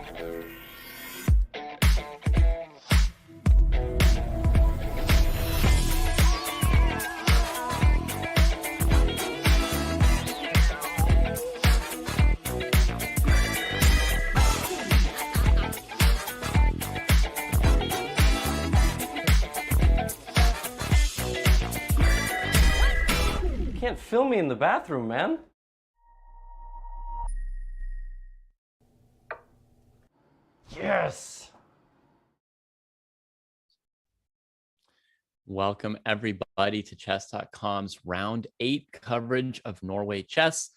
Can't film me in the bathroom, man. Yes. Welcome everybody to chess.com's round 8 coverage of Norway Chess.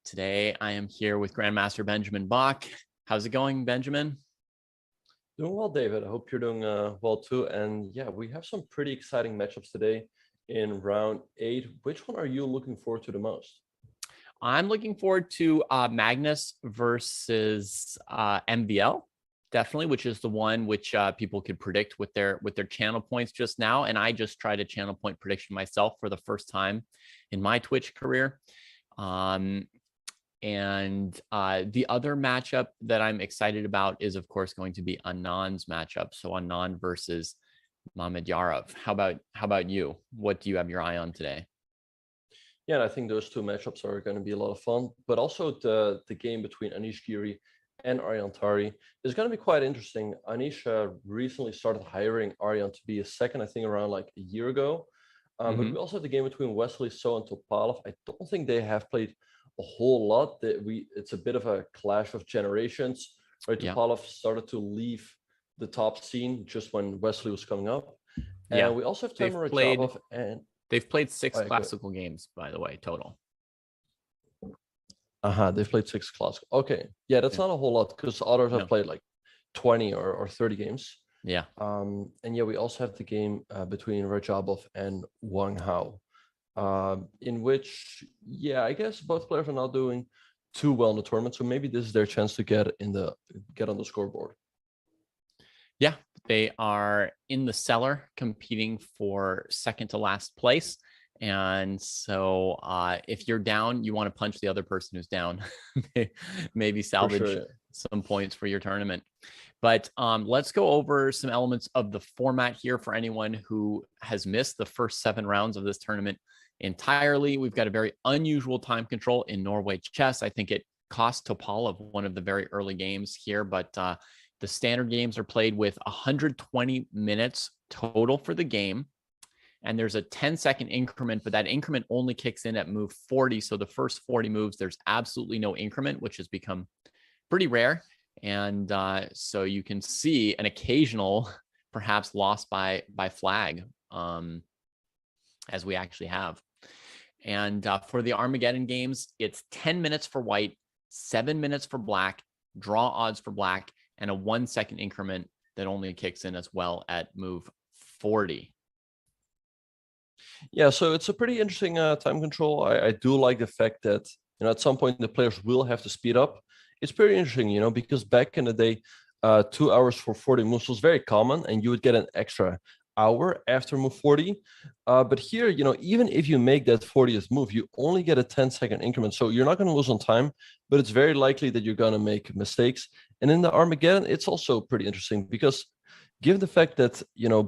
Today I am here with Grandmaster Benjamin Bach. How's it going, Benjamin? Doing well, David. I hope you're doing well too. And yeah, we have some pretty exciting matchups today in round 8. Which one are you looking forward to the most? I'm looking forward to Magnus versus MVL, definitely, which is the one which people could predict with their channel points just now. And I just tried a channel point prediction myself for the first time in my Twitch career. The other matchup that I'm excited about is, of course, going to be Anand's matchup. So Anand versus Mamedyarov. How about you? What do you have your eye on today? Yeah, and I think those two matchups are going to be a lot of fun, but also the game between Anish Giri and Tari is going to be quite interesting. Anish recently started hiring Arjan to be a second, I think around like a year ago. But we also have the game between Wesley So and Topalov. I don't think they have played a whole lot. It's a bit of a clash of generations, right? Yeah. Topalov started to leave the top scene just when Wesley was coming up. And yeah, we also have Radjabov, and they've played 6 classical games, by the way, total. They've played 6 classical. Okay. Yeah, that's not a whole lot because others have played like 20 or 30 games. Yeah. And yeah, we also have the game between Radjabov and Wang Hao, in which, yeah, I guess both players are not doing too well in the tournament. So maybe this is their chance to get on the scoreboard. Yeah, they are in the cellar competing for second to last place. And so if you're down, you want to punch the other person who's down, maybe salvage some points for your tournament. But let's go over some elements of the format here for anyone who has missed the first 7 rounds of this tournament entirely. We've got a very unusual time control in Norway Chess. I think it cost Topalov one of the very early games here, but the standard games are played with 120 minutes total for the game. And there's a 10-second increment, but that increment only kicks in at move 40. So the first 40 moves, there's absolutely no increment, which has become pretty rare. And so you can see an occasional, perhaps loss by flag, as we actually have. And for the Armageddon games, it's 10 minutes for white, 7 minutes for black, draw odds for black, and a 1-second increment that only kicks in as well at move 40. Yeah, so it's a pretty interesting time control. I do like the fact that, at some point the players will have to speed up. It's pretty interesting, because back in the day, 2 hours for 40 moves was very common, and you would get an extra hour after move 40. But here, even if you make that 40th move, you only get a 10-second increment. So you're not going to lose on time, but it's very likely that you're going to make mistakes. And in the Armageddon, it's also pretty interesting because given the fact that,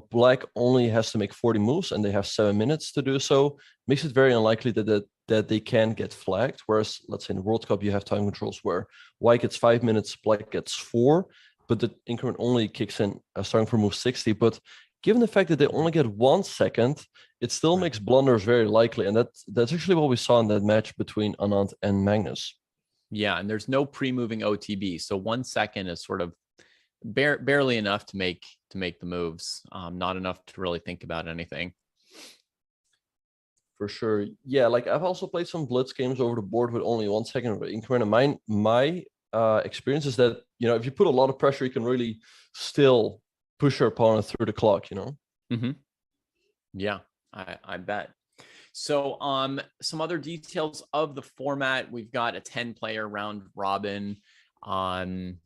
black only has to make 40 moves and they have 7 minutes to do so, makes it very unlikely that they can get flagged. Whereas, let's say in the World Cup, you have time controls where white gets 5 minutes, black gets 4, but the increment only kicks in starting from move 60. But given the fact that they only get 1 second, it still makes blunders very likely. And that's actually what we saw in that match between Anand and Magnus. Yeah, and there's no pre-moving OTB. So 1 second is sort of barely enough to make the moves, not enough to really think about anything. For sure. Yeah, like I've also played some blitz games over the board with only 1 second of increment. And my experience is that, if you put a lot of pressure, you can really still push your opponent through the clock, Yeah, I bet. So some other details of the format. We've got a 10-player round robin, and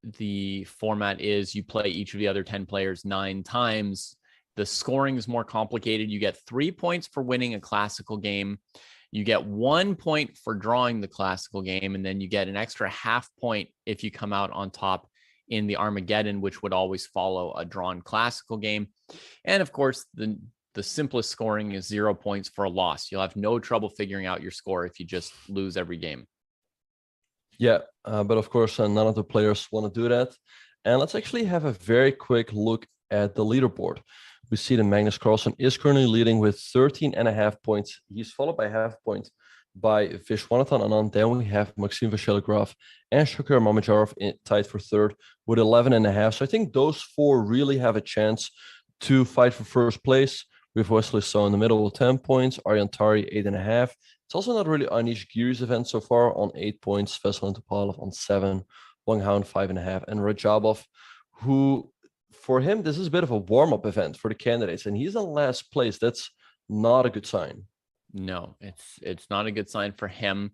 the format is you play each of the other 10 players 9 times. The scoring is more complicated. You get 3 points for winning a classical game. You get 1 point for drawing the classical game, and then you get an extra half point if you come out on top in the Armageddon, which would always follow a drawn classical game. And of course, the simplest scoring is 0 points for a loss. You'll have no trouble figuring out your score if you just lose every game. Yeah, but of course, none of the players want to do that. And let's actually have a very quick look at the leaderboard. We see that Magnus Carlsen is currently leading with 13.5 points. He's followed by half point by Vishy Anand. Then we have Maxime Vachier-Lagrave and Mamedyarov tied for third with 11.5. So I think those four really have a chance to fight for first place. We have Wesley So in the middle with 10 points, Tari 8.5. It's also not really Anish Giri's event so far on 8 points, Vesel and Topalov on 7, Wang Hao on 5.5, and Radjabov, who for him, this is a bit of a warm-up event for the candidates, and he's in last place. That's not a good sign. No, it's not a good sign for him.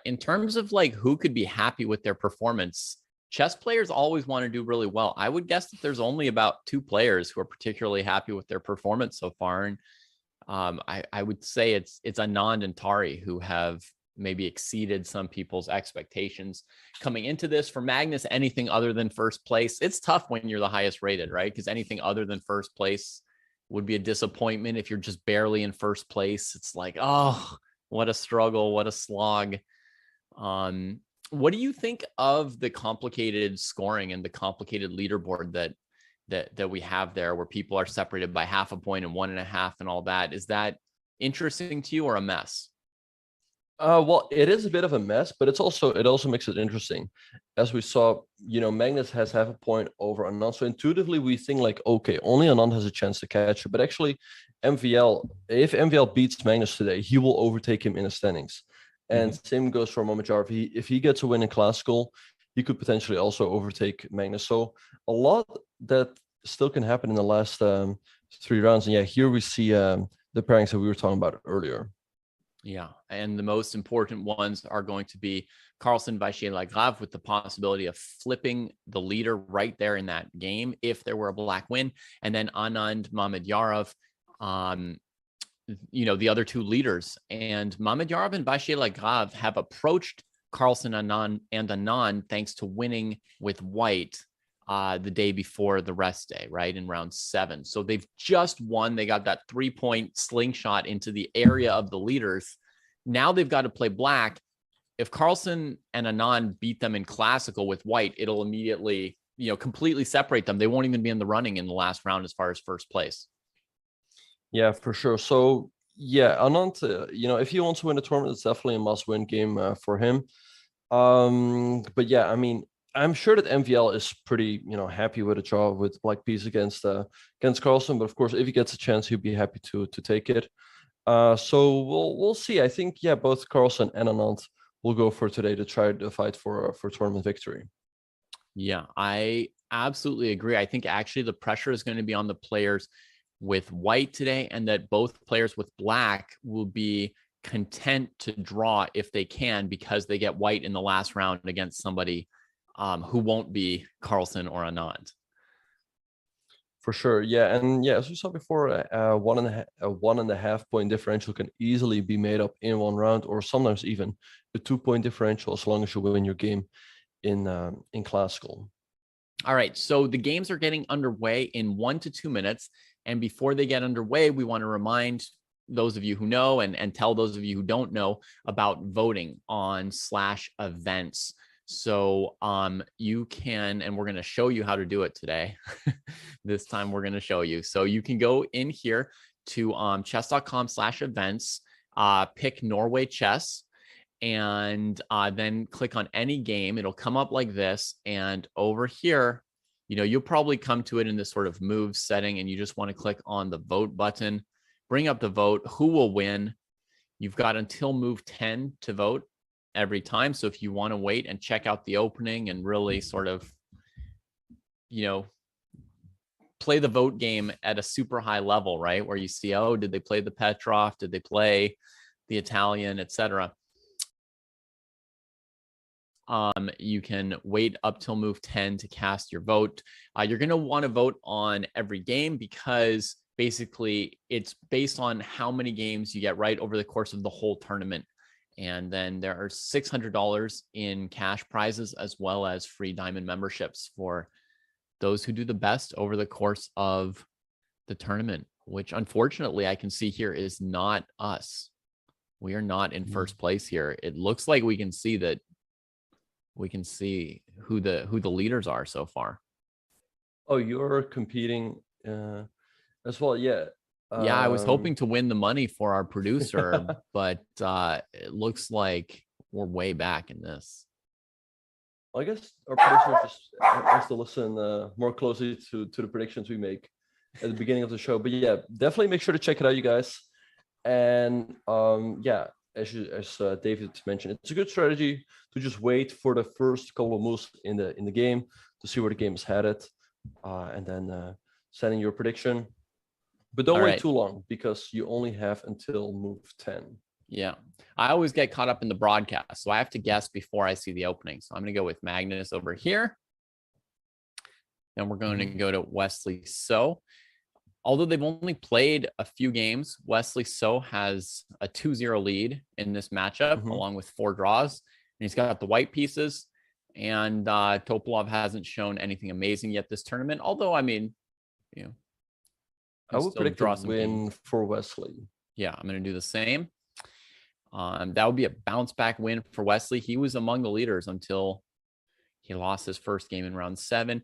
In terms of like who could be happy with their performance, chess players always want to do really well. I would guess that there's only about 2 players who are particularly happy with their performance so far. And I would say it's Anand and Tari who have maybe exceeded some people's expectations coming into this. For Magnus, anything other than first place, it's tough when you're the highest rated, right? Because anything other than first place would be a disappointment. If you're just barely in first place, it's like, oh, what a struggle, what a slog. What do you think of the complicated scoring and the complicated leaderboard that we have there, where people are separated by half a point and 1.5 and all that? Is that interesting to you or a mess? Well, it is a bit of a mess, but it also makes it interesting. As we saw, Magnus has half a point over Anand. So intuitively, we think like, okay, only Anand has a chance to catch it. But actually, if MVL beats Magnus today, he will overtake him in the standings. And same goes for Mamedyarov. If he gets a win in classical, he could potentially also overtake Magnus. So a lot that still can happen in the last 3 rounds. And yeah, here we see the pairings that we were talking about earlier. Yeah, and the most important ones are going to be Carlsen, Vachier-Lagrave, with the possibility of flipping the leader right there in that game if there were a black win, and then Anand, Mamedyarov, the other 2 leaders. And Mamedyarov and Vachier-Lagrave have approached Carlsen and Anand thanks to winning with white the day before the rest day, right, in round 7. So they've just won. They got that 3-point slingshot into the area of the leaders. Now they've got to play black. If Carlsen and Anand beat them in classical with white, it'll immediately, completely separate them. They won't even be in the running in the last round as far as first place. Yeah, for sure. So yeah, Anand, if he wants to win the tournament, it's definitely a must-win game for him. But yeah, I mean, I'm sure that MVL is pretty, happy with a draw with black piece against Carlsen. But of course, if he gets a chance, he'll be happy to take it. So we'll see. I think both Carlsen and Anand will go for today to try to fight for tournament victory. Yeah, I absolutely agree. I think actually the pressure is going to be on the players with white today, and that both players with black will be content to draw if they can, because they get white in the last round against somebody who won't be Carlsen or Anand. For sure, yeah, and yeah, as we saw before, a 1.5 point differential can easily be made up in 1 round, or sometimes even a 2-point differential, as long as you win your game in classical. All right, so the games are getting underway in 1 to 2 minutes, and before they get underway, we want to remind those of you who know and tell those of you who don't know about voting on /events. So you can, and we're going to show you how to do it today. This time we're going to show you. So you can go in here to chess.com/events, pick Norway Chess, and then click on any game. It'll come up like this. And over here, you'll probably come to it in this sort of move setting, and you just want to click on the vote button, bring up the vote, who will win. You've got until move 10 to vote every time. So if you want to wait and check out the opening and really sort of, play the vote game at a super high level, right? Where you see, oh, did they play the Petrov? Did they play the Italian, etc.? You can wait up till move 10 to cast your vote. You're going to want to vote on every game, because basically it's based on how many games you get right over the course of the whole tournament. And then there are $600 in cash prizes, as well as free diamond memberships for those who do the best over the course of the tournament, which unfortunately I can see here is not us. We are not in first place here. It looks like we can see that we can see who the leaders are so far. Oh, you're competing as well. Yeah. Yeah, I was hoping to win the money for our producer, but it looks like we're way back in this. I guess our producer just has to listen more closely to the predictions we make at the beginning of the show. But yeah, definitely make sure to check it out, you guys. And yeah, as David mentioned, it's a good strategy to just wait for the first couple of moves in the game to see where the game is headed, and then setting your prediction. But don't wait too long, because you only have until move 10. Yeah, I always get caught up in the broadcast, so I have to guess before I see the opening. So I'm going to go with Magnus over here. Then we're going to go to Wesley So. Although they've only played a few games, Wesley So has a 2-0 lead in this matchup, along with 4 draws. And he's got the white pieces. And Topalov hasn't shown anything amazing yet this tournament. Although, I mean, you know, I would predict a win for Wesley. Yeah, I'm going to do the same. That would be a bounce back win for Wesley. He was among the leaders until he lost his first game in round 7.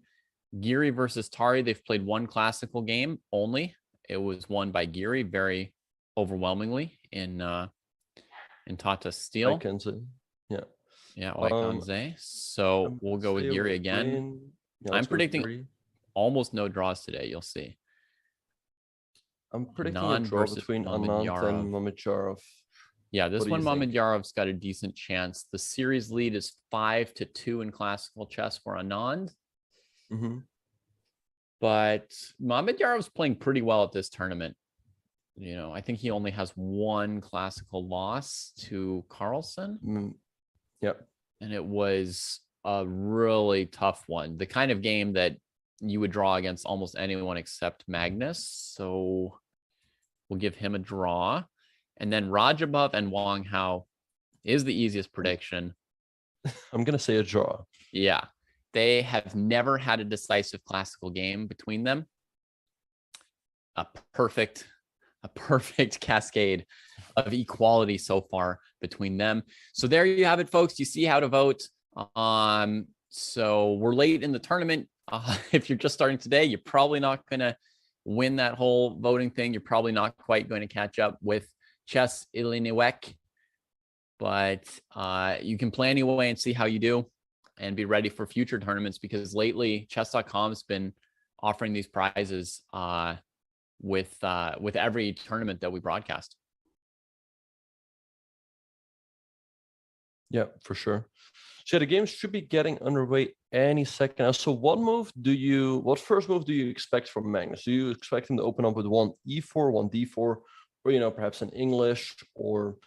Giri versus Tari, they've played one classical game only. It was won by Giri very overwhelmingly in Tata Steel. Yeah. Yeah, Waikanze. So we'll go with Giri again. Yeah, I'm predicting almost no draws today. You'll see. I'm predicting a draw between Anand and Mamedyarov. Yeah, this one Mamedyarov's got a decent chance. The series lead is 5-2 in classical chess for Anand. But Mamedyarov's playing pretty well at this tournament. You know, I think he only has one classical loss to Carlsen. Yep. And it was a really tough one. The kind of game that you would draw against almost anyone except Magnus. So we'll give him a draw. And then Radjabov and Wang Hao is the easiest prediction. I'm going to say a draw. Yeah. They have never had a decisive classical game between them. A perfect cascade of equality so far between them. So there you have it, folks. You see how to vote. So we're late in the tournament. If you're just starting today, you're probably not going to win that whole voting thing. You're probably not quite going to catch up with Chess Iliniwek. But you can play anyway and see how you do, and be ready for future tournaments, because lately chess.com has been offering these prizes with every tournament that we broadcast. Yeah, for sure. So the game should be getting underway any second now. So what first move do you expect from Magnus? Do you expect him to open up with one e4, one d4, or perhaps an English, or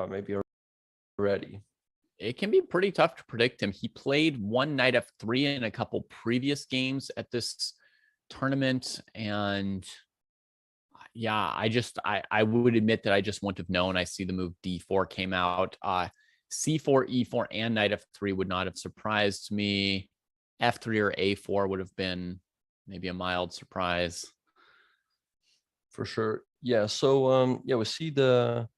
maybe a ready? It can be pretty tough to predict him. He played one knight f3 in a couple previous games at this tournament. And yeah, I would admit that I just wouldn't have known. I see the move d4 came out. C4, E4, and knight f3 would not have surprised me. F3 or A4 would have been maybe a mild surprise. For sure. Yeah. So we see the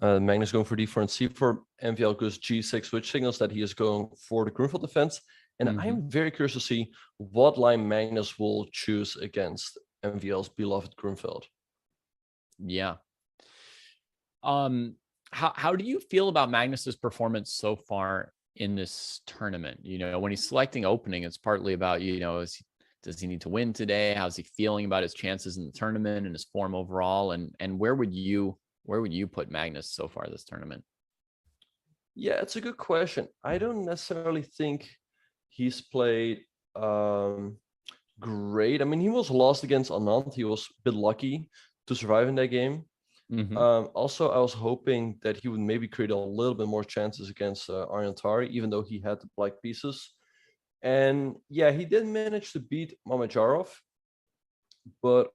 Magnus going for d4 and c4. MVL goes g6, which signals that he is going for the Grunfeld defense. And I'm very curious to see what line Magnus will choose against MVL's beloved Grunfeld. Yeah. How do you feel about Magnus's performance so far in this tournament? When he's selecting opening, it's partly about, does he need to win today? How's he feeling about his chances in the tournament and his form overall? And where would you put Magnus so far this tournament? Yeah, it's a good question. I don't necessarily think he's played great. I mean, he was lost against Anand. He was a bit lucky to survive in that game. Also, I was hoping that he would maybe create a little bit more chances against Aryan Tari, even though he had the black pieces. And yeah, he did manage to beat Mamedyarov, but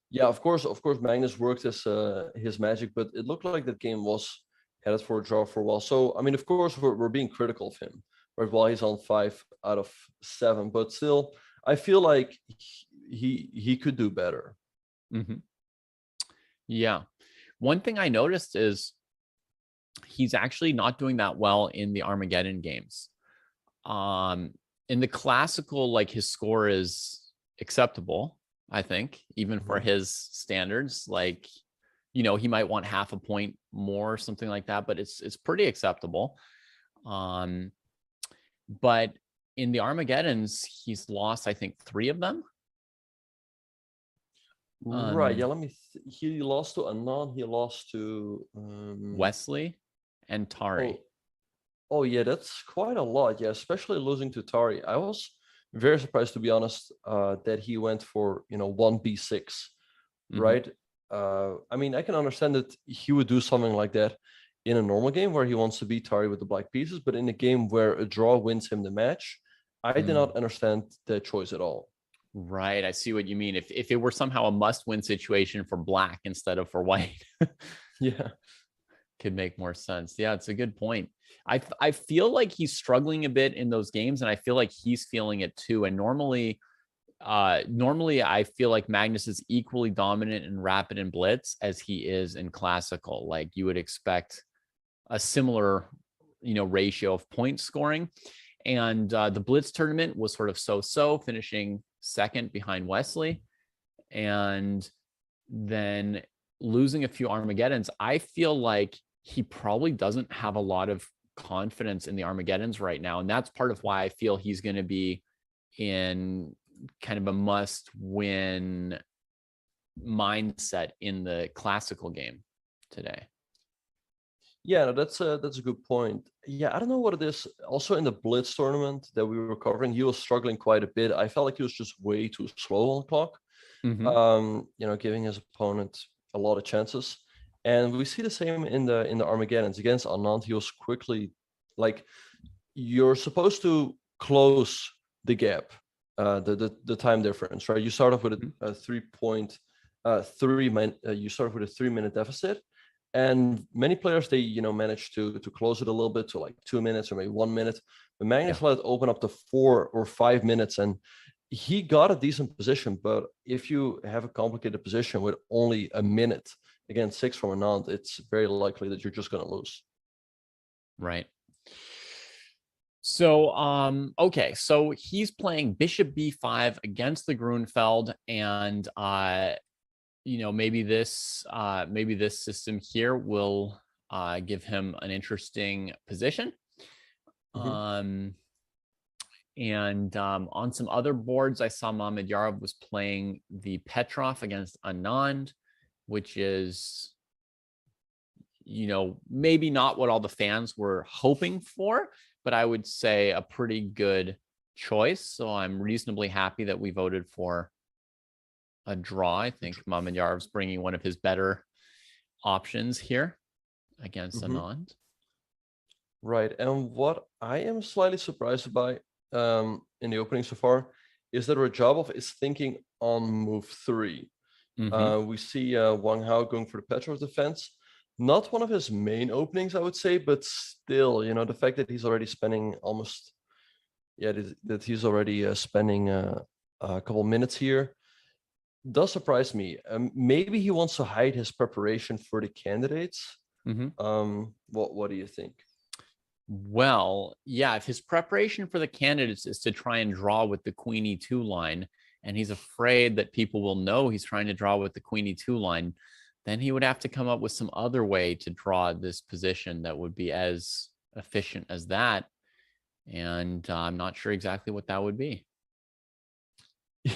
Yeah, of course, Magnus worked his magic, but it looked like that game was headed for a draw for a while. So I mean, of course, we're being critical of him, right? While he's on 5 out of 7, but still, I feel like he could do better. Mm-hmm. Yeah. One thing I noticed is he's actually not doing that well in the Armageddon games. In the classical, like his score is acceptable, I think, even for his standards. Like, you know, he might want half a point more or something like that, but it's pretty acceptable. But in the Armageddons, he's lost, I think, 3 of them. Right. Yeah. He lost to Anand. He lost to Wesley and Tari. Oh yeah, that's quite a lot. Yeah, especially losing to Tari. I was very surprised, to be honest, that he went for 1b6, right? I mean, I can understand that he would do something like that in a normal game where he wants to beat Tari with the black pieces, but in a game where a draw wins him the match, I did not understand that choice at all. Right. I see what you mean. If it were somehow a must-win situation for black instead of for white, yeah, could make more sense. Yeah, it's a good point. I feel like he's struggling a bit in those games, and I feel like he's feeling it too. And normally I feel like Magnus is equally dominant in rapid and blitz as he is in classical. Like you would expect a similar, ratio of point scoring. And the blitz tournament was sort of so-so, finishing second behind Wesley, and then losing a few Armageddons. I feel like he probably doesn't have a lot of confidence in the Armageddons right now, and that's part of why I feel he's going to be in kind of a must-win mindset in the classical game today. Yeah, no, that's a good point. Yeah, I don't know what it is. Also in the blitz tournament that we were covering, he was struggling quite a bit. I felt like he was just way too slow on the clock. Giving his opponent a lot of chances. And we see the same in the Armageddons against Anand. He was quickly, like, you're supposed to close the gap, the time difference, right? You start off with a 3-minute deficit, and many players they manage to close it a little bit to like 2 minutes or maybe 1 minute. But Magnus let it open up to 4 or 5 minutes, and he got a decent position. But if you have a complicated position with only a minute against 6 from Anand, it's very likely that you're just going to lose. Right. So, okay. So he's playing Bishop B5 against the Grunfeld, and maybe this system here will give him an interesting position. On some other boards, I saw Mamedyarov was playing the Petrov against Anand, which is, maybe not what all the fans were hoping for, but I would say a pretty good choice. So I'm reasonably happy that we voted for a draw. I think Mamedyarov's bringing one of his better options here against Anand. Right. And what I am slightly surprised by in the opening so far is that Radjabov is thinking on move 3. We see Wang Hao going for the Petrov defense. Not one of his main openings, I would say, but still, the fact that he's already spending spending a couple minutes here does surprise me. Maybe he wants to hide his preparation for the candidates. What do you think? Well, yeah, if his preparation for the candidates is to try and draw with the Queen E2 line, and he's afraid that people will know he's trying to draw with the Queen E2 line, then he would have to come up with some other way to draw this position that would be as efficient as that. And I'm not sure exactly what that would be.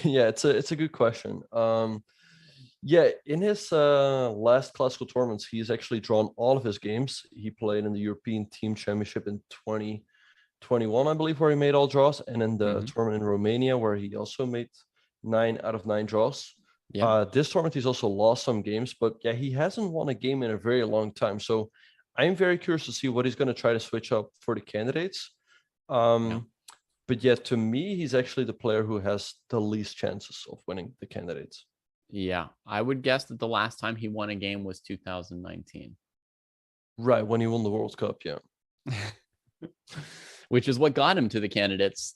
Yeah, it's a good question. In his last classical tournaments, he's actually drawn all of his games. He played in the European Team Championship in 2021, I believe, where he made all draws, and in the tournament in Romania, where he also made 9 out of 9 draws. This tournament, he's also lost some games, but yeah, he hasn't won a game in a very long time. So I'm very curious to see what he's going to try to switch up for the candidates. But yeah, to me, he's actually the player who has the least chances of winning the candidates. Yeah, I would guess that the last time he won a game was 2019. Right, when he won the World Cup, yeah. Which is what got him to the candidates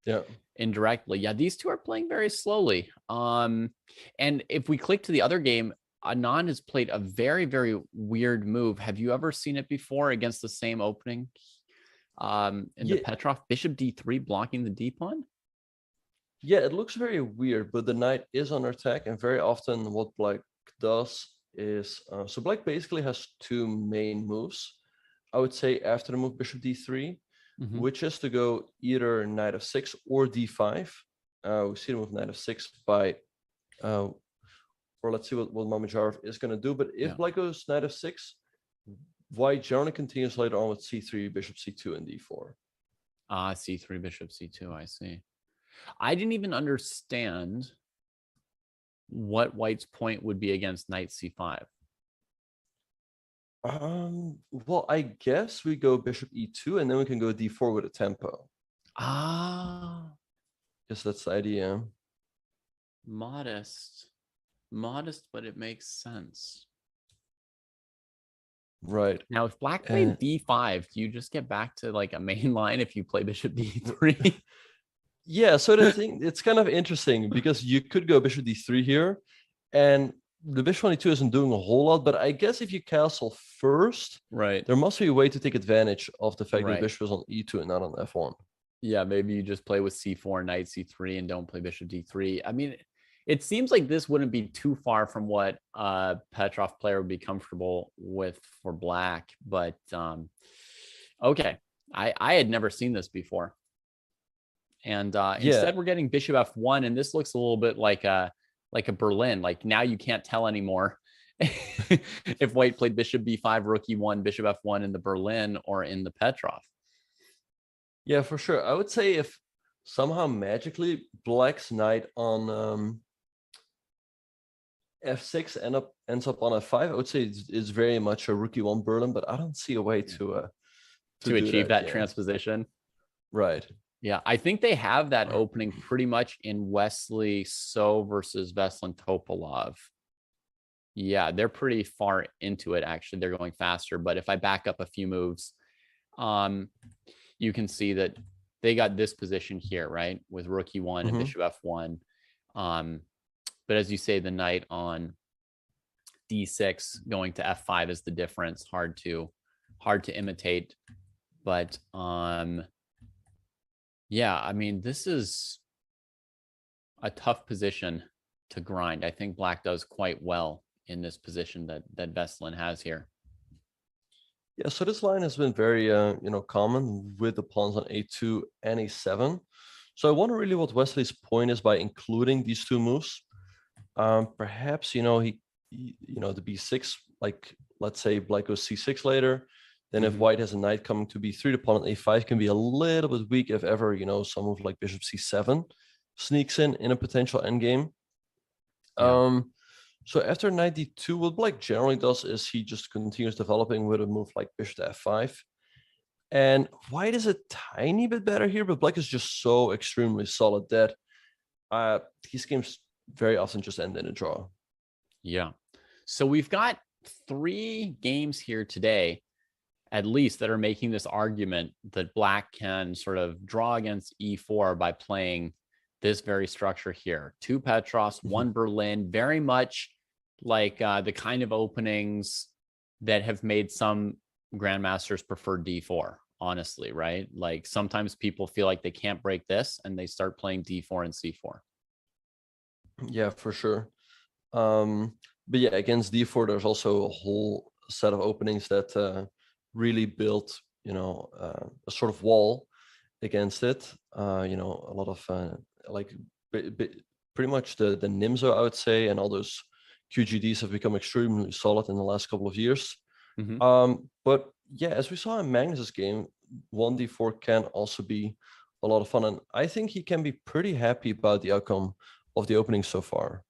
Yeah. indirectly. Yeah, these two are playing very slowly. And if we click to the other game, Anand has played a very, very weird move. Have you ever seen it before against the same opening? In the Petrov, bishop d3 blocking the d pawn? Yeah, it looks very weird, but the knight is under attack, and very often what black does is so black basically has two main moves. I would say after the move bishop d3, which is to go either knight f6 or d5. We see the move knight f6 by, or let's see what Mamedyarov is going to do. But if black goes knight f6, white generally continues later on with c3, bishop c2, and d4. C3, bishop c2, I see. I didn't even understand what white's point would be against knight c5. Well, I guess we go bishop e2, and then we can go d4 with a tempo. Guess that's the idea. Modest, but it makes sense. Right. Now, if black played d5, do you just get back to like a main line if you play bishop d3? Yeah, so the thing, it's kind of interesting because you could go bishop d3 here, and the bishop on e2 isn't doing a whole lot, but I guess if you castle first, right, there must be a way to take advantage of the fact that the bishop is on e2 and not on f1. Yeah, maybe you just play with c4, knight c3, and don't play bishop d3. I mean, it seems like this wouldn't be too far from what Petrov player would be comfortable with for black, but okay. I had never seen this before. And instead we're getting bishop f1, and this looks a little bit like a Berlin. Like now you can't tell anymore if white played bishop b5, rook e1, bishop f1 in the Berlin or in the Petrov. Yeah, for sure. I would say if somehow magically black's knight on f6 ends up on f5, I would say it's very much a rook e1 Berlin, but I don't see a way to achieve that transposition. Right. Yeah, I think they have that opening pretty much in Wesley So versus Veselin Topalov. Yeah, they're pretty far into it, actually. They're going faster. But if I back up a few moves, you can see that they got this position here, right? With rook e1 and bishop f1. But as you say, the knight on d6 going to f5 is the difference. Hard to imitate. But yeah, I mean, this is a tough position to grind. I think black does quite well in this position that Veselin has here. Yeah, so this line has been very common with the pawns on a2 and a7. So I wonder really what Wesley's point is by including these two moves. Perhaps the b6, like let's say black goes c6 later. Then if white has a knight coming to b3, the pawn on a5 can be a little bit weak if ever, some move like bishop c7 sneaks in a potential endgame. Yeah. So after knight d2, what black generally does is he just continues developing with a move like bishop to f5. And white is a tiny bit better here, but black is just so extremely solid that these games very often just end in a draw. Yeah. So we've got 3 games here today, at least, that are making this argument that black can sort of draw against e4 by playing this very structure here. 2 Petrovs, 1 Berlin, very much like the kind of openings that have made some grandmasters prefer d4, honestly, right? Like sometimes people feel like they can't break this and they start playing d4 and c4. Yeah, for sure. But yeah, against d4, there's also a whole set of openings that really built, a sort of wall against it. A lot of pretty much the Nimzo, I would say, and all those QGDs have become extremely solid in the last couple of years. But yeah, as we saw in Magnus's game, 1d4 can also be a lot of fun, and I think he can be pretty happy about the outcome of the opening so far.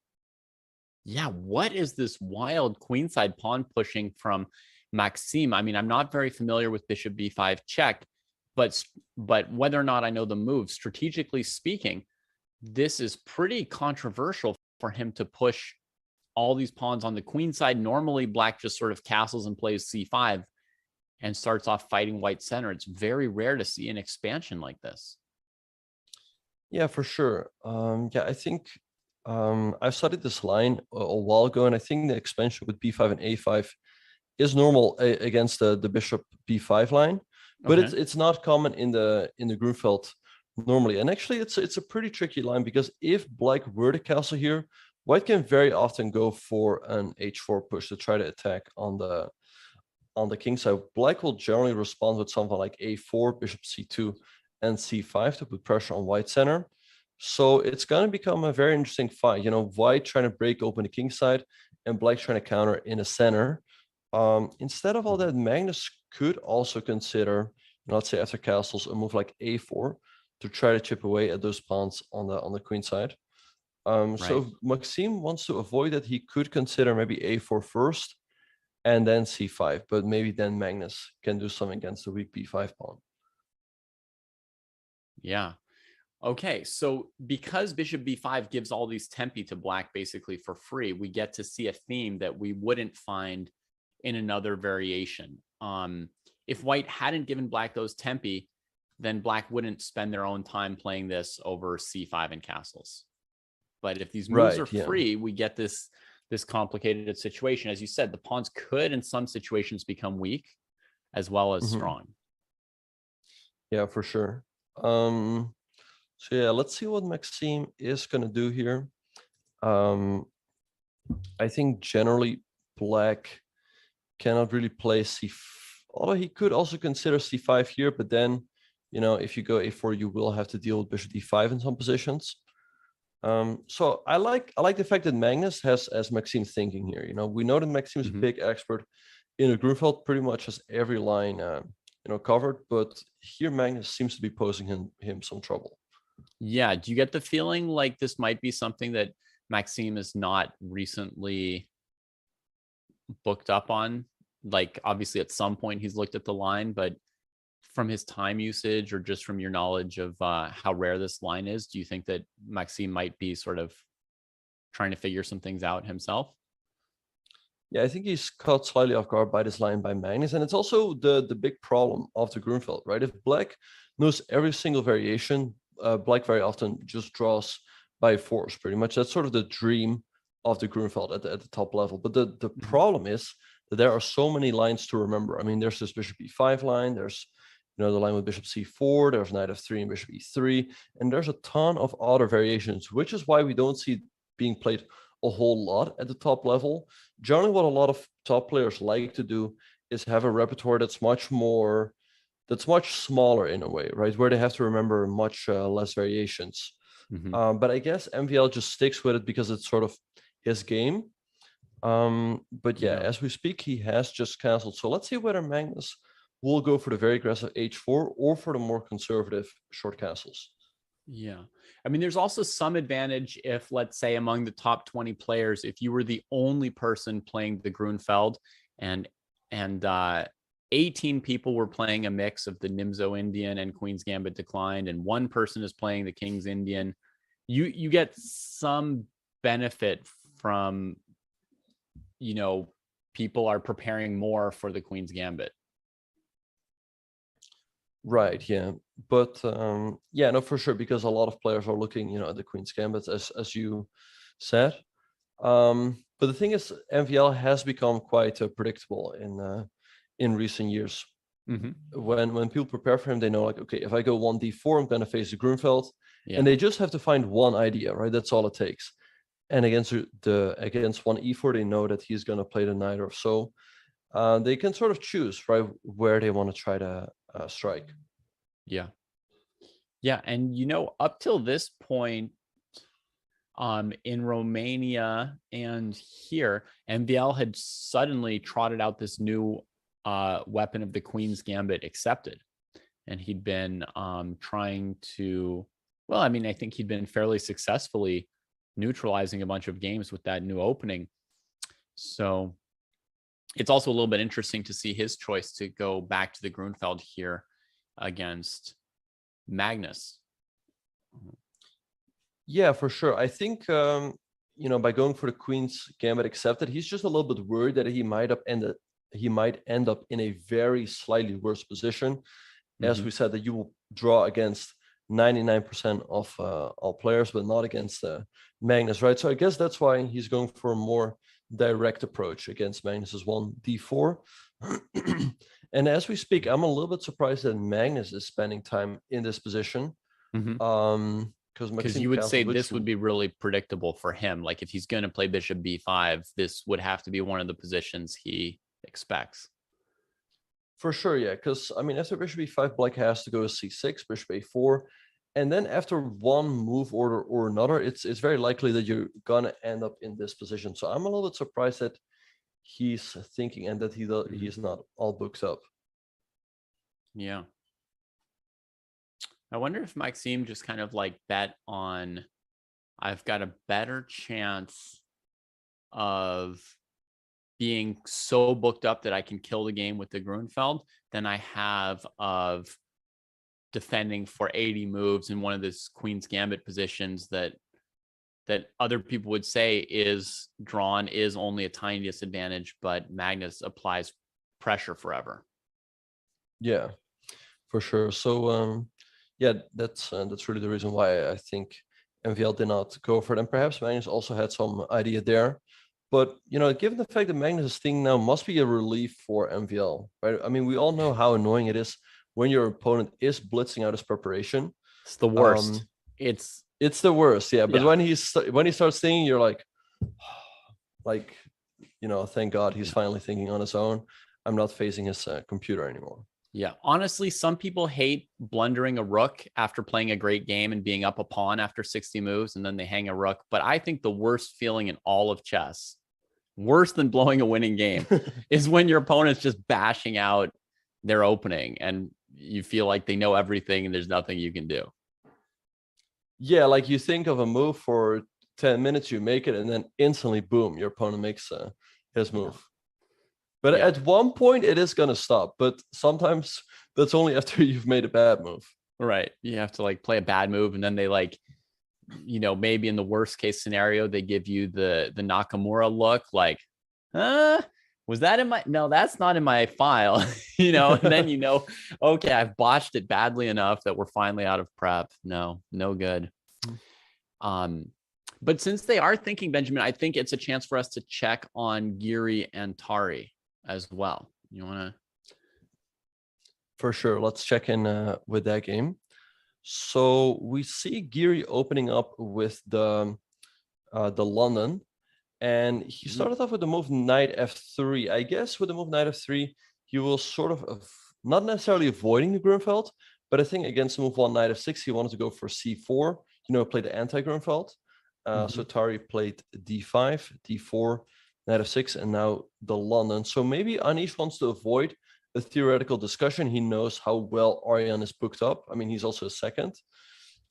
Yeah, what is this wild queenside pawn pushing from Maxime? I mean, I'm not very familiar with bishop b5 check, but whether or not I know the move, strategically speaking, this is pretty controversial for him to push all these pawns on the queen side. Normally, black just sort of castles and plays c5 and starts off fighting white center. It's very rare to see an expansion like this. Yeah, for sure. Yeah, I think I've studied this line a while ago, and I think the expansion with b5 and a5 is normal against the bishop b5 line, but Okay. it's not common in the Grunfeld normally. And actually, it's a pretty tricky line, because if black were to castle here, white can very often go for an h4 push to try to attack on the king side. Black will generally respond with something like a4, bishop c2, and c5 to put pressure on white center. So it's going to become a very interesting fight. You know, white trying to break open the king side and black trying to counter in the center. Instead of all that, Magnus could also consider, let's say after castles, a move like a4 to try to chip away at those pawns on the queen side. So if Maxime wants to avoid that, he could consider maybe a4 first and then c5, but maybe then Magnus can do something against the weak b5 pawn. Yeah. Okay, so because bishop b5 gives all these tempi to black basically for free, we get to see a theme that we wouldn't find in another variation. If white hadn't given black those tempi, then black wouldn't spend their own time playing this over c5 and castles. But if these moves are free, we get this complicated situation. As you said, the pawns could in some situations become weak as well as strong. Yeah, for sure. So yeah, let's see what Maxime is going to do here. I think generally black cannot really play c5, although he could also consider c5 here, but then, you know, if you go a4, you will have to deal with bishop d5 in some positions. So I like the fact that Magnus has as Maxime thinking here. You know, we know that Maxime is a big expert in the Grunfeld, pretty much has every line covered, but here Magnus seems to be posing him some trouble. Yeah, do you get the feeling like this might be something that Maxime is not recently booked up on? Like, obviously at some point he's looked at the line, but from his time usage or just from your knowledge of how rare this line is, do you think that Maxime might be sort of trying to figure some things out himself? Yeah, I think he's caught slightly off guard by this line by Magnus, and it's also the big problem of the Grunfeld, right? If black knows every single variation, black very often just draws by force, pretty much. That's sort of the dream of the Grunfeld at the top level. But the problem is that there are so many lines to remember. I mean, there's this bishop e5 line, there's the line with bishop c4, there's knight f3 and bishop e3, and there's a ton of other variations, which is why we don't see it being played a whole lot at the top level. Generally, what a lot of top players like to do is have a repertoire that's much smaller in a way, right? Where they have to remember much less variations. But I guess MVL just sticks with it because it's sort of his game. But yeah, as we speak, he has just canceled. So let's see whether Magnus will go for the very aggressive h4 or for the more conservative short castles. Yeah. I mean, there's also some advantage if, let's say, among the top 20 players, if you were the only person playing the Grunfeld and 18 people were playing a mix of the Nimzo Indian and Queen's Gambit Declined, and one person is playing the King's Indian, you get some benefit from, people are preparing more for the Queen's Gambit. Right, yeah. But yeah, no, for sure, because a lot of players are looking, at the Queen's Gambit, as you said. But the thing is, MVL has become quite predictable in recent years. When people prepare for him, they know, like, okay, if I go 1d4, I'm going to face the Grunfeld, and they just have to find one idea, right? That's all it takes. And against one e4, they know that he's going to play the knight or so. They can sort of choose, right, where they want to try to strike. Yeah. And up till this point, in Romania and here, MVL had suddenly trotted out this new weapon of the Queen's Gambit accepted, and he'd been trying to, I think he'd been fairly successfully neutralizing a bunch of games with that new opening. So it's also a little bit interesting to see his choice to go back to the Grunfeld here against Magnus. Yeah, for sure. I think by going for the queen's gambit accepted, he's just a little bit worried that he might end up in a very slightly worse position. As we said, that you will draw against 99% of all players, but not against Magnus, right? So I guess that's why he's going for a more direct approach against Magnus's 1d4. And as we speak, I'm a little bit surprised that Magnus is spending time in this position. Because you would say this would be really predictable for him. Like if he's going to play bishop b5, this would have to be one of the positions he expects. For sure, yeah. Because I mean, after bishop e5, black has to go to c6, bishop a4, and then after one move order or another, it's very likely that you're gonna end up in this position. So I'm a little bit surprised that he's thinking and that he's not all booked up. Yeah. I wonder if Maxime just kind of like bet on, I've got a better chance of being so booked up that I can kill the game with the Grunfeld than I have of defending for 80 moves in one of these Queen's Gambit positions that other people would say is drawn, is only a tiny disadvantage, but Magnus applies pressure forever. Yeah, for sure. So yeah, that's really the reason why I think MVL did not go for it. And perhaps Magnus also had some idea there. But, given the fact that Magnus' thing now must be a relief for MVL, right? I mean, we all know how annoying it is when your opponent is blitzing out his preparation. It's the worst. It's the worst, yeah. But when he starts thinking, you're like, thank God he's finally thinking on his own. I'm not facing his computer anymore. Yeah, honestly, some people hate blundering a rook after playing a great game and being up a pawn after 60 moves, and then they hang a rook. But I think the worst feeling in all of chess, worse than blowing a winning game, is when your opponent's just bashing out their opening and you feel like they know everything and there's nothing you can do. Yeah, like you think of a move for 10 minutes, you make it, and then instantly, boom, your opponent makes his move. But at one point, it is going to stop. But sometimes that's only after you've made a bad move. Right. You have to like play a bad move. And then they like, maybe in the worst case scenario, they give you the Nakamura look like, was that in my, no, that's not in my file, and then, okay, I've botched it badly enough that we're finally out of prep. No good. But since they are thinking, Benjamin, I think it's a chance for us to check on Giri and Tari as well. You want to? For sure. Let's check in with that game. So we see Giri opening up with the London, and he started off with the move knight f3. I guess with the move knight f3, he will sort of not necessarily avoiding the Grunfeld, but I think against the move one knight f6, he wanted to go for c4. Play the anti-Grunfeld. So Tari played d5, d4. Knight f6, and now the London. So maybe Anish wants to avoid a theoretical discussion. He knows how well Arjan is booked up. I mean, he's also a second.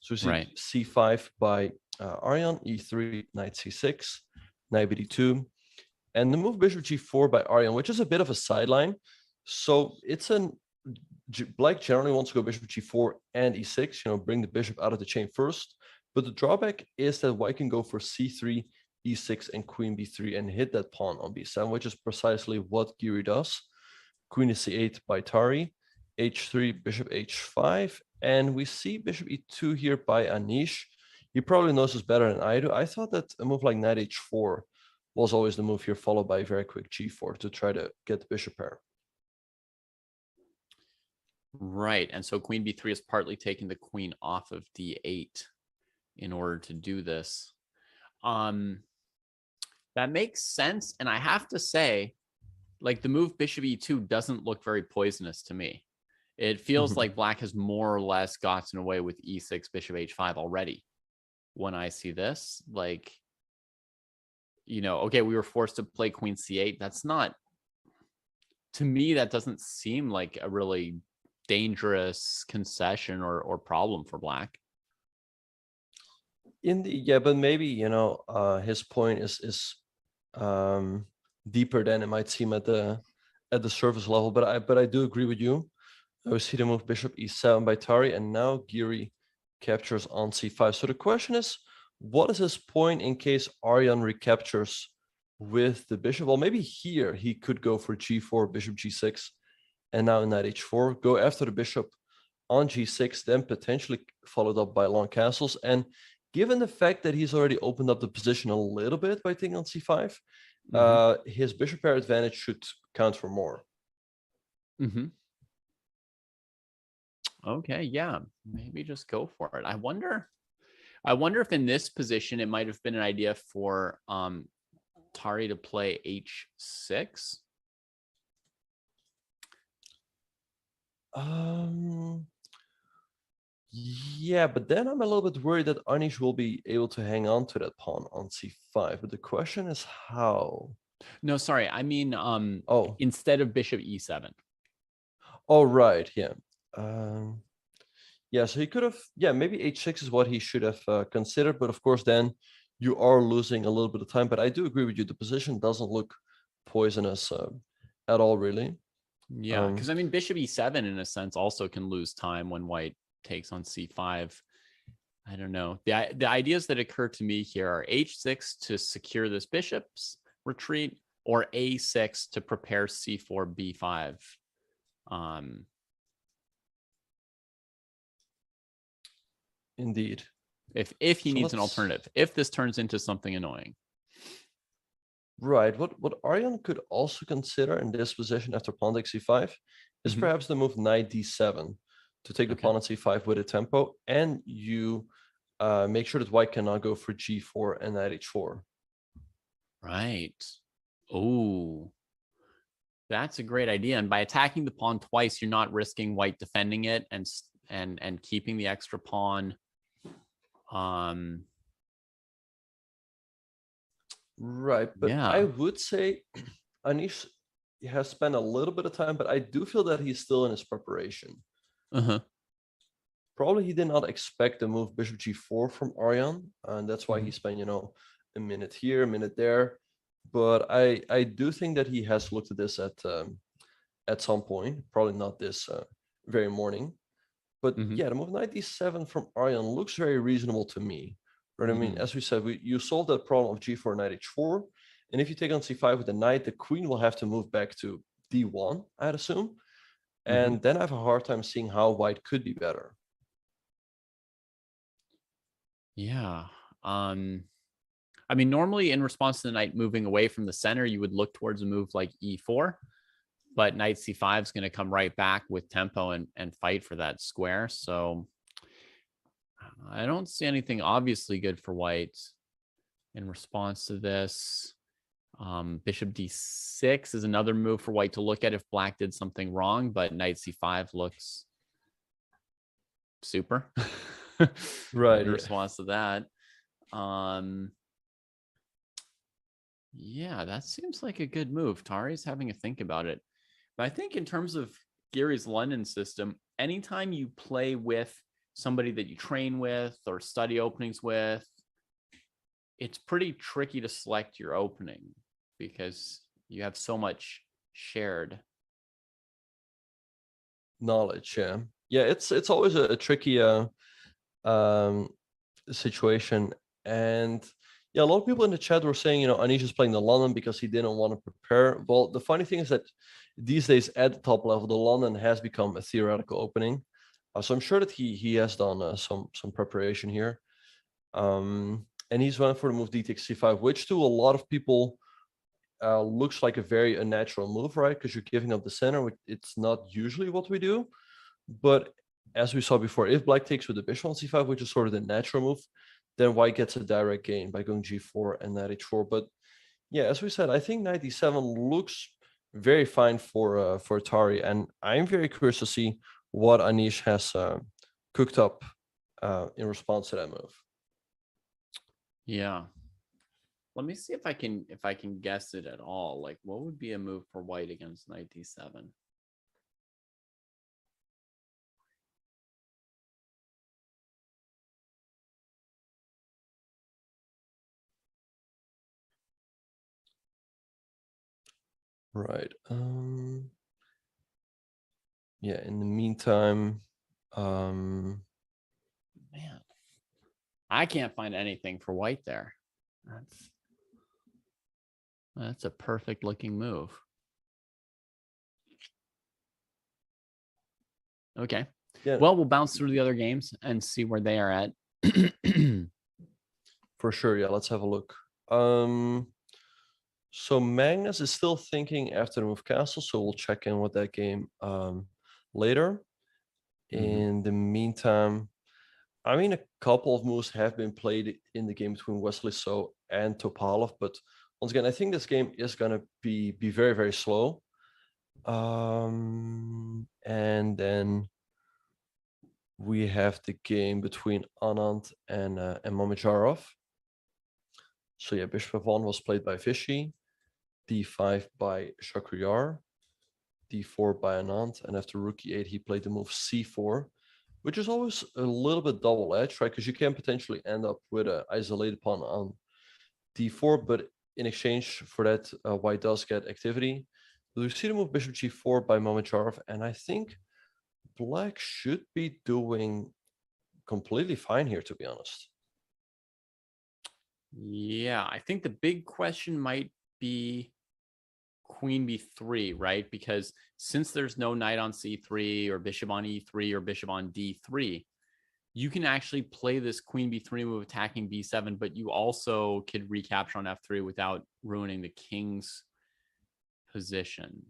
So we see c5 by Arjan, e3, knight c6, knight bd2, and the move bishop g4 by Arjan, which is a bit of a sideline. So it's black generally wants to go bishop g4 and e6, bring the bishop out of the chain first. But the drawback is that white can go for c3, e6 and queen b3 and hit that pawn on b7, which is precisely what Giri does. Queen to c8 by Tari, h3, bishop h5, and we see bishop e2 here by Anish. He probably knows this better than I do. I thought that a move like knight h4 was always the move here, followed by a very quick g4 to try to get the bishop pair. Right, and so queen b3 is partly taking the queen off of d8 in order to do this. That makes sense. And I have to say, like the move bishop e2 doesn't look very poisonous to me. It feels like black has more or less gotten away with e6, bishop h5 already. When I see this, like, okay, we were forced to play queen c8. That's not, to me, that doesn't seem like a really dangerous concession or problem for black. But maybe, his point is deeper than it might seem at the surface level. But I do agree with you. I see the move bishop e7 by Tari, and now Giri captures on c5. So the question is, what is his point in case Arjan recaptures with the bishop? Well, maybe here he could go for g4, bishop g6, and now knight h4, go after the bishop on g6, then potentially followed up by long castles. And given the fact that he's already opened up the position a little bit by taking on c5, his bishop pair advantage should count for more. Okay, yeah, maybe just go for it. I wonder if in this position it might have been an idea for Tari to play h6. Yeah, but then I'm a little bit worried that Anish will be able to hang on to that pawn on c5. But the question is how? No, sorry, I mean instead of bishop e7. Oh, right, yeah. Yeah, so he could have, maybe h6 is what he should have considered. But of course, then you are losing a little bit of time. But I do agree with you. The position doesn't look poisonous at all, really. Yeah, because I mean, bishop e7 in a sense also can lose time when white takes on c5. I don't know. The ideas that occur to me here are h6 to secure this bishop's retreat, or a6 to prepare c4, b5. Indeed. If he needs an alternative, if this turns into something annoying. Right. What Arjan could also consider in this position after pawn takes c5 is perhaps the move knight d7 to take the pawn on c5 with a tempo, and you make sure that white cannot go for g4 and knight h4. Right. Oh, that's a great idea. And by attacking the pawn twice, you're not risking white defending it and keeping the extra pawn. Right, but I would say Anish has spent a little bit of time, but I do feel that he's still in his preparation. Probably he did not expect the move bishop g4 from Arjan, and that's why he spent, a minute here, a minute there. But I do think that he has looked at this at some point, probably not this very morning. But yeah, the move knight d7 from Arjan looks very reasonable to me. Right? I mean, as we said, you solve that problem of g4, knight h4. And if you take on c5 with the knight, the queen will have to move back to d1, I'd assume. And then I have a hard time seeing how white could be better. Yeah. I mean, normally in response to the knight moving away from the center, you would look towards a move like e4. But knight c5 is going to come right back with tempo and fight for that square. So I don't see anything obviously good for white in response to this. Bishop d6 is another move for white to look at if black did something wrong, but knight c5 looks super. Right. In response to that. Yeah, that seems like a good move. Tari's having a think about it. But I think in terms of Giri's London system, anytime you play with somebody that you train with or study openings with, it's pretty tricky to select your opening because you have so much shared knowledge. Yeah, it's always a tricky situation. And yeah, a lot of people in the chat were saying, Anish is playing the London because he didn't want to prepare. Well, the funny thing is that these days at the top level, the London has become a theoretical opening. So I'm sure that he has done some preparation here. And he's went for the move d takes c5, which to a lot of people looks like a very unnatural move, right? Because you're giving up the center, which it's not usually what we do. But as we saw before, if black takes with the bishop on c5, which is sort of the natural move, then white gets a direct gain by going g4 and knight h4. But yeah, as we said, I think knight d7 looks very fine for Tari, and I'm very curious to see what Anish has cooked up in response to that move. Yeah. Let me see if I can guess it at all. Like, what would be a move for white against knight d7? Right. Yeah, in the meantime, man, I can't find anything for white there. That's a perfect looking move. Okay. Yeah. Well, we'll bounce through the other games and see where they are at. For sure. Yeah, let's have a look. So Magnus is still thinking after the move castle, so we'll check in with that game later. In the meantime, I mean, a couple of moves have been played in the game between Wesley So and Topalov, but once again, I think this game is gonna be very, very slow. And then we have the game between Anand and Mamedyarov. So yeah, bishop f1 was played by Vishy, d5 by Vachier-Lagrave, d4 by Anand, and after rook e8 he played the move c4, which is always a little bit double-edged, right? Because you can potentially end up with an isolated pawn on d4, but in exchange for that, white does get activity. We see the move bishop g4 by Mamedyarov, and I think black should be doing completely fine here, to be honest. Yeah, I think the big question might be queen b3, right? Because since there's no knight on c3 or bishop on e3 or bishop on d3, you can actually play this queen b3 move attacking b7, but you also could recapture on f3 without ruining the king's position.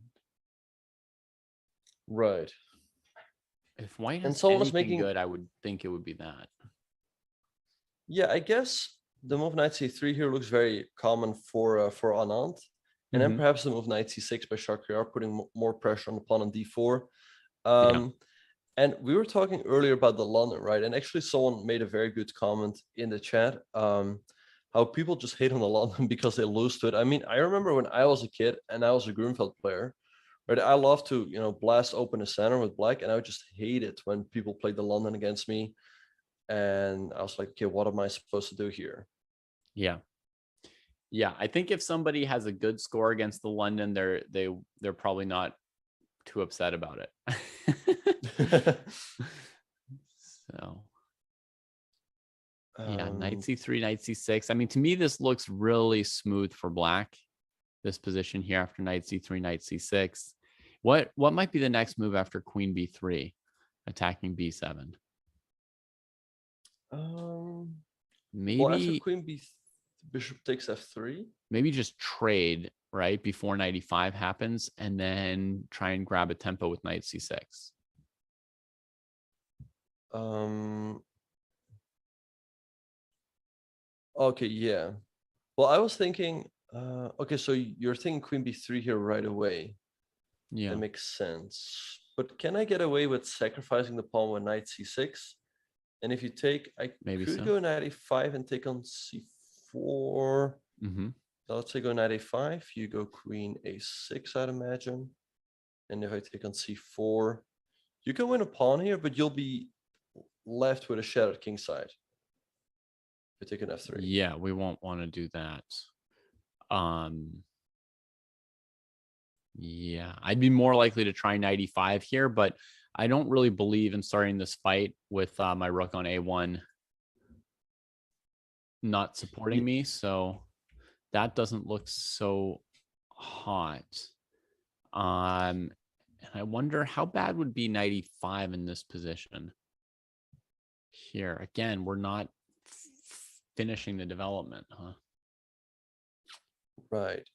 Right. If white And has someone was anything making good, I would think it would be that. Yeah, I guess the move knight c3 here looks very common for Anand. And then perhaps the move knight c6 by Vachier, putting more pressure on the pawn on d4. And we were talking earlier about the London, right? And actually someone made a very good comment in the chat, how people just hate on the London because they lose to it. I mean, I remember when I was a kid and I was a Grunfeld player, right? I love to, blast open the center with black, and I would just hate it when people played the London against me. And I was like, okay, what am I supposed to do here? Yeah. Yeah, I think if somebody has a good score against the London, they're probably not too upset about it. So yeah, knight c3, knight c6. I mean, to me, this looks really smooth for black. This position here after knight c3, knight c6. What might be the next move after queen b3, attacking b7? Maybe well, after queen b, bishop takes f3. Maybe just trade right before knight e5 happens, and then try and grab a tempo with knight c6. Okay, yeah. Well, I was thinking, okay, so you're thinking queen b3 here right away. Yeah, that makes sense. But can I get away with sacrificing the pawn with knight c6? And if you take, I maybe could so. go knight a5 and take on c4. So let's say go knight a5, you go queen a6, I'd imagine. And if I take on c4, you can win a pawn here, but you'll be left with a shattered king side. If you take an f3. Yeah, we won't want to do that. Yeah, I'd be more likely to try knight e5 here, but I don't really believe in starting this fight with my rook on a1 not supporting me, so that doesn't look so hot. And I wonder how bad would be knight e5 in this position. Here again, we're not finishing the development, huh? Right.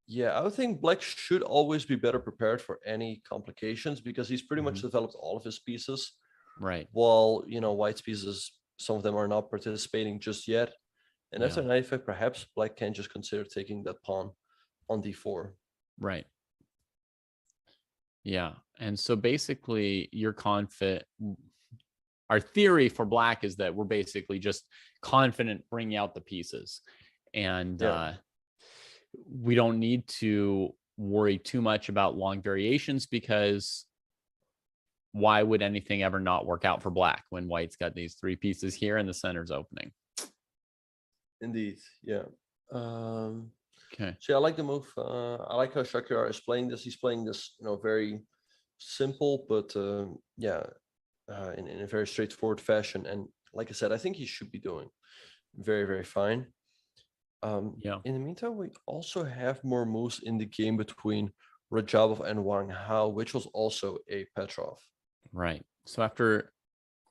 Yeah, I would think black should always be better prepared for any complications because he's pretty much developed all of his pieces. Right. While, white's pieces, some of them are not participating just yet. And after knight e5, perhaps black can just consider taking that pawn on d4. Right. Yeah. And so basically you're confident. Our theory for black is that we're basically just confident bringing out the pieces. And we don't need to worry too much about long variations because why would anything ever not work out for black when white's got these three pieces here and the center's opening? Indeed, yeah. Okay. So I like the move. I like how Vachier is playing this. He's playing this, very simple, but in a very straightforward fashion. And like I said, I think he should be doing very, very fine. Yeah. In the meantime, we also have more moves in the game between Radjabov and Wang Hao, which was also a Petrov. Right. So after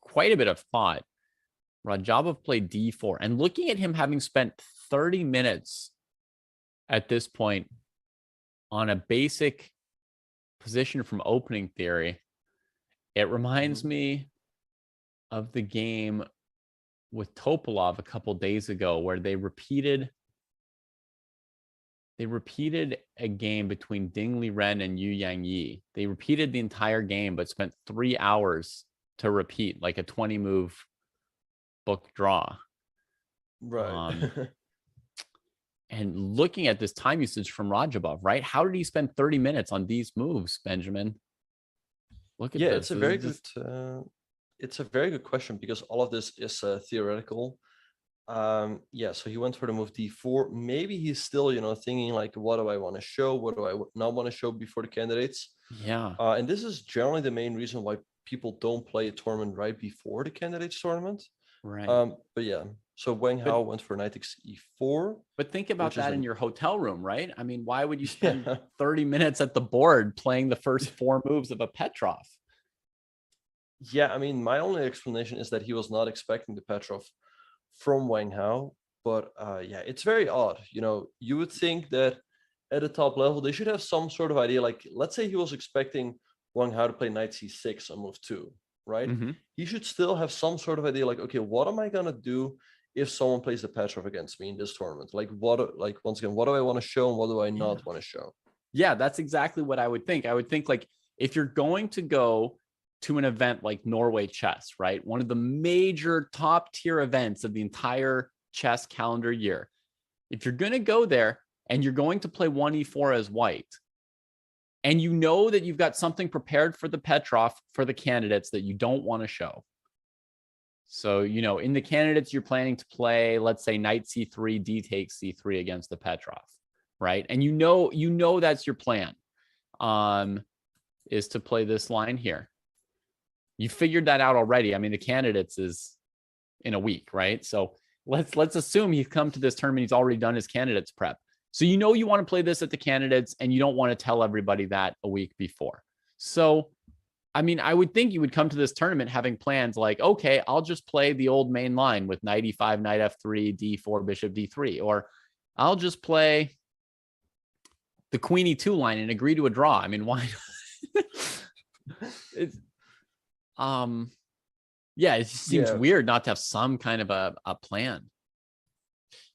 quite a bit of thought, Radjabov played d4, and looking at him having spent 30 minutes at this point on a basic position from opening theory, it reminds me of the game with Topalov a couple days ago, where they repeated a game between Ding Liren and Yu Yang Yi. They repeated the entire game, but spent 3 hours to repeat, like a 20 move book draw. Right. And looking at this time usage from Radjabov, right? How did he spend 30 minutes on these moves, Benjamin? Look at this. It's a very good. It's a very good question, because all of this is theoretical. So he went for the move d4. Maybe he's still, thinking like, what do I want to show? What do I not want to show before the candidates? Yeah. And this is generally the main reason why people don't play a tournament right before the candidates tournament. Right. But yeah, so Wang Hao went for knight takes e4. But think about that in your hotel room, right? I mean, why would you spend 30 minutes at the board playing the first 4 moves of a Petrov? Yeah, I mean, my only explanation is that he was not expecting the Petrov from Wang Hao. But it's very odd. You would think that at the top level, they should have some sort of idea. Like, let's say he was expecting Wang Hao to play knight c6 on move 2, right? Mm-hmm. He should still have some sort of idea, like, okay, what am I going to do if someone plays the Petrov against me in this tournament? Like, once again, what do I want to show and what do I not want to show? Yeah, that's exactly what I would think. I would think, like, if you're going to go to an event like Norway Chess, right? One of the major top tier events of the entire chess calendar year. If you're going to go there and you're going to play 1e4 as white, and you know that you've got something prepared for the Petrov for the candidates that you don't want to show. So, in the candidates, you're planning to play, let's say, knight c3, d takes c3 against the Petrov, right? And you know that's your plan, is to play this line here. You figured that out already. I mean, the candidates is in a week, right? So let's assume he's come to this tournament, he's already done his candidates prep. So you want to play this at the candidates, and you don't want to tell everybody that a week before. So, I mean, I would think you would come to this tournament having plans like, okay, I'll just play the old main line with knight e5, knight f3, d4, bishop d3, or I'll just play the queen e2 line and agree to a draw. I mean, why? It just seems weird not to have some kind of a plan.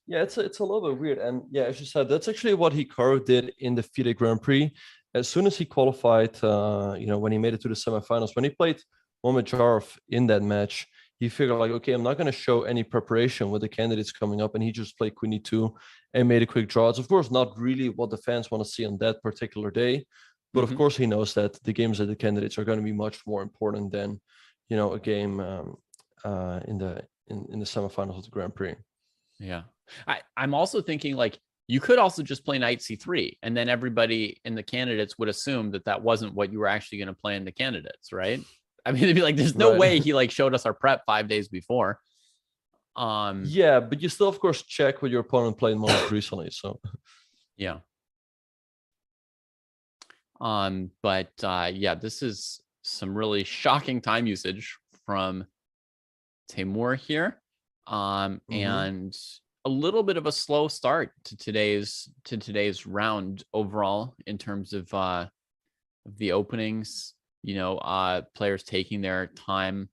Yeah, it's a little bit weird. And yeah, as you said, that's actually what Hikaru did in the FIDE Grand Prix. As soon as he qualified, when he made it to the semifinals, when he played Mamedyarov in that match, he figured like, okay, I'm not going to show any preparation with the candidates coming up. And he just played Queen E2 and made a quick draw. It's of course not really what the fans want to see on that particular day. But of course, he knows that the games of the candidates are going to be much more important than, a game in the semifinals of the Grand Prix. Yeah. I'm also thinking, like, you could also just play knight c3, and then everybody in the candidates would assume that wasn't what you were actually going to play in the candidates, right? I mean, they'd be like, there's no way he like showed us our prep 5 days before. Yeah, but you still, of course, check what your opponent played most recently. So yeah. This is some really shocking time usage from Timur here. And a little bit of a slow start to today's round overall in terms of the openings, players taking their time.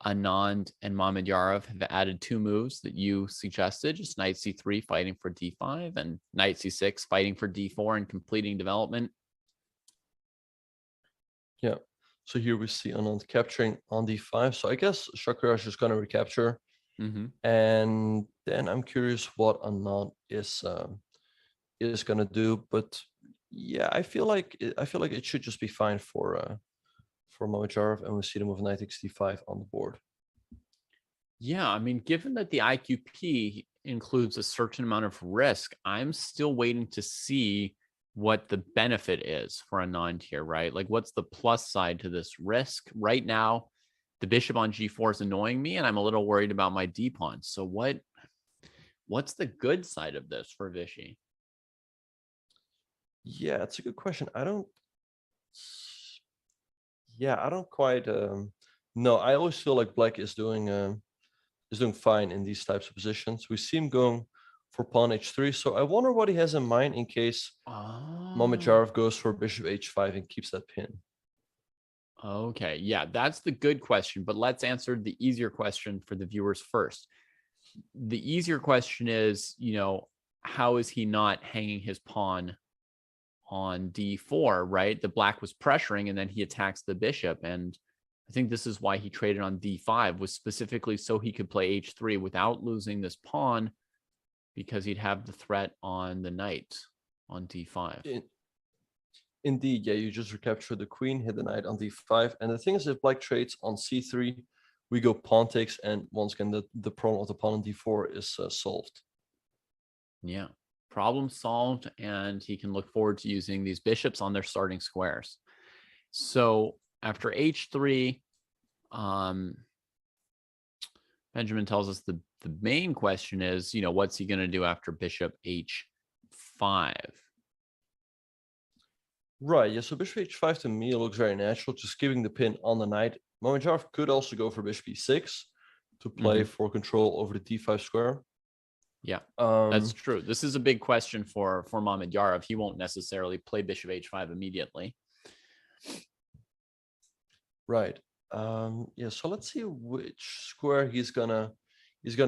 Anand and Mamedyarov have added 2 moves that you suggested, just knight c3 fighting for d5 and knight c6 fighting for d4 and completing development. Yeah, so here we see Anand capturing on d5. So I guess Shakira is just going to recapture. And then I'm curious what Anand is going to do. But yeah, I feel like it should just be fine for Mamedyarov, and we see the move knight takes d5 on the board. Yeah, I mean, given that the IQP includes a certain amount of risk, I'm still waiting to see what the benefit is for Anand here, right? Like, what's the plus side to this risk? Right now, the bishop on g4 is annoying me, and I'm a little worried about my d pawn. So what's the good side of this for Vishy? Yeah, it's a good question. I don't quite no, I always feel like black is doing fine in these types of positions. We see him going for pawn h3, so I wonder what he has in mind in case Mamedyarov goes for bishop h5 and keeps that pin. Okay, yeah, that's the good question, but let's answer the easier question for the viewers first. The easier question is, how is he not hanging his pawn on d4, right? The black was pressuring, and then he attacks the bishop, and I think this is why he traded on d5, was specifically so he could play h3 without losing this pawn, because he'd have the threat on the knight on d5. Indeed, yeah, you just recapture the queen, hit the knight on d5. And the thing is, if black trades on c3, we go pawn takes, and once again, the problem of the pawn on d4 is solved. Yeah, problem solved, and he can look forward to using these bishops on their starting squares. So after h3, Benjamin tells us the main question is, what's he going to do after bishop h5? Right, yeah, so bishop h5 to me looks very natural, just giving the pin on the knight. Mamedyarov could also go for bishop e6 to play for control over the d5 square. Yeah, that's true. This is a big question for Mamedyarov. He won't necessarily play bishop h5 immediately. Right. Yeah, so let's see which square he's gonna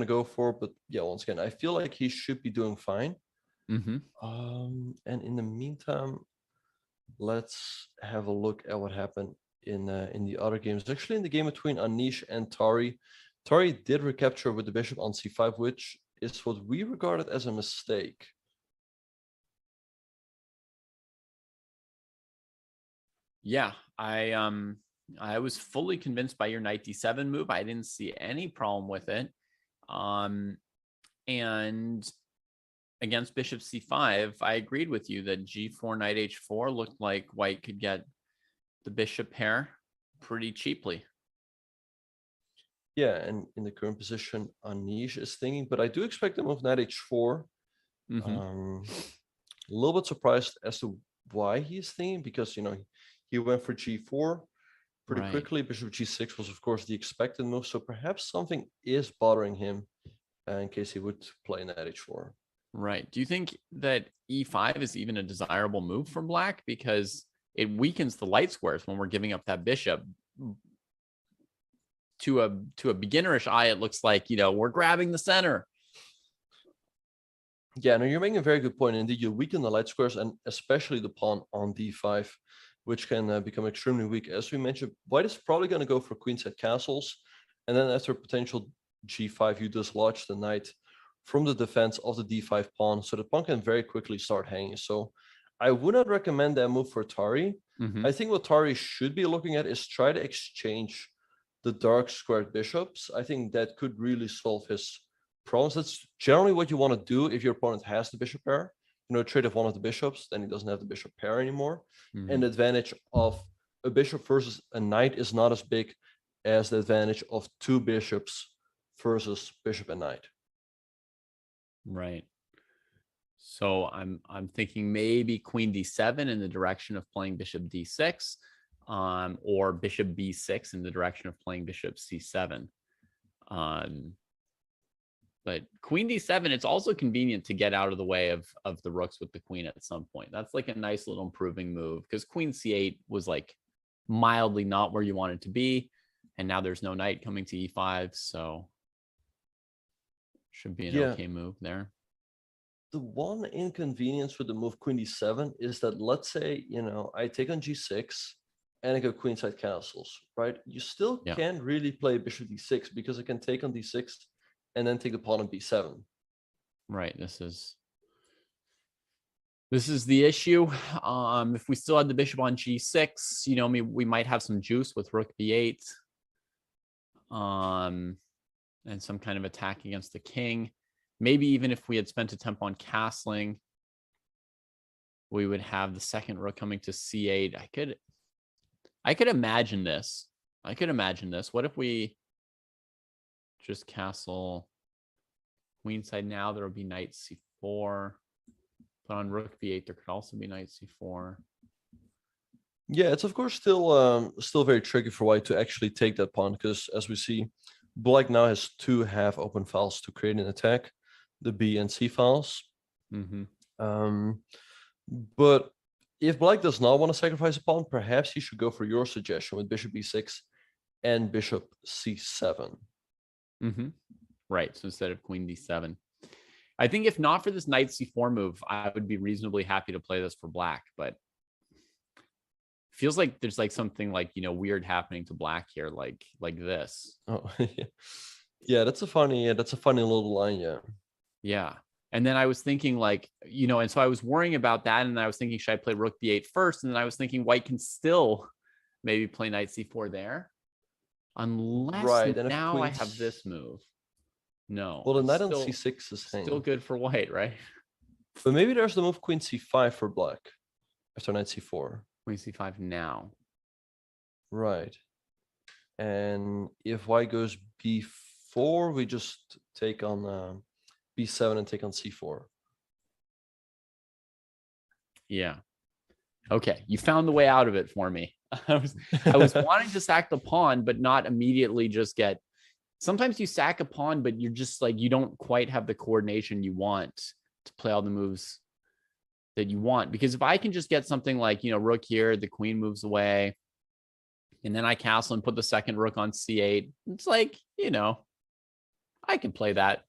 go for. But yeah, once again, I feel like he should be doing fine. And in the meantime, let's have a look at what happened in the other games. Actually, in the game between Anish and Tari, Tari did recapture with the bishop on c5, which is what we regarded as a mistake. Yeah, I was fully convinced by your knight d7 move. I didn't see any problem with it. And against bishop c5, I agreed with you that g4, knight h4 looked like white could get the bishop pair pretty cheaply. Yeah, and in the current position, Anish is thinking, but I do expect the move knight h4. A little bit surprised as to why he's thinking, because he went for g4 pretty quickly. Bishop g6 was, of course, the expected move, so perhaps something is bothering him in case he would play knight h4. Right. Do you think that e5 is even a desirable move for black, because it weakens the light squares when we're giving up that bishop? To a beginnerish eye, it looks like, we're grabbing the center. Yeah, no, you're making a very good point. Indeed, you weaken the light squares, and especially the pawn on d5, which can become extremely weak. As we mentioned, white is probably going to go for queenside castles, and then after potential g5, you dislodge the knight from the defense of the d5 pawn, so the pawn can very quickly start hanging. So I would not recommend that move for Tari. I think what Tari should be looking at is try to exchange the dark squared bishops. I think that could really solve his problems. That's generally what you want to do if your opponent has the bishop pair. Trade off one of the bishops, then he doesn't have the bishop pair anymore. And the advantage of a bishop versus a knight is not as big as the advantage of two bishops versus bishop and knight. Right. So I'm thinking maybe queen d7 in the direction of playing bishop d6, or bishop b6 in the direction of playing bishop c7. But queen d7, it's also convenient to get out of the way of the rooks with the queen at some point. That's like a nice little improving move, because queen c8 was like mildly not where you want it to be, and now there's no knight coming to e5, so should be an okay move there. The one inconvenience with the move queen d7 is that, let's say, I take on g6 and I go queenside castles, right? You still can't really play bishop d6, because I can take on d6 and then take the pawn on b7. Right. This is the issue. If we still had the bishop on g6, we might have some juice with rook b8, and some kind of attack against the king. Maybe even if we had spent a tempo on castling, we would have the second rook coming to c8. I could imagine this. I could imagine this. What if we just castle queenside now? There will be knight c4. But on rook b8, there could also be knight c4. Yeah, it's of course still very tricky for white to actually take that pawn, because as we see, black now has two half open files to create an attack, the B and C files. But if black does not want to sacrifice a pawn, perhaps he should go for your suggestion with bishop b6 and bishop c7. Right. So instead of queen d7. I think if not for this knight c4 move, I would be reasonably happy to play this for black, but feels like there's like something like, you know, weird happening to black here, like this. Oh, yeah, that's a funny little line. Yeah. And then I was thinking like, you know, and so I was worrying about that. And I was thinking, should I play rook b8 first? And then I was thinking white can still maybe play knight c4 there. Unless now I have this move. No. Well, the knight on c6 is still good for white, right? But maybe there's the move queen c5 for black after knight c4. Queen c5 now. Right. And if white goes b4, we just take on b7 and take on c4. Yeah. Okay. You found the way out of it for me. I was wanting to sack the pawn, but not immediately just get. Sometimes you sack a pawn, but you're just like, you don't quite have the coordination you want to play all the moves that you want. Because if I can just get something like, you know, rook here, the queen moves away, and then I castle and put the second rook on c8, it's like, you know, I can play that.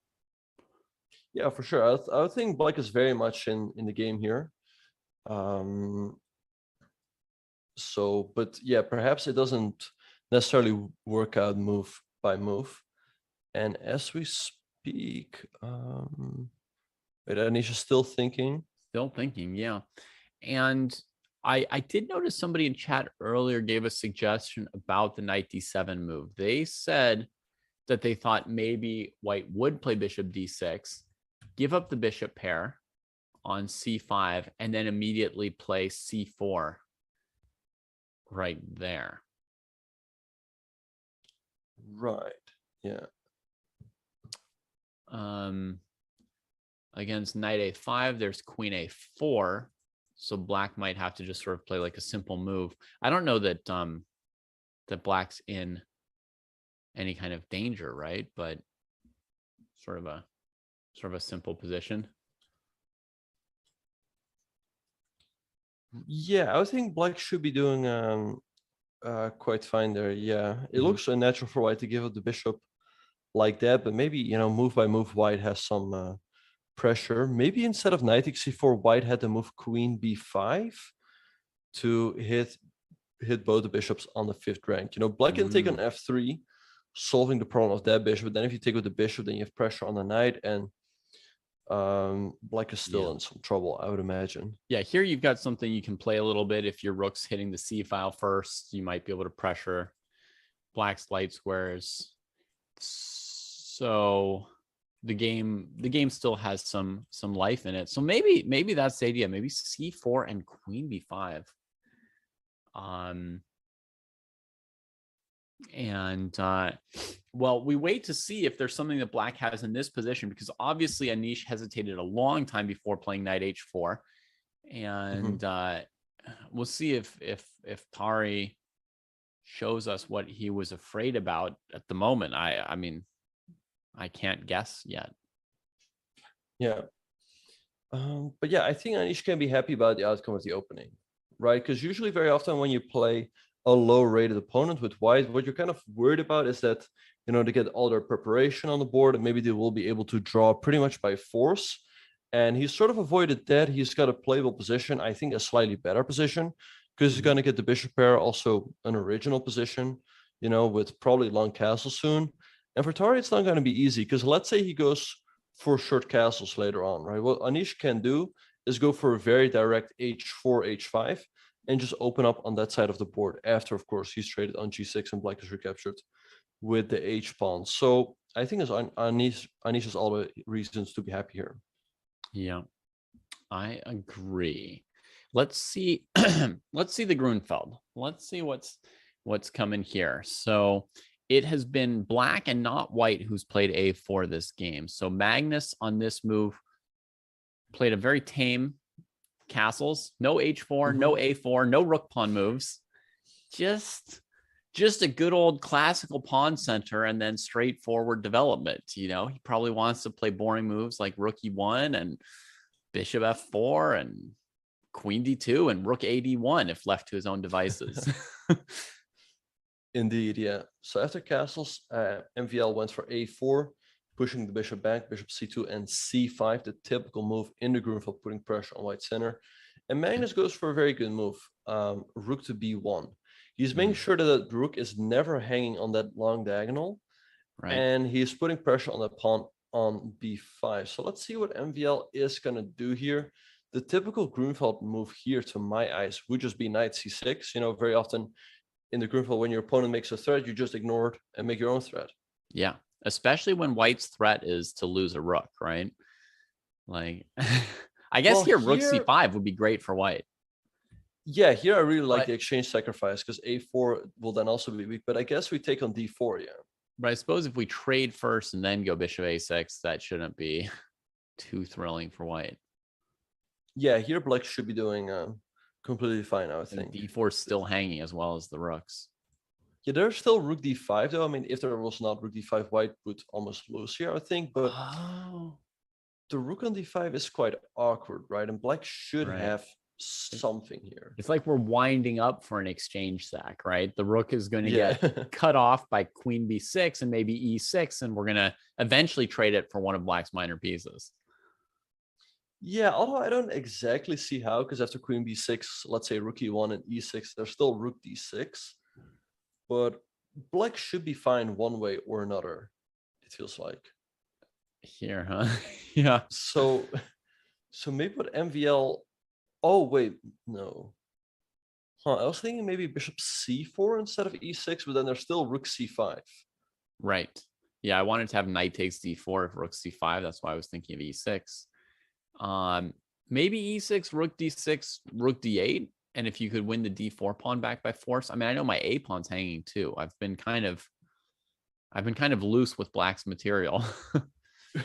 Yeah, for sure. I would think black is very much in the game here. So, but yeah, perhaps it doesn't necessarily work out move by move. And as we speak, wait, Anish is still thinking. Still thinking, yeah. And I did notice somebody in chat earlier gave a suggestion about the knight d7 move. They said that they thought maybe white would play bishop d6, give up the bishop pair on c5, and then immediately play c4 right there. Right. Yeah. Against knight a5, there's queen a4. So black might have to just sort of play like a simple move. I don't know that that black's in any kind of danger, right? But sort of a simple position. Yeah, I would think black should be doing quite fine there. Yeah, it looks unnatural for white to give up the bishop like that, but maybe, you know, move by move, white has some pressure. Maybe instead of knight c4, white had to move queen b5 to hit both the bishops on the 5th rank. You know, black can take on f3, solving the problem of that bishop. But then if you take with the bishop, then you have pressure on the knight, and black is still in some trouble, I would imagine. Yeah, here you've got something you can play a little bit. If your rook's hitting the c file first, you might be able to pressure black's light squares. So the game still has some life in it. So maybe that's the idea. Maybe c4 and queen b5. Well, we wait to see if there's something that black has in this position, because obviously Anish hesitated a long time before playing knight h4, and we'll see if Tari shows us what he was afraid about at the moment. I mean, I can't guess yet. Yeah. But yeah, I think Anish can be happy about the outcome of the opening, right? Because usually very often when you play a low-rated opponent with white, what you're kind of worried about is that, you know, they get all their preparation on the board and maybe they will be able to draw pretty much by force. And he's sort of avoided that. He's got a playable position, I think a slightly better position, because he's going to get the bishop pair, also an original position, you know, with probably long castle soon. And for Tari, it's not going to be easy, because let's say he goes for short castles later on, right? What Anish can do is go for a very direct h4, h5, and just open up on that side of the board after, of course, he's traded on g6 and black is recaptured with the h pawn. So I think Anish has all the reasons to be happy here. Yeah, I agree. Let's see. Let's see the Grunfeld. Let's see what's what's coming here. So it has been black and not white who's played a4 this game. So Magnus on this move played a very tame castles, no h4, no a4, no rook pawn moves. Just a good old classical pawn center and then straightforward development. You know, he probably wants to play boring moves like rook e1 and bishop f4 and queen d2 and rook ad1 if left to his own devices. Indeed, yeah. So after castles, MVL went for a4, pushing the bishop back, bishop c2 and c5, the typical move in the Grunfeld, putting pressure on white center. And Magnus goes for a very good move, rook to b1. He's making sure that the rook is never hanging on that long diagonal, Right. and he's putting pressure on the pawn on b5. So let's see what MVL is going to do here. The typical Grunfeld move here, to my eyes, would just be knight c6. You know, very often in the Grunfeld, when your opponent makes a threat, you just ignore it and make your own threat. Yeah, especially when white's threat is to lose a rook, right? Like, I guess here rook c5 would be great for white. Yeah, here I really like the exchange sacrifice because a4 will then also be weak. But I guess we take on d4, yeah. But I suppose if we trade first and then go bishop a6, that shouldn't be too thrilling for white. Yeah, here black should be doing completely fine, I would think. d4 is still hanging as well as the rooks. Yeah, there's still rook d5 though. I mean, if there was not rook d5, white would almost lose here, I think. But the rook on d5 is quite awkward, right? And black should have something here. It's like we're winding up for an exchange sack, right? The rook is going to get cut off by queen b6 and maybe e6, and we're going to eventually trade it for one of black's minor pieces. Yeah, although I don't exactly see how, because after queen b6, let's say rook e1 and e6, there's still rook d6. But black should be fine one way or another, it feels like. Here, huh? Yeah. So maybe what MVL... Oh, wait, no. I was thinking maybe bishop c4 instead of e6, but then there's still rook c5. Right. Yeah, I wanted to have knight takes d4 if rook c5. That's why I was thinking of e6. Maybe e6, rook d6, rook d8. And if you could win the d4 pawn back by force. I mean, I know my a pawn's hanging too. I've been kind of loose with black's material.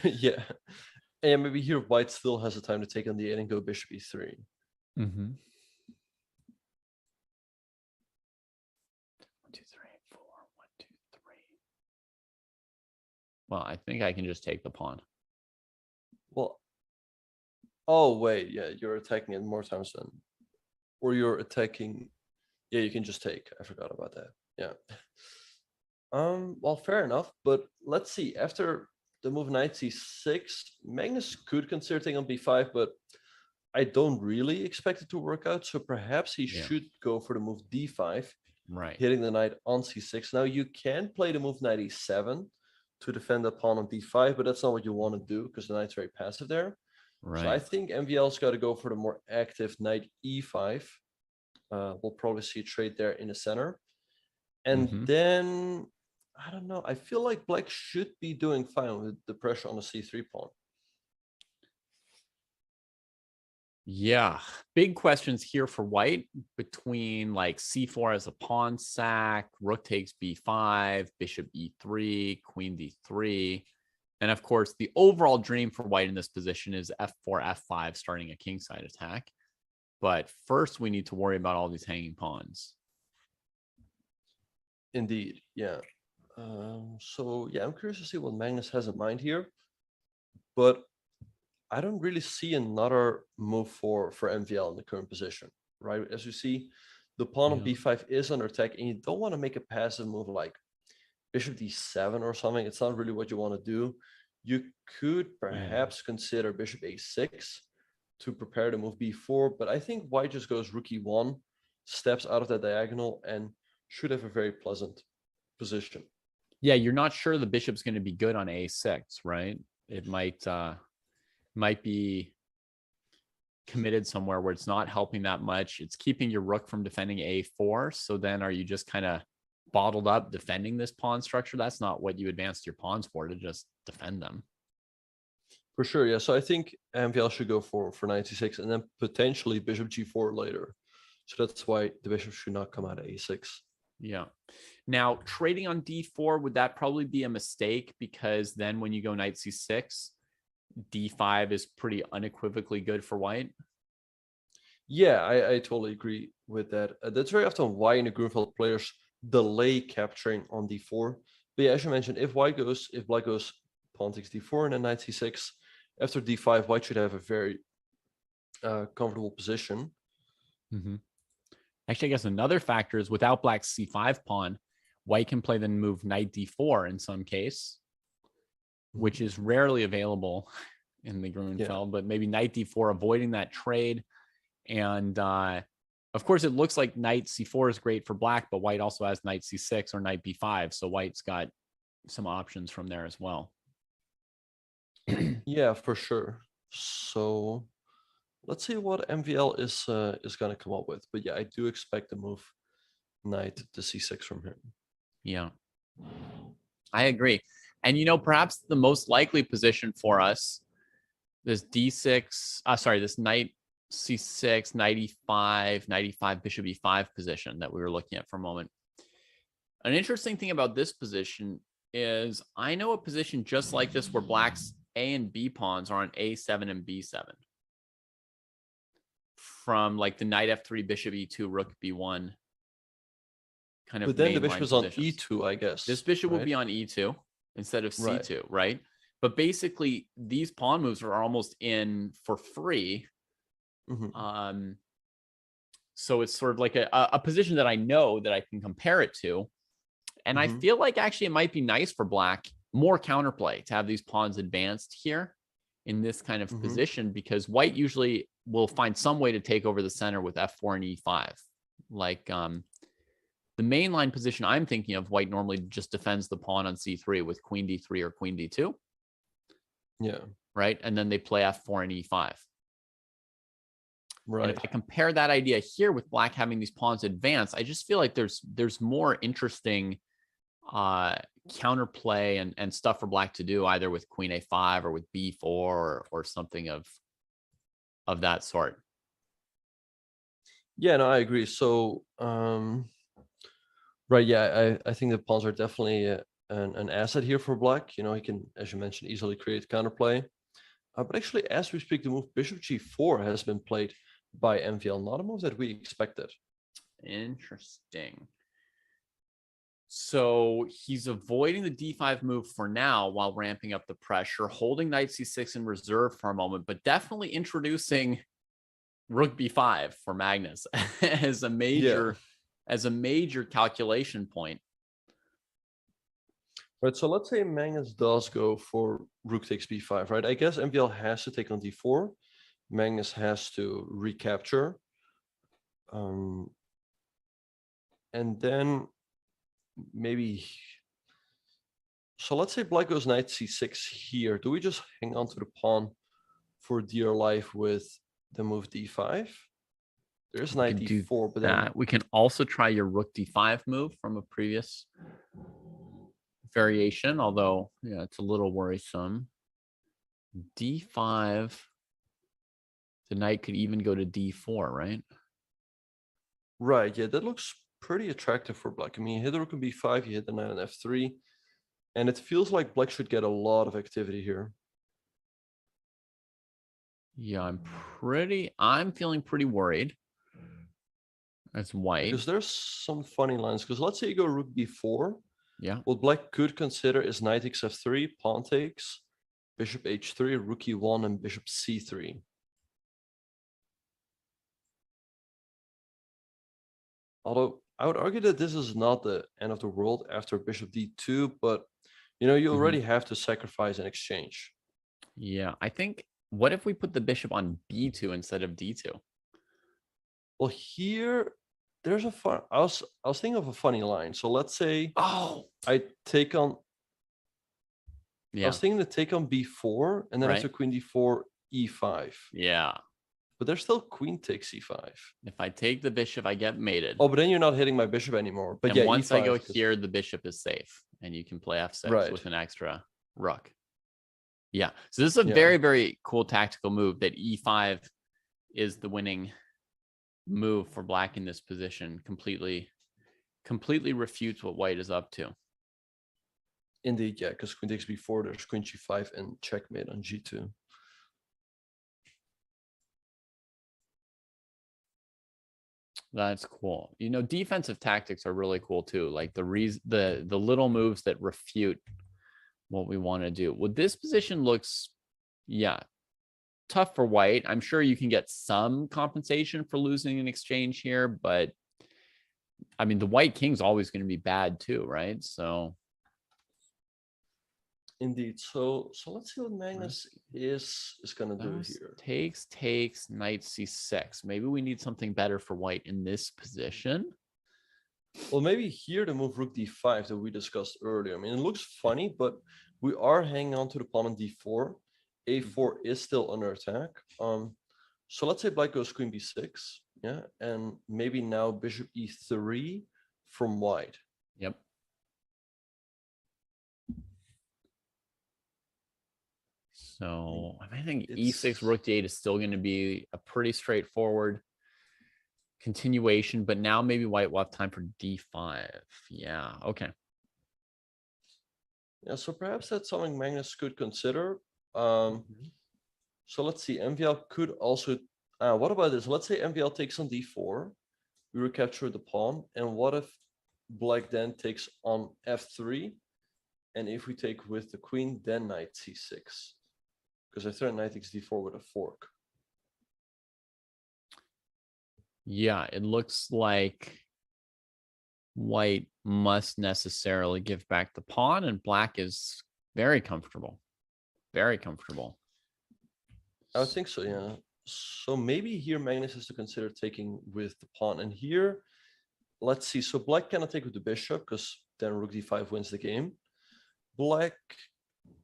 Yeah. And maybe here white still has the time to take on the 8 and go bishop e3. Mm-hmm. 1, 2, 3, 4, 1, 2, 3. Well, I think I can just take the pawn. Well, oh wait, yeah, you're attacking it more times than, or you're attacking. Yeah, you can just take. I forgot about that. Yeah. Well, fair enough. But let's see. After the move knight c6, Magnus could consider taking on b5, but I don't really expect it to work out. So perhaps he should go for the move d5, right, hitting the knight on c6. Now you can play the move knight e7 to defend the pawn on d5, but that's not what you want to do because the knight's very passive there. Right. So I think MVL's got to go for the more active knight e5. We'll probably see a trade there in the center. And then, I don't know, I feel like black should be doing fine with the pressure on the c3 pawn. Yeah, big questions here for white between like c4 as a pawn sack, rook takes b5, bishop e3, queen d3. And of course, the overall dream for white in this position is f4, f5, starting a kingside attack. But first, we need to worry about all these hanging pawns. Indeed, yeah. So, yeah, I'm curious to see what Magnus has in mind here. But I don't really see another move for MVL in the current position, right? As you see, the pawn on b5 is under attack, and you don't want to make a passive move like bishop d7 or something. It's not really what you want to do. You could perhaps consider bishop a6 to prepare to move b4, but I think white just goes rook e1, steps out of that diagonal, and should have a very pleasant position. Yeah, you're not sure the bishop's going to be good on a6, right? It might be committed somewhere where it's not helping that much. It's keeping your rook from defending a4. So then are you just kind of bottled up defending this pawn structure? That's not what you advanced your pawns for, to just defend them. For sure, yeah. So I think MVL should go for knight c6 and then potentially bishop g4 later. So that's why the bishop should not come out of a6. Yeah. Now, trading on d4, would that probably be a mistake? Because then when you go knight c6, d5 is pretty unequivocally good for white. Yeah, I totally agree with that. That's very often why in the Grunfeld players delay capturing on d4. But yeah, as you mentioned, if black goes pawn takes d4 and then knight c6, after d5, white should have a very comfortable position. Mm-hmm. Actually, I guess another factor is without black's c5 pawn, white can play the move knight d4 in some case, which is rarely available in the Grunfeld, but maybe knight d4, avoiding that trade. And of course, it looks like knight c4 is great for black, but white also has knight c6 or knight b5. So white's got some options from there as well. Yeah, for sure. So let's see what MVL is going to come up with. But yeah, I do expect the move knight to c6 from him. Yeah, I agree. And, you know, perhaps the most likely position for us, this d6, this knight c6, knight e5, knight e5, bishop e5 position that we were looking at for a moment. An interesting thing about this position is I know a position just like this where black's A and B pawns are on a7 and b7. From like the knight f3, bishop e2, rook b1 kind of. But then the bishop is on positions. e2, I guess. This bishop will be on e2 instead of c2, right? But basically, these pawn moves are almost in for free. Mm-hmm. So it's sort of like a position that I know that I can compare it to. And I feel like actually it might be nice for black, more counterplay to have these pawns advanced here in this kind of position, because white usually will find some way to take over the center with f4 and e5. Like the mainline position I'm thinking of, white normally just defends the pawn on c3 with queen d3 or queen d2. Yeah. Right. And then they play f4 and e5. Right. And if I compare that idea here with black having these pawns advance, I just feel like there's more interesting counterplay and stuff for black to do, either with queen a5 or with b4 or something of that sort. Yeah, no, I agree. So right, yeah, I think the pawns are definitely an asset here for black. You know, he can, as you mentioned, easily create counterplay. But actually, as we speak, the move bishop g4 has been played by MVL, not a move that we expected. Interesting. So he's avoiding the d5 move for now while ramping up the pressure, holding knight c6 in reserve for a moment, but definitely introducing rook b5 for Magnus as a major calculation point. Right, so let's say Magnus does go for rook takes b5, right? I guess MVL has to take on d4. Magnus has to recapture. And then maybe... So let's say black goes knight c6 here. Do we just hang on to the pawn for dear life with the move d5? There's knight d4, but then... We can also try your rook d5 move from a previous variation, although yeah, it's a little worrisome. d5, the knight could even go to d4, right? Right, yeah, that looks pretty attractive for black. I mean, you hit the rook on b5, you hit the knight on f3, and it feels like black should get a lot of activity here. Yeah, I'm feeling pretty worried as white. Because there's some funny lines, because let's say you go rook b4. Yeah. What black could consider is knight takes f3, pawn takes, bishop h3, rook e1, and bishop c3. Although I would argue that this is not the end of the world after bishop d2, but you know, you already have to sacrifice an exchange. Yeah, I think, what if we put the bishop on b2 instead of d2? Well, here there's a fun. I was thinking of a funny line. So let's say I take on. Yeah. I was thinking to take on b4 and then after queen d4 e5. Yeah. But there's still queen takes e5. If I take the bishop, I get mated. Oh, but then you're not hitting my bishop anymore. But and once I go here, the bishop is safe, and you can play f6 with an extra rook. Yeah. So this is a very, very cool tactical move, that e5 is the winning move for black in this position, completely completely refutes what white is up to. Indeed, yeah, because queen takes b4, there's queen g5 and checkmate on g2. That's cool. You know, defensive tactics are really cool too. Like the little moves that refute what we want to do. Well, this position looks, yeah, tough for white. I'm sure you can get some compensation for losing an exchange here, but I mean, the white king's always going to be bad too, right? So Indeed. So let's see what Magnus is gonna do here. Takes knight c6. Maybe we need something better for white in this position. Well, maybe here the move rook d5 that we discussed earlier. I mean, it looks funny, but we are hanging on to the pawn on d4. a4 is still under attack. So let's say black goes queen b6, yeah, and maybe now bishop e3 from white. Yep. So I think e6 rook d8 is still going to be a pretty straightforward continuation, but now maybe white will have time for d5. Yeah, okay. Yeah, so perhaps that's something Magnus could consider. So let's see, MVL could also, what about this? Let's say MVL takes on d4, we recapture the pawn, and what if black then takes on f3, and if we take with the queen, then knight c6? Because I threaten knight takes d4 with a fork. Yeah, it looks like white must necessarily give back the pawn, and black is very comfortable. Very comfortable. I would think so, yeah. So maybe here Magnus has to consider taking with the pawn. And here, let's see. So black cannot take with the bishop because then rook d5 wins the game. Black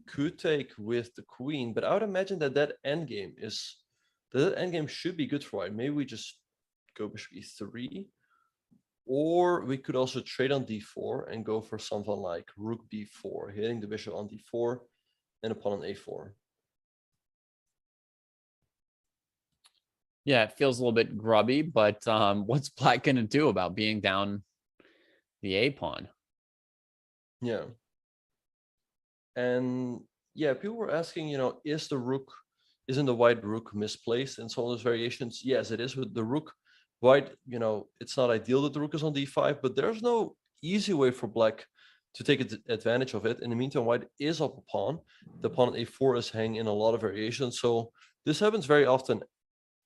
could take with the queen, but I would imagine that that endgame should be good for white. Maybe we just go bishop e3, or we could also trade on d4 and go for something like rook b4, hitting the bishop on d4 and a pawn on a4. Yeah, it feels a little bit grubby, but what's black going to do about being down the a pawn? Yeah. And yeah, people were asking, you know, isn't the white rook misplaced in some of those variations? Yes, it is with the rook. White, you know, it's not ideal that the rook is on d5, but there's no easy way for black to take advantage of it. In the meantime, white is up a pawn. The pawn on a4 is hanging in a lot of variations. So this happens very often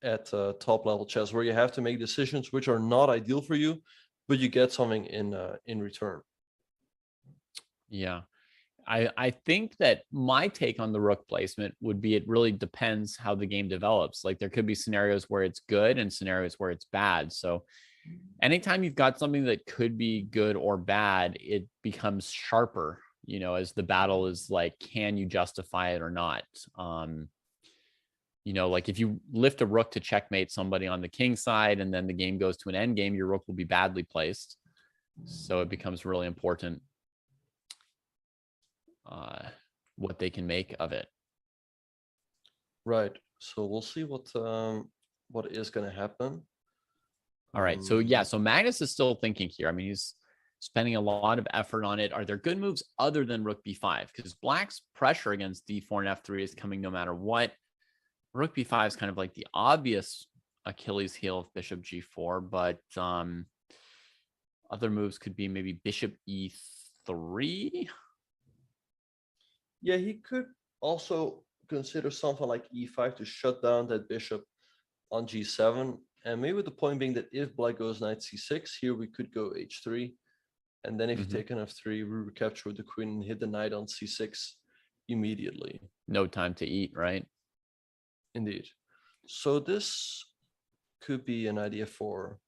at top level chess, where you have to make decisions which are not ideal for you, but you get something in return. Yeah. I think that my take on the rook placement would be it really depends how the game develops. Like there could be scenarios where it's good and scenarios where it's bad. So anytime you've got something that could be good or bad, it becomes sharper, you know, as the battle is like, can you justify it or not? You know, like if you lift a rook to checkmate somebody on the king side and then the game goes to an end game, your rook will be badly placed. So it becomes really important what they can make of it. Right. So we'll see what is going to happen. All right. So yeah, so Magnus is still thinking here. I mean, he's spending a lot of effort on it. Are there good moves other than rook b5? Because black's pressure against d4 and f3 is coming no matter what. Rook b5 is kind of like the obvious Achilles heel of bishop g4, but other moves could be maybe bishop e3. Yeah, he could also consider something like e5 to shut down that bishop on g7. And maybe the point being that if black goes knight c6, here we could go h3. And then if you take an f3, we recapture with the queen and hit the knight on c6 immediately. No time to eat, right? Indeed. So this could be an idea for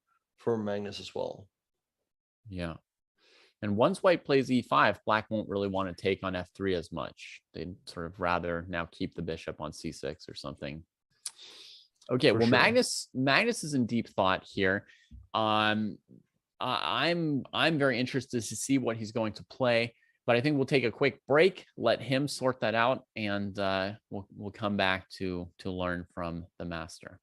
Magnus as well. Yeah. And once white plays e5, black won't really want to take on f3 as much. They'd sort of rather now keep the bishop on c6 or something. Okay, well, sure. Magnus is in deep thought here. I'm very interested to see what he's going to play, but I think we'll take a quick break, let him sort that out, and we'll come back to learn from the master.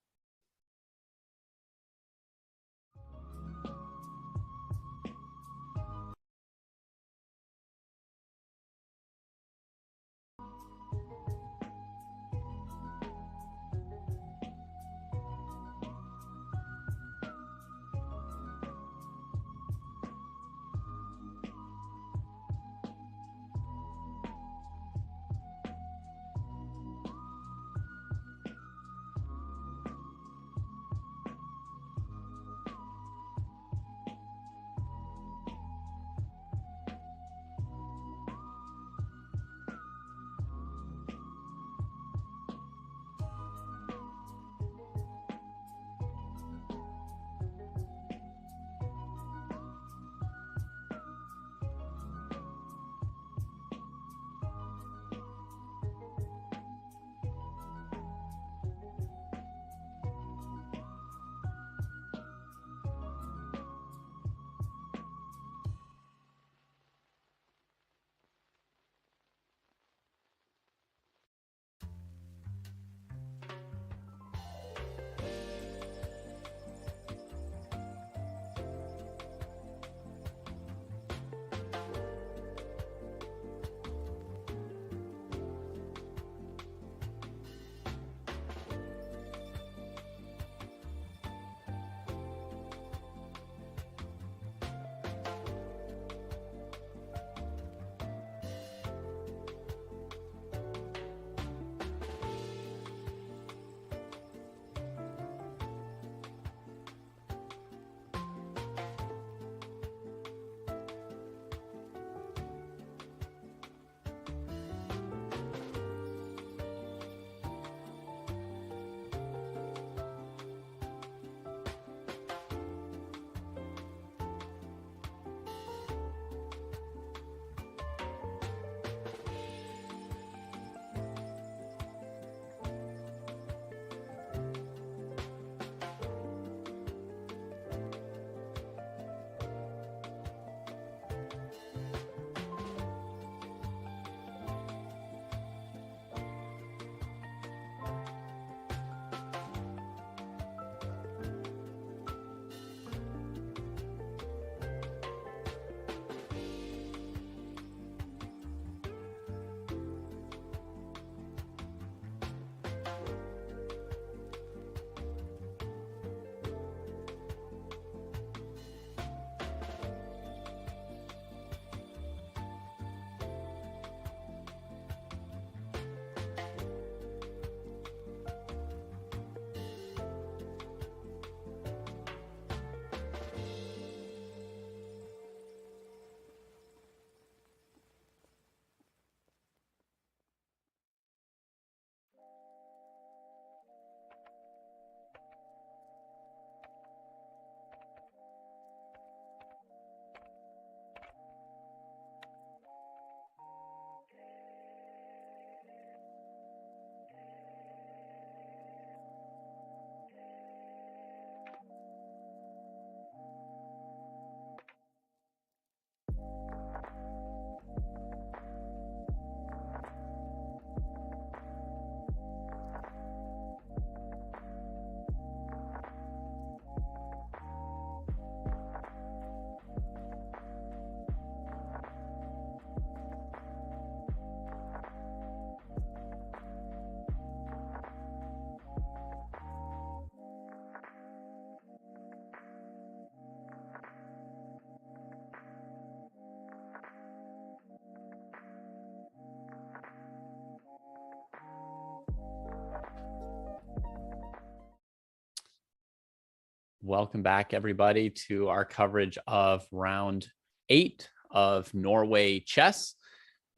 Welcome back, everybody, to our coverage of round 8 of Norway Chess.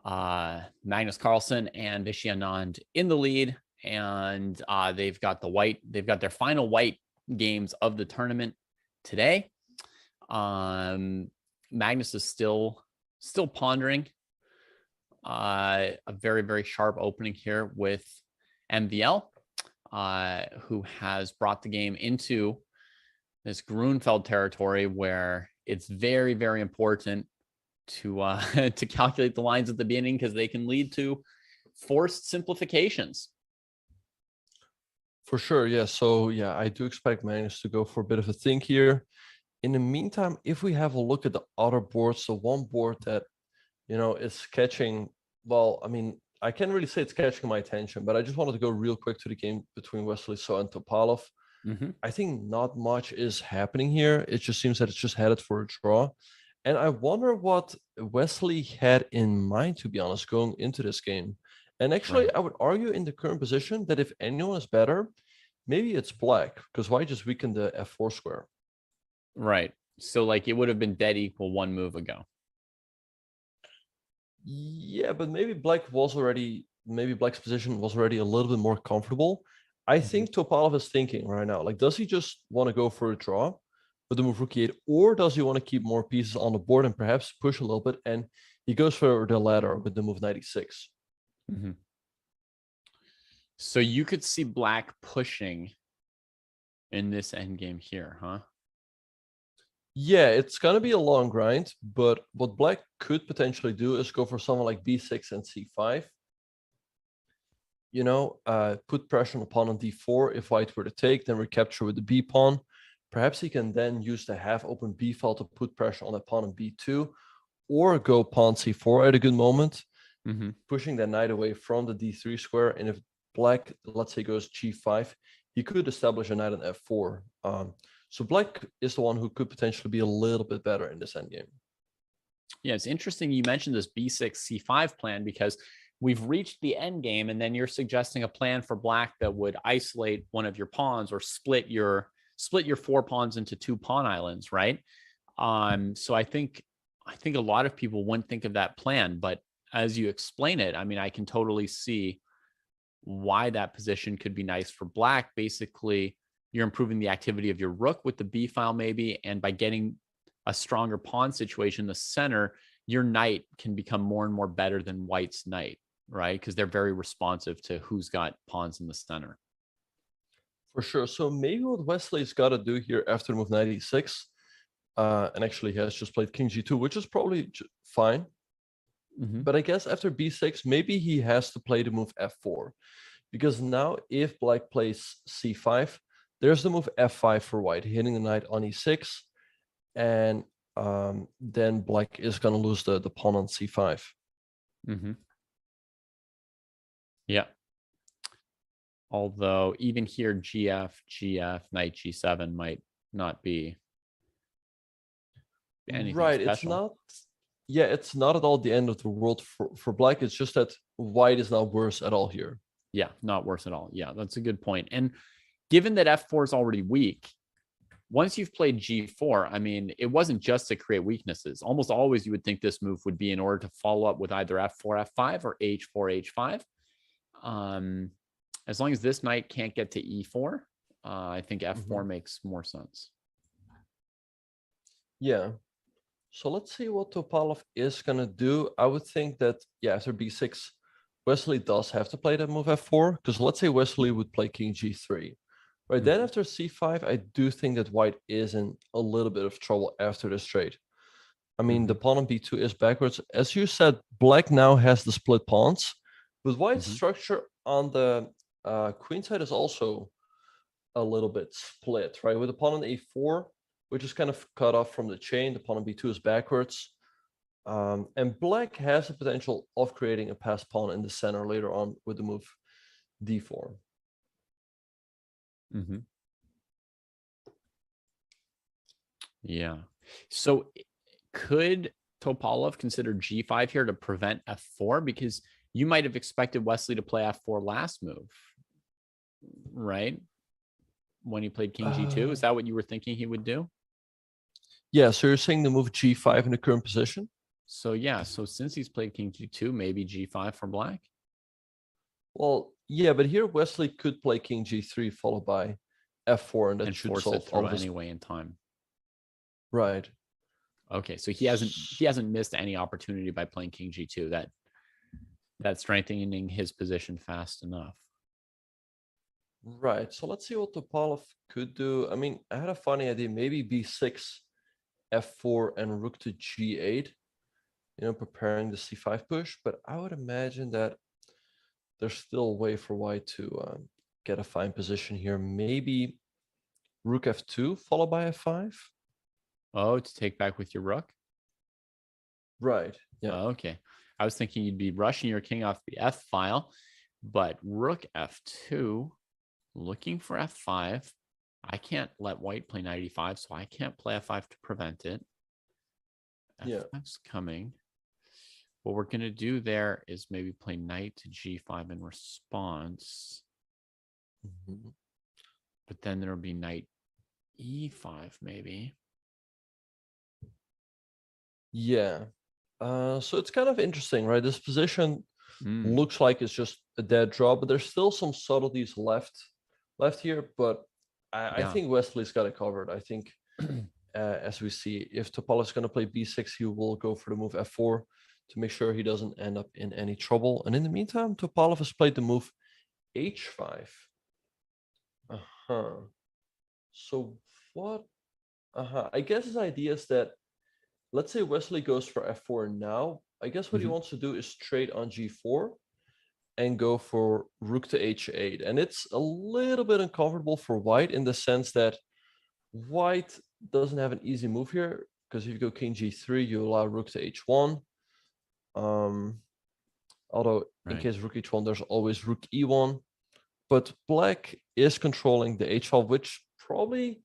Magnus Carlsen and Vishy Anand in the lead, and they've got their final white games of the tournament today. Magnus is still pondering a very, very sharp opening here with MVL, who has brought the game into this Grunfeld territory where it's very, very important to to calculate the lines at the beginning, because they can lead to forced simplifications. For sure, yeah. So yeah, I do expect Magnus to go for a bit of a think here. In the meantime, if we have a look at the other boards, so one board that, you know, is catching, well, I mean, I can't really say it's catching my attention, but I just wanted to go real quick to the game between Wesley So and Topalov. I think not much is happening here. It just seems that it's just headed for a draw. And I wonder what Wesley had in mind, to be honest, going into this game. And actually, I would argue in the current position that if anyone is better, maybe it's Black, because White just weakened the f4 square. Right. So like it would have been dead equal one move ago. Yeah, but maybe Black's position was already a little bit more comfortable. I think Topalov is thinking right now, like, does he just want to go for a draw with the move rook e8, or does he want to keep more pieces on the board and perhaps push a little bit? And he goes for the latter with the move knight e6. So you could see Black pushing in this endgame here, huh? Yeah, it's going to be a long grind, but what Black could potentially do is go for someone like b6 and c5. You know, put pressure on pawn on d4. If White were to take, then recapture with the b pawn. Perhaps he can then use the half-open b file to put pressure on the pawn on b2, or go pawn c4 at a good moment, pushing the knight away from the d3 square. And if Black, let's say, goes g5, he could establish a knight on f4. So Black is the one who could potentially be a little bit better in this endgame. Yeah, it's interesting you mentioned this b6 c5 plan, because we've reached the end game, and then you're suggesting a plan for Black that would isolate one of your pawns or split your 4 pawns into 2 pawn islands, right? So I think a lot of people wouldn't think of that plan, but as you explain it, I mean, I can totally see why that position could be nice for Black. Basically, you're improving the activity of your rook with the b file maybe, and by getting a stronger pawn situation in the center, your knight can become more and more better than White's knight, right? Because they're very responsive to who's got pawns in the center. For sure. So maybe what Wesley's got to do here after move knight e6, and actually he has just played king g2, which is probably fine. But I guess after b6, maybe he has to play the move f4, because now if Black plays c5, there's the move f5 for White, hitting the knight on e6, and then Black is going to lose the pawn on c5. Yeah. Although even here, gf, knight g7 might not be anything special. It's not. Yeah, it's not at all the end of the world for Black. It's just that White is not worse at all here. Yeah, not worse at all. Yeah, that's a good point. And given that f4 is already weak, once you've played g4, I mean, it wasn't just to create weaknesses. Almost always you would think this move would be in order to follow up with either f4, f5 or h4, h5. As long as this knight can't get to e4, I think f4 makes more sense. Yeah. So let's see what Topalov is going to do. I would think that, yeah, after b6, Wesley does have to play that move f4, because let's say Wesley would play king g3. Right, then after c5, I do think that White is in a little bit of trouble after this trade. I mean, the pawn on b2 is backwards. As you said, Black now has the split pawns, but White's structure on the queen side is also a little bit split, right? With the pawn on a4, which is kind of cut off from the chain, the pawn on b2 is backwards. And Black has the potential of creating a passed pawn in the center later on with the move d4. Yeah. So could Topalov consider g5 here to prevent f4? Because you might have expected Wesley to play f4 last move, right? when he played king g2? Is that what you were thinking he would do? Yeah, so you're saying the move g5 in the current position? So yeah, so since he's played king g2, maybe g5 for black. Well, yeah, but here Wesley could play king g3 followed by f4, and that And should force solve it all through of his. anyway in time. Right. Okay, so he hasn't missed any opportunity by playing king g2. That's strengthening his position fast enough. Right. So let's see what Topalov could do. I mean, I had a funny idea. Maybe b6, f4, and rook to g8. Preparing the c5 push. But I would imagine that there's still a way for white to get a fine position here. Maybe rook f2 followed by f5. Oh, to take back with your rook? Right. Yeah. Oh, okay. I was thinking you'd be rushing your king off the f file, but rook f2, looking for f5. I can't let white play knight e5, so I can't play f5 to prevent it. F5's coming. What we're going to do there is maybe play knight to g5 in response. But then there'll be knight e5 maybe. Yeah. So it's kind of interesting, right? This position looks like it's just a dead draw, but there's still some subtleties left here. But I think Wesley's got it covered. I think, as we see, if Topalov's going to play b6, he will go for the move f4 to make sure he doesn't end up in any trouble. And in the meantime, Topalov has played the move h5. So what? I guess his idea is that, let's say Wesley goes for f4 now. I guess what he wants to do is trade on g4 and go for rook to h8. And it's a little bit uncomfortable for white in the sense that white doesn't have an easy move here, because if you go king g3, you allow rook to h1. Although in case rook h1, there's always rook e1. But black is controlling the h file, which probably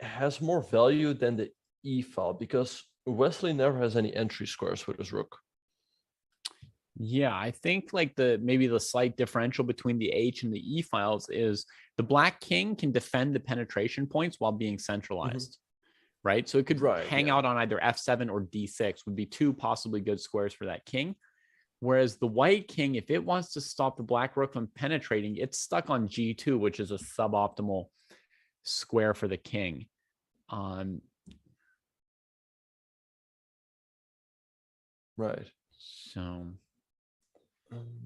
has more value than the e file, because Wesley never has any entry squares with his rook. Yeah, I think like maybe the slight differential between the H and the E files is the black king can defend the penetration points while being centralized, right? So it could hang out on either F7 or D6 would be two possibly good squares for that king. Whereas the white king, if it wants to stop the black rook from penetrating, it's stuck on G2, which is a suboptimal square for the king. Right. So,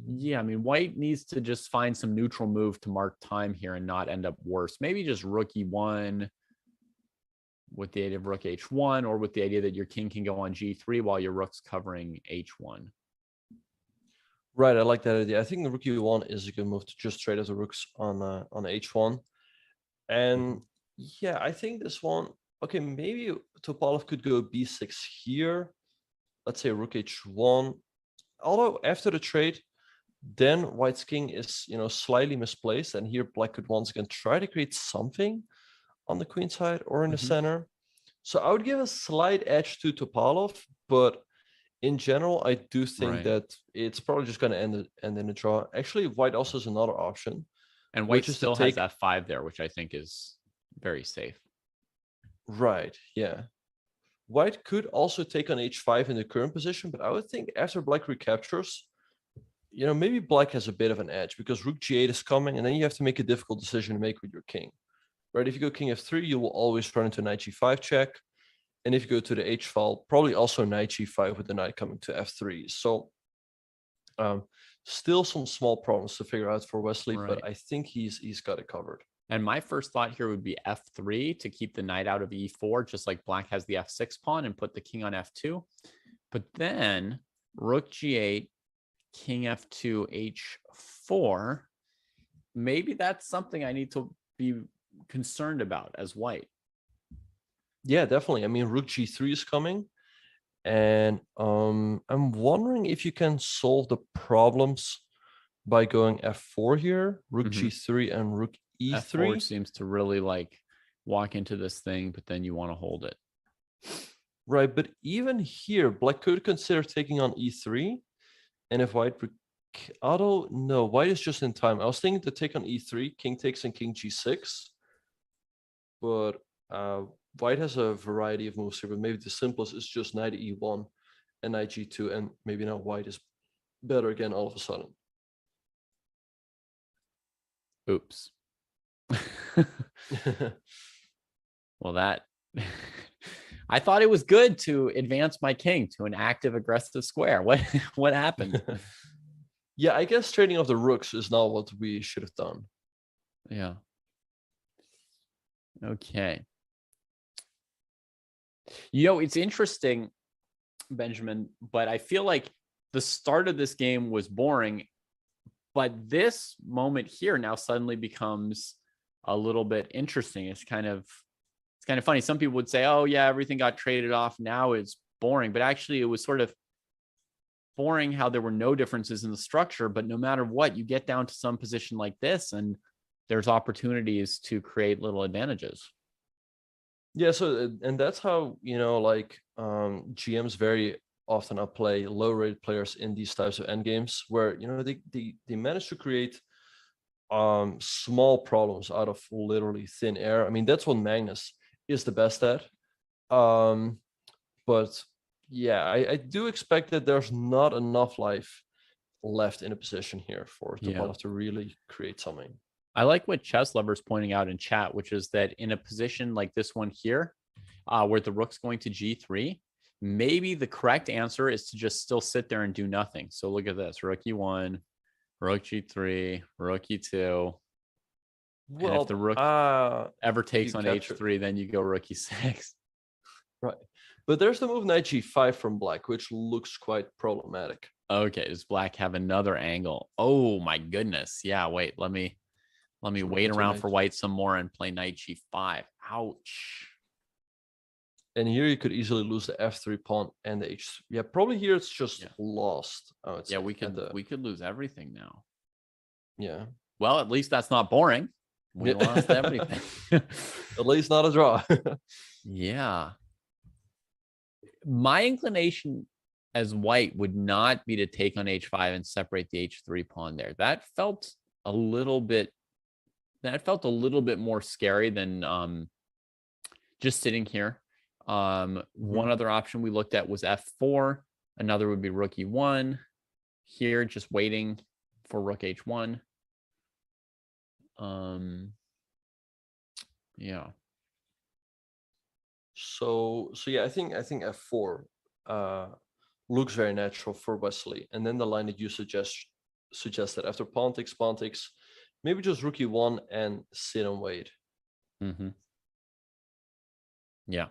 yeah, I mean, white needs to just find some neutral move to mark time here and not end up worse. Maybe just rook e1 with the idea of rook h1, or with the idea that your king can go on g3 while your rook's covering h1. Right, I like that idea. I think the rook e1 is a good move to just trade as the rooks on h1. And yeah, I think this one, okay, maybe Topalov could go b6 here. Let's say rook h1. Although after the trade, then white's king is, slightly misplaced, and here black could once again try to create something on the queen side or in the center. So I would give a slight edge to Topalov, but in general, I do think that it's probably just going to end in a draw. Actually, white also has another option. And white still has f5 there, which I think is very safe. Right, yeah. White could also take on h5 in the current position, but I would think after black recaptures, maybe black has a bit of an edge, because rook g8 is coming, and then you have to make a difficult decision to make with your king. Right, if you go king f3, you will always run into knight g5 check. And if you go to the h file, probably also knight g5 with the knight coming to f3. So still some small problems to figure out for Wesley, but I think he's got it covered. And my first thought here would be f3 to keep the knight out of e4, just like black has the f6 pawn, and put the king on f2. But then rook g8, king f2, h4. Maybe that's something I need to be concerned about as white. Yeah, definitely. I mean, rook g3 is coming, and I'm wondering if you can solve the problems by going f4 here, rook g3 and rook e3. F4 seems to really like walk into this thing, but then you want to hold it. Right, but even here, black could consider taking on e3, and if white, although no, white is just in time. I was thinking to take on e3, king takes and king g6. but white has a variety of moves here, but maybe the simplest is just knight e1 and knight g2, and maybe now white is better again all of a sudden. Oops. Well, that I thought it was good to advance my king to an active aggressive square. What happened? Yeah, I guess trading off the rooks is not what we should have done. Yeah. Okay. You know, it's interesting, Benjamin, but I feel like the start of this game was boring, but this moment here now suddenly becomes a little bit interesting. It's kind of funny. Some people would say, oh yeah, everything got traded off. Now it's boring, but actually it was sort of boring how there were no differences in the structure, but no matter what, you get down to some position like this and there's opportunities to create little advantages. Yeah, so and that's how, you know, like GMs very often outplay low-rated players in these types of endgames, where, you know, they manage to create small problems out of literally thin air. I mean, that's what Magnus is the best at. But yeah, I do expect that there's not enough life left in a position here for Topalov to really create something. I like what Chess Lover's pointing out in chat, which is that in a position like this one here, where the rook's going to g3, maybe the correct answer is to just still sit there and do nothing. So look at this: rook e1, rook g3, rook e2. Well, and if the rook ever takes on h3, then you go rook e6. Right. But there's the move knight g5 from black, which looks quite problematic. Okay, does black have another angle? Oh my goodness. Yeah, wait, let me wait around for white some more and play knight g5. Ouch. And here you could easily lose the f3 pawn and the h3. Yeah, probably here it's just lost. Yeah, we could lose everything now. Yeah. Well, at least that's not boring. We lost everything. At least not a draw. Yeah. My inclination as white would not be to take on h5 and separate the h3 pawn there. That felt a little bit more scary than just sitting here. One other option we looked at was f4. Another would be rook e1. Here, just waiting for rook h1. Yeah. So yeah, I think f4 looks very natural for Wesley, and then the line that you suggested after pawn takes, maybe just rook e1 and sit and wait. Mm-hmm. Yeah.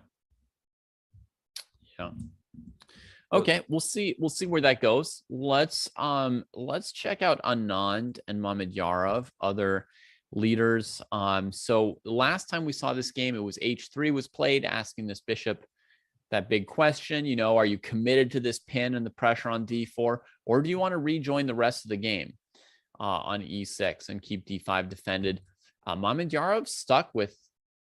Okay, we'll see where that goes. Let's check out Anand and Mamedyarov, other leaders. So last time we saw this game, it was h3 was played, asking this bishop that big question, you know, are you committed to this pin and the pressure on d4, or do you want to rejoin the rest of the game on e6 and keep d5 defended? Mamedyarov stuck with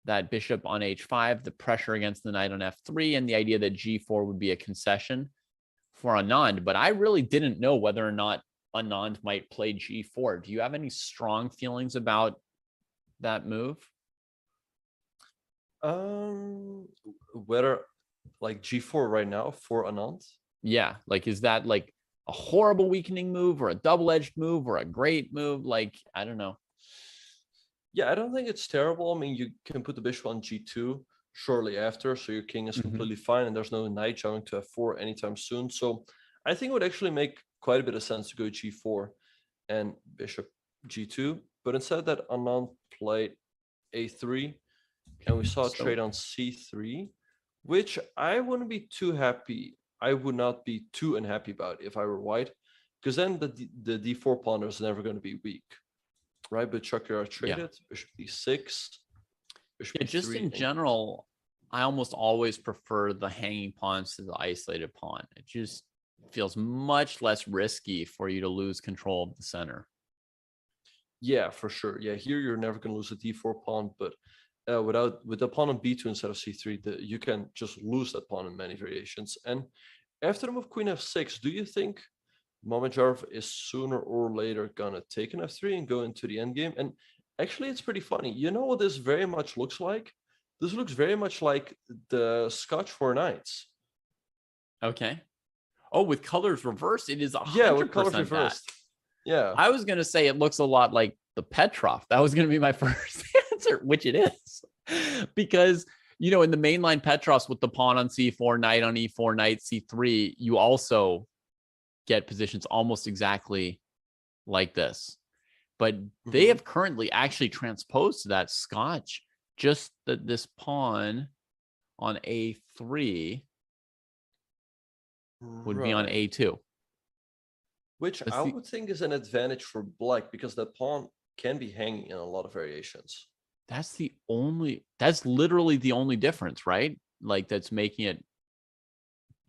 that bishop on h5, the pressure against the knight on f3, and the idea that g4 would be a concession for Anand. But I really didn't know whether or not Anand might play g4. Do you have any strong feelings about that move? Whether like g4 right now for Anand? Yeah, like is that like a horrible weakening move or a double-edged move or a great move? Like, I don't know. Yeah, I don't think it's terrible. I mean, you can put the bishop on g2 shortly after, so your king is completely fine, and there's no knight jumping to f4 anytime soon. So I think it would actually make quite a bit of sense to go g4 and bishop g2. But instead that Anand played a3, and we saw a trade on c3, which I wouldn't be too happy. I would not be too unhappy about if I were white, because then the d4 pawn is never going to be weak. Right, but Chakra traded, bishop d6, bishop just in general, I almost always prefer the hanging pawns to the isolated pawn. It just feels much less risky for you to lose control of the center. Yeah, for sure. Yeah, here you're never going to lose a d4 pawn, but with the pawn on b2 instead of c3, you can just lose that pawn in many variations. And after the move queen f6, do you think Mamedyarov is sooner or later gonna take an f3 and go into the endgame? And actually, it's pretty funny. You know what this very much looks like? This looks very much like the Scotch for knights. Okay. Oh, with colors reversed, it is 100% Yeah, with colors that. reversed. Yeah. I was going to say it looks a lot like the Petrov. That was going to be my first answer, which it is. Because, you know, in the mainline Petrovs with the pawn on c4, knight on e4, knight c3, you also get positions almost exactly like this. But they have currently actually transposed to that Scotch, just that this pawn on a3 would be on a2. Which I would think is an advantage for black because that pawn can be hanging in a lot of variations. That's literally the only difference, right? Like that's making it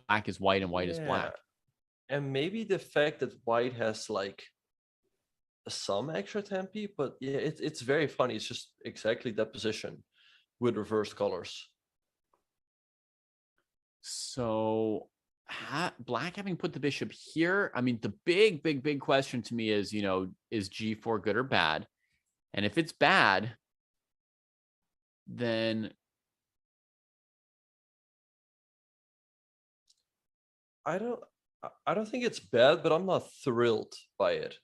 black is white and white is black. And maybe the fact that white has like some extra tempi, but yeah, it's very funny. It's just exactly that position with reversed colors. So black having put the bishop here, I mean, the big question to me is, you know, is g4 good or bad? And if it's bad, then I don't think it's bad, but I'm not thrilled by it.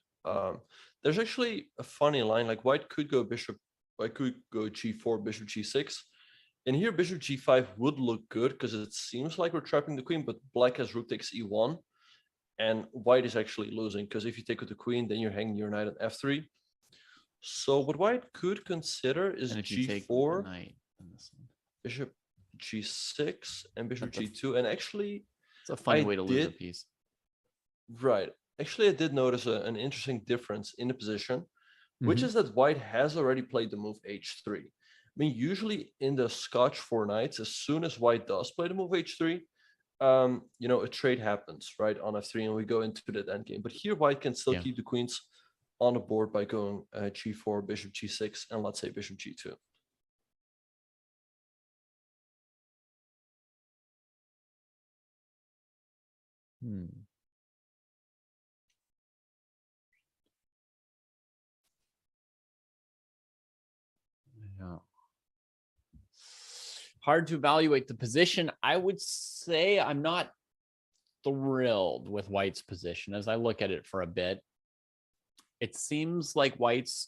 There's actually a funny line, like white could go g4, bishop g6. And here bishop g5 would look good because it seems like we're trapping the queen, but black has rook takes e1. And white is actually losing because if you take with the queen, then you're hanging your knight on f3. So what white could consider is g4, bishop g6, and bishop g2. And actually, it's a funny way to lose a piece. Right. Actually, I did notice an interesting difference in the position, which is that white has already played the move h3. I mean, usually in the Scotch for knights, as soon as white does play the move h3, you know, a trade happens, right, on f3, and we go into that endgame. But here, white can still keep the queens on the board by going g4, bishop g6, and let's say bishop g2. Yeah. Hard to evaluate the position. I would say I'm not thrilled with white's position as I look at it for a bit. It seems like white's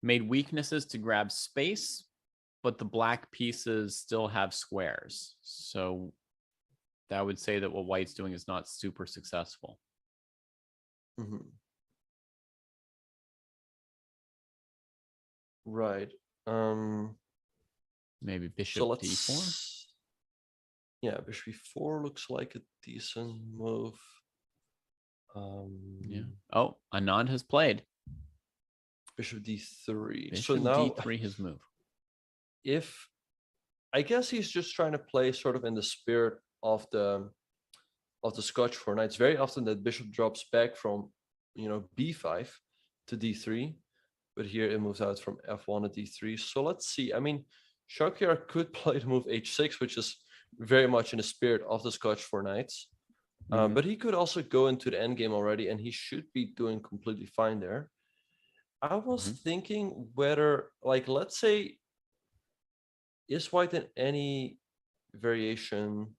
made weaknesses to grab space, but the black pieces still have squares. So that would say that what white's doing is not super successful. Right. Maybe bishop d4. Yeah, bishop e4 looks like a decent move. Yeah. Oh, Anand has played bishop d3. Bishop so now d3 his move. If I guess he's just trying to play sort of in the spirit of the Scotch for knights. Very often that bishop drops back from, you know, b5 to d3, but here it moves out from f1 to d3. So let's see. I mean, Vachier could play the move h6, which is very much in the spirit of the Scotch for knights. But he could also go into the endgame already, and he should be doing completely fine there. I was thinking whether, like, let's say, is white in any variation?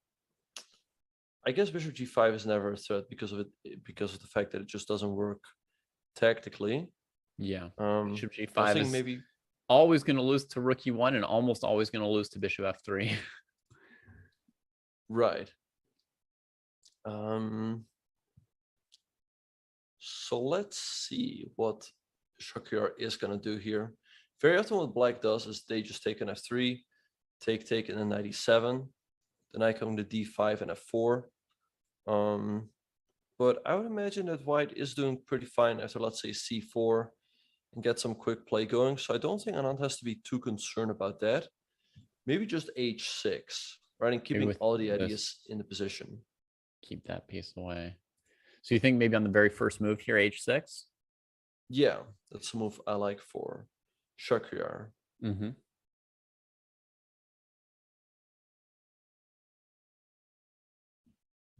I guess bishop g5 is never a threat because of the fact that it just doesn't work tactically. Yeah. Bishop I g5 think is maybe always going to lose to rook e1 and almost always going to lose to bishop f3. Right. So let's see what Vachier is going to do here. Very often what black does is they just take an f3, take, and then knight e7. Then I come to d5 and f4. But I would imagine that white is doing pretty fine after, let's say, c4 and get some quick play going. So I don't think Anand has to be too concerned about that. Maybe just h6, right? And keeping all the ideas in the position. Keep that piece away. So you think maybe on the very first move here, h6? Yeah, that's a move I like for Vachier.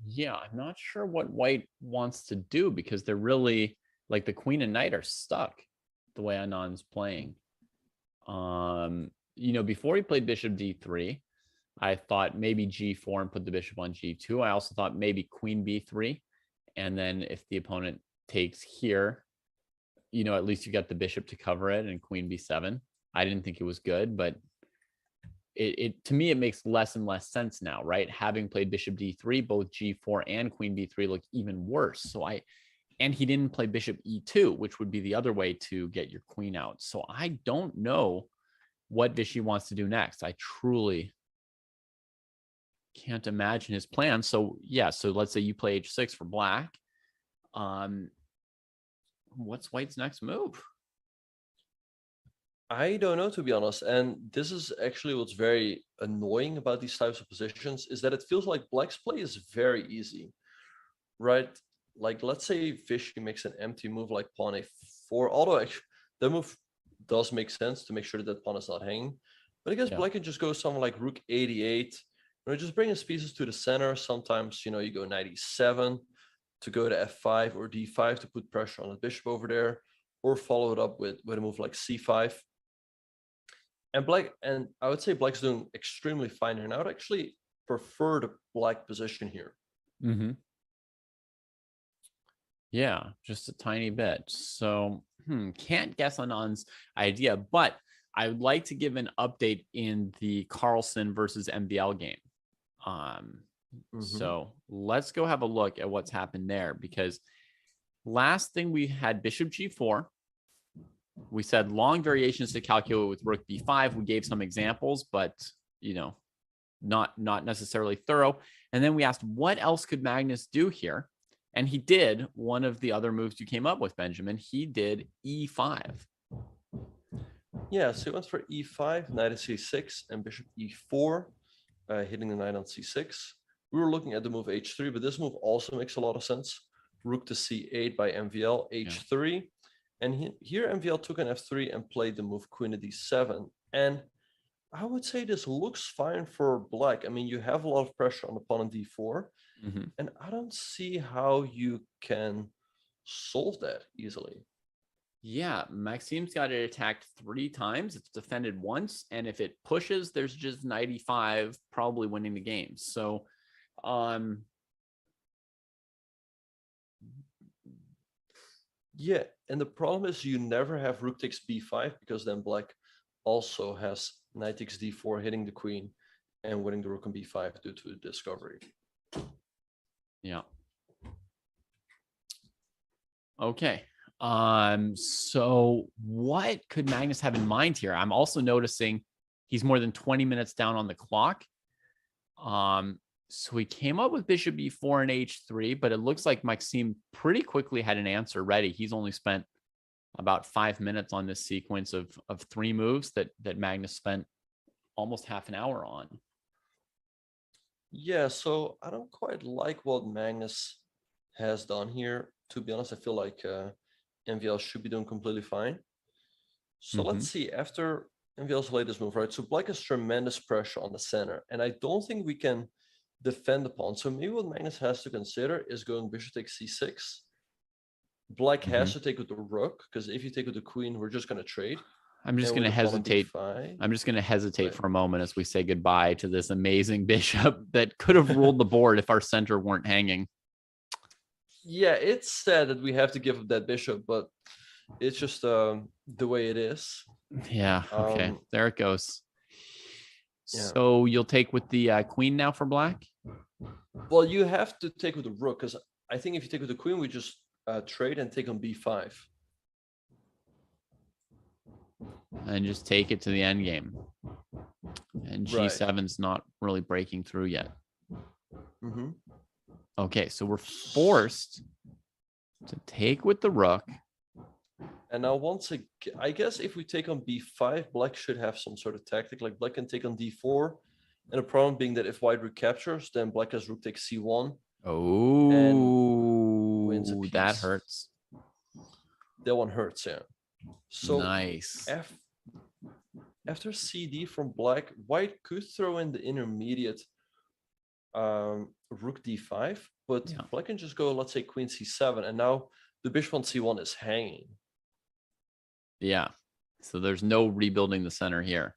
Yeah, I'm not sure what white wants to do because they're really, like, the queen and knight are stuck the way Anand's playing. before he played bishop d3, I thought maybe g4 and put the bishop on g2. I also thought maybe queen b3. And then if the opponent takes here, at least you got the bishop to cover it, and queen b7. I didn't think it was good, but it to me, it makes less and less sense now, right? Having played bishop d3, both g4 and queen b3 look even worse. And he didn't play bishop e2, which would be the other way to get your queen out. So I don't know what Vishy wants to do next. I truly can't imagine his plan. So yeah, so let's say you play h6 for black. What's white's next move? I don't know, to be honest. And this is actually what's very annoying about these types of positions, is that it feels like black's play is very easy, right? Like, let's say Vishy makes an empty move like pawn a4, although actually the move does make sense to make sure that pawn is not hanging. But I guess black can just go something like rook 88, just bring his pieces to the center. Sometimes, you go knight e7 to go to f5 or d5 to put pressure on the bishop over there, or follow it up with a move like c5. And I would say black's doing extremely fine here. And I would actually prefer the black position here. Mm-hmm. Yeah, just a tiny bit. So can't guess on Anand's idea, but I would like to give an update in the Carlsen versus MVL game. So let's go have a look at what's happened there, because last thing we had bishop g4. We said long variations to calculate with rook b5. We gave some examples, but not necessarily thorough. And then we asked, what else could Magnus do here? And he did one of the other moves you came up with, Benjamin. He did e5. Yeah, so he went for e5, knight to c6, and bishop e4, hitting the knight on c6. We were looking at the move h3, but this move also makes a lot of sense. Rook to c8 by MVL, h3. Yeah. And here MVL took an f3 and played the move queen to d7. And I would say this looks fine for black. I mean, you have a lot of pressure on the pawn on d4. And I don't see how you can solve that easily. Yeah, Maxim's got it attacked 3 times. It's defended once. And if it pushes, there's just knight e5 probably winning the game. So, yeah, and the problem is you never have rook takes b5, because then black also has knight takes d4 hitting the queen and winning the rook on b5 due to discovery. Yeah. Okay. So what could Magnus have in mind here? I'm also noticing he's more than 20 minutes down on the clock. So he came up with bishop e4 and h3, but it looks like Maxim pretty quickly had an answer ready. He's only spent about 5 minutes on this sequence of 3 moves that Magnus spent almost half an hour on. Yeah, so I don't quite like what Magnus has done here. To be honest, I feel like MVL should be doing completely fine. So let's see, after MVL's latest move, right? So black has tremendous pressure on the center, and I don't think we can defend the pawn. So maybe what Magnus has to consider is going bishop takes c6. Black has to take with the rook, because if you take with the queen, we're just going to trade. I'm just going to hesitate. I'm just going to hesitate for a moment as we say goodbye to this amazing bishop that could have ruled the board if our center weren't hanging. Yeah, it's sad that we have to give up that bishop, but it's just the way it is. Yeah. Okay. There it goes. Yeah. So you'll take with the queen now for black? Well, you have to take with the rook, because I think if you take with the queen, we just trade and take on b5. And just take it to the end game. And g7's not really breaking through yet. Okay, so we're forced to take with the rook. And now once again, I guess if we take on b5, black should have some sort of tactic. Like black can take on d4. And the problem being that if white recaptures, then black has rook takes c1. Oh, that hurts. That one hurts, yeah. So nice. After CD from black, white could throw in the intermediate rook d5, but black can just go, let's say, queen c7, and now the bishop on c1 is hanging. Yeah, so there's no rebuilding the center here.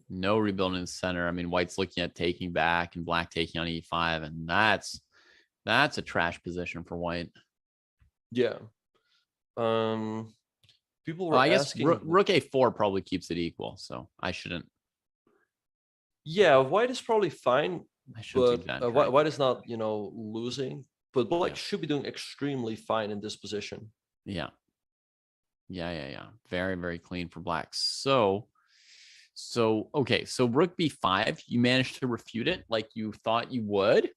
No rebuilding in the center. I mean, white's looking at taking back and black taking on e5, and that's a trash position for white. Yeah. People were I guess asking. rook a4 probably keeps it equal, so I shouldn't. Yeah, white is probably fine, I shouldn't but take that. white is not, losing. But black Yeah. should be doing extremely fine in this position. Yeah. Very, very clean for black. So okay. So rook b5, you managed to refute it like you thought you would.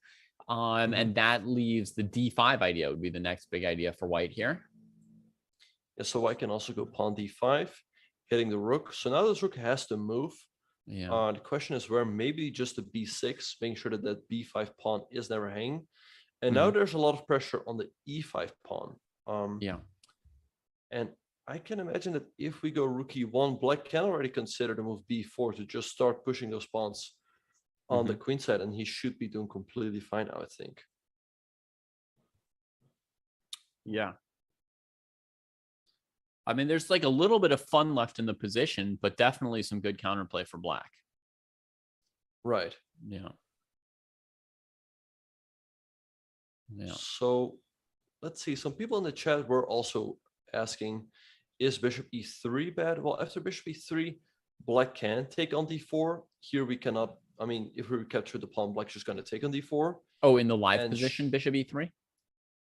And that leaves the d5 idea would be the next big idea for white here. Yeah, so white can also go pawn d5, hitting the rook. So now this rook has to move. Yeah. The question is where, maybe just the b6, making sure that that b5 pawn is never hanging. And now there's a lot of pressure on the e5 pawn. Yeah. And I can imagine that if we go rook e1, black can already consider the move b4 to just start pushing those pawns on the queen side, and he should be doing completely fine, I would think. Yeah. I mean, there's like a little bit of fun left in the position, but definitely some good counterplay for black. Right. Yeah. Yeah. So let's see. Some people in the chat were also asking, is bishop e3 bad? Well, after bishop e3, black can take on d4. Here we cannot. I mean, if we capture the pawn, black's just going to take on d4. Oh, in the live position, bishop e3?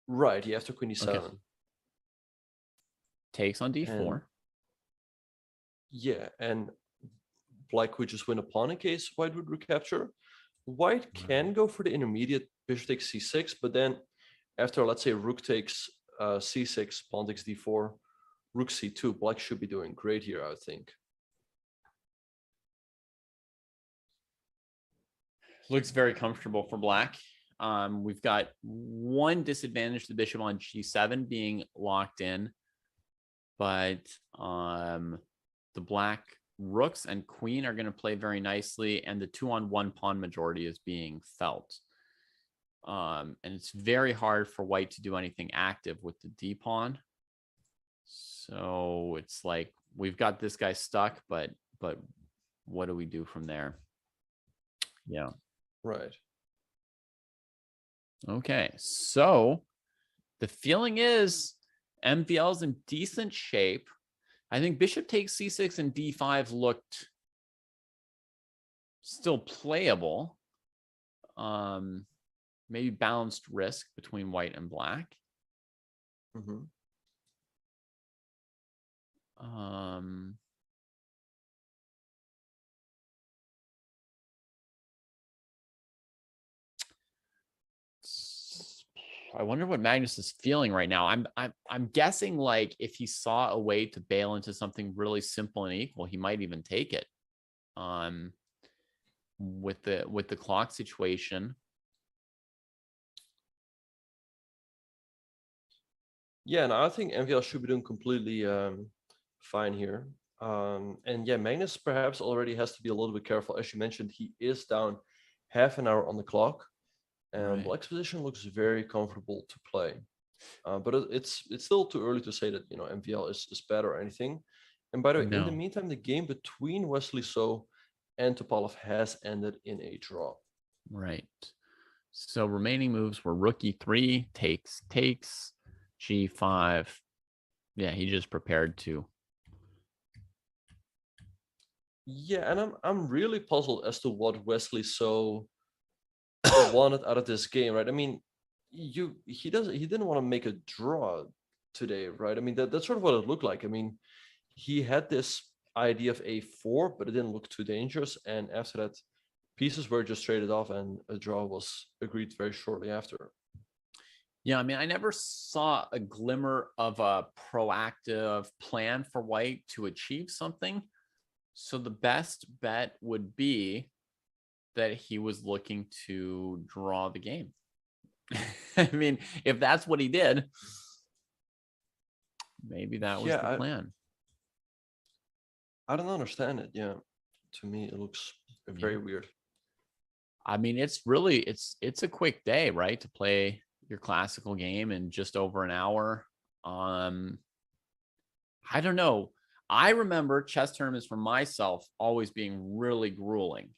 Right. Yeah, after queen e7. Okay. Takes on d4. And, yeah, and black would just win a pawn in case white would recapture. White can go for the intermediate bishop takes c6, but then after, let's say, rook takes c6, pawn takes d4, rook c2, black should be doing great here, I would think. Looks very comfortable for black. We've got one disadvantage to the bishop on g7 being locked in, but the black rooks and queen are going to play very nicely, and the 2-on-1 pawn majority is being felt. And it's very hard for white to do anything active with the d pawn. So it's like we've got this guy stuck, but what do we do from there? Yeah. Right. Okay, so the feeling is MVL's in decent shape. I think bishop takes c6 and d5 looked still playable. Maybe balanced risk between white and black. I wonder what Magnus is feeling right now. I'm guessing like if he saw a way to bail into something really simple and equal, he might even take it. With the clock situation. Yeah, and I think MVL should be doing completely fine here. And yeah, Magnus perhaps already has to be a little bit careful. As you mentioned, he is down half an hour on the clock. And black's position looks very comfortable to play. But it's still too early to say that, MVL is bad or anything. And by the way, in the meantime, the game between Wesley So and Topalov has ended in a draw. Right. So remaining moves were rook e3, takes, g5. Yeah, he just prepared to. Yeah, and I'm really puzzled as to what Wesley So wanted out of this game, right? I mean, he didn't want to make a draw today, right? I mean, that's sort of what it looked like. I mean, he had this idea of a4, but it didn't look too dangerous. And after that, pieces were just traded off, and a draw was agreed very shortly after. Yeah, I mean, I never saw a glimmer of a proactive plan for white to achieve something. So the best bet would be that he was looking to draw the game. I mean, if that's what he did, maybe that was the plan. I don't understand it. Yeah, to me, it looks very weird. I mean, it's really, it's a quick day, right? To play your classical game in just over an hour. I don't know. I remember chess tournaments for myself always being really grueling.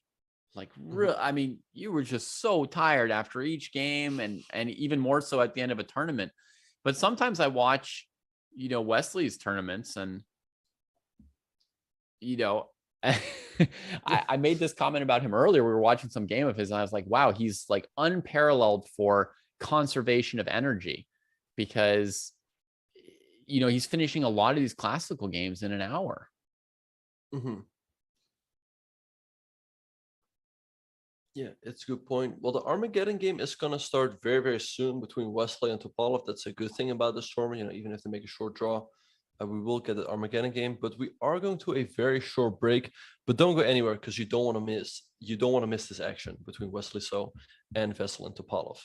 Like, real, I mean, you were just so tired after each game, and even more so at the end of a tournament. But sometimes I watch, Wesley's tournaments, and I made this comment about him earlier. We were watching some game of his, and I was like, wow, he's like unparalleled for conservation of energy, because he's finishing a lot of these classical games in an hour. Yeah, it's a good point. Well, the Armageddon game is going to start very, very soon between Wesley and Topalov. That's a good thing about this tournament. Even if they make a short draw, we will get the Armageddon game. But we are going to a very short break. But don't go anywhere, because you don't want to miss this action between Wesley So and Vesel and Topalov.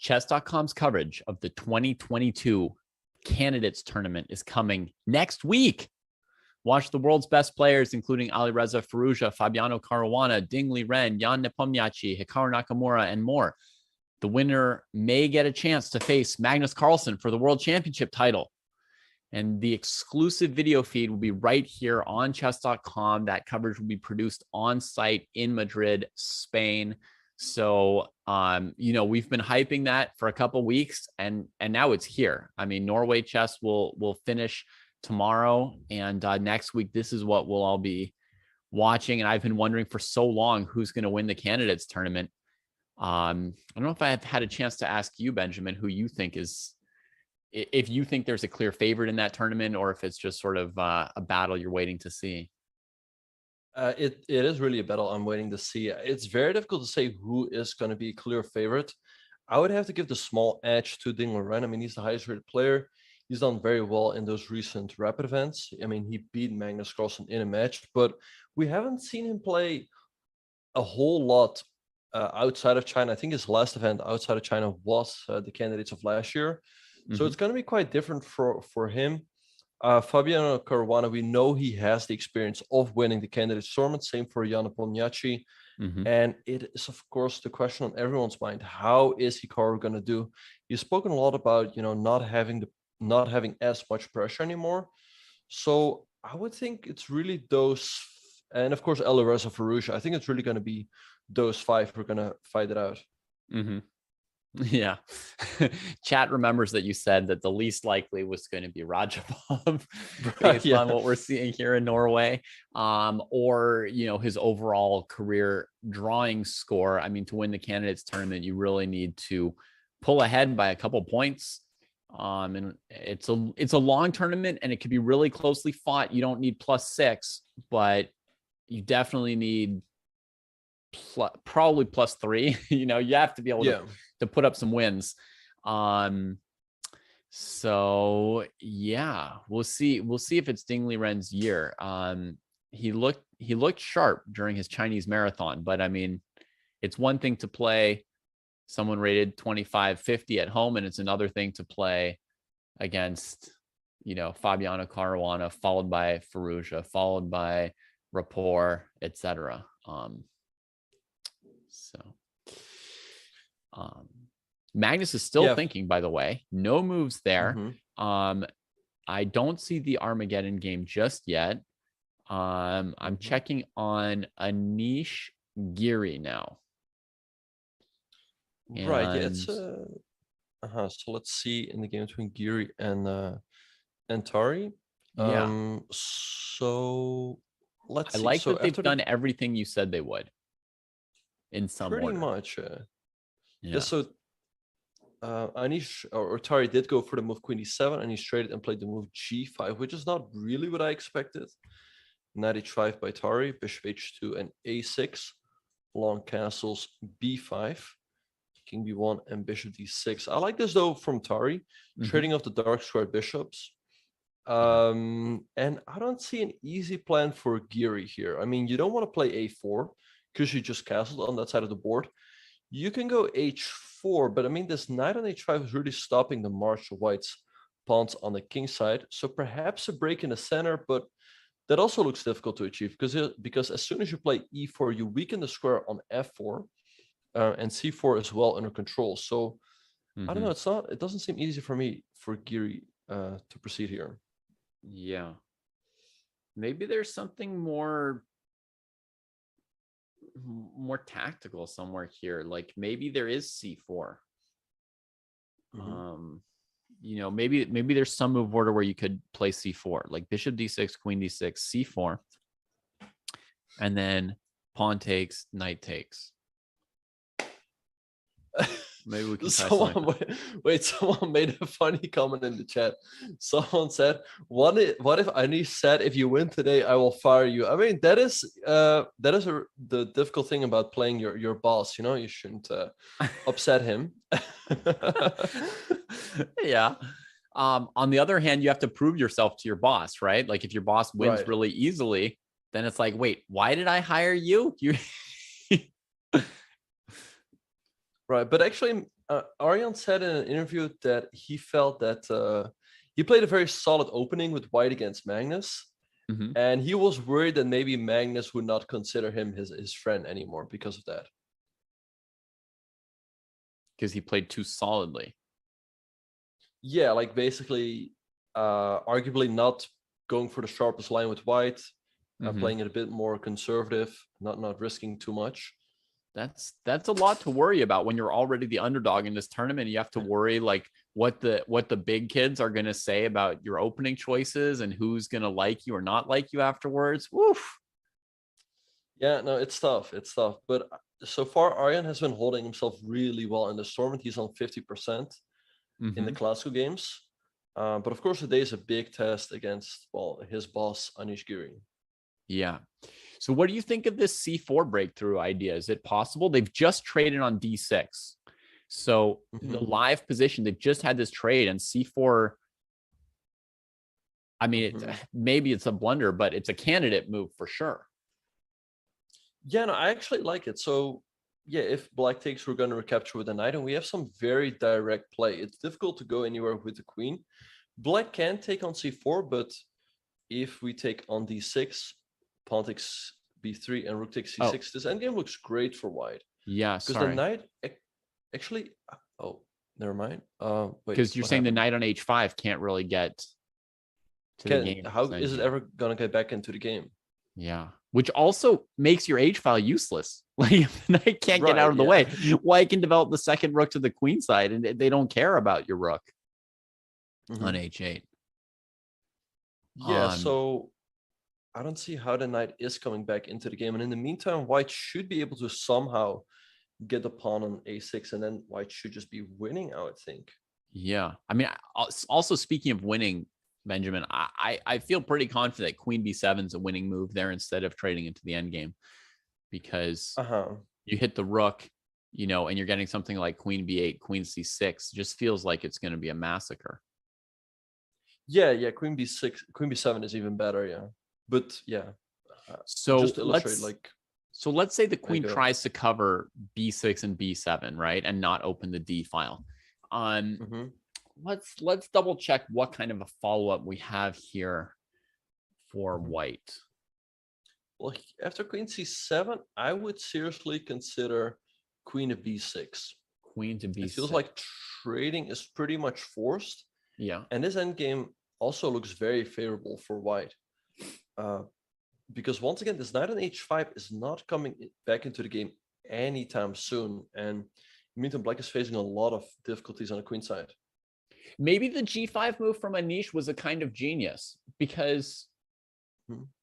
Chess.com's coverage of the 2022 Candidates Tournament is coming next week. Watch the world's best players, including Alireza Firouzja, Fabiano Caruana, Ding Liren, Jan Nepomniachtchi, Hikaru Nakamura, and more. The winner may get a chance to face Magnus Carlsen for the World Championship title. And the exclusive video feed will be right here on chess.com. That coverage will be produced on site in Madrid, Spain. So, we've been hyping that for a couple weeks, and now it's here. I mean, Norway Chess will finish tomorrow, and next week, this is what we'll all be watching. And I've been wondering for so long who's going to win the Candidates Tournament. I don't know if I've had a chance to ask you, Benjamin, who you think is, if you think there's a clear favorite in that tournament, or if it's just sort of a battle you're waiting to see. It is really a battle I'm waiting to see. It's very difficult to say who is going to be a clear favorite. I would have to give the small edge to Ding Liren. I mean, he's the highest rated player. He's done very well in those recent rapid events. I mean, he beat Magnus Carlsen in a match, but we haven't seen him play a whole lot outside of China. I think his last event outside of China was the Candidates of last year. So it's going to be quite different for him. Fabiano Caruana, we know he has the experience of winning the Candidates Tournament. Same for Jan Nepomniachtchi. And it is, of course, the question on everyone's mind: how is Hikaru going to do? He's spoken a lot about not having as much pressure anymore. So I would think it's really those, and of course Alireza Firouzja. I think it's really going to be those five who are going to fight it out. Yeah. Chat remembers that you said that the least likely was going to be Radjabov based on what we're seeing here in Norway, or his overall career drawing score. I mean, to win the Candidates Tournament, you really need to pull ahead by a couple points. And it's a long tournament, and it could be really closely fought. You don't need +6, but you definitely need probably +3. You have to be able to put up some wins. So yeah, we'll see if it's Ding Liren's year. He looked sharp during his Chinese marathon, but I mean, it's one thing to play someone rated 25-50 at home, and it's another thing to play against Fabiano Caruana, followed by Firouzja, followed by Rapport, etc. Magnus is still thinking, by the way, no moves there. I don't see the Armageddon game just yet. I'm checking on Anish Giri now. Right. Yeah, it's so let's see in the game between Giri and Tari. So let's see. I like that they've done everything you said they would in some pretty order. Much. So Anish or Tari did go for the move Queen D7, and he traded and played the move G5, which is not really what I expected. Knight H5 by Tari, Bishop H2 and A6, long castles B5, King B1 and Bishop D6. I like this though from Tari, trading off the dark squared bishops. And I don't see an easy plan for Giri here. I mean, you don't want to play A4 because you just castled on that side of the board. You can go H4, but I mean, this knight on H5 is really stopping the march of White's pawns on the king side. So perhaps a break in the center, but that also looks difficult to achieve because as soon as you play E4, you weaken the square on F4, and C4 is well under control. So I don't know. It doesn't seem easy for me for Giri to proceed here. Yeah, maybe there's something more tactical somewhere here. Like maybe there is C4. Maybe there's some move order where you could play C4, like Bishop D6, Queen D6, C4, and then pawn takes, knight takes. Maybe we can try someone made a funny comment in the chat. Someone said, what if Anish said, if you win today, I will fire you? I mean, that is the difficult thing about playing your boss. You shouldn't upset him. Yeah. On the other hand, you have to prove yourself to your boss, right? Like if your boss wins really easily, then it's like, wait, why did I hire you? Right, but actually, Arjan said in an interview that he felt that he played a very solid opening with white against Magnus. Mhm. And he was worried that maybe Magnus would not consider him his friend anymore because of that. Because he played too solidly. Yeah, like basically, arguably not going for the sharpest line with white, playing it a bit more conservative, not risking too much. That's a lot to worry about when you're already the underdog in this tournament. You have to worry like what the big kids are going to say about your opening choices and who's going to like you or not like you afterwards. Woof. Yeah, no, it's tough. It's tough. But so far, Arjan has been holding himself really well in this tournament. He's on 50% in the Glasgow games. But of course, today is a big test against, well, his boss, Anish Giri. Yeah. So what do you think of this C4 breakthrough idea? Is it possible? They've just traded on D6. So the live position, they've just had this trade, and C4, I mean, maybe it's a blunder, but it's a candidate move for sure. Yeah, no, I actually like it. So yeah, if black takes, we're going to recapture with a knight, and we have some very direct play. It's difficult to go anywhere with the queen. Black can take on C4, but if we take on D6, pawn takes B3 and rook takes C6, this endgame looks great for white. Yeah, because the knight actually, never mind. Because you're saying the knight on H5 can't really get to the game. How is it ever gonna get back into the game? Yeah, which also makes your H file useless. Like if the knight can't get out of the way, white can develop the second rook to the queen side, and they don't care about your rook on H8. Yeah, so I don't see how the knight is coming back into the game. And in the meantime, white should be able to somehow get the pawn on A6, and then white should just be winning, I would think. Yeah. I mean, also speaking of winning, Benjamin, I feel pretty confident Queen B7 is a winning move there instead of trading into the endgame, because you hit the rook, you know, and you're getting something like Queen B8, Queen C6. Just feels like it's going to be a massacre. Yeah, Queen B6, Queen B7 is even better, yeah. But yeah, so just to illustrate, let's say the queen tries to cover B6 and B7, right, and not open the D file. Let's double check what kind of a follow-up we have here for white. Well, after Queen C7, I would seriously consider Queen to B6. Queen to B6. It feels like trading is pretty much forced. Yeah, and this endgame also looks very favorable for white. Because once again, this knight on H5 is not coming back into the game anytime soon. And meantime, black is facing a lot of difficulties on the queen side. Maybe the G5 move from Anish was a kind of genius, because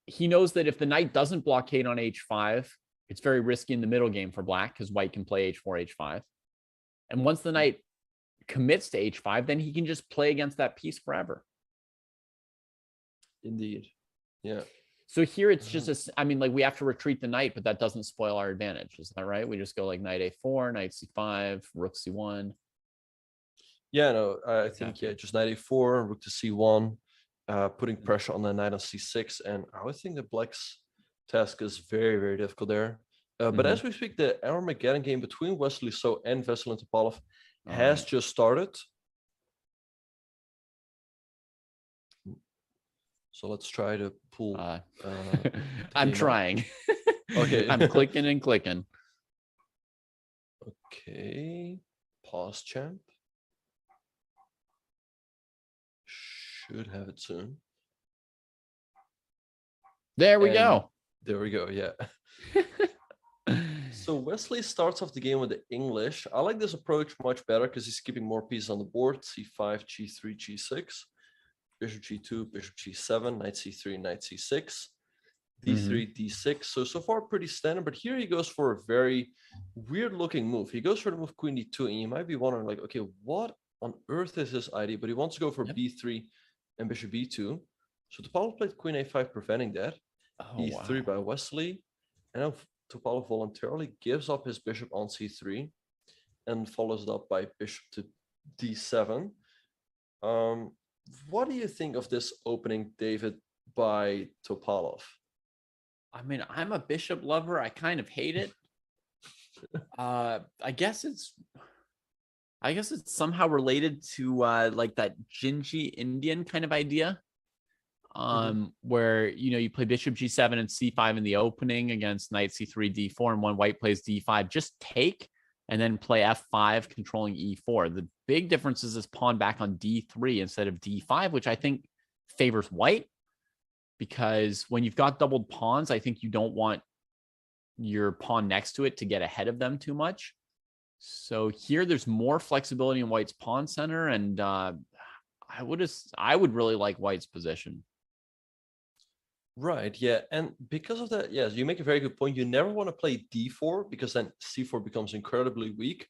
he knows that if the knight doesn't blockade on H5, it's very risky in the middle game for black, because white can play H4, H5. And once the knight commits to H5, then he can just play against that piece forever. Indeed. Yeah. So here it's just I mean, like, we have to retreat the knight, but that doesn't spoil our advantage. Is that right? We just go like knight A4, knight C5, rook C1. Yeah, no, I think, just knight A4, rook to C1, putting pressure on the knight on C6. And I would think that black's task is very, very difficult there. But as we speak, the Armageddon game between Wesley So and Vesselin Topalov has just started. So let's try to pull. I'm trying. Okay. I'm clicking and clicking. Okay. Pause, champ. Should have it soon. There we go. There we go. Yeah. So Wesley starts off the game with the English. I like this approach much better because he's keeping more pieces on the board. C5, G3, G6. Bishop G2, Bishop G7, Knight C3, Knight C6, D3, D6. So far pretty standard, but here he goes for a very weird looking move. He goes for the move Queen D2, and you might be wondering, like, okay, what on earth is this idea? But he wants to go for B3 and Bishop B2. So Topalov played Queen A5, preventing that. E3 by Wesley. And now Topalov voluntarily gives up his bishop on C3 and follows it up by Bishop to D7. What do you think of this opening, David, by Topalov? I mean, I'm a bishop lover. I kind of hate it. I guess I guess it's somehow related to like that Jinji Indian kind of idea. Where, you know, you play bishop g7 and c5 in the opening against knight c3, d4, and one white plays d5, just take and then play f5 controlling e4. The big difference is this pawn back on d3 instead of d5, which I think favors white, because when you've got doubled pawns, I think you don't want your pawn next to it to get ahead of them too much. So here there's more flexibility in white's pawn center, and I would really like white's position. Right, yeah. And because of that, yes, you make a very good point. You never want to play d4 because then c4 becomes incredibly weak.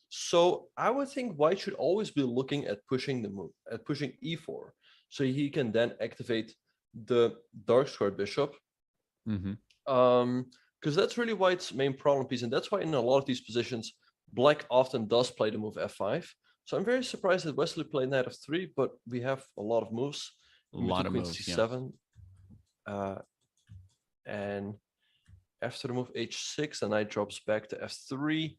So I would think white should always be looking at pushing the move, at pushing e4. So he can then activate the dark squared bishop. Because that's really white's main problem piece. And that's why in a lot of these positions, black often does play the move f5. So I'm very surprised that Wesley played knight f3, but we have a lot of moves. A lot of queen moves, c7. Yeah. And after the move h6, the knight drops back to f3.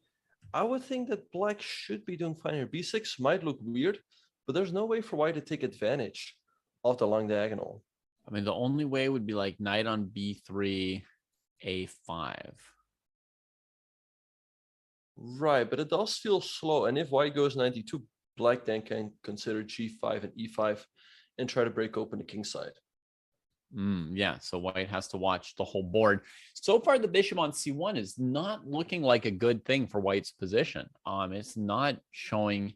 I would think that black should be doing fine here. b6 might look weird, but there's no way for white to take advantage of the long diagonal. I mean, the only way would be like knight on b3, a5. Right, but it does feel slow. And if white goes 92, black then can consider g5 and e5 and try to break open the king side. Yeah, so white has to watch the whole board. So far, the bishop on c1 is not looking like a good thing for white's position. It's not showing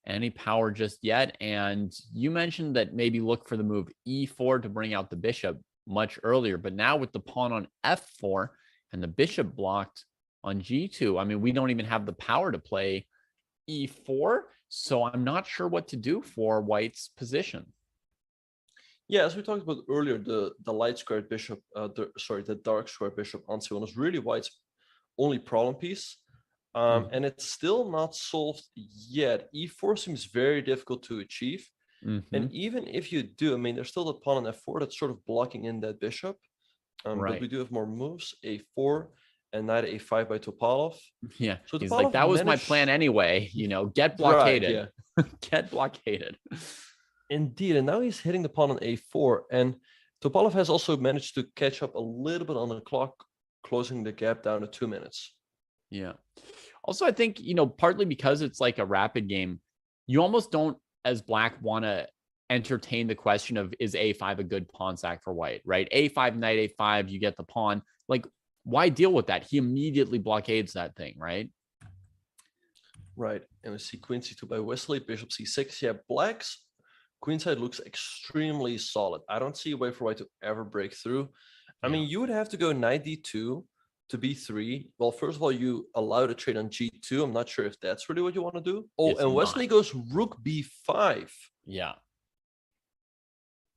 any power just yet. And you mentioned that maybe look for the move e4 to bring out the bishop much earlier. But now with the pawn on f4 and the bishop blocked on g2, I mean, we don't even have the power to play e4. So I'm not sure what to do for white's position. Yeah, as we talked about earlier, the light squared bishop, the dark squared bishop on c1 is really white's only problem piece. And it's still not solved yet. e4 seems very difficult to achieve. And even if you do, I mean, there's still the pawn on f4 that's sort of blocking in that bishop. But we do have more moves, a4 and knight a5 by Topalov. Yeah, so he's Topalov like, that was my plan anyway, you know, get blockaded. Right, yeah. Get blockaded. Indeed, and now he's hitting the pawn on a4, and Topalov has also managed to catch up a little bit on the clock, closing the gap down to 2 minutes. Yeah. Also, I think, you know, partly because it's like a rapid game, you almost don't, as black, want to entertain the question of, is a5 a good pawn sack for white, right? a5, knight a5, you get the pawn. Like, why deal with that? He immediately blockades that thing, right? Right, and we see queen c2 by Wesley, bishop c6. Yeah, black's queenside looks extremely solid. I don't see a way for white to ever break through. I mean, you would have to go knight d2 to b3. Well, first of all, you allow the trade on g2. I'm not sure if that's really what you want to do. Oh, It's and Wesley not. goes rook b5. Yeah.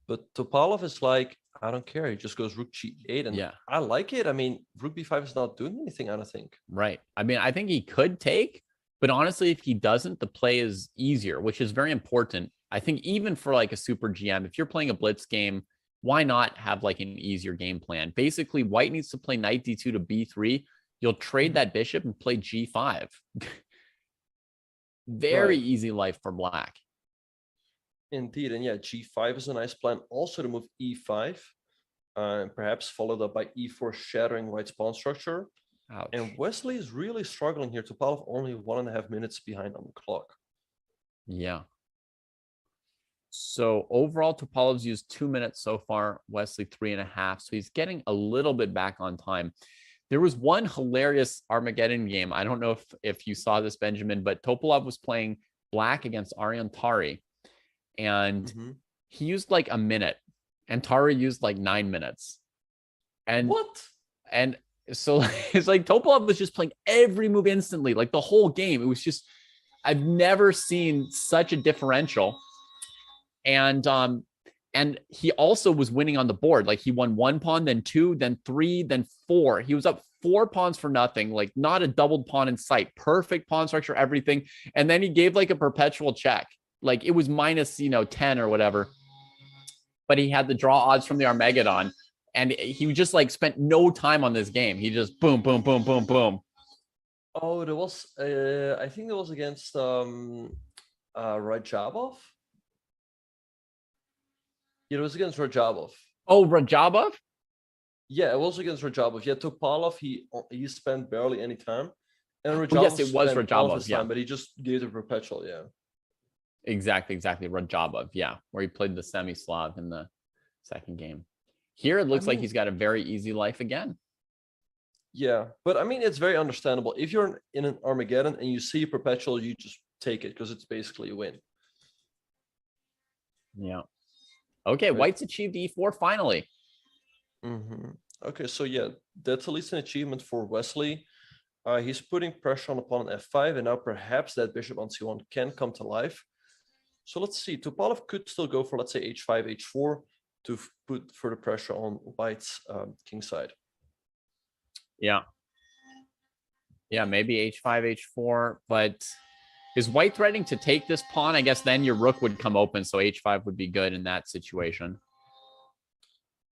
But Topalov is like, I don't care. He just goes rook g8. And Yeah. I like it. I mean, rook b5 is not doing anything, I don't think. Right. I mean, I think he could take, but honestly, if he doesn't, the play is easier, which is very important. I think even for like a super GM, if you're playing a blitz game, why not have like an easier game plan? Basically, white needs to play knight d2 to b3. You'll trade that bishop and play g5. Very easy life for black. Indeed. And yeah, g5 is a nice plan. Also to move e5, and perhaps followed up by e4, shattering white's pawn structure. Ouch. And Wesley is really struggling here. Topalov only 1.5 minutes behind on the clock. Yeah. So overall, Topalov's used 2 minutes so far, Wesley 3.5. So he's getting a little bit back on time. There was one hilarious Armageddon game. I don't know if you saw this, Benjamin, but Topalov was playing black against Tari, and he used like a minute, and Tari used like 9 minutes. And what? And so it's like Topalov was just playing every move instantly, like the whole game. It was just, I've never seen such a differential. And he also was winning on the board. Like he won 1 pawn, then 2, then 3, then 4. He was up 4 pawns for nothing, like not a doubled pawn in sight, perfect pawn structure, everything. And then he gave like a perpetual check. Like it was minus, 10 or whatever. But he had the draw odds from the Armageddon. And he just like spent no time on this game. He just boom, boom, boom, boom, boom. Oh, there was, I think there was against Radjabov. Yeah, it was against Radjabov. Oh, Radjabov? Yeah, it was against Radjabov. Yeah, Topalov, he spent barely any time. And Oh, Radjabov yes, it was spent all of his Radjabov, yeah. time, but he just gave the perpetual, yeah. Exactly. Radjabov, yeah, where he played the semi-Slav in the second game. Here, it looks like he's got a very easy life again. Yeah, but I mean, it's very understandable. If you're in an Armageddon and you see perpetual, you just take it because it's basically a win. Yeah. Okay, Right. White's achieved E4 finally. Okay, so yeah, that's at least an achievement for Wesley. He's putting pressure on opponent F5, and now perhaps that bishop on C1 can come to life. So let's see, Topalov could still go for, let's say, H5, H4 to put further pressure on White's king side. Yeah. Yeah, maybe H5, H4, but is White threatening to take this pawn? I guess then your rook would come open, so H5 would be good in that situation.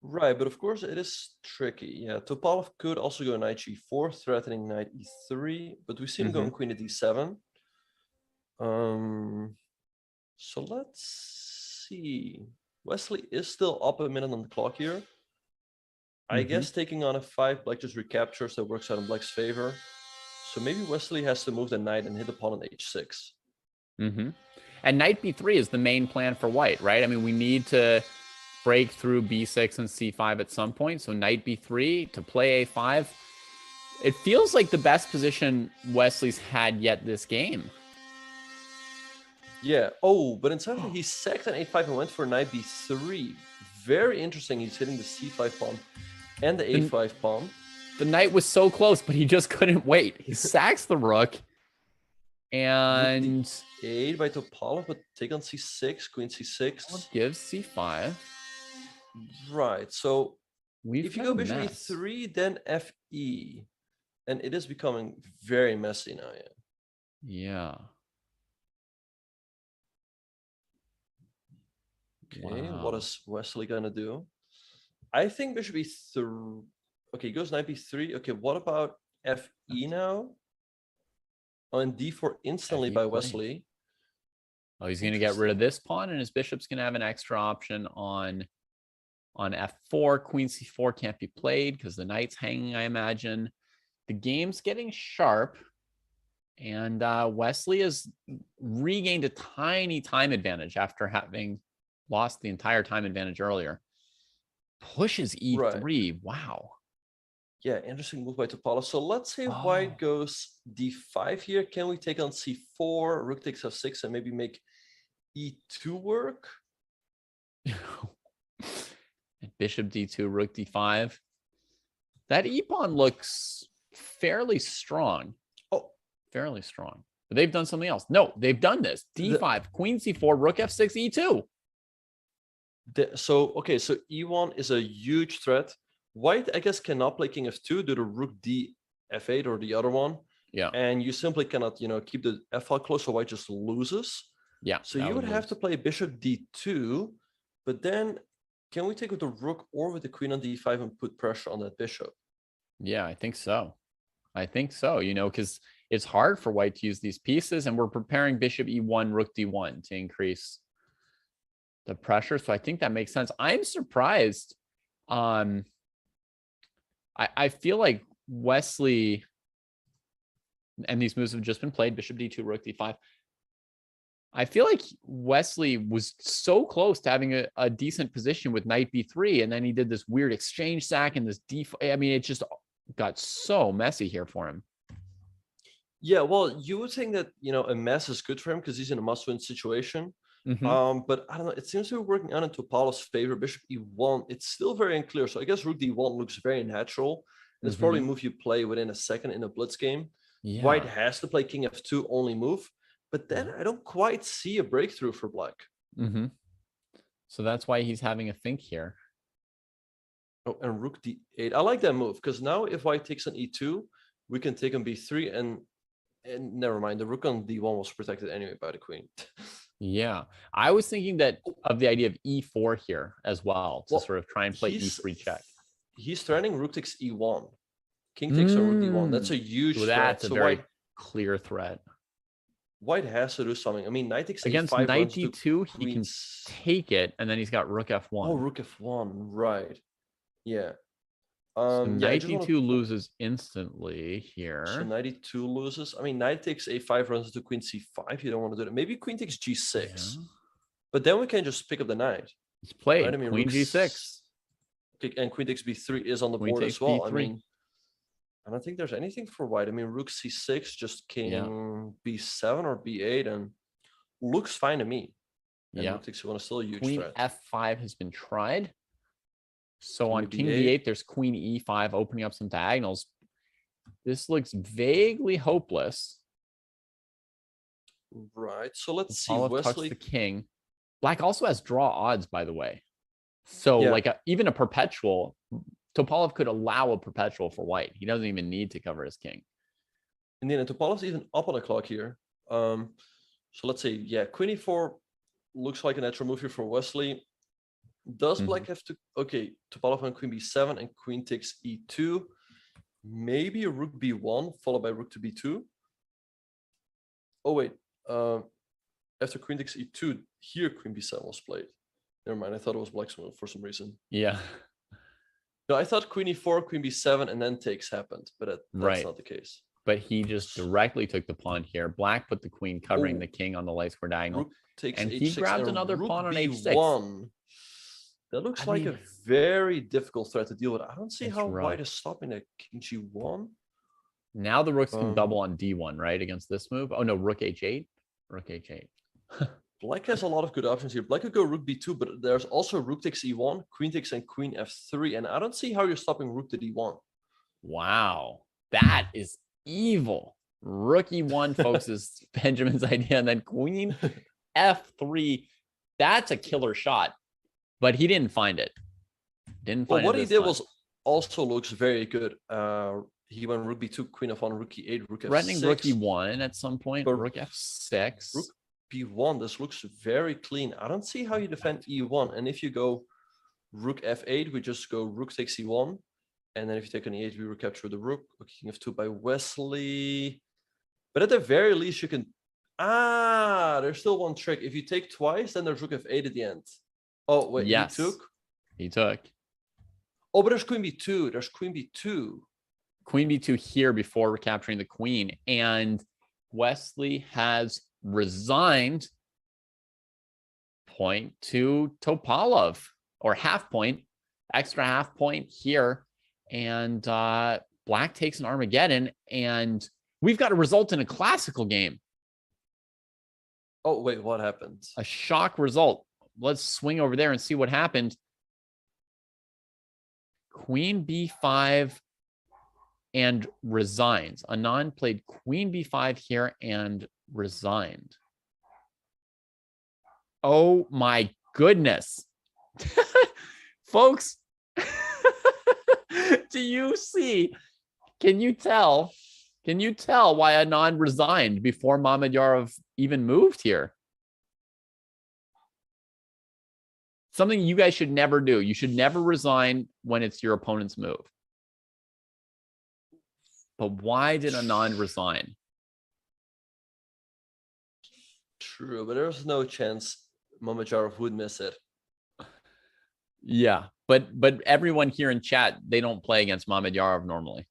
Right, but of course it is tricky. Yeah, Topalov could also go knight G4, threatening knight E3, but we see him going queen to D7. So let's see. Wesley is still up a minute on the clock here. I guess taking on F5, Black just recaptures, that works out in Black's favor. So maybe Wesley has to move the knight and hit the pawn on H6. And knight B3 is the main plan for White, right? I mean, we need to break through B6 and C5 at some point. So knight B3 to play A5. It feels like the best position Wesley's had yet this game. Yeah. Oh, but instead he sacked an A5 and went for knight B3. Very interesting. He's hitting the C5 pawn and the A5 pawn. The knight was so close, but he just couldn't wait. He sacks the rook. And 8 by Topalov, but take on C6, queen C6. Gives C5. Right. So if you go bishop mess. E3, then FE. And it is becoming very messy now, Yeah. Okay, Wow. what is Wesley gonna do? I think bishop E3. Okay, he goes knight B3. Okay, what about FE now? Oh, and D4 instantly by Wesley. Oh, he's going to get rid of this pawn, and his bishop's going to have an extra option on F4. Queen C4 can't be played because the knight's hanging, I imagine. The game's getting sharp, and Wesley has regained a tiny time advantage after having lost the entire time advantage earlier. Pushes E3. Right. Wow. Yeah, interesting move by Topalov. So let's say White goes D5 here. Can we take on C4, rook takes F6, and maybe make E2 work? Bishop D2, rook D5. That E-pawn looks fairly strong. Oh, fairly strong. But they've done something else. No, they've done this. D5, queen C4, rook F6, E2. So E1 is a huge threat. White, I guess, cannot play king F2 due to rook D F8 or the other one. Yeah. And you simply cannot, keep the F file close, so White just loses. Yeah. So you would have to play bishop D2, but then can we take with the rook or with the queen on D5 and put pressure on that bishop? Yeah, I think so. Because it's hard for White to use these pieces, and we're preparing bishop E1, rook D1 to increase the pressure. So I think that makes sense. I'm surprised. I feel like Wesley, and these moves have just been played, bishop D2, rook D5. I feel like Wesley was so close to having a decent position with knight B3, and then he did this weird exchange sack and this D5. I mean, it just got so messy here for him. Yeah, well, you would think that, a mess is good for him because he's in a must-win situation. But I don't know, it seems to be working out in Topalov's favor. Bishop E1, it's still very unclear. So I guess rook D1 looks very natural. It's probably a move you play within a second in a blitz game. Yeah. White has to play king F2 only move, but then I don't quite see a breakthrough for Black. So that's why he's having a think here. Oh, and rook D8. I like that move because now if White takes on E2, we can take on B3 and never mind, the rook on D1 was protected anyway by the queen. Yeah, I was thinking of the idea of E4 here as well to sort of try and play E3 check. He's threatening rook takes E1. King takes on rook D1. That's a huge threat. So clear threat. White has to do something. I mean, knight takes Against a5 knight runs to d2, he can queen take it, and then he's got rook f1. Oh, rook f1, right. Yeah. So Yeah, I knight just wanna d2 loses instantly here. So knight e2 loses. I mean, knight takes a5 runs into queen c5. You don't want to do that. Maybe queen takes g6. Yeah. But then we can just pick up the knight. It's played. Right? I mean, Queen rook g6. And queen takes b3 is on the Queen board takes as well. b3. I mean, I don't think there's anything for white. I mean, rook c6, just king b7 or b8, and looks fine to me. And rook takes one is still a huge Queen threat. f5 has been tried. So on king b8. b8, there's queen e5 opening up some diagonals. This looks vaguely hopeless. Right. So let's see. Topalov tucks Wesley. the king. Black also has draw odds, by the way. So like even a perpetual, Topalov could allow a perpetual for white. He doesn't even need to cover his king. And then Topalov's even up on the clock here. So let's say, queen e4 looks like a natural move here for Wesley. Does black have to? Okay, Topalov on queen b7 and queen takes e2. Maybe a rook b1 followed by rook to b2. Oh wait, after queen takes e2, here queen b7 was played. Never mind, I thought it was black's move for some reason. Yeah. No, I thought queen e4, queen b7, and then takes happened, but that's not the case. But he just directly took the pawn here. Black put the queen covering the king on the light square diagonal. Rook takes and h6, he grabbed another rook pawn on h6. b1. That looks like a very difficult threat to deal with. I don't see how white is stopping that king g1. Now the rooks can double on d1, right? Against this move. Oh no, rook h8. Rook h8. Black has a lot of good options here. Black could go rook b2, but there's also rook takes e1, queen takes and queen f3. And I don't see how you're stopping rook to d1. Wow. That is evil. Rook e1, folks, is Benjamin's idea. And then queen f3. That's a killer shot. But he didn't find it. Well, what he did was also looks very good. He went rook b2, queen f1, rook e8, rook f6. Threatening rook e1 at some point. But rook f6. Rook b1. This looks very clean. I don't see how you defend e1. And if you go rook f8, we just go rook takes e1. And then if you take on e8, we recapture the rook. King f2 by Wesley. But at the very least, you can... there's still one trick. If you take twice, then there's rook f8 at the end. Oh, wait, he took? He took. Oh, but there's queen b2. There's queen b2. Queen b2 here before recapturing the queen. And Wesley has resigned point to Topalov. Or half point. Extra half point here. And black takes an Armageddon. And we've got a result in a classical game. Oh, wait, what happened? A shock result. Let's swing over there and see what happened. Queen b5 and resigns. Anand played queen b5 here and resigned. Oh my goodness. Folks, do you see? Can you tell why Anand resigned before Mamedyarov even moved here? Something you guys should never do. You should never resign when it's your opponent's move. But why did Anand resign? True, but there's no chance Mamedyarov would miss it. Yeah, but everyone here in chat, they don't play against Mamedyarov normally.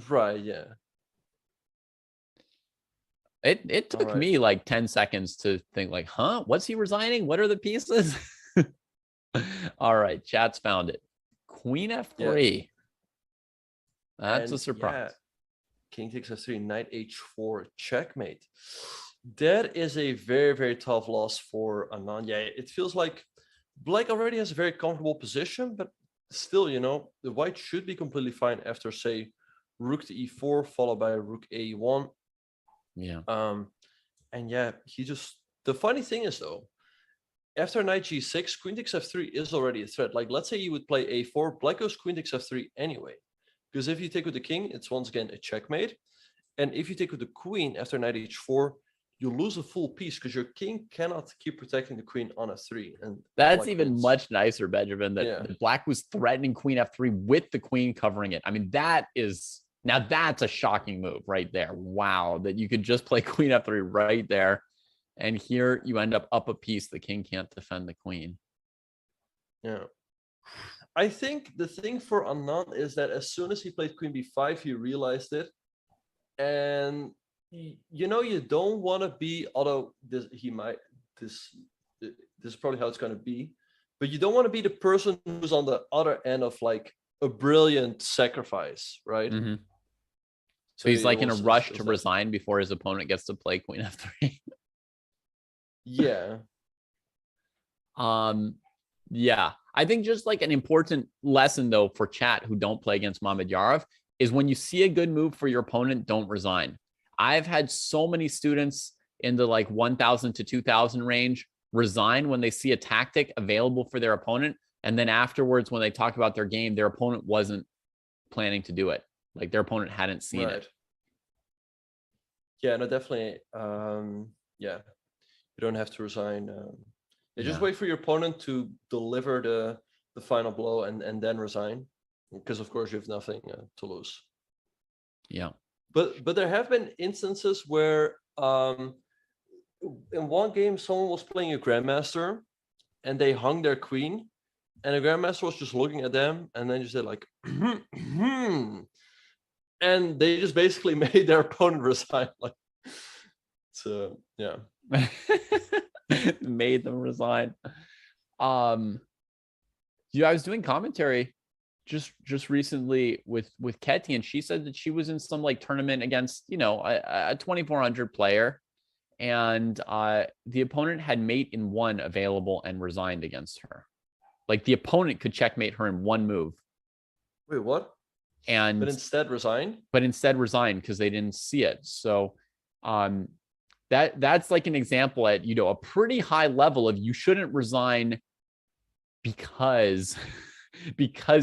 Right, yeah. It took me like 10 seconds to think like, huh? What's he resigning? What are the pieces? All right, chat's found it. Queen f3. That's a surprise. King takes f3, knight h4, checkmate. That is a very, very tough loss for Anand. Yeah, it feels like black already has a very comfortable position, but still, you know, the white should be completely fine after, say, rook to e4, followed by rook a1. Yeah. And yeah, the funny thing is though, after knight g6, queen takes f3 is already a threat. Like, let's say you would play a4, black goes queen takes f3 anyway. Because if you take with the king, it's once again a checkmate. And if you take with the queen after knight h4, you lose a full piece because your king cannot keep protecting the queen on f3. And that's even much nicer, Benjamin, that black was threatening queen f3 with the queen covering it. I mean, that is Now that's a shocking move right there. Wow, that you could just play queen f3 right there. And here you end up a piece. The king can't defend the queen. Yeah. I think the thing for Anand is that as soon as he played queen b5, he realized it. And you know, you don't want to be, although this is probably how it's going to be, but you don't want to be the person who's on the other end of like a brilliant sacrifice, right? Mm-hmm. So he's like in a rush to resign before his opponent gets to play queen f3. Yeah. Yeah. I think just like an important lesson though for chat who don't play against Mamedyarov is when you see a good move for your opponent, don't resign. I've had so many students in the like 1,000 to 2,000 range resign when they see a tactic available for their opponent. And then afterwards, when they talk about their game, their opponent wasn't planning to do it. Like their opponent hadn't seen it. Yeah, no, definitely. Yeah, you don't have to resign. Just wait for your opponent to deliver the final blow and then resign, because of course you have nothing to lose. Yeah. But there have been instances where in one game someone was playing a grandmaster and they hung their queen and the grandmaster was just looking at them and then just said like and they just basically made their opponent resign. Like, so yeah. Made them resign. Yeah, I was doing commentary just recently with Ketty, and she said that she was in some like tournament against, you know, a 2,400 player, and the opponent had mate in one available and resigned against her. Like the opponent could checkmate her in one move. Wait, what? And but instead resigned because they didn't see it. So that's like an example at, you know, a pretty high level of you shouldn't resign because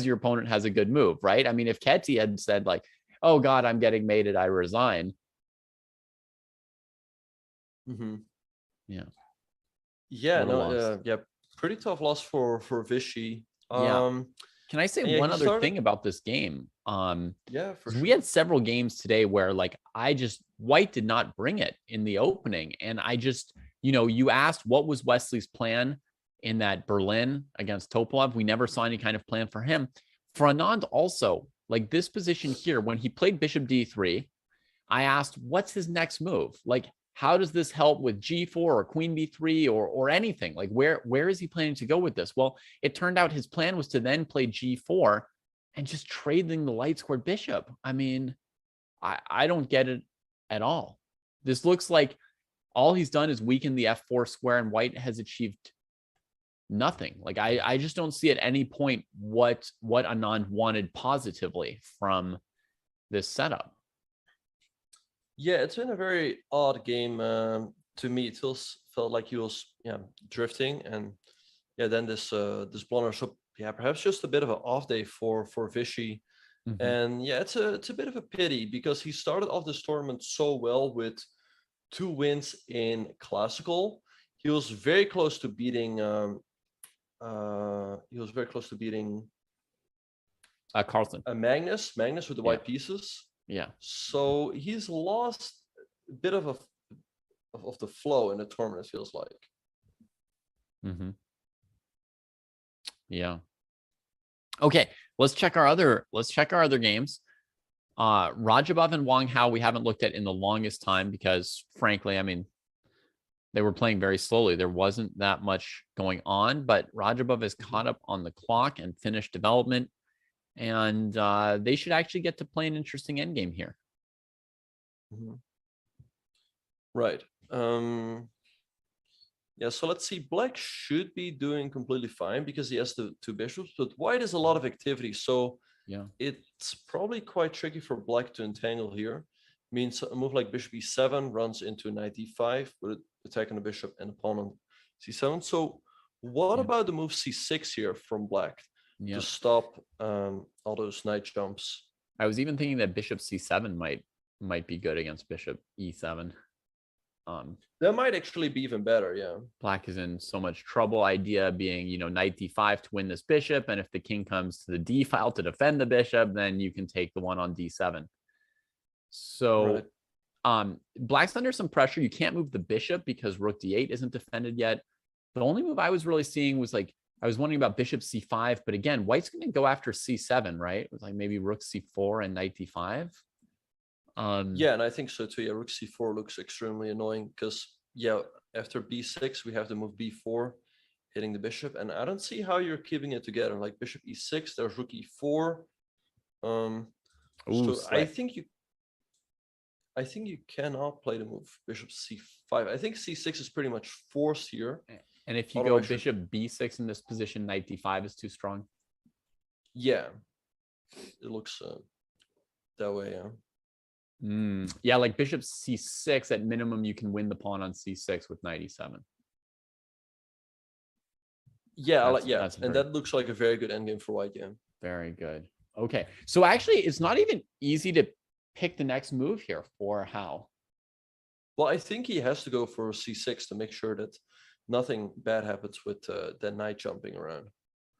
your opponent has a good move, right? I mean, if Ketty had said like, oh God, I'm getting mated, I resign. Mm-hmm. Yeah. Yeah, no, yeah, pretty tough loss for Vishy. Yeah. Can I say one other thing about this game? Yeah, for sure. We had several games today where like White did not bring it in the opening. And I just, you know, you asked what was Wesley's plan in that Berlin against Topalov. We never saw any kind of plan for him. For Anand also, like this position here, when he played bishop d3, I asked, what's his next move? Like, how does this help with g4 or queen b3 or anything? Like, where is he planning to go with this? Well, it turned out his plan was to then play g4 and just trading the light squared bishop. I mean, I don't get it at all. This looks like all he's done is weaken the f4 square, and White has achieved nothing. Like I just don't see at any point what Anand wanted positively from this setup. Yeah, it's been a very odd game to me. It felt like he was drifting, and then this blunder. So perhaps just a bit of an off day for Vishy. Mm-hmm. And it's a bit of a pity because he started off this tournament so well with 2 wins in classical. He was very close to beating. Carlsen. Magnus with the white pieces. Yeah. So he's lost a bit of the flow in the tournament, it feels like. Mm-hmm. Yeah. Okay, let's check our other games. Radjabov and Wang Hao we haven't looked at in the longest time because frankly, I mean, they were playing very slowly. There wasn't that much going on, but Radjabov is caught up on the clock and finished development. And they should actually get to play an interesting endgame here. Mm-hmm. Right. So let's see. Black should be doing completely fine because he has the 2 bishops, but White has a lot of activity. So it's probably quite tricky for Black to entangle here. Means a move like bishop e7 runs into knight d5 with attacking the bishop and opponent c7. So what about the move c6 here from Black? To stop all those knight jumps. I was even thinking that bishop c7 might be good against bishop e7. That might actually be even better. Yeah. Black is in so much trouble. Idea being, you know, knight d5 to win this bishop, and if the king comes to the d file to defend the bishop, then you can take the one on d7. So black's under some pressure. You can't move the bishop because rook d8 isn't defended yet. The only move I was really seeing was like, I was wondering about bishop c5, but again, white's going to go after c7, right? With like maybe rook c4 and knight d5. Yeah, and I think so too. Yeah, rook c4 looks extremely annoying because, yeah, after b6, we have to move b4, hitting the bishop. And I don't see how you're keeping it together. Like bishop e6, there's rook e4. So I think you cannot play the move bishop c5. I think c6 is pretty much forced here. And if you go bishop b6 in this position, knight d5 is too strong. Yeah, it looks that way. Yeah. Yeah, like bishop c6 at minimum, you can win the pawn on c6 with knight e7. Yeah, and that looks like a very good endgame for white. Yeah, very good. Okay, so actually, it's not even easy to pick the next move here for Hao. Well, I think he has to go for c6 to make sure that nothing bad happens with the knight jumping around.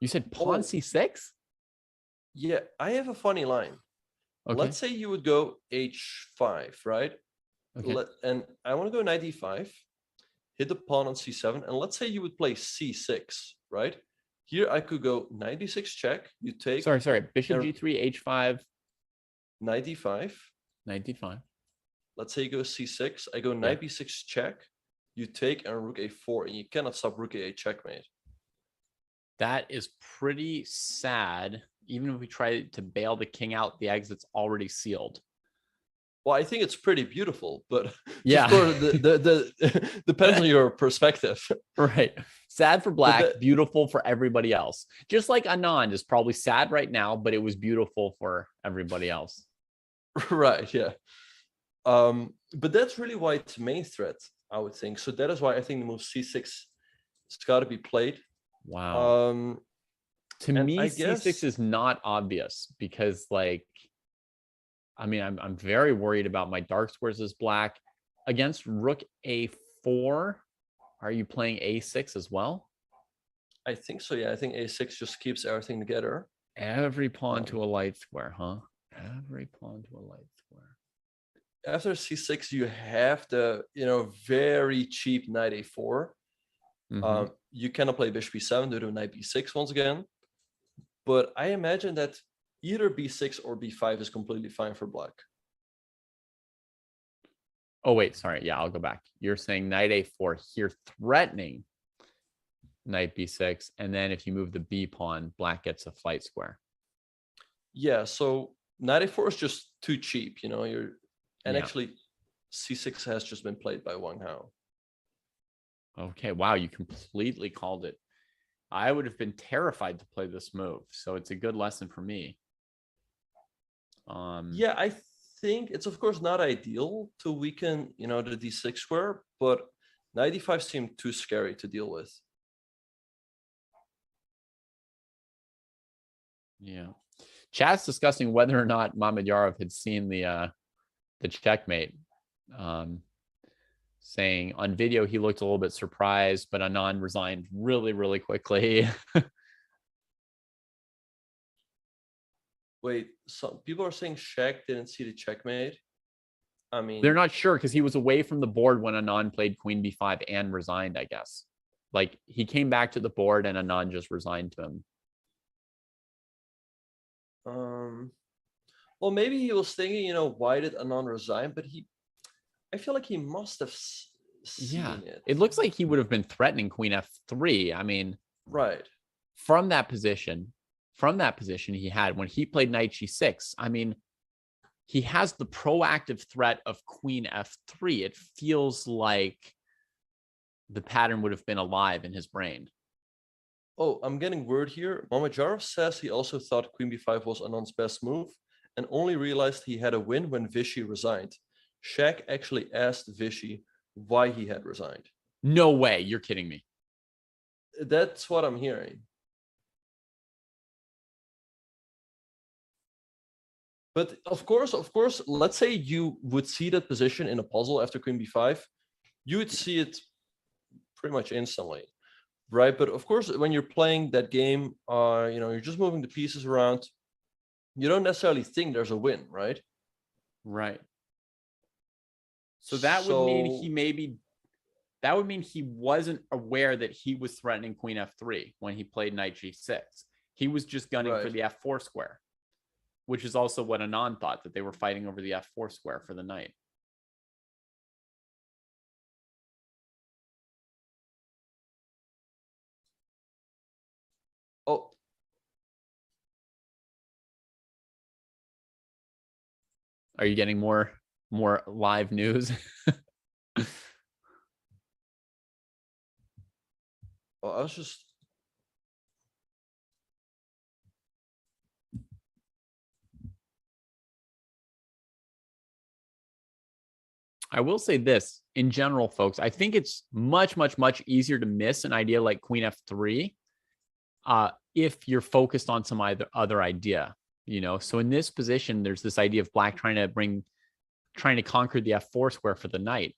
You said pawn c6? Yeah, I have a funny line. Okay. Let's say you would go h5, right? Okay. And I want to go knight e5, hit the pawn on c7, and let's say you would play c6, right? Here I could go knight d6 check. You take. Sorry. Bishop g3, h5. Knight d5. Knight d5. Let's say you go c6. I go knight b6 check. You take and rook a4, and you cannot stop rook a8 checkmate. That is pretty sad. Even if we try to bail the king out, the exit's already sealed. Well, I think it's pretty beautiful, but yeah, of course, the depends on your perspective. Right. Sad for black, beautiful for everybody else. Just like Anand is probably sad right now, but it was beautiful for everybody else. Right. Yeah. But that's really why it's main threat, I would think. So that is why I think the move c6 has got to be played. Wow. To me, c6 is not obvious because, like, I mean, I'm very worried about my dark squares as black. Against rook a4, are you playing a6 as well? I think so, yeah. I think a6 just keeps everything together. Every pawn to a light square, huh? Every pawn to a light square. After c6, you have the, very cheap knight a4. You cannot play bishop b7 due to knight b6 once again. But I imagine that either b6 or b5 is completely fine for black. Oh, wait, sorry. Yeah, I'll go back. You're saying knight a4 here, threatening knight b6. And then if you move the b pawn, black gets a flight square. Yeah, so knight a4 is just too cheap, actually c6 has just been played by Wang Hao. Okay, wow, you completely called it. I would have been terrified to play this move, so it's a good lesson for me. Yeah, I think it's of course not ideal to weaken, the d6 square, but knight d5 seemed too scary to deal with. Yeah, chat's discussing whether or not Mamedyarov had seen the checkmate. Saying on video he looked a little bit surprised, but Anand resigned really, really quickly. Wait, some people are saying Shaq didn't see the checkmate. I mean, they're not sure because he was away from the board when Anand played queen b5 and resigned, I guess. Like he came back to the board and Anand just resigned to him. Well, maybe he was thinking, why did Anand resign? But I feel like he must have seen it. It looks like he would have been threatening queen f3. I mean, right. From that position he had when he played knight g6. I mean, he has the proactive threat of queen f3. It feels like the pattern would have been alive in his brain. Oh, I'm getting word here. Mamedyarov says he also thought queen b5 was Anand's best move and only realized he had a win when Vishy resigned. Shaq actually asked Vishy why he had resigned. No way. You're kidding me. That's what I'm hearing. But of course, let's say you would see that position in a puzzle after queen b5, you would see it pretty much instantly, right? But of course, when you're playing that game, you're just moving the pieces around. You don't necessarily think there's a win, right? Right. So that would mean So- that would mean he wasn't aware that he was threatening queen f3 when he played knight g6. He was just gunning for Right. the f4 square, which is also what Anand thought, that they were fighting over the f4 square for the knight. Oh, Are you getting more live news? well, I was just. I will say this in general, folks. I think it's much easier to miss an idea like queen f3 if you're focused on some other idea, you know. So in this position, there's this idea of black trying to conquer the f4 square for the knight,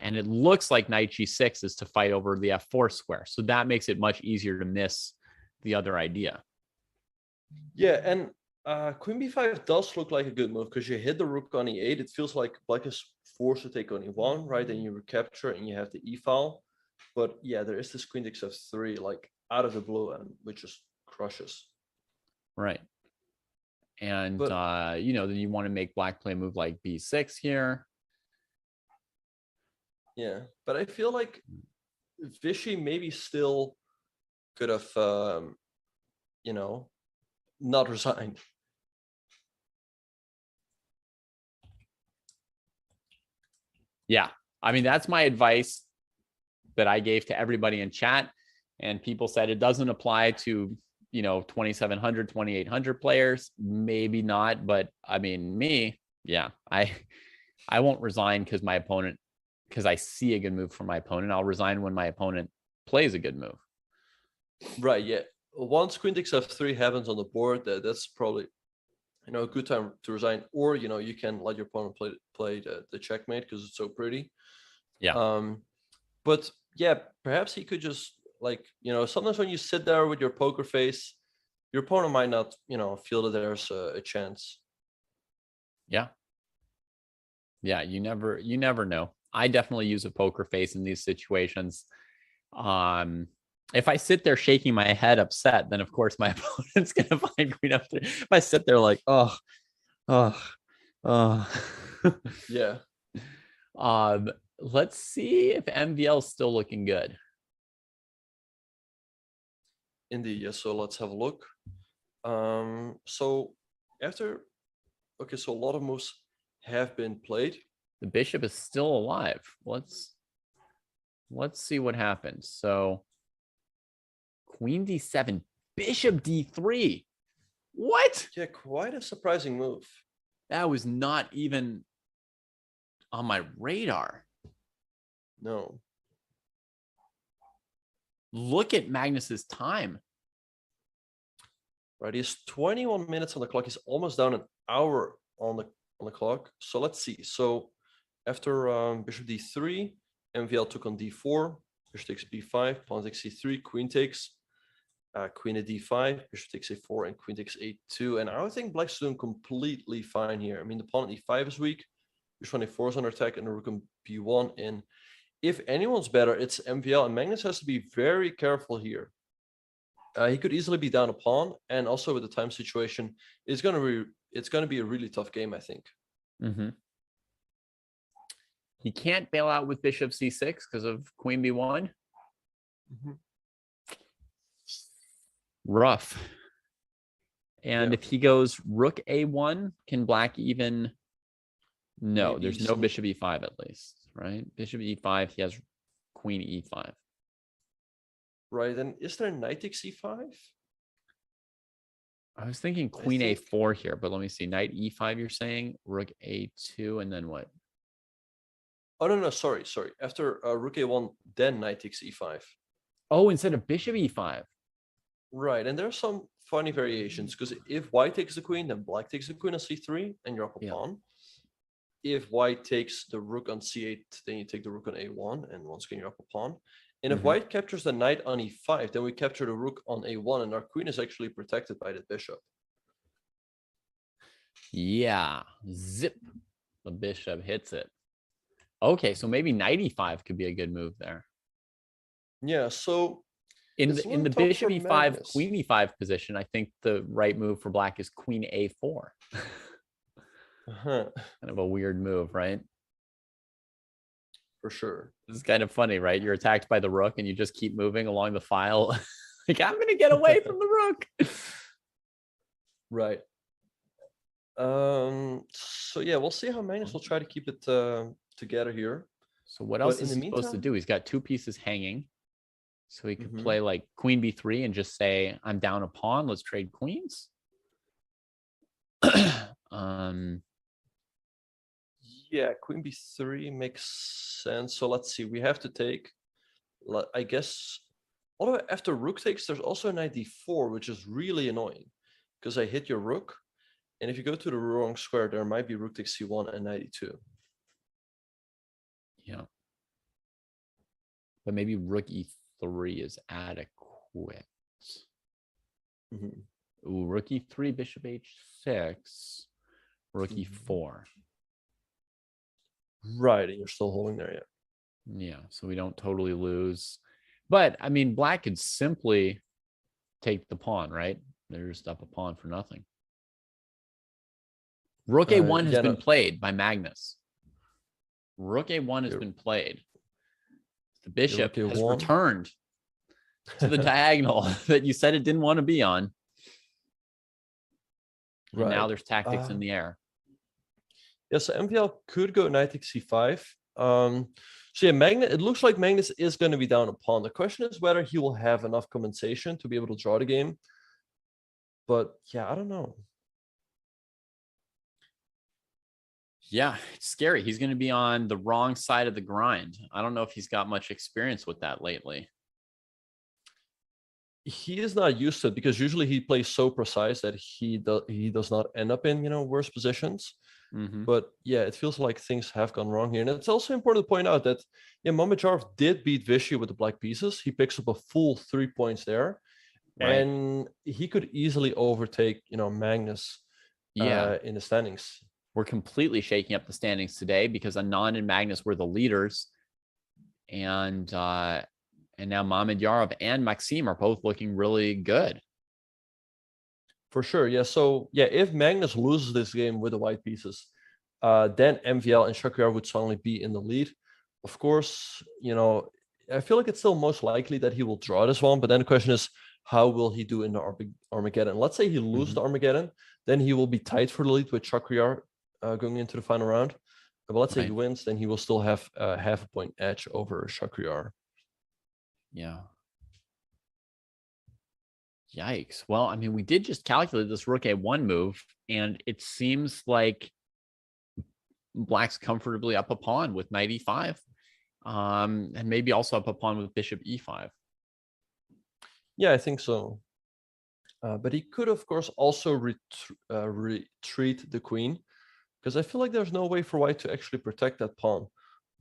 and it looks like knight g6 is to fight over the f4 square. So that makes it much easier to miss the other idea. Yeah, and queen b5 does look like a good move because you hit the rook on e8. It feels like black is forced to take on e1, right? Then you recapture and you have the e file. But yeah, there is this queen takes f3 like out of the blue, and which just crushes. Right. And But- you know, then you want to make black play a move like b6 here. Yeah, but I feel like Vishy maybe still could have, you know, not resigned. Yeah. I mean, that's my advice that I gave to everybody in chat. And people said it doesn't apply to, you know, 2,700, 2,800 players. Maybe not. But I mean, me, yeah, I won't resign because I see a good move from my opponent. I'll resign when my opponent plays a good move. Right, yeah. Once queen takes f3 happens on the board, that's probably, you know, a good time to resign. Or, you know, you can let your opponent play the checkmate because it's so pretty. Yeah. But yeah, perhaps he could just, like, you know, sometimes when you sit there with your poker face, your opponent might not, you know, feel that there's a chance. Yeah. Yeah, you never know. I definitely use a poker face in these situations. If I sit there shaking my head upset, then of course my opponent's gonna find queen f3. If I sit there like, oh. Yeah. Let's see if MVL is still looking good. Indeed, yes. So let's have a look. So after, okay, so a lot of moves have been played. The bishop is still alive. Let's see what happens. So queen d7, bishop d3. What? Yeah, quite a surprising move. That was not even on my radar. No. Look at Magnus's time. Right, he's 21 minutes on the clock. He's almost down an hour on the clock. So let's see. So after bishop d3, MVL took on d4, bishop takes b5, pawn takes c3, queen takes, queen at d5, bishop takes a4, and queen takes a2. And I would think black's doing completely fine here. I mean, the pawn at e5 is weak, bishop on a4 is under attack, and the rook on b1. And if anyone's better, it's MVL, and Magnus has to be very careful here. He could easily be down a pawn, and also with the time situation, it's gonna be a really tough game, I think. Mm-hmm. He can't bail out with bishop c6 because of queen b1. Mm-hmm. Rough. And Yeah. if he goes rook a1, can black even? No, Maybe there's no some- bishop e5 at least, right? Bishop e5, he has queen e5. Right, and is there knight takes e5? I was thinking queen think- a4 here, but let me see. Knight e5, you're saying? Rook a2, and then what? Oh, no, sorry. After rook a1, then knight takes e5. Oh, instead of bishop e5. Right, and there are some funny variations, because if white takes the queen, then black takes the queen on c3, and you're up a Yeah. pawn. If white takes the rook on c8, then you take the rook on a1, and once again, you're up a pawn. And if Mhm. white captures the knight on e5, then we capture the rook on a1, and our queen is actually protected by the bishop. Yeah. Zip. The bishop hits it. Okay, so maybe knight e5 could be a good move there. Yeah, so In it's the, a in little the tough bishop for e5, Magnus. queen e5 position, I think the right move for black is queen a4. Uh-huh, Kind of a weird move, right? for sure. This is kind of funny, right? You're attacked by the rook and you just keep moving along the file. Like, I'm going to get away from the rook. Right. So yeah, we'll see how Magnus will try to keep it together here. So what else But in is the he supposed to meantime- do? He's got two pieces hanging. So he could Mhm. play like queen b3 and just say, I'm down a pawn. Let's trade queens. Yeah, queen b3 makes sense. So let's see. We have to take, I guess, although after rook takes, there's also knight d4, which is really annoying because I hit your rook. And if you go to the wrong square, there might be rook takes c1 and knight e2. Yeah. But maybe rook e3 is adequate. Mhm. Ooh, rook e3, bishop h6, rook e4. Right, and you're still holding there, yeah. Yeah, so we don't totally lose. But, I mean, black could simply take the pawn, right? They're just up a pawn for nothing. Rook a1 has yeah, been no. played by Magnus. Rook a1 has been played. The bishop rook has a1. returned to the diagonal that you said it didn't want to be on. And now there's tactics in the air. Yeah, so MVL could go knight takes c5. So yeah, it looks like Magnus is going to be down a pawn. The question is whether he will have enough compensation to be able to draw the game. But yeah, I don't know. Yeah, it's scary. He's going to be on the wrong side of the grind. I don't know if he's got much experience with that lately. He is not used to it because usually he plays so precise that he does not end up in, worse positions. Mm-hmm. But yeah, it feels like things have gone wrong here. And it's also important to point out that Mamedyarov did beat Vishy with the black pieces. He picks up a full 3 points there. Right. And he could easily overtake, Magnus in the standings. We're completely shaking up the standings today because Anand and Magnus were the leaders. And now Mamedyarov and Maxime are both looking really good. For sure, yeah. So yeah, if Magnus loses this game with the white pieces, then MVL and Shakuyar would suddenly be in the lead. Of course, I feel like it's still most likely that he will draw this one, but then the question is, how will he do in the Armageddon? Let's say he loses the Armageddon, then he will be tied for the lead with Shakuyar going into the final round. But let's say he wins, then he will still have half a point edge over Shakuyar. Yeah. Yikes. Well, I mean, we did just calculate this rook a1 move, and it seems like black's comfortably up a pawn with knight e5, and maybe also up a pawn with bishop e5. Yeah, I think so. But he could, of course, also retreat the queen, because I feel like there's no way for white to actually protect that pawn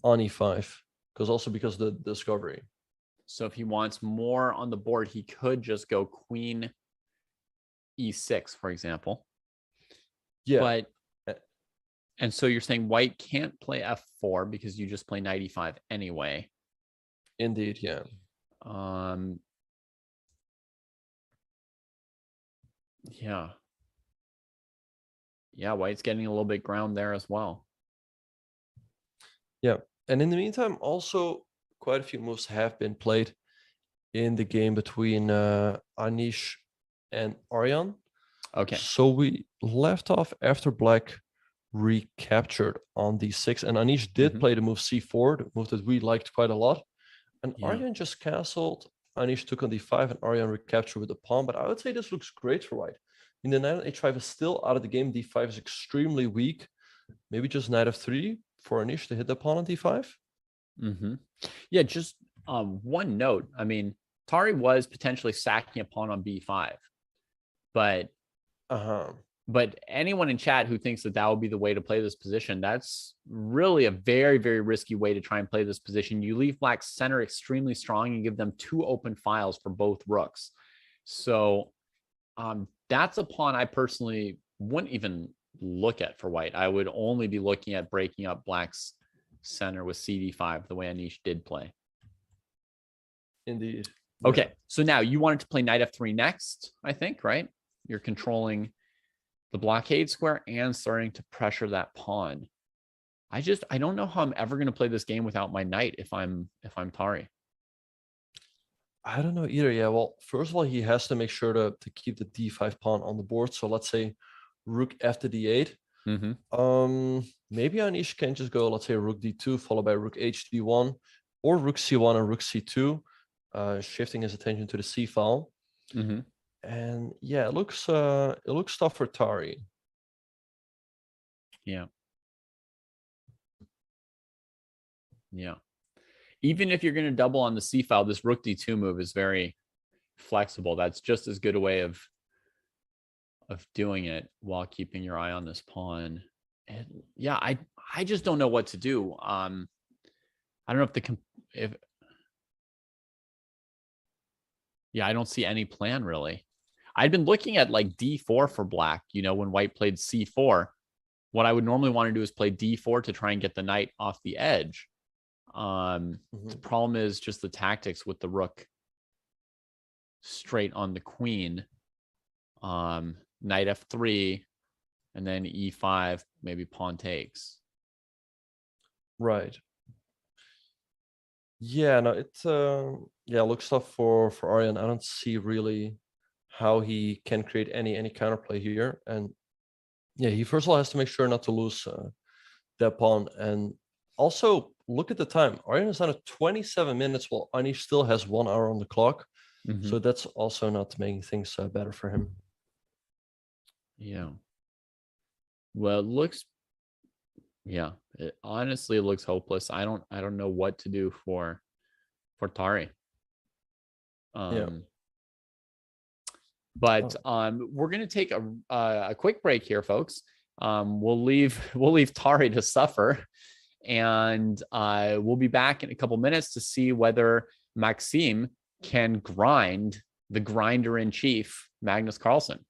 on e5, because the discovery. So if he wants more on the board, he could just go queen e6, for example. Yeah. And so you're saying white can't play f4 because you just play knight e5 anyway. Indeed, yeah. Yeah. Yeah, white's getting a little bit ground there as well. Yeah. And in the meantime, also quite a few moves have been played in the game between Anish and Aryan. Okay. So we left off after black recaptured on d6, and Anish did play the move c4, the move that we liked quite a lot. And Aryan just castled. Anish took on d5, and Aryan recaptured with the pawn. But I would say this looks great for white. In the knight on h5 is still out of the game. d5 is extremely weak. Maybe just knight f3 for Anish to hit the pawn on d5. Yeah, just one note. I mean, Tari was potentially sacking a pawn on b5, but anyone in chat who thinks that would be the way to play this position, that's really a very, very risky way to try and play this position. You leave black's center extremely strong and give them two open files for both rooks. So that's a pawn I personally wouldn't even look at for white. I would only be looking at breaking up black's center with CD5, the way Anish did play. Indeed. Okay, so now you wanted to play knight f3 next, I think, right? You're controlling the blockade square and starting to pressure that pawn. I don't know how I'm ever going to play this game without my knight if I'm Tari. I don't know either. Yeah, well, first of all, he has to make sure to keep the d5 pawn on the board. So let's say rook after d8. Maybe Anish can just go, let's say, rook d2 followed by rook h d1, or rook c1 and rook c2, shifting his attention to the c file. And yeah, it looks tough for Tari. Yeah. Even if you're going to double on the c file, this rook d2 move is very flexible. That's just as good a way of doing it while keeping your eye on this pawn. And yeah, I just don't know what to do. I don't know I don't see any plan really. I'd been looking at like d4 for black, when white played c4. What I would normally want to do is play d4 to try and get the knight off the edge. The problem is just the tactics with the rook straight on the queen. Knight f3 and then e5, maybe pawn takes. Right. Yeah, no, it looks tough for Arjan. I don't see really how he can create any counterplay here. And yeah, he first of all has to make sure not to lose that pawn. And also look at the time. Arjan is down at 27 minutes while Anish still has 1 hour on the clock. So that's also not making things better for him. Yeah. Well, it honestly looks hopeless. I don't know what to do for Tari. But we're going to take a quick break here, folks. We'll leave Tari to suffer, and we'll be back in a couple minutes to see whether Maxime can grind the grinder in chief, Magnus Carlsen.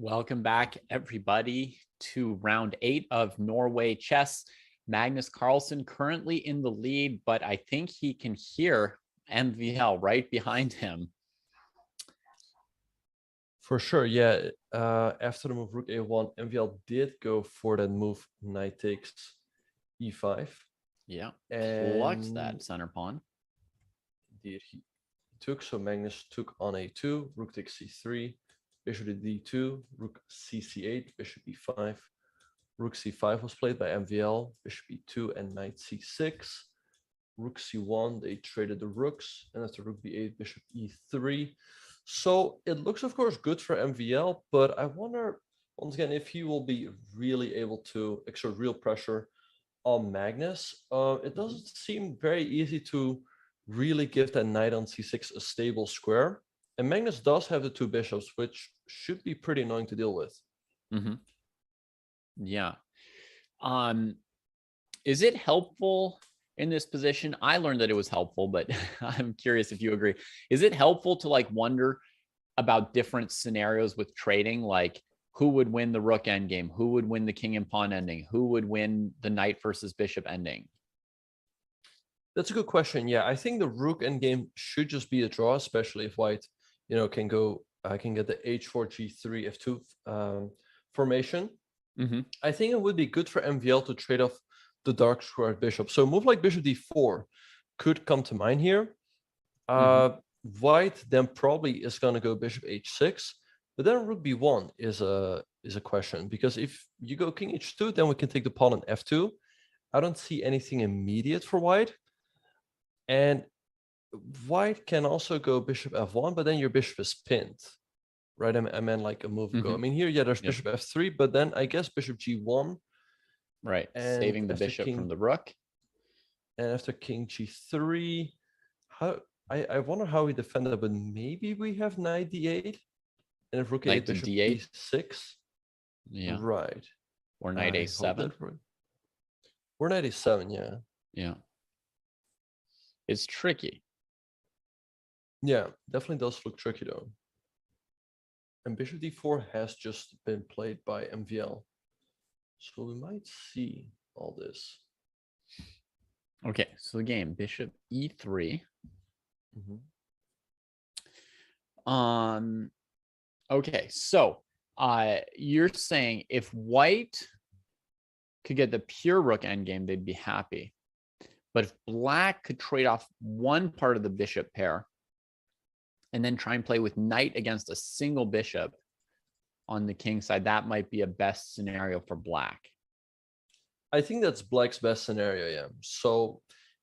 Welcome back, everybody, to round 8 of Norway Chess. Magnus Carlsen currently in the lead, but I think he can hear MVL right behind him. For sure, yeah. After the move rook a1, MVL did go for that move knight takes e5. Yeah, And plucks that center pawn. Indeed, he took. So Magnus took on a2, rook takes c3, bishop to d2, rook c8, bishop e5. Rook c5 was played by MVL, bishop e2, and knight c6. Rook c1, they traded the rooks, and after rook b8, bishop e3. So it looks, of course, good for MVL, but I wonder, once again, if he will be really able to exert real pressure on Magnus. It doesn't seem very easy to really give that knight on c6 a stable square. And Magnus does have the 2 bishops, which should be pretty annoying to deal with. Mm-hmm. Yeah. Is it helpful in this position? I learned that it was helpful, but I'm curious if you agree. Is it helpful to like wonder about different scenarios with trading, like who would win the rook endgame, who would win the king and pawn ending, who would win the knight versus bishop ending? That's a good question. Yeah, I think the rook endgame should just be a draw, especially if white, can go. I can get the h4, g3, f2 formation. Mm-hmm. I think it would be good for MVL to trade off the dark squared bishop. So a move like bishop d4 could come to mind here. White then probably is going to go bishop h6, but then rook b1 is a question, because if you go king h2, then we can take the pawn on f2. I don't see anything immediate for white, and white can also go bishop f1, but then your bishop is pinned, right? I meant like a move ago. I mean, here, yeah, there's bishop f3, but then I guess bishop g1. Right, and saving the bishop from the rook. And after king g3, I wonder how we defend that, but maybe we have knight d8, and if rook Knight a8, to bishop d8. e6. Yeah. Right. Or knight a7. Or knight a7, yeah. Yeah. It's tricky. Yeah, definitely does look tricky though. And bishop d4 has just been played by MVL. So we might see all this. Okay, so the game, bishop e3. Okay, so you're saying if white could get the pure rook endgame, they'd be happy. But if black could trade off one part of the bishop pair and then try and play with knight against a single bishop on the king side, that might be a best scenario for black. I think that's black's best scenario, yeah. So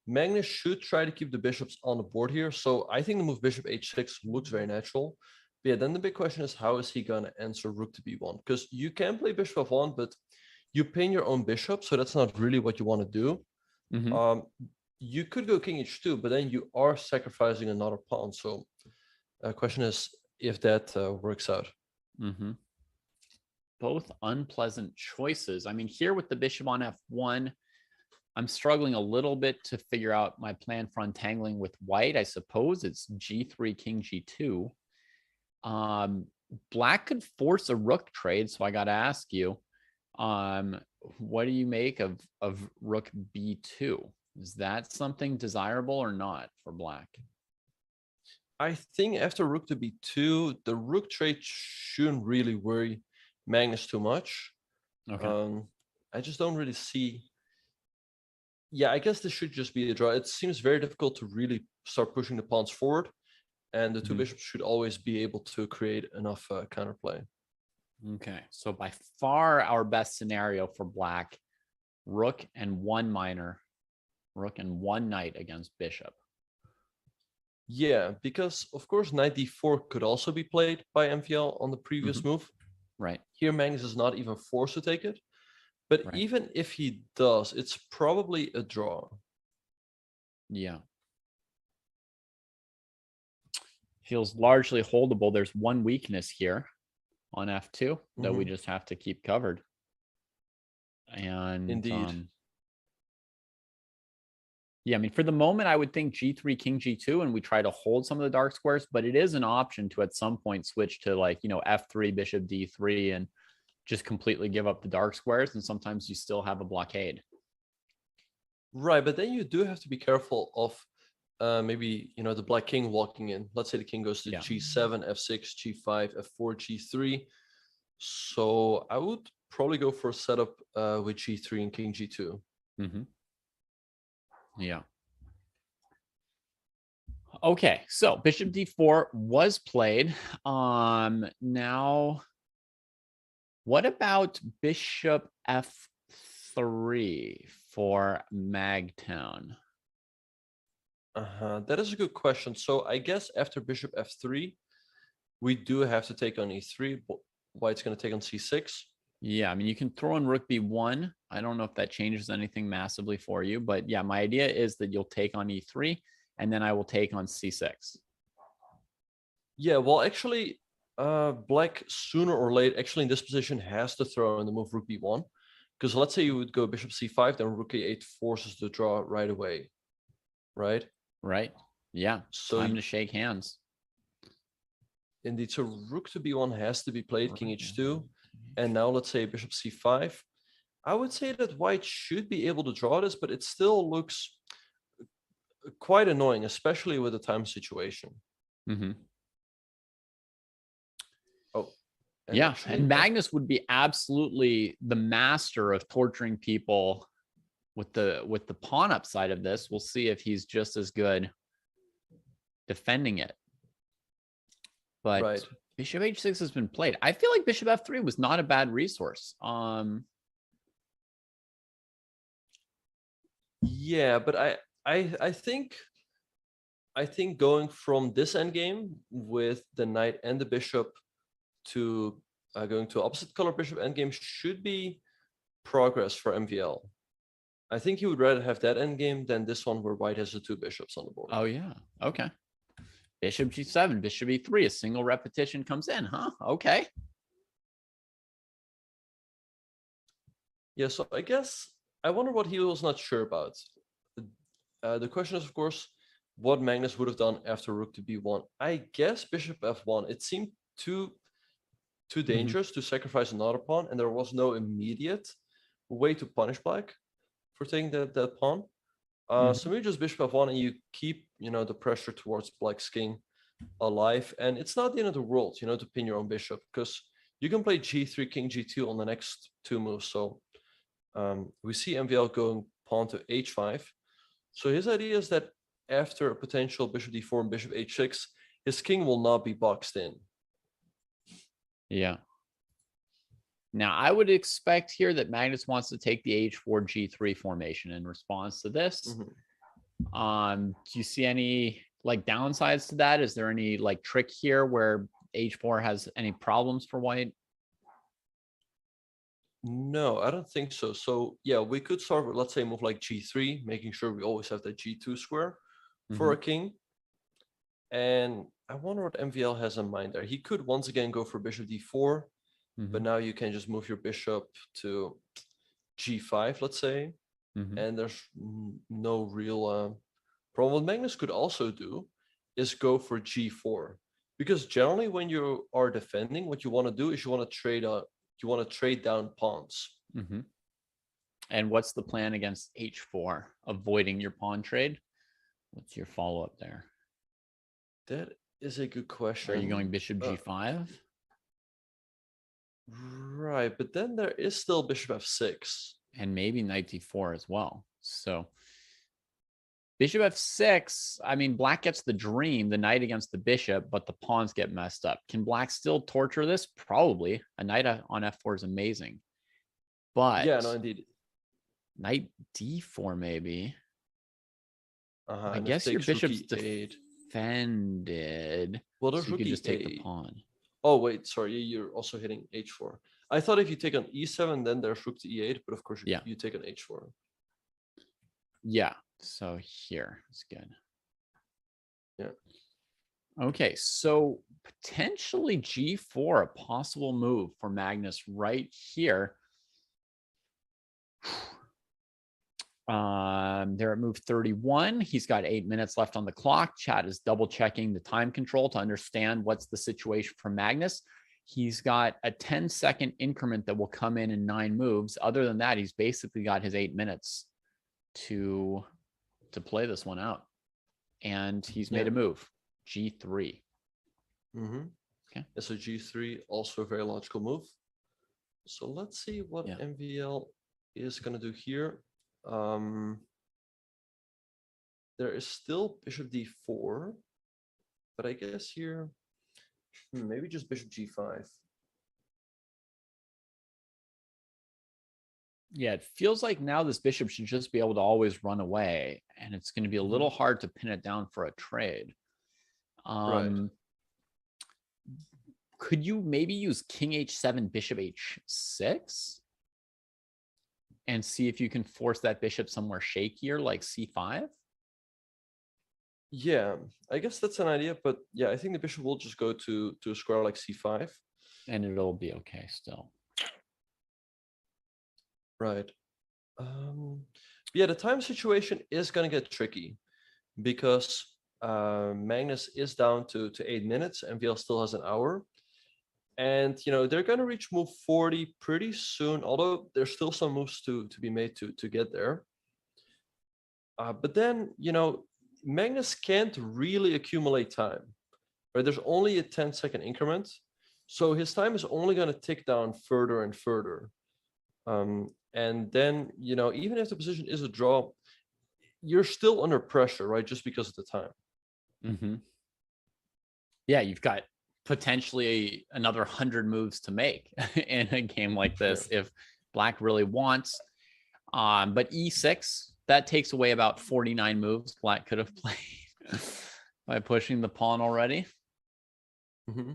Magnus should try to keep the bishops on the board here. So I think the move bishop h6 looks very natural. But yeah, then the big question is, how is he going to answer rook to b1? Because you can play bishop f1, but you pin your own bishop, so that's not really what you want to do. You could go king h2, but then you are sacrificing another pawn. So the question is if that works out. Both unpleasant choices. I mean, here with the bishop on f1, I'm struggling a little bit to figure out my plan for untangling with white. I suppose it's g3, king g2. Black could force a rook trade, so I got to ask you, what do you make of rook b2? Is that something desirable or not for black? I think after rook to b2, the rook trade shouldn't really worry Magnus too much. Okay. I just don't really see. Yeah, I guess this should just be a draw. It seems very difficult to really start pushing the pawns forward, and the 2 bishops should always be able to create enough counterplay. Okay, so by far our best scenario for black, rook and 1 minor, rook and 1 knight against bishop. Yeah, because of course knight d4 could also be played by MVL on the previous move. Right. Here Magnus is not even forced to take it. But even if he does, it's probably a draw. Yeah. Feels largely holdable. There's one weakness here on f2 that we just have to keep covered. And indeed. Yeah, I mean, for the moment, I would think G3, King G2, and we try to hold some of the dark squares, but it is an option to at some point switch to like, F3, Bishop D3, and just completely give up the dark squares. And sometimes you still have a blockade. Right, but then you do have to be careful of maybe, the black king walking in. Let's say the king goes to G7, F6, G5, F4, G3. So I would probably go for a setup with G3 and King G2. Mm-hmm. Yeah. Okay, so Bishop D4 was played. Now, what about Bishop F3 for Magtown? That is a good question. So I guess after Bishop F3, we do have to take on E3. White's going to take on C6. Yeah, I mean, you can throw in Rook B1. I don't know if that changes anything massively for you, but yeah, my idea is that you'll take on E3, and then I will take on C6. Yeah, well, actually, black sooner or later, actually in this position, has to throw in the move Rook B1. Because let's say you would go Bishop C5, then Rook A8 forces the draw right away. Right? Right. Yeah. So time to shake hands. Indeed. So Rook to B1 has to be played, King H2. And now let's say Bishop C5. I would say that White should be able to draw this, but it still looks quite annoying, especially with the time situation. Mm-hmm. Oh. Yeah. And Magnus would be absolutely the master of torturing people with the pawn up side of this. We'll see if he's just as good defending it. But right. Bishop H6 has been played. I feel like Bishop F3 was not a bad resource. Yeah, but I think going from this endgame with the knight and the bishop to going to opposite color bishop endgame should be progress for MVL. I think he would rather have that endgame than this one where White has the two bishops on the board. Oh, yeah. Okay. Bishop G7, Bishop E3, a single repetition comes in, huh? Okay. Yeah, so I guess I wonder what he was not sure about. The question is, of course, what Magnus would have done after Rook to B1. I guess Bishop F1. It seemed too dangerous to sacrifice another pawn, and there was no immediate way to punish Black for taking that pawn. So maybe just Bishop F1, and you keep the pressure towards Black's king alive, and it's not the end of the world to pin your own bishop, because you can play G3, King G2 on the next two moves. So we see MVL going pawn to H5. So his idea is that after a potential Bishop D4 and Bishop H6, his king will not be boxed in. Yeah. Now, I would expect here that Magnus wants to take the H4 G3 formation in response to this. Do you see any like downsides to that? Is there any like trick here where H4 has any problems for White? No, I don't think so. So yeah, we could start with, let's say, move like G3, making sure we always have that G2 square for a king. And I wonder what MVL has in mind there. He could once again go for Bishop D4. But now you can just move your bishop to G5, let's say, and there's no real problem. What Magnus could also do is go for G4, because generally when you are defending, what you want to do is you want to trade down pawns. And what's the plan against H4? Avoiding your pawn trade? What's your follow-up there? That is a good question. Are you going Bishop G5? Right, but then there is still Bishop F6. And maybe Knight D4 as well. So Bishop F6, I mean, Black gets the dream, the knight against the bishop, but the pawns get messed up. Can Black still torture this? Probably. A knight on F4 is amazing. But yeah, no, indeed. Knight D4 maybe. I And guess your bishop's E8. defended. Well, so you could just take the pawn. Oh, wait, sorry, you're also hitting H4. I thought if you take on E7, then there's Rook to E8, but of course you take on H4. Yeah, so here, it's good. Yeah. Okay, so potentially G4, a possible move for Magnus right here. They're at move 31. He's got 8 minutes left on the clock. Chat is double checking the time control to understand what's the situation for Magnus. He's got a 10-second increment that will come in 9 moves. Other than that, he's basically got his 8 minutes to play this one out. And he's made a move, G3. Mm-hmm. Okay. Yeah, so G3, also a very logical move. So let's see what MVL is going to do here. There is still bishop d4, but I guess here, maybe just bishop g5. Yeah, it feels like now this bishop should just be able to always run away, and it's going to be a little hard to pin it down for a trade. Right. Could you maybe use king h7, bishop h6? And see if you can force that bishop somewhere shakier, like c5? Yeah, I guess that's an idea, but yeah, I think the bishop will just go to a square like c5. And it'll be okay still. Right. Yeah, the time situation is going to get tricky because Magnus is down to 8 minutes and VL still has an hour. And, they're going to reach move 40 pretty soon, although there's still some moves to be made to get there. But then, Magnus can't really accumulate time, right? There's only a 10-second increment. So his time is only going to tick down further and further. And then, even if the position is a draw, you're still under pressure, right? Just because of the time. Mm-hmm. Yeah, you've got potentially another 100 moves to make in a game like this if Black really wants. But e6, that takes away about 49 moves Black could have played by pushing the pawn already. Mm-hmm.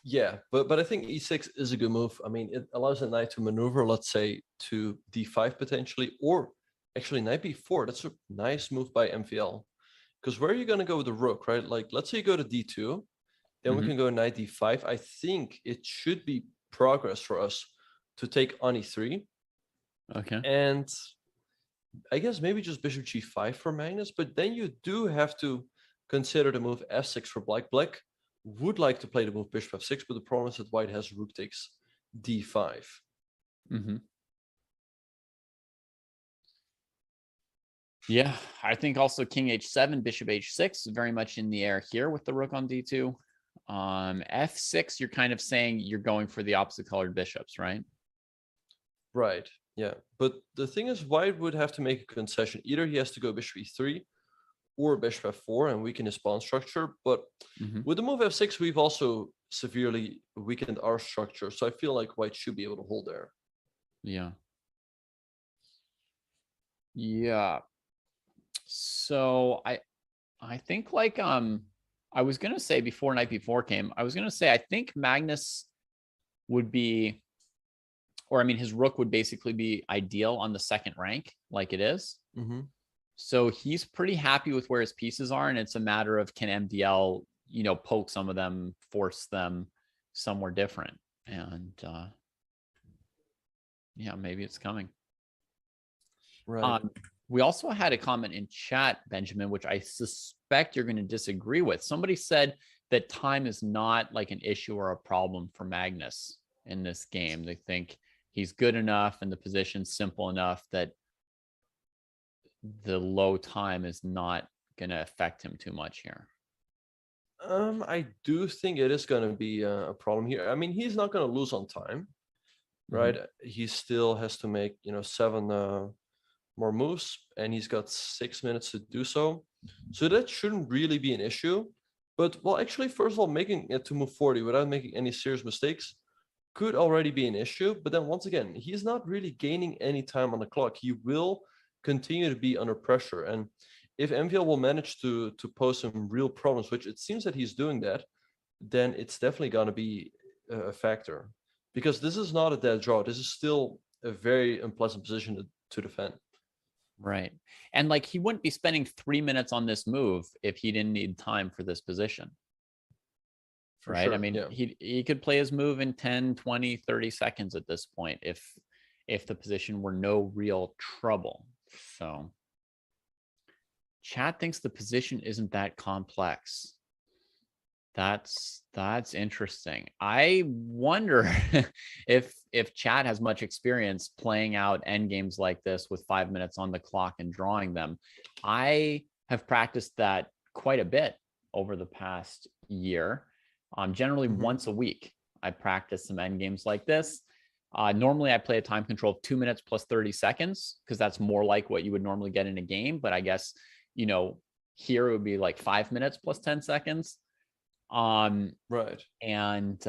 Yeah, but I think e6 is a good move. I mean, it allows the knight to maneuver, let's say, to d5 potentially, or actually knight b4. That's a nice move by MVL. Because where are you going to go with the rook, right? Like, let's say you go to d2, then we can go knight d5. I think it should be progress for us to take on e3. Okay. And I guess maybe just bishop g5 for Magnus, but then you do have to consider the move f6 for Black. Black would like to play the move bishop f6, but the problem is that white has rook takes d5. Mm-hmm. Yeah, I think also king h7, bishop h6 is very much in the air here with the rook on d2. F6, you're kind of saying you're going for the opposite colored bishops, right? Right, yeah. But the thing is, white would have to make a concession. Either he has to go bishop e3 or bishop f4 and weaken his pawn structure. But with the move f6, we've also severely weakened our structure. So I feel like white should be able to hold there. Yeah. Yeah. So I think like I was gonna say before knight b4 came, I was gonna say I think Magnus would be, or I mean his rook would basically be ideal on the second rank like it is. So he's pretty happy with where his pieces are, and it's a matter of can MDL, poke some of them, force them somewhere different. And yeah, maybe it's coming. Right. We also had a comment in chat, Benjamin, which I suspect you're going to disagree with. Somebody said that time is not like an issue or a problem for Magnus in this game. They think he's good enough and the position's simple enough that the low time is not going to affect him too much here. I do think it is going to be a problem here. I mean, he's not going to lose on time, right? He still has to make, 7 more moves, and he's got 6 minutes to do so. So that shouldn't really be an issue. But, well, actually, first of all, making it to move 40 without making any serious mistakes could already be an issue. But then once again, he's not really gaining any time on the clock. He will continue to be under pressure. And if MVL will manage to pose some real problems, which it seems that he's doing that, then it's definitely going to be a factor. Because this is not a dead draw. This is still a very unpleasant position to defend. Right. And like he wouldn't be spending 3 minutes on this move if he didn't need time for this position. Right. Sure, I mean, he could play his move in 10, 20, 30 seconds at this point if the position were no real trouble. So chat thinks the position isn't that complex. That's interesting. I wonder if chat has much experience playing out end games like this with 5 minutes on the clock and drawing them. I have practiced that quite a bit over the past year. Generally once a week, I practice some end games like this. Normally I play a time control of 2 minutes plus 30 seconds because that's more like what you would normally get in a game. But I guess, you know, here it would be like 5 minutes plus 10 seconds. Right. And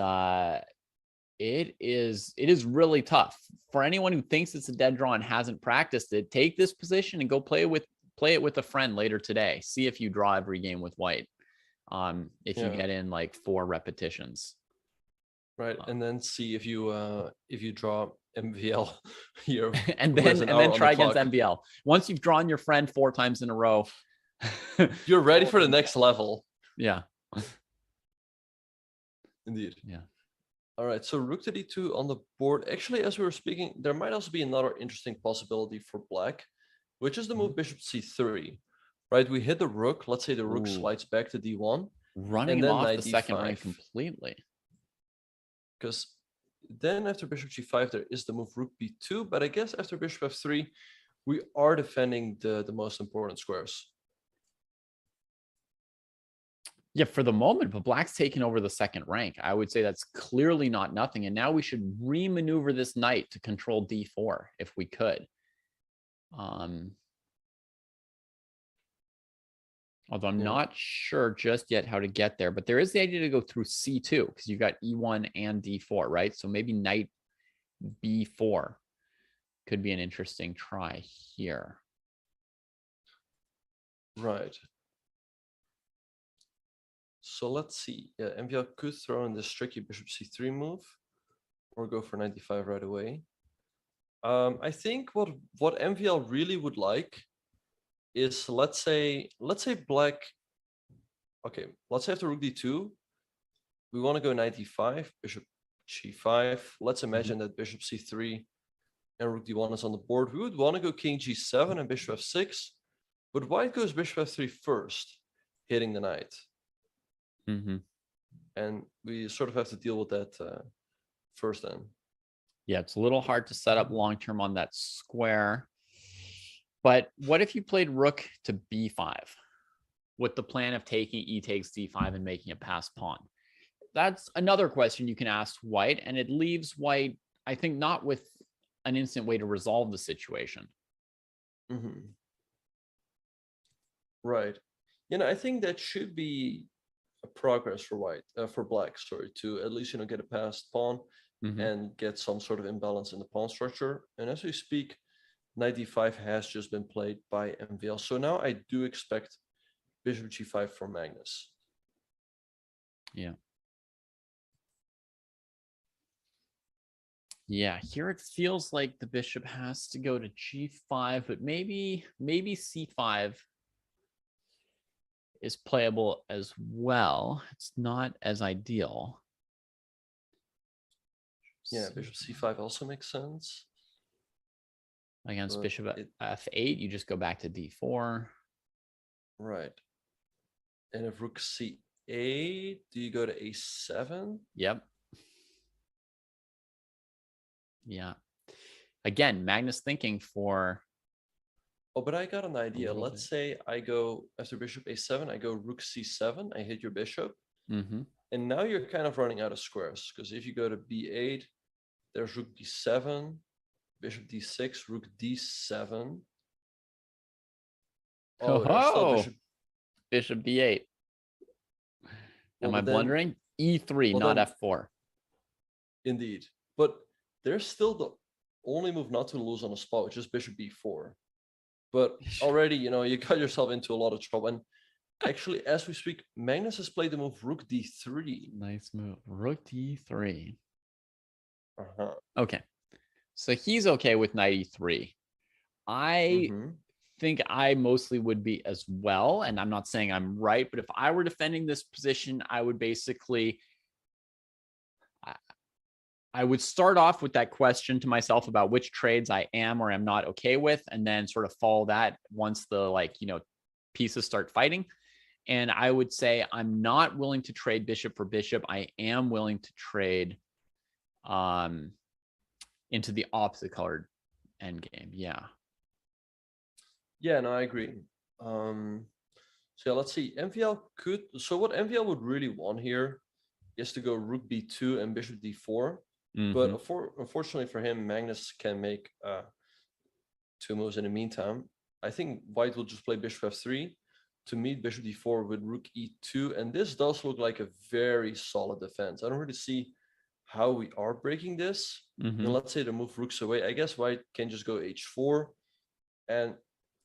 it is really tough for anyone who thinks it's a dead draw and hasn't practiced it. Take this position and go play it with a friend later today. See if you draw every game with white. If you get in like 4 repetitions. Right, and then see if you draw MVL here, and then try against MVL. Once you've drawn your friend 4 times in a row, you're ready for the next level. Yeah. Indeed. Yeah. All right, so rook to d2 on the board. Actually, as we were speaking, there might also be another interesting possibility for black, which is the move bishop c3. Right, we hit the rook. Let's say the rook slides back to d1. Running him off the second rank completely. Because then after bishop g5, there is the move rook b2. But I guess after bishop f3, we are defending the most important squares. Yeah, for the moment, but black's taken over the second rank. I would say that's clearly not nothing. And now we should remaneuver this knight to control d4 if we could. Although I'm not sure just yet how to get there, but there is the idea to go through c2 because you've got e1 and d4, right? So maybe knight b4 could be an interesting try here. Right. So let's see. Yeah, MVL could throw in this tricky bishop c3 move or go for 95 right away. I think what MVL really would like is let's say black. Okay, let's say after rook d2, we want to go 95, bishop g5. Let's imagine that bishop c3 and rook d1 is on the board. We would want to go king g7 and bishop f6, but white goes bishop f3 first, hitting the knight. And we sort of have to deal with that first then. Yeah, it's a little hard to set up long-term on that square. But what if you played rook to b5 with the plan of taking e takes d5 and making a pass pawn? That's another question you can ask white, and it leaves white, I think, not with an instant way to resolve the situation. Right. You know, I think that should be a progress for white, for black, sorry, to at least, get a passed pawn and get some sort of imbalance in the pawn structure. And as we speak, knight d5 has just been played by MVL. So now I do expect bishop g5 from Magnus. Yeah. Yeah, here it feels like the bishop has to go to g5, but maybe c5 is playable as well. It's not as ideal. Yeah, bishop c5 also makes sense. Against bishop f8, you just go back to d4. Right. And if rook c8, do you go to a7? Yep. Yeah. Again, Magnus thinking for... Oh, but I got an idea. Let's say I go, after bishop a7, I go rook c7, I hit your bishop. And now you're kind of running out of squares, because if you go to b8, there's rook d7, bishop d6, rook d7. Oh, bishop b8. Am I blundering? E3, not f4. Indeed. But there's still the only move not to lose on a spot, which is bishop b4. But already, you got yourself into a lot of trouble. And actually, as we speak, Magnus has played the move rook d3. Nice move. Rook d3. Okay. So he's okay with knight e3. I think I mostly would be as well. And I'm not saying I'm right, but if I were defending this position, I would basically... I would start off with that question to myself about which trades I am or am not okay with, and then sort of follow that once the pieces start fighting. And I would say I'm not willing to trade bishop for bishop. I am willing to trade into the opposite colored endgame. Yeah. Yeah, no, I agree. So let's see. MVL could. So what MVL would really want here is to go rook b2 and bishop d4. But unfortunately for him, Magnus can make 2 moves in the meantime. I think white will just play bishop f3 to meet bishop d4 with rook e2. And this does look like a very solid defense. I don't really see how we are breaking this. And let's say the move rooks away. I guess white can just go h4. And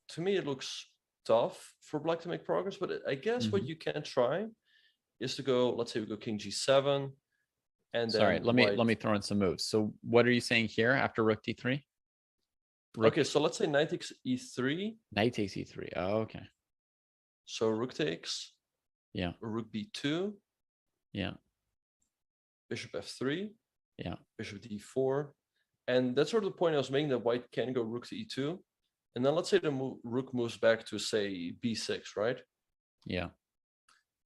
to me, it looks tough for black to make progress. But I guess what you can try is to go, let's say we go king g7. And sorry, then let me throw in some moves. So what are you saying here after rook d3? Okay, so let's say knight takes e3. Knight takes e3. Oh, okay. So rook takes. Yeah. Rook b2. Yeah. Bishop f3. Yeah. Bishop d4. And that's sort of the point I was making, that white can go rook to e2. And then let's say the rook moves back to, say, b6, right? Yeah.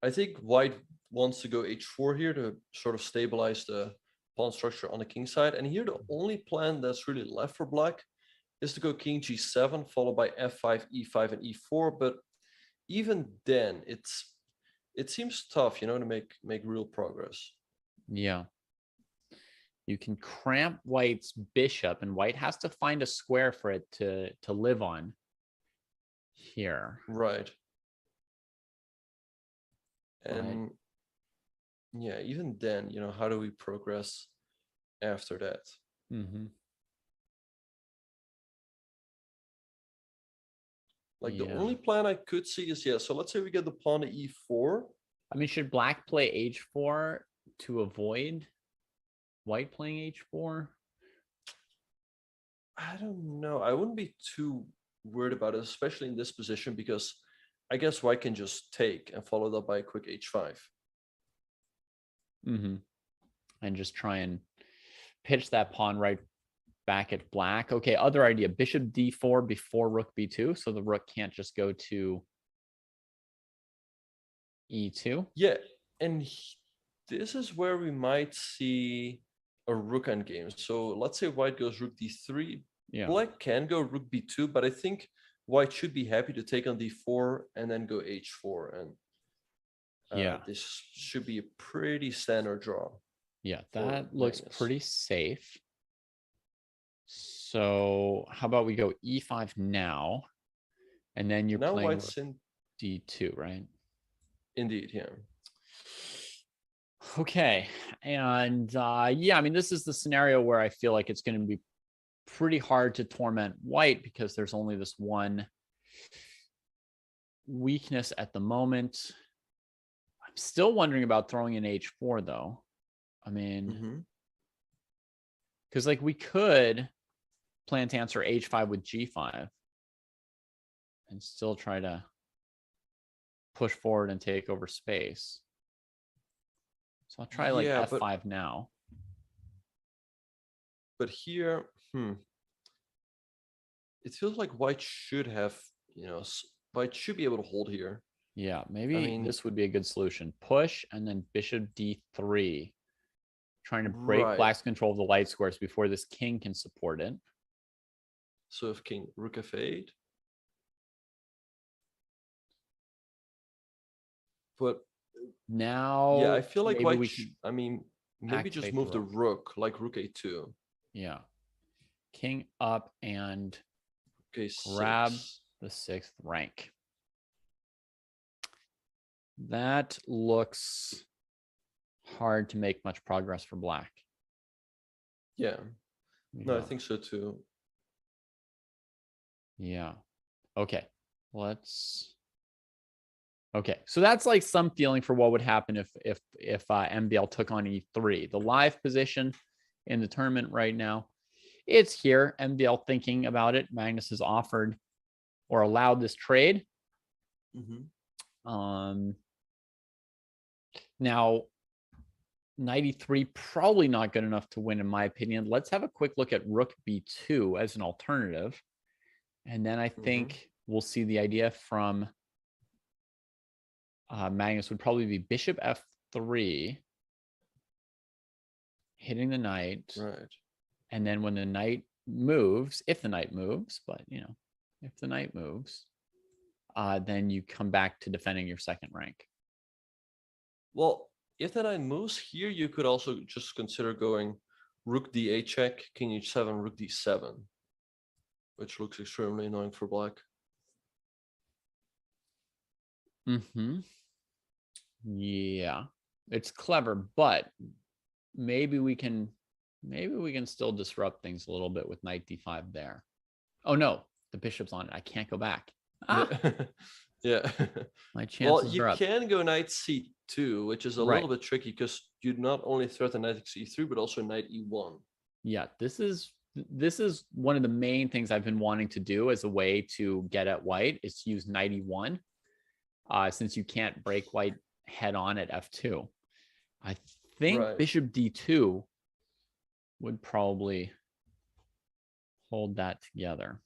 I think white wants to go h4 here to sort of stabilize the pawn structure on the king side. And here the only plan that's really left for black is to go king g7 followed by f5, e5, and e4. But even then, it seems tough, to make real progress. Yeah. You can cramp white's bishop, and white has to find a square for it to live on here. Right. And yeah, even then, how do we progress after that? The only plan I could see is, so let's say we get the pawn to e4. I mean, should black play h4 to avoid white playing h4? I don't know. I wouldn't be too worried about it, especially in this position, because I guess white can just take and follow it up by a quick h5. And just try and pitch that pawn right back at black. Okay, other idea, bishop d4 before rook b2, so the rook can't just go to e2. Yeah, and this is where we might see a rook endgame. So let's say white goes rook d3. Yeah. Black can go rook b2, but I think white should be happy to take on d4 and then go h4. And this should be a pretty standard draw. Yeah, that looks pretty safe. So how about we go e5 now, and then you're playing white's in d2, right? Indeed, yeah. Okay, and yeah, I mean, this is the scenario where I feel like it's going to be pretty hard to torment white, because there's only this one weakness at the moment. I'm still wondering about throwing in h4 though. I mean, because we could plan to answer h5 with g5 and still try to push forward and take over space. So I'll try f5 now. But here, it feels like white should have, white should be able to hold here. Yeah, maybe this would be a good solution. Push and then bishop d3, trying to break black's control of the light squares before this king can support it. So if king, rook f8. But now, yeah, I feel like white, maybe just move the rook, like rook a2. Yeah. King up and grab the 6th rank. That looks hard to make much progress for black. Yeah. No, I think so too. Yeah. Okay. Okay. So that's like some feeling for what would happen if MBL took on e3. The live position in the tournament right now, it's here. MBL thinking about it. Magnus has offered or allowed this trade. Now, knight e3, probably not good enough to win, in my opinion. Let's have a quick look at rook b2 as an alternative. And then I think we'll see the idea from Magnus would probably be bishop f3, hitting the knight. Right. And then when the knight moves, if the knight moves, but if the knight moves, then you come back to defending your second rank. Well, if the knight moves here, you could also just consider going rook d8 check, king h7, rook d7, which looks extremely annoying for black. Yeah, it's clever, but maybe we can still disrupt things a little bit with knight d5 there. Oh no, the bishop's on it. I can't go back. Yeah. My chances you are up. can go knight c2, which is a little bit tricky because you not only threaten knight e3, but also knight e1. Yeah, this is one of the main things I've been wanting to do as a way to get at white, is to use knight e1, since you can't break white head on at f2. I think bishop d2 would probably hold that together.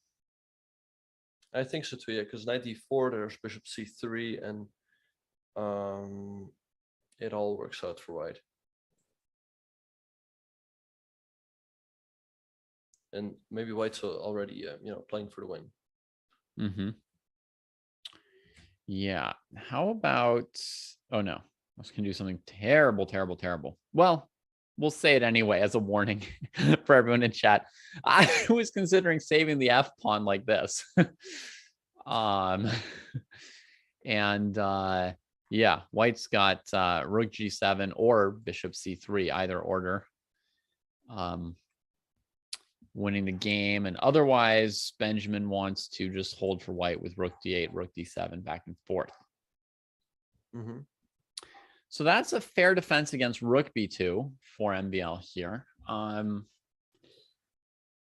I think so too, yeah, because knight d4, there's bishop c3, and it all works out for white. And maybe white's already, playing for the win. Yeah. How about? Oh no, I was gonna do something terrible, terrible, terrible. Well, we'll say it anyway as a warning for everyone in chat. I was considering saving the f pawn like this. Yeah, white's got rook g7 or bishop c3, either order, winning the game. And otherwise, Benjamin wants to just hold for white with rook d8, rook d7, back and forth. So that's a fair defense against rook b2 for MVL here.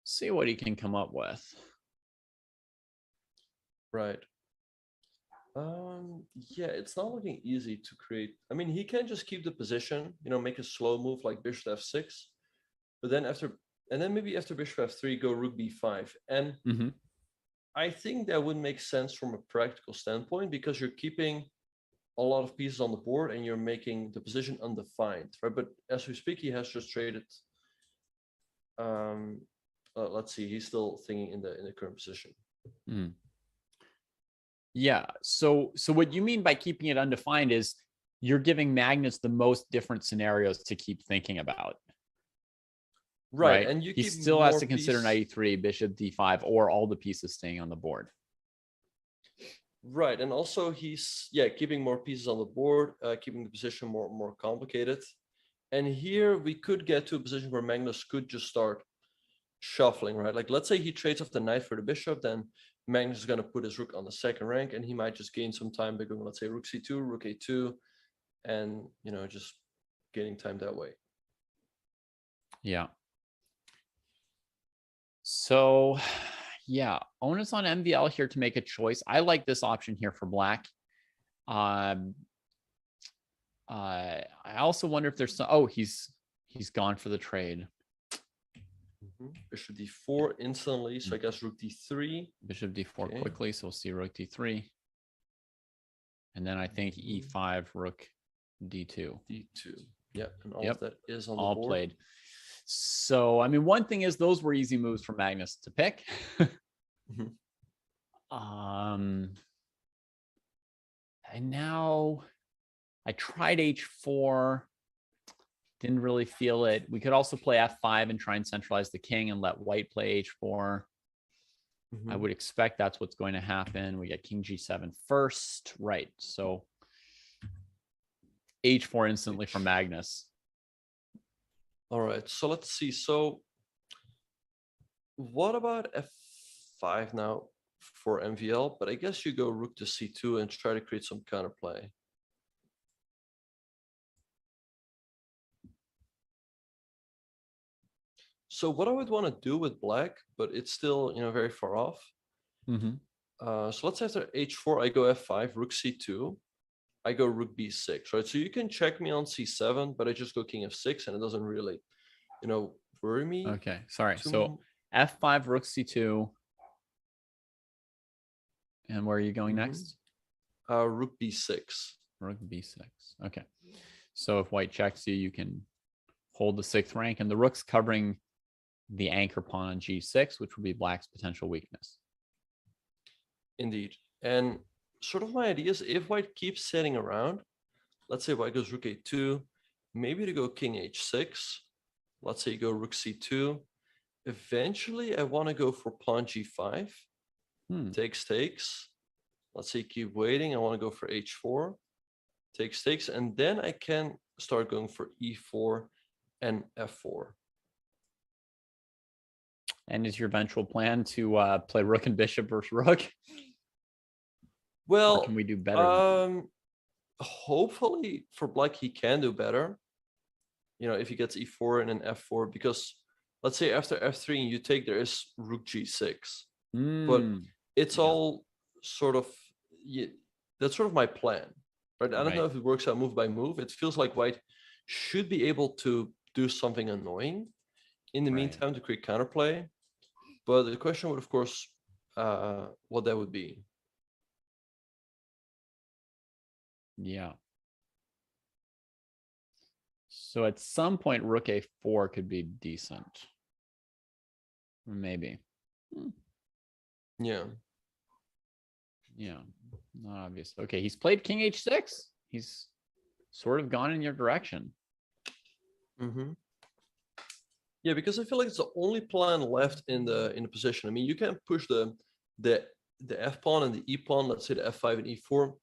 See what he can come up with. Right. Yeah, it's not looking easy to create. I mean, he can just keep the position, make a slow move like bishop f6, but then maybe after bishop f3, go rook b5. And I think that would make sense from a practical standpoint, because you're keeping a lot of pieces on the board and you're making the position undefined, right? But as we speak, he has just traded. Let's see, he's still thinking in the current position. Yeah. So what you mean by keeping it undefined is you're giving Magnus the most different scenarios to keep thinking about. Right. And he still has to consider knight e3, bishop d5, or all the pieces staying on the board. Right. And also he's keeping more pieces on the board, keeping the position more complicated. And here we could get to a position where Magnus could just start shuffling, right? Like, let's say he trades off the knight for the bishop, then Magnus is going to put his rook on the second rank, and he might just gain some time by going, let's say, rook c2, rook a2, and, just gaining time that way. Yeah. So, yeah, onus on MVL here to make a choice. I like this option here for black. I also wonder if there's some, he's gone for the trade. Bishop d4 instantly, so I guess rook d3. Bishop d4 quickly, so we'll see rook d3. And then I think e5, rook d2. d2. Yep, and all of that is on the board. Played. So, I mean, one thing is those were easy moves for Magnus to pick. And now I tried h4. Didn't really feel it. We could also play f5 and try and centralize the king and let white play h4. I would expect that's what's going to happen. We get king g7 first. Right. So h4 instantly from Magnus. All right. So let's see. So what about f5 now for MVL? But I guess you go rook to c2 and try to create some counterplay. So what I would want to do with black, but it's still, very far off. So let's say after h4, I go f5, rook c2. I go rook b6, right? So you can check me on c7, but I just go king f6, and it doesn't really, worry me. Okay, sorry. too So m- f5, rook c2. And where are you going Mhm. next? Rook b6. Rook b6. Okay. So if white checks you, you can hold the 6th rank, and the rook's covering the anchor pawn on g6, which would be black's potential weakness. Indeed. And sort of my idea is if white keeps sitting around, let's say white goes rook a2, maybe to go king h6. Let's say you go rook c2. Eventually, I want to go for pawn g5. Takes. Let's say keep waiting. I want to go for h4. Takes. And then I can start going for e4 and f4. And is your eventual plan to play rook and bishop versus rook? Well, or can we do better? Hopefully for black, he can do better. If he gets e4 and an f4, because let's say after f3 and you take, there is rook g6. But it's all sort of, that's sort of my plan, right? I don't know if it works out move by move. It feels like white should be able to do something annoying in the meantime to create counterplay. But the question would, of course, what that would be. Yeah. So at some point, rook a4 could be decent. Maybe. Yeah. Yeah. Not obvious. Okay, he's played king h6. He's sort of gone in your direction. Mm-hmm. Yeah, because I feel like it's the only plan left in the position. I mean, you can push the f pawn and the e pawn. Let's say the f5 and e4.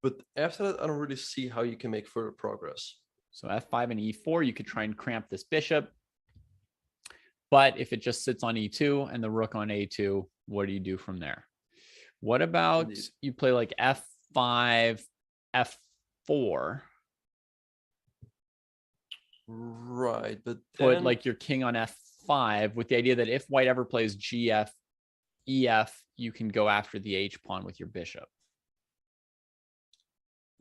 But after that, I don't really see how you can make further progress. So f5 and e4, you could try and cramp this bishop. But if it just sits on e2 and the rook on a2, what do you do from there? What about you play like f5, f4? Right, but then put like your king on f5 with the idea that if white ever plays gf, ef, you can go after the h pawn with your bishop.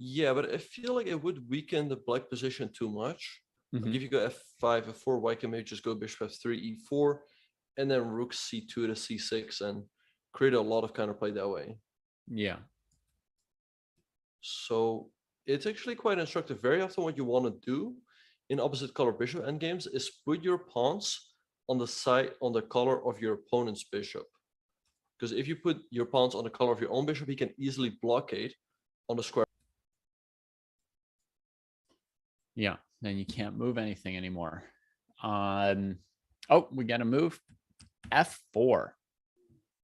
Yeah, but I feel like it would weaken the black position too much. Mm-hmm. Like if you go f5, f4, white can maybe just go bishop f3, e4, and then rook c2 to c6 and create a lot of counterplay that way. Yeah. So it's actually quite instructive. Very often what you want to do in opposite color bishop endgames is put your pawns on the side, on the color of your opponent's bishop. Because if you put your pawns on the color of your own bishop, he can easily blockade on the square. Yeah, then you can't move anything anymore. Oh, we got to move f4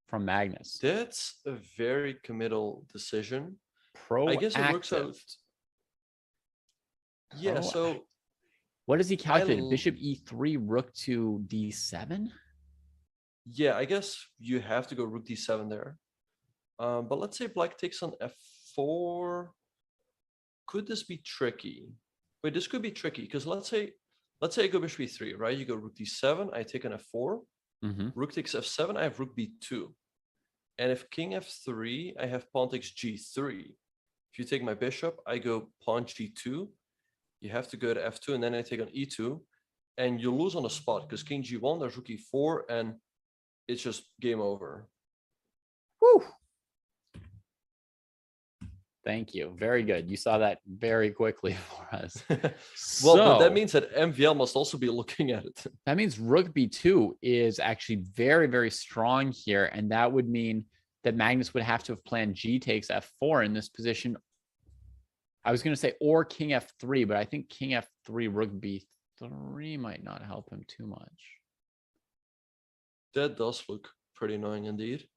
from Magnus. That's a very committal decision. Proactive. I guess it works out. Yeah, so what does he calculate? Bishop e3, rook to d7? Yeah, I guess you have to go rook d7 there. But let's say black takes on f4. Could this be tricky? Wait, this could be tricky because let's say I go bishop e3, right? You go rook d7, I take an f4. Mm-hmm. Rook takes f7, I have rook b2. And if king f3, I have pawn takes g3. If you take my bishop, I go pawn g2. You have to go to f2, and then I take on e2. And you lose on the spot because king g1, there's rook e4, and it's just game over. Woo! Thank you. Very good. You saw that very quickly for us. Well, but that means that MVL must also be looking at it. That means rook b2 is actually very, very strong here. And that would mean that Magnus would have to have planned g takes f4 in this position. I was going to say, or king f3, but I think king f3, rook b3 might not help him too much. That does look pretty annoying indeed.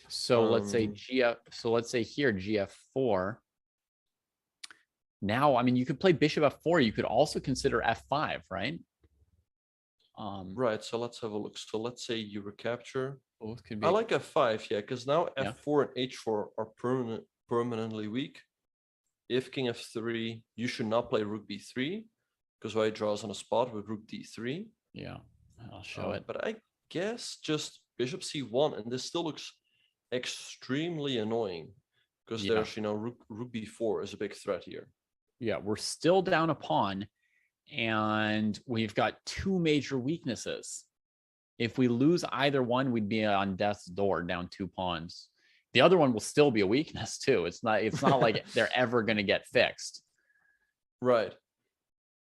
So let's say GF. So let's say here GF4. Now, I mean, you could play bishop f4. You could also consider f5, right? Right. So let's have a look. So let's say you recapture. Both could be. I like f5, yeah, because now f4 and h4 are permanently weak. If king f3, you should not play rook b3 because white draws on a spot with rook d3. Yeah, I'll show it. But I guess just bishop c1, and this still looks extremely annoying because Yeah. there's, rook b4 is a big threat here. Yeah, we're still down a pawn, and we've got two major weaknesses. If we lose either one, we'd be on death's door, down 2 pawns. The other one will still be a weakness too. It's not like they're ever going to get fixed. Right.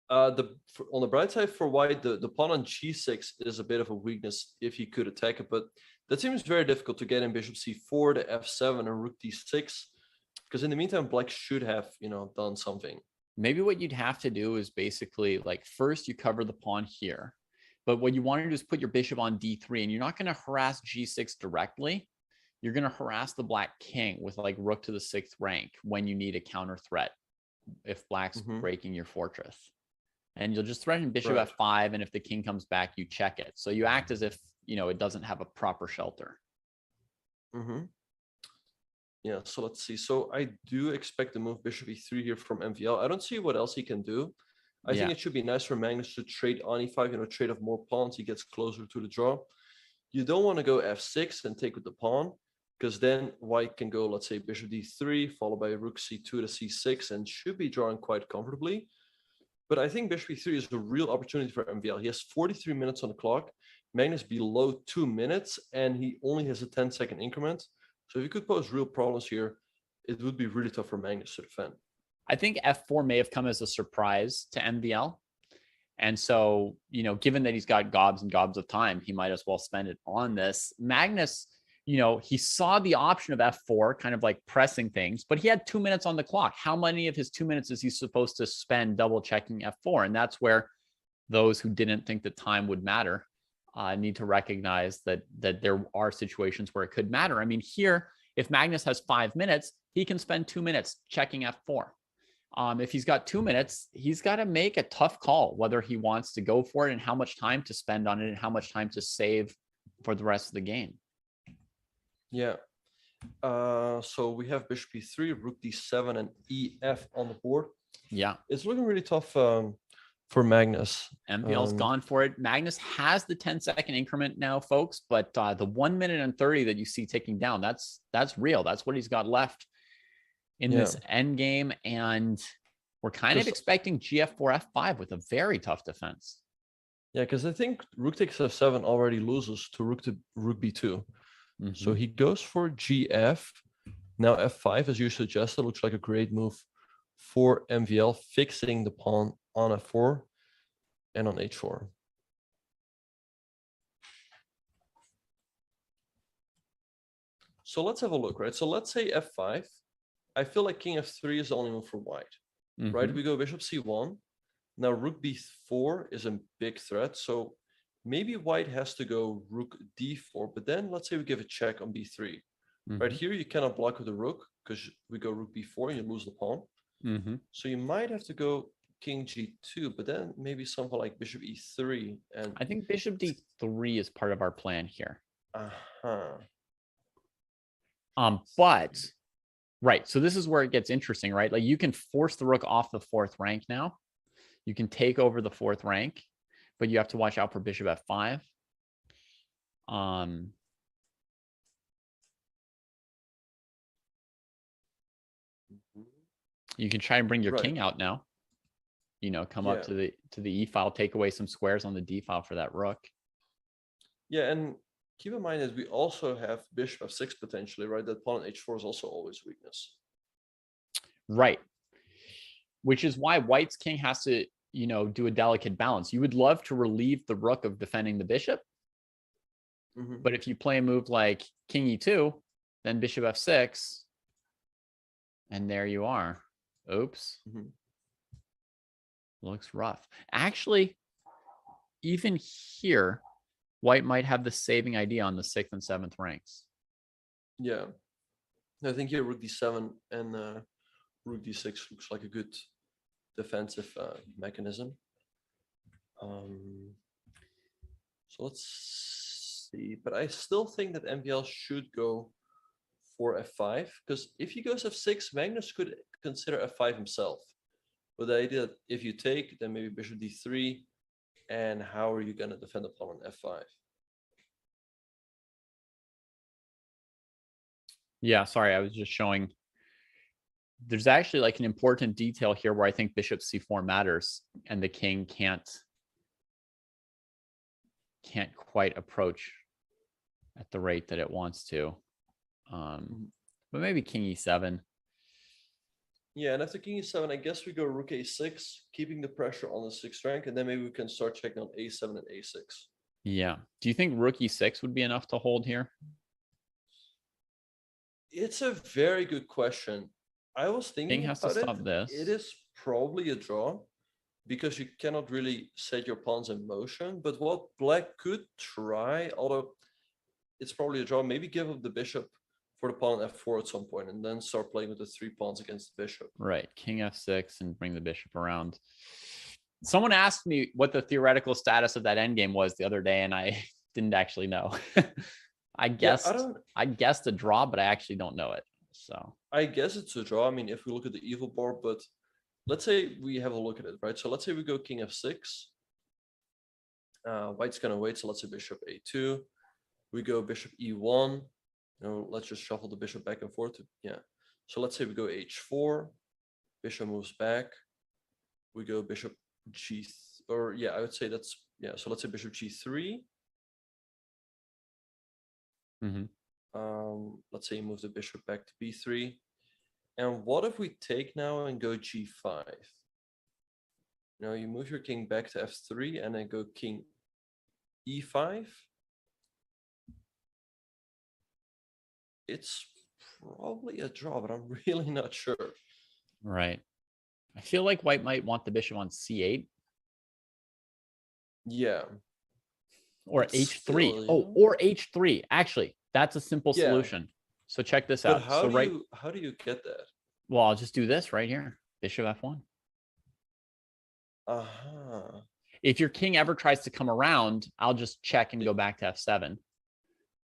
On the bright side for white, the pawn on g6 is a bit of a weakness if he could attack it, but that seems very difficult to get in bishop c4 to f7 and rook d6, because in the meantime, black should have, done something. Maybe what you'd have to do is basically like first you cover the pawn here, but what you want to do is put your bishop on d3, and you're not going to harass g6 directly. You're going to harass the black king with like rook to the 6th rank when you need a counter threat if black's breaking your fortress. And you'll just threaten bishop f5, and if the king comes back, you check it. So you act as if, it doesn't have a proper shelter. Yeah, so let's see. So I do expect to move bishop e3 here from MVL. I don't see what else he can do. I think it should be nice for Magnus to trade on e5, trade off more pawns. He gets closer to the draw. You don't want to go f6 and take with the pawn, because then white can go, let's say, bishop d3, followed by rook c2 to c6, and should be drawing quite comfortably. But I think bishop e3 is a real opportunity for MVL. He has 43 minutes on the clock. Magnus below 2 minutes, and he only has a 10-second increment. So if you could pose real problems here, it would be really tough for Magnus to defend. I think f4 may have come as a surprise to MVL. And so, given that he's got gobs and gobs of time, he might as well spend it on this. Magnus, he saw the option of f4, kind of like pressing things, but he had 2 minutes on the clock. How many of his 2 minutes is he supposed to spend double checking f4? And that's where those who didn't think that time would matter need to recognize that there are situations where it could matter. I mean, here, if Magnus has 5 minutes, he can spend 2 minutes checking f4. If he's got 2 minutes, he's got to make a tough call, whether he wants to go for it and how much time to spend on it and how much time to save for the rest of the game. Yeah. So we have bishop e3, rook d7, and ef on the board. Yeah. It's looking really tough for Magnus. MVL's gone for it. Magnus has the 10-second increment now, folks, but the 1 minute and 30 that you see ticking down, that's real. That's what he's got left in this end game. And we're kind of expecting gf4, f5 with a very tough defense. Yeah, because I think rook takes f7 already loses to rook b2. So he goes for gf. Now f5, as you suggested, looks like a great move for MVL, fixing the pawn on f4 and on h4. So let's have a look, right? So let's say f5. I feel like king f3 is the only move for white, right? We go bishop c1. Now rook b4 is a big threat. So maybe white has to go rook d4, but then let's say we give a check on b3. Right here, you cannot block with the rook because we go rook b4 and you lose the pawn. So you might have to go king g2, but then maybe something like bishop e3. And I think bishop d3 is part of our plan here. But right, so this is where it gets interesting, right? Like you can force the rook off the 4th rank now. You can take over the 4th rank, but you have to watch out for bishop f5. You can try and bring your king out now. Come up to the e file, take away some squares on the d file for that rook. Yeah, and keep in mind that we also have bishop f6 potentially, right? That pawn on h4 is also always weakness. Right. Which is why white's king has to, do a delicate balance. You would love to relieve the rook of defending the bishop. But if you play a move like king e2, then bishop f6, and there you are. Oops. Looks rough. Actually, even here, white might have the saving idea on the 6th and 7th ranks. Yeah. I think here rook d7 and rook d6 looks like a good defensive mechanism. So let's see. But I still think that MVL should go for f5, because if he goes f6, Magnus could consider f5 himself. With the idea that if you take, then maybe bishop d3, and how are you going to defend the pawn on f5? Yeah, sorry, I was just showing There's actually like an important detail here where I think bishop c4 matters, and the king can't quite approach at the rate that it wants to. But maybe king e7. Yeah, and after king e7, I guess we go rook a6, keeping the pressure on the 6th rank, and then maybe we can start checking on a7 and a6. Yeah. Do you think rook e6 would be enough to hold here? It's a very good question. I was thinking King has to about stop this. It is probably a draw because you cannot really set your pawns in motion. But what black could try, although it's probably a draw, maybe give up the bishop for the pawn f4 at some point and then start playing with the 3 pawns against the bishop. Right. King f6 and bring the bishop around. Someone asked me what the theoretical status of that endgame was the other day, and I didn't actually know. I guessed a draw, but I actually don't know it. So I guess it's a draw. I mean, if we look at the evil board, but let's say we have a look at it, right? So let's say we go king f6. White's gonna wait, so let's say bishop a2. We go bishop e1. Let's just shuffle the bishop back and forth. Yeah. So let's say we go h4. Bishop moves back. We go bishop g, or yeah, I would say that's, yeah. So let's say bishop g3. Let's say you move the bishop back to b3. And what if we take now and go g5? You move your king back to f3 and then go king e5. It's probably a draw, but I'm really not sure. right. I feel like white might want the bishop on c8. Yeah. Or But h3. still, Oh, or h3. Actually, that's a simple solution. So check this But out. how So how do you get that? well, I'll just do this right here. Bishop f1. Uh-huh. If your king ever tries to come around, I'll just check and go back to f7.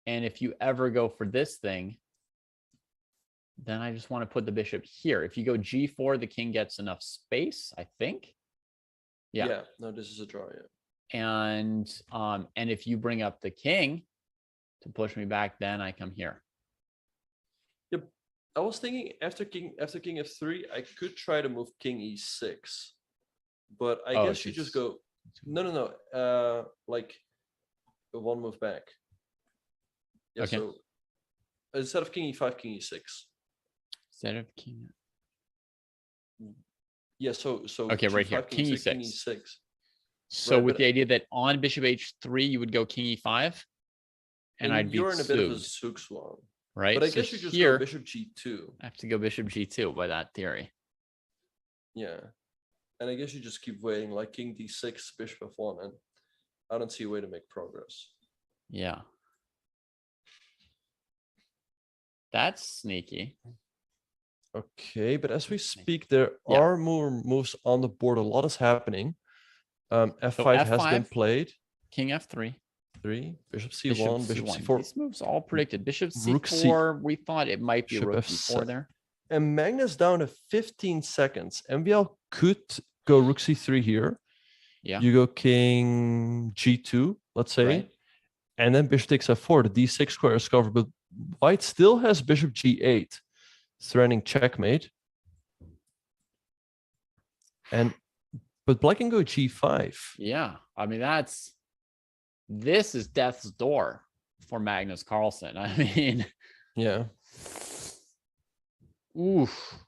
And if you ever go for this thing, then I just want to put the bishop here. If you go g4, the king gets enough space, I think. Yeah. No, this is a draw, yeah. And if you bring up the king to push me back, then I come here. Yep. I was thinking after king f3, I could try to move king e6. But I guess you just go no. Like one move back. Yeah, okay. So instead of king e5, king e6. Instead of king. Yeah, so okay, G5, right here. King e6. King e6. So Right, with but the idea that on bishop h3, you would go king e5, and I'd be you're in a bit of a soothed, zugzwang. right? But I So guess you just here, go bishop g2. I have to go bishop g2 by that theory. Yeah. And I guess you just keep waiting, like king d6, bishop f1, and I don't see a way to make progress. Yeah. That's sneaky. Okay, but as we speak, there are more moves on the board. A lot is happening. F5, So has been F5, played. King f3. Bishop c1, bishop c4. These moves all predicted. Bishop Rook c4, we thought it might be bishop rook e4 there. And Magnus down to 15 seconds. MVL could go rook c3 here. Yeah. You go king g2, let's say. Right. And then bishop takes f4. The d6 square is covered, but white still has bishop g8, threatening checkmate. But black can go g5. Yeah. I mean, this is death's door for Magnus Carlsen. I mean, yeah. Oof.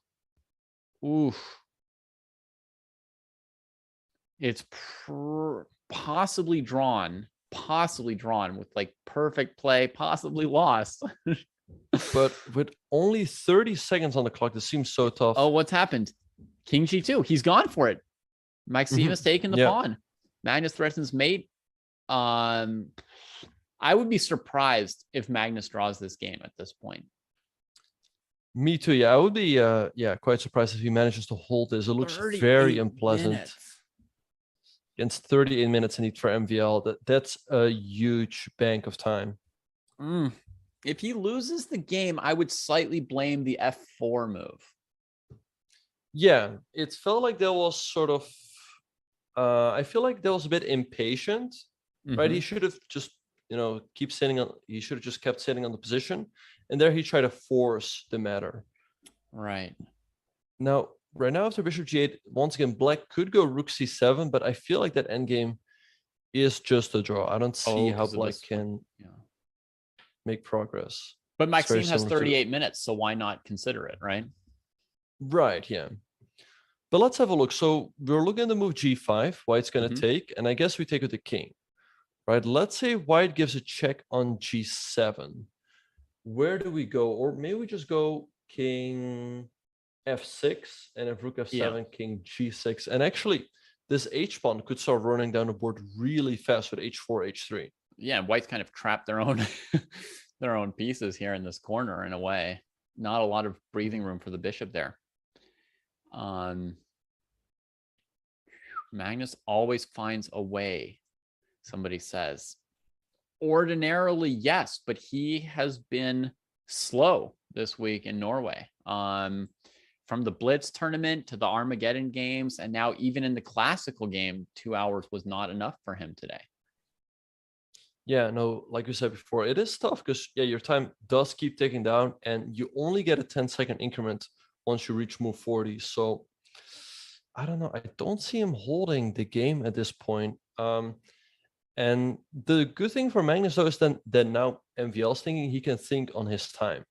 It's possibly drawn with like perfect play, possibly lost. But with only 30 seconds on the clock, this seems so tough. Oh, what's happened? King g2. He's gone for it. Maxime has taken the pawn. Magnus threatens mate. I would be surprised if Magnus draws this game at this point. Me too. Yeah, I would be quite surprised if he manages to hold this. It looks very unpleasant. Against 38 minutes in need for MVL. That's a huge bank of time. If he loses the game, I would slightly blame the f4 move. Yeah, it felt like there was sort of I feel like there was a bit impatient, right? He should have just, he should have just kept sitting on the position. And there he tried to force the matter. Right. Now, right now after bishop g8, once again, black could go rook c7, but I feel like that endgame is just a draw. I don't see how 'cause of black this can Yeah. make progress. But It's very Maxime has similar to- 38 minutes, so why not consider it, right? Right, yeah. But let's have a look. So we're looking at the move g5, white's going to Mhm. take, and I guess we take with the king, right? Let's say white gives a check on g7. Where do we go? Or maybe we just go king f6, and if rook f7, king g6. And actually, this h-pawn could start running down the board really fast with h4, h3. Yeah, white's kind of trapped their own their own pieces here in this corner in a way. Not a lot of breathing room for the bishop there. Magnus always finds a way, somebody says. Ordinarily, yes, but he has been slow this week in Norway. From the Blitz tournament to the Armageddon games, and now even in the classical game, 2 hours was not enough for him today. Yeah, no, like you said before, it is tough because your time does keep ticking down, and you only get a 10-second increment once you reach move 40. So I don't know. I don't see him holding the game at this point. And the good thing for Magnus though is that now MVL's thinking he can think on his time,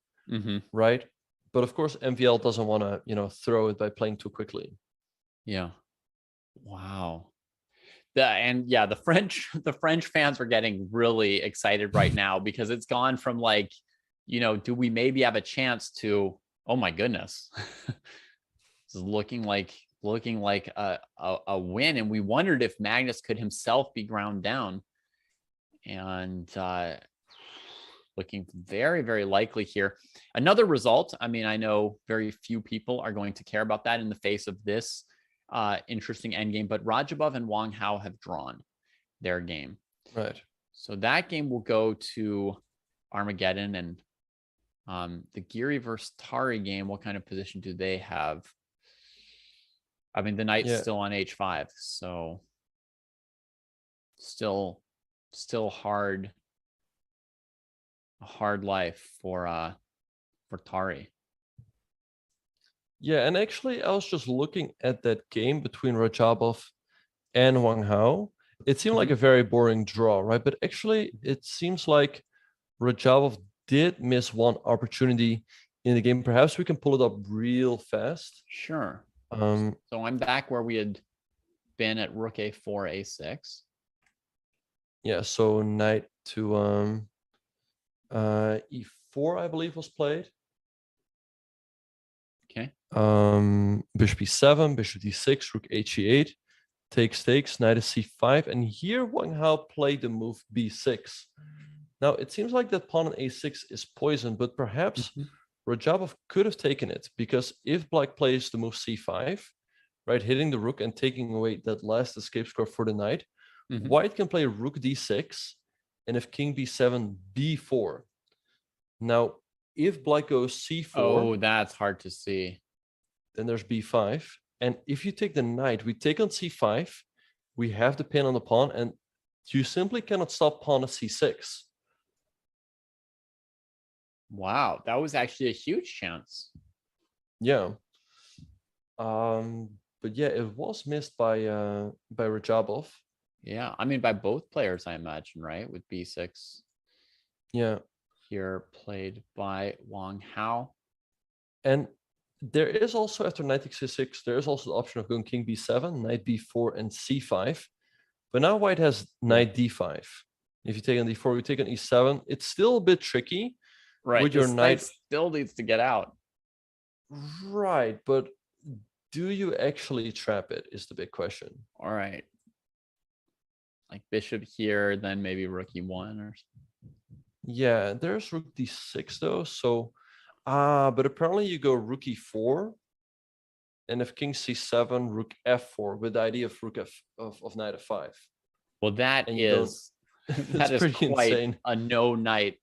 right? But of course, MVL doesn't want to, throw it by playing too quickly. Yeah. Wow. The French fans are getting really excited right now because it's gone from like, do we maybe have a chance to, oh my goodness, this is looking like a win. And we wondered if Magnus could himself be ground down, and looking very, very likely here. Another result. I mean, I know very few people are going to care about that in the face of this interesting endgame, but Radjabov and Wang Hao have drawn their game. Right. So that game will go to Armageddon. And the Giri versus Tari game, what kind of position do they have? I mean, the knight's still on h5, so still hard, a hard life for Tari. Yeah, and actually, I was just looking at that game between Radjabov and Wang Hao. It seemed like a very boring draw, right? But actually, it seems like Radjabov did miss one opportunity in the game. Perhaps we can pull it up real fast. Sure. So I'm back where we had been at rook a4, a6. Yeah, so knight to e4, I believe, was played. Okay. Bishop e7, bishop d6, rook h8, takes, knight to c5, and here Wang Hao played the move b6. Now it seems like that pawn on a6 is poisoned, but perhaps Radjabov could have taken it, because if black plays the move c5, right, hitting the rook and taking away that last escape score for the knight, white can play rook d6, and if king b7, b4. Now, if black goes c4, oh, that's hard to see. Then there's b5, and if you take the knight, we take on c5, we have the pin on the pawn, and you simply cannot stop pawn at c6. Wow, that was actually a huge chance. Yeah. But yeah, it was missed by Radjabov. Yeah, I mean by both players, I imagine, right? With b6. Yeah. Here played by Wang Hao. And there is also, after knight takes c6, there is also the option of going king b7, knight b4, and c5. But now white has knight d5. If you take on d4, you take on e7. It's still a bit tricky. Right, with your knight still needs to get out. Right, but do you actually trap it is the big question. All right. Like bishop here, then maybe rook e1 or something. Yeah, there's rook d6 though. So, but apparently you go rook e4, and if king c7, rook f4, with the idea of rook of knight f5. Well, that is pretty quite insane. A no knight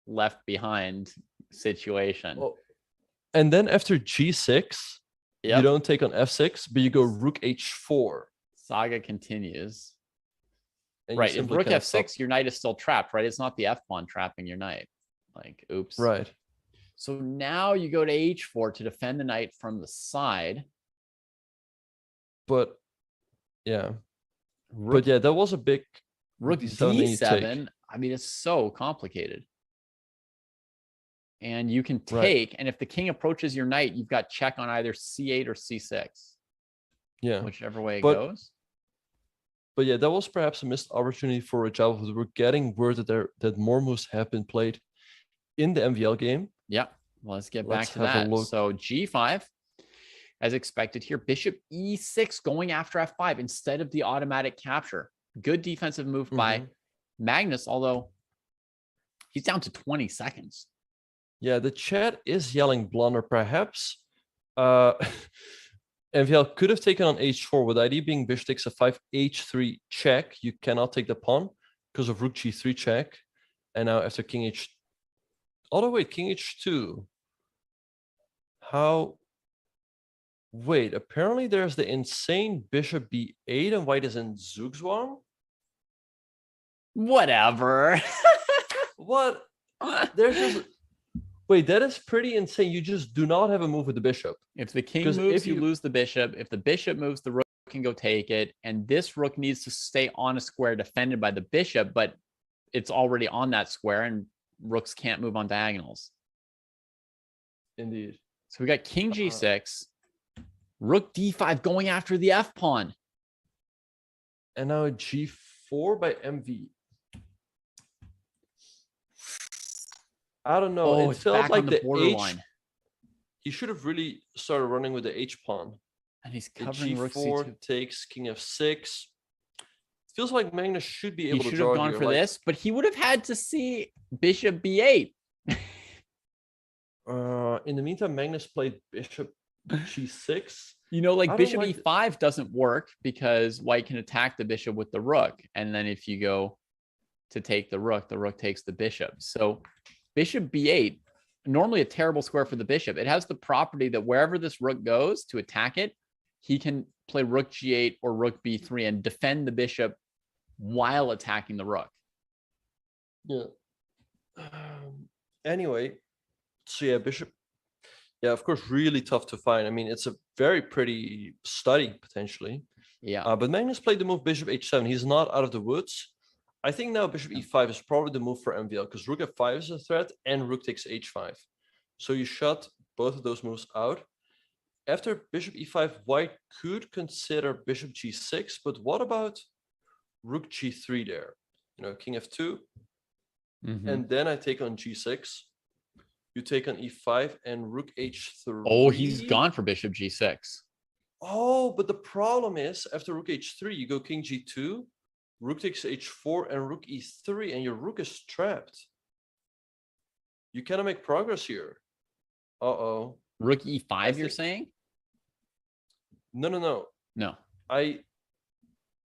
left behind situation. Well, and then after g6, you don't take on f6, but you go rook h4. Saga continues. And right, if rook f6, your knight is still trapped, right? It's not the f pawn trapping your knight. Like, oops. Right. So now you go to h4 to defend the knight from the side. But yeah, Rook, that was a big rook D7 that you take. d7. I mean, it's so complicated. And you can Right. take, and if the king approaches your knight, you've got check on either c8 or c6. Yeah. Whichever way it But- goes. But yeah, that was perhaps a missed opportunity for Radjabov. We're getting word that more moves have been played in the MVL game. Yeah. Well, let's get Let's back to have a that. look. So g5, as expected here, bishop e6 going after f5 instead of the automatic capture. Good defensive move by Mhm. Magnus, although he's down to 20 seconds. Yeah, the chat is yelling blunder. Perhaps MVL could have taken on h4 with ID being bishop takes a5, h3 check. You cannot take the pawn because of rook g3 check. And now after king h... Oh, no, wait, king h2. How... Wait, apparently there's the insane bishop b8 and white is in Zugzwang? Whatever. What? There's just... Wait, that is pretty insane. You just do not have a move with the bishop. If the king 'Cause moves, if you you- lose the bishop. If the bishop moves, the rook can go take it. And this rook needs to stay on a square defended by the bishop, but it's already on that square and rooks can't move on diagonals. Indeed. So we got king g6, rook d5 going after the f pawn. And now a g4 by MV. I don't know. Oh, It it's felt back like on the the borderline. H. He should have really started running with the H pawn. And he's The covering rook g4 c2. takes king f6. Feels like Magnus should be He able to should draw have gone here, for like, this, but he would have had to see bishop b8. In the meantime, Magnus played bishop g6. You know, like I don't bishop like e5 doesn't work because white can attack the bishop with the rook. And then if you go to take the rook takes the bishop. So bishop b8, normally a terrible square for the bishop. It has the property that wherever this rook goes to attack it, he can play rook g8 or rook b3 and defend the bishop while attacking the rook. Yeah. Anyway, so yeah, bishop. Yeah, of course, really tough to find. I mean, it's a very pretty study potentially. Yeah. But Magnus played the move bishop h7. He's not out of the woods. I think now bishop e5 is probably the move for MVL because rook f5 is a threat and rook takes h5. So you shut both of those moves out. After bishop e5, white could consider bishop g6, but what about rook g3 there? You know, king f2, and then I take on g6. You take on e5 and rook h3. Oh, he's gone for bishop g6. Oh, but the problem is after rook h3, you go king g2, rook takes h4 and rook e3, and your rook is trapped. You cannot make progress here. Uh-oh. Rook e5, you're think- saying? No. No. No. I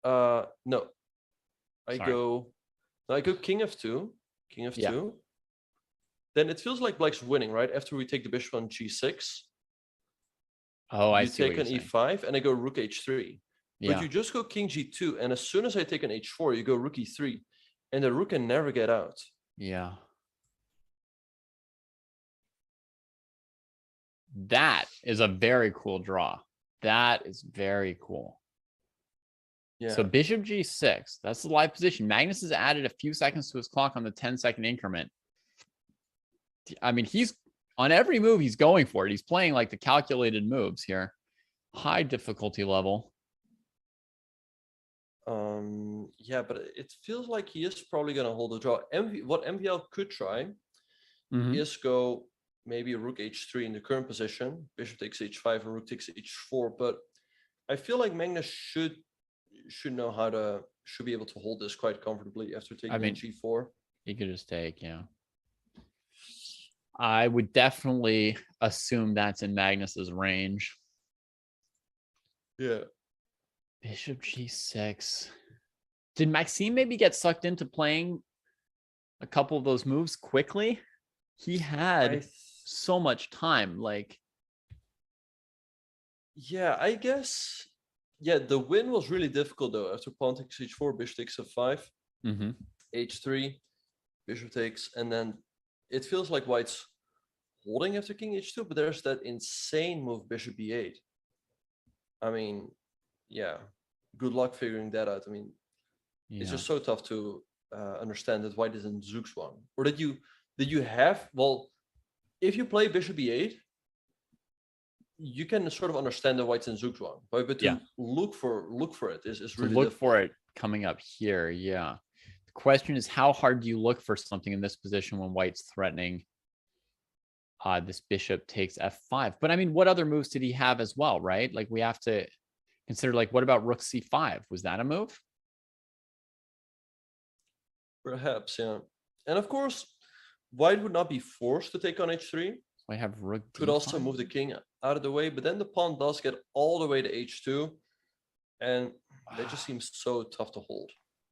Sorry. go king f2, king f2. Yeah. Then it feels like Black's winning, right? After we take the bishop on g6, Oh, I you see what take you're on saying. e5 and I go rook h3. Yeah. But you just go king g2, and as soon as I take an h4, you go rook e3, and the rook can never get out. Yeah. That is a very cool draw. That is very cool. Yeah. So bishop g6, that's the live position. Magnus has added a few seconds to his clock on the 10-second increment. I mean, he's on every move he's going for it. He's playing like the calculated moves here. High difficulty level. Yeah, but it feels like he is probably going to hold the draw. What MVL could try is go maybe rook h3 in the current position, bishop takes h5 and rook takes h4. But I feel like Magnus should know how to, should be able to hold this quite comfortably after taking g4. He could just take, yeah. I would definitely assume that's in Magnus's range. Yeah. Bishop g6. Did Maxime maybe get sucked into playing a couple of those moves quickly? He had so much time. Like, yeah, I guess. Yeah, the win was really difficult though. After pawn takes h4, bishop takes f5, h3, bishop takes, and then it feels like White's holding after king h2, but there's that insane move bishop b8. I mean, yeah, good luck figuring that out. I mean, it's just so tough to understand that white isn't zooks one. Or did you have, well, if you play bishop e8, you can sort of understand that white's in zooks one, but to look for it is really to look difficult. for it coming up here. Yeah. The question is, how hard do you look for something in this position when white's threatening this bishop takes f5? But I mean, what other moves did he have as well, right? Like, we have to consider, like, what about rook c5? Was that a move? Perhaps, yeah. And of course, white would not be forced to take on h3. So I have rook d5. Could also move the king out of the way, but then the pawn does get all the way to h2, and that just seems so tough to hold.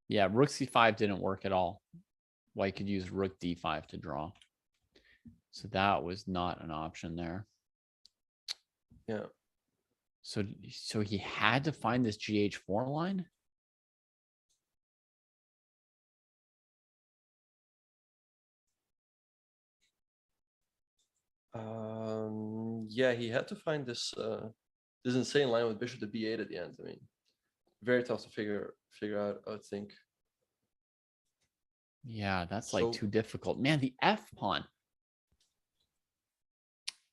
Yeah, rook c5 didn't work at all. White could use rook d5 to draw. So that was not an option there. Yeah. So he had to find this gh4 line? Yeah, he had to find this this insane line with bishop to b8 at the end. I mean, very tough to figure out, I would think. Yeah, that's like too difficult. Man, the f pawn.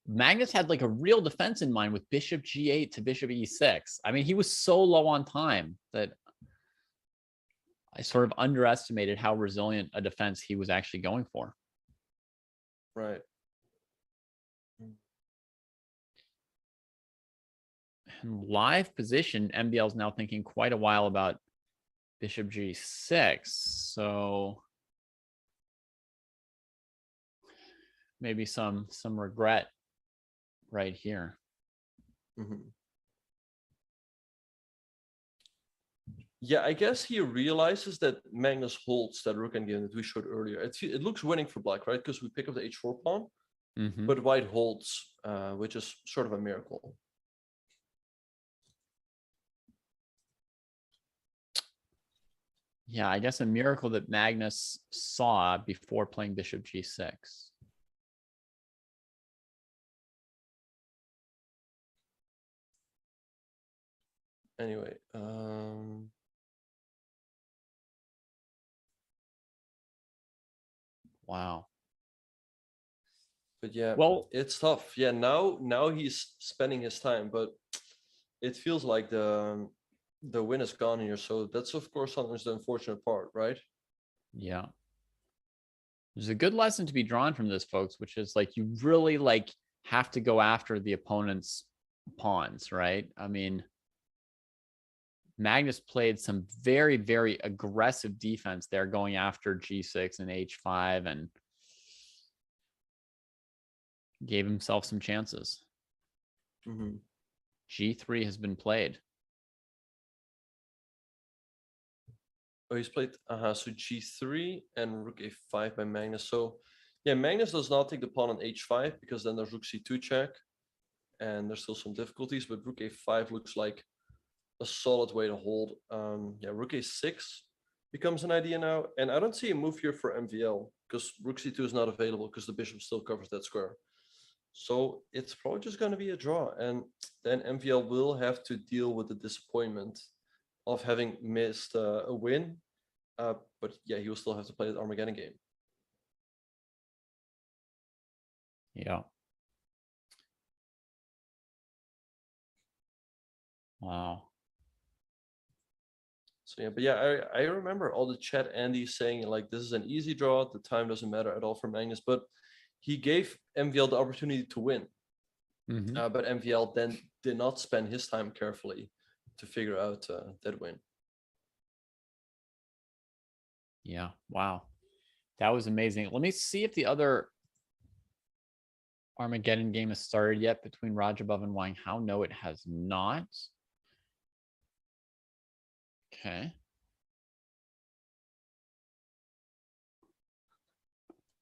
Magnus had like a real defense in mind with bishop g8 to bishop e6. I mean, he was so low on time that I sort of underestimated how resilient a defense he was actually going for. Right. And live position, MBL is now thinking quite a while about bishop g6. So maybe some regret right here. Mm-hmm. Yeah, I guess he realizes that Magnus holds that rook endgame that we showed earlier. It looks winning for black, right? Because we pick up the h4 pawn, but white holds, which is sort of a miracle. Yeah, I guess a miracle that Magnus saw before playing bishop g6. Anyway, wow. But yeah, well, it's tough. Yeah, now he's spending his time, but it feels like the win is gone here. So that's of course sometimes the unfortunate part, right? Yeah. There's a good lesson to be drawn from this, folks, which is like you really like have to go after the opponent's pawns, right? I mean, Magnus played some very, very aggressive defense there, going after g6 and h5, and gave himself some chances. G3 has been played. Oh, he's played so g3 and rook a5 by Magnus. So yeah, Magnus does not take the pawn on h5 because then there's rook c2 check, and there's still some difficulties. But rook a5 looks like a solid way to hold. Yeah, rook a6 becomes an idea now, and I don't see a move here for MVL because rook c2 is not available because the bishop still covers that square. So it's probably just going to be a draw, and then MVL will have to deal with the disappointment of having missed a win. But yeah, he will still have to play the Armageddon game. Yeah. Wow. So yeah, but yeah, I remember all the chat Andy saying like this is an easy draw. The time doesn't matter at all for Magnus, but he gave MVL the opportunity to win. But MVL then did not spend his time carefully to figure out that win. Yeah. Wow. That was amazing. Let me see if the other Armageddon game has started yet between Radjabov and Wang Hao. No, it has not. Okay.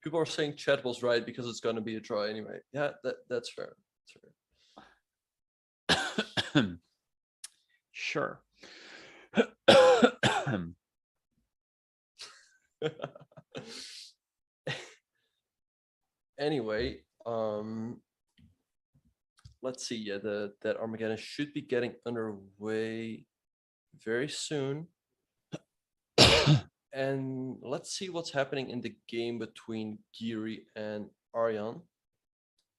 People are saying chat was right because it's going to be a draw anyway. Yeah, that's fair. That's fair. Sure. Anyway, Let's see. Yeah, that Armageddon should be getting underway very soon. And let's see what's happening in the game between Giri and Arjan.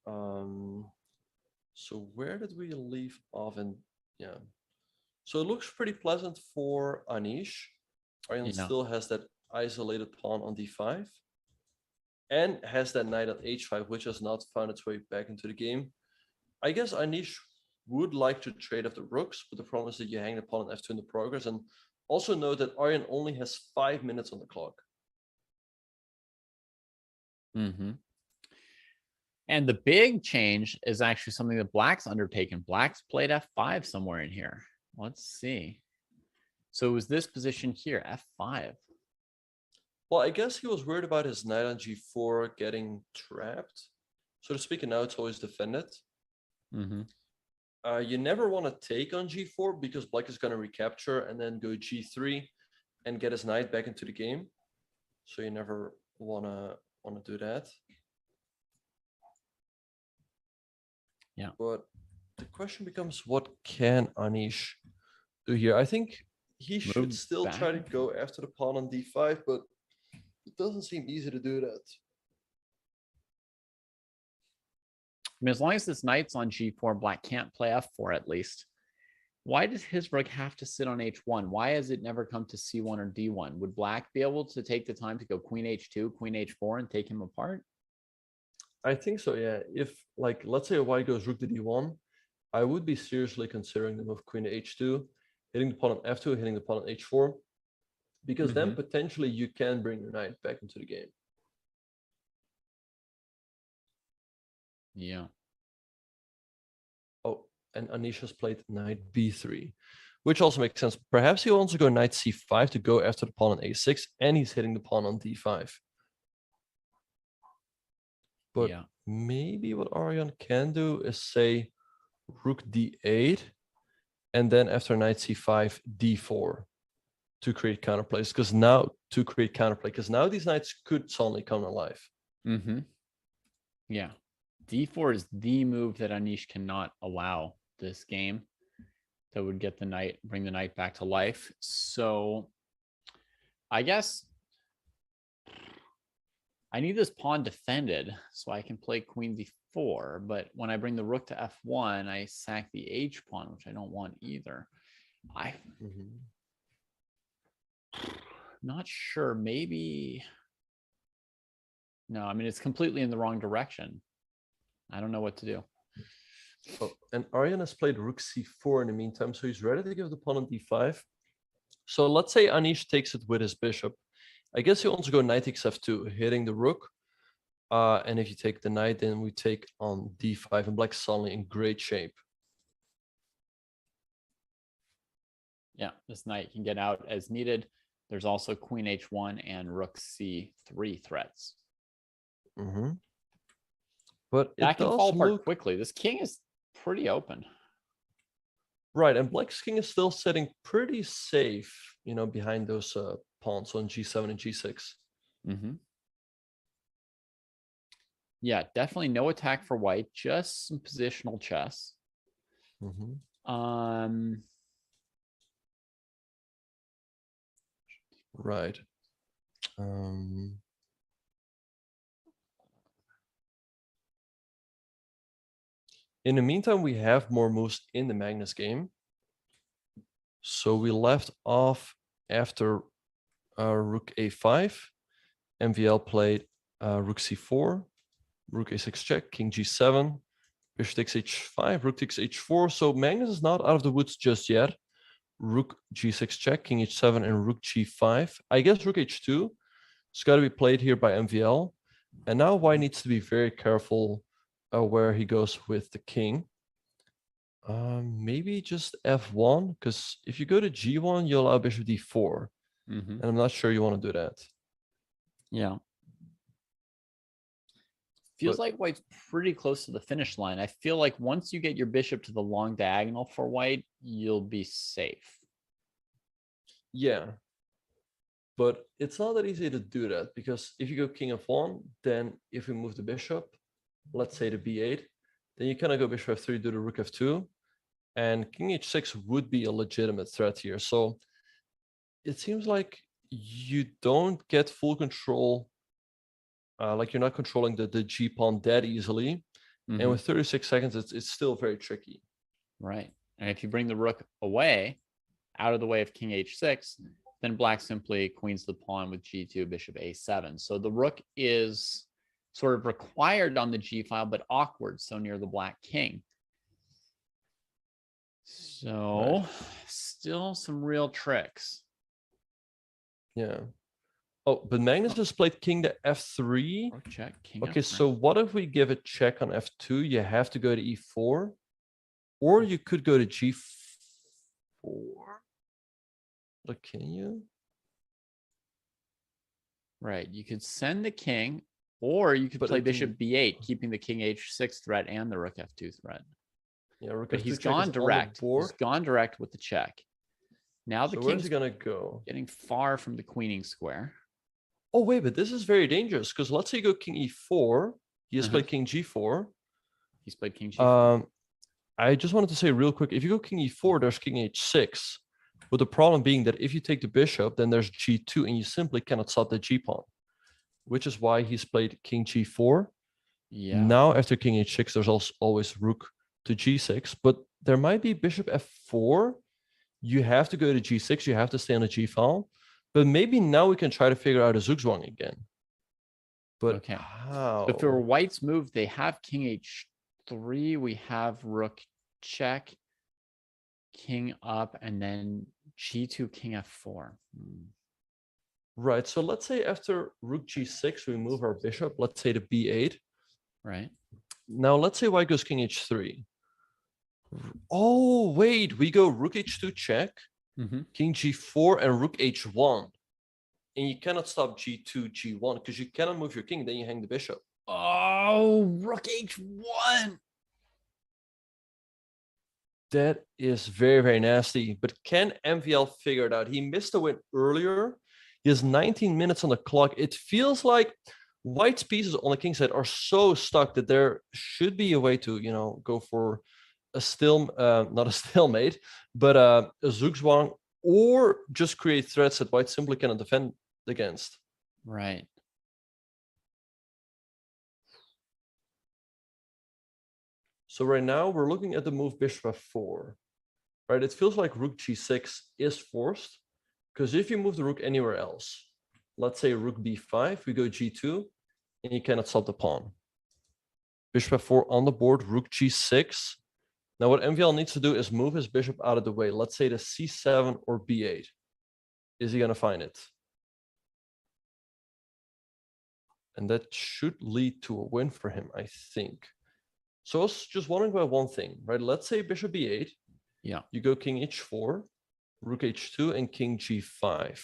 So where did we leave off? And yeah, so it looks pretty pleasant for Anish. Arjan still has that isolated pawn on d5 and has that knight on h5, which has not found its way back into the game. I guess Anish would like to trade off the rooks, but the problem is that you hang the pawn on f2 in the progress. And also note that Arjan only has 5 minutes on the clock. Mm-hmm. And the big change is actually something that Black's undertaken. Black's played f5 somewhere in here. Let's see. So it was this position here, f5. Well, I guess he was worried about his knight on g4 getting trapped, so to speak, and now it's always defended. Mm-hmm. You never want to take on g4 because Black is going to recapture and then go g3 and get his knight back into the game. So you never want to do that. Yeah. But the question becomes, what can Anish do here? I think he should still try to go after the pawn on d5, but it doesn't seem easy to do that. I mean, as long as this knight's on g4, Black can't play f4 at least. Why does his rook have to sit on h1? Why has it never come to c1 or d1? Would Black be able to take the time to go queen h2, queen h4, and take him apart? I think so, yeah. If, like, let's say a white goes rook to d1, I would be seriously considering the move queen to h2, hitting the pawn on f2, hitting the pawn on h4, because then potentially you can bring your knight back into the game. Yeah. Oh, and Anish has played knight b3, which also makes sense. Perhaps he wants to go knight c5 to go after the pawn on a6, and he's hitting the pawn on d5. But maybe what Arjan can do is say rook d8, and then after knight c5, d4 to create counterplays. Because now these knights could suddenly come alive. Mm-hmm. Yeah. d4 is the move that Anish cannot allow this game. That would get the knight, bring the knight back to life. So I guess I need this pawn defended so I can play queen d4, but when I bring the rook to f1, I sack the h pawn, which I don't want either. Not sure. Maybe. No, I mean, it's completely in the wrong direction. I don't know what to do. Oh, and Arjan has played rook c4 in the meantime, so he's ready to give the pawn on d5. So let's say Anish takes it with his bishop. I guess he wants to go knight takes f2, hitting the rook. And if you take the knight, then we take on d5, and Black's suddenly in great shape. Yeah, this knight can get out as needed. There's also queen h1 and rook c3 threats. But that can fall apart quickly. This king is pretty open. Right, and Black's king is still sitting pretty safe, you know, behind those pawns on g7 and g6. Yeah, definitely no attack for white, just some positional chess. Right. In the meantime, we have more moves in the Magnus game. So we left off after rook a5. MVL played rook c4, rook a6 check, king g7, bishop takes h5, rook takes h4. So Magnus is not out of the woods just yet. Rook g6 check, king h7, and rook g5. I guess rook h2 has got to be played here by MVL. And now white needs to be very careful where he goes with the king. Maybe just f1, because if you go to g1, you allow bishop d4. And I'm not sure you want to do that. Yeah. Feels like white's pretty close to the finish line. I feel like once you get your bishop to the long diagonal for white, you'll be safe. Yeah. But it's not that easy to do that, because if you go king f1, then if we move the bishop, let's say to b8. Then you kind of go bishop f3, do the rook f2. And king h6 would be a legitimate threat here. So it seems like you don't get full control. Like you're not controlling the g pawn that easily. And with 36 seconds, it's still very tricky. Right. And if you bring the rook away, out of the way of king h6, then black simply queens the pawn with g2, bishop a7. So the rook is sort of required on the g file, but awkward, so near the black king. So still some real tricks. Yeah. Oh, but Magnus just played king to f3. Rook check, king Okay, f3. so what if we give a check on f2? You have to go to e4. Or you could go to g4. But can you? Right. You could send the king, or you could play again, bishop b8, keeping the king h6 threat and the rook f2 threat. Yeah, rook But f2 he's check is gone on the direct. board. He's gone direct with the check. Now the So where's king's he gonna go? getting far from the queening square. Oh wait, but this is very dangerous because let's say you go king e4. He has played king g4. He's played king g4. I just wanted to say real quick, if you go king e4, there's king h6. But the problem being that if you take the bishop, then there's g2 and you simply cannot stop the g pawn, which is why he's played king g4. Yeah. Now after king h6, there's also always rook to g6, but there might be bishop f4. You have to go to g6. You have to stay on the g file. But maybe now we can try to figure out a zugzwang again. But Okay. how? If it were white's move, they have king h3. We have rook check, king up, and then g2, king f4. Right. So let's say after rook g6, we move our bishop. Let's say to b8. Right. Now let's say white goes king h3. Oh, wait. We go rook h2 check, king g4, and rook h1. And you cannot stop g2, g1 because you cannot move your king. Then you hang the bishop. Oh, rook h1. That is very, very nasty. But can MVL figure it out? He missed a win earlier. He has 19 minutes on the clock. It feels like white's pieces on the king side are so stuck that there should be a way to, go for a not a stalemate, but a zugzwang, or just create threats that white simply cannot defend against. Right. So right now we're looking at the move bishop f4. Right, it feels like rook g6 is forced, because if you move the rook anywhere else, let's say rook b5, we go g2, and you cannot stop the pawn. Bishop f4 on the board, rook g6. Now what MVL needs to do is move his bishop out of the way. Let's say to c7 or b8. Is he going to find it? And that should lead to a win for him, I think. So I was just wondering about one thing, right? Let's say bishop b8. Yeah. You go king h4, rook h2, and king g5.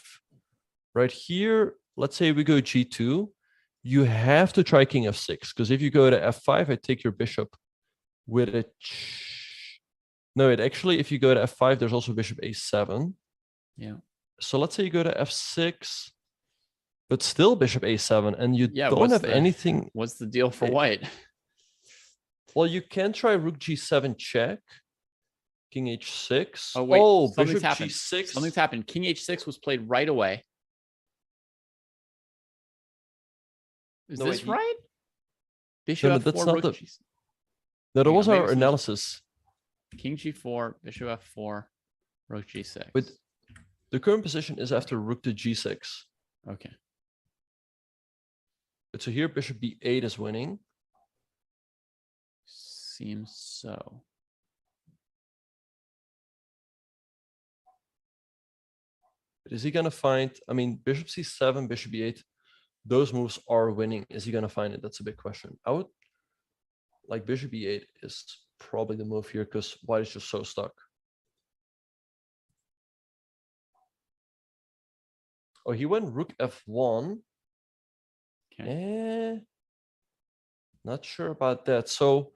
Right here, let's say we go g2. You have to try king f6, because if you go to f5, I take your bishop with a... No, actually, if you go to f5, there's also bishop a7. Yeah. So let's say you go to f6, but still bishop a7, and you don't have anything... What's the deal for white? Well, you can try rook g7 check. King h6. Oh, wait. Oh, Something's bishop happened. g6. Something's happened. King h6 was played right away. Is No, this wait, right? Bishop no, f4, that's not rook the... g6. No, that was maybe our it's analysis. King g4, bishop f4, rook g6. But the current position is after rook to g6. Okay. But so here, bishop b8 is winning. Seems so. But is he going to find... I mean, bishop c7, bishop b8, those moves are winning. Is he going to find it? That's a big question. I would... Like, bishop e8 is probably the move here because white is just so stuck. Oh, he went rook f1. Okay. Not sure about that. So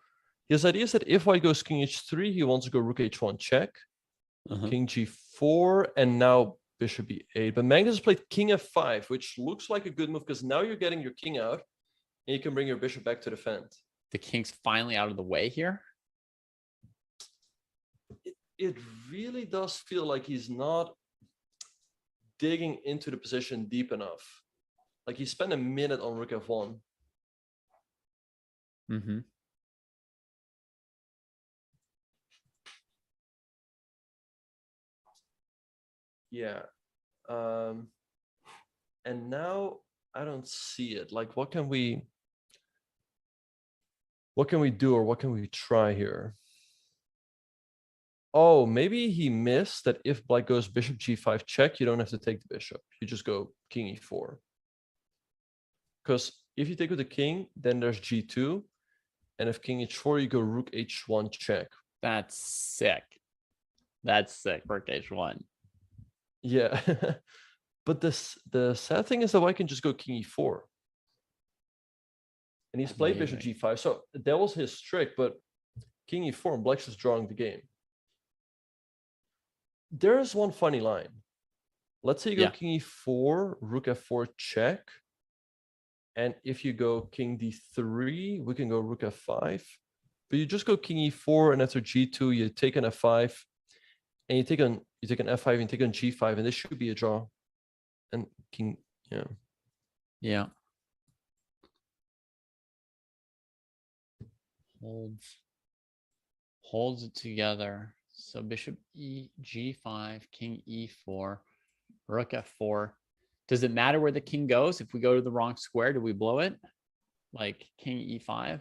his idea is that if white goes king h3, he wants to go rook h1 check, king g4, and now bishop e8. But Magnus has played king f5, which looks like a good move because now you're getting your king out and you can bring your bishop back to defend. The king's finally out of the way here. It really does feel like he's not digging into the position deep enough. Like he spent a minute on rook f1. Mm-hmm. Yeah. And now I don't see it. Like, what can we do, or what can we try here? Oh, maybe he missed that if black goes bishop g5 check, you don't have to take the bishop. You just go king e4. Because if you take with the king, then there's g2. And if king h4, you go rook h1 check. That's sick. That's sick. Rook h1. Yeah. But the sad thing is that white can just go king e4. And he's played bishop g5. So that was his trick, but king e4 and black's just drawing the game. There is one funny line. Let's say you go king e4, rook f4 check. And if you go king d3, we can go rook f5. But you just go king e4, and after g2, you take an f5, and you take an f5, and you take an g5, and this should be a draw. And king, yeah. Yeah. Holds it together. So bishop g5, king e4, rook f4. Does it matter where the king goes? If we go to the wrong square, do we blow it? Like king e5?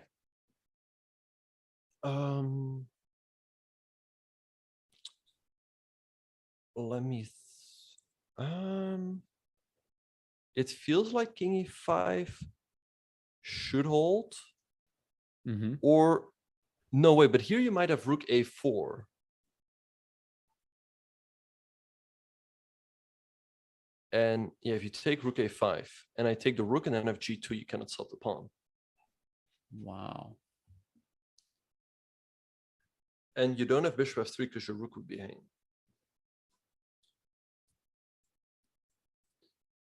Let me it feels like king e5 should hold. Mm-hmm. Or no way, but here you might have rook a4. And yeah, if you take rook a5 and I take the rook and then have g2, you cannot sell the pawn. Wow. And you don't have bishop f3 because your rook would be hanging.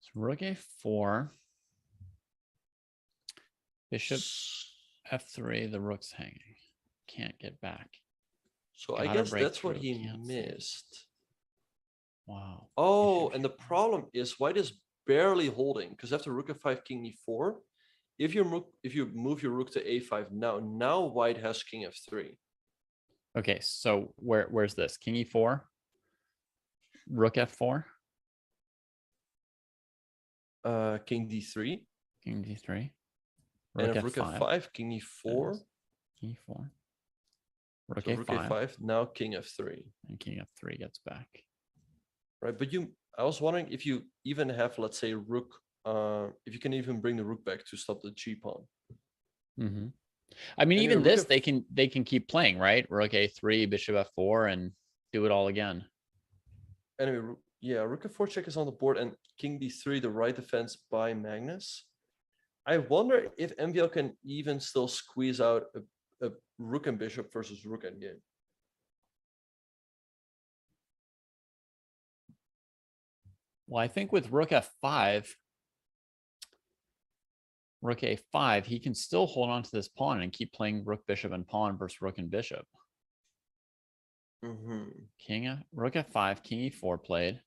So rook a4. Bishop f3, the rook's hanging. Can't get back. So I guess that's what he missed. Wow. Oh, and the problem is white is barely holding, because after rook f5, king e4, if you move your rook to a5 now white has king f3. Okay, so where's this? King e4, rook f4, king d3, king d3, and if rook f5, king e4, king e4, rook so a5, rook a5, now king f3, and king f3 gets back. Right, but I was wondering if you even have, let's say, rook, if you can even bring the rook back to stop the g pawn. Mm-hmm. I mean, Anyway, even this they can keep playing, right? Rook a3, bishop f4, and do it all again. Anyway, yeah, rook f4 check is on the board, and king d3, the right defense by Magnus. I wonder if MVL can even still squeeze out a rook and bishop versus rook endgame. Well, I think with rook f5, rook a5, he can still hold on to this pawn and keep playing rook, bishop, and pawn versus rook and bishop. Mm-hmm. Rook f5, king e4 played.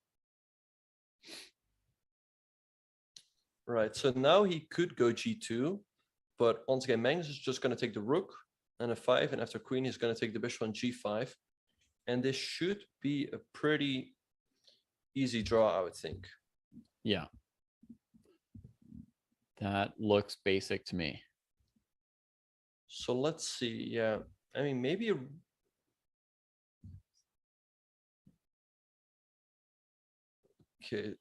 Right, so now he could go g2, but once again, Magnus is just going to take the rook and f5, and after queen, he's going to take the bishop on g5. And this should be a pretty easy draw, I would think. Yeah. That looks basic to me. So let's see. Yeah, I mean, maybe. Okay.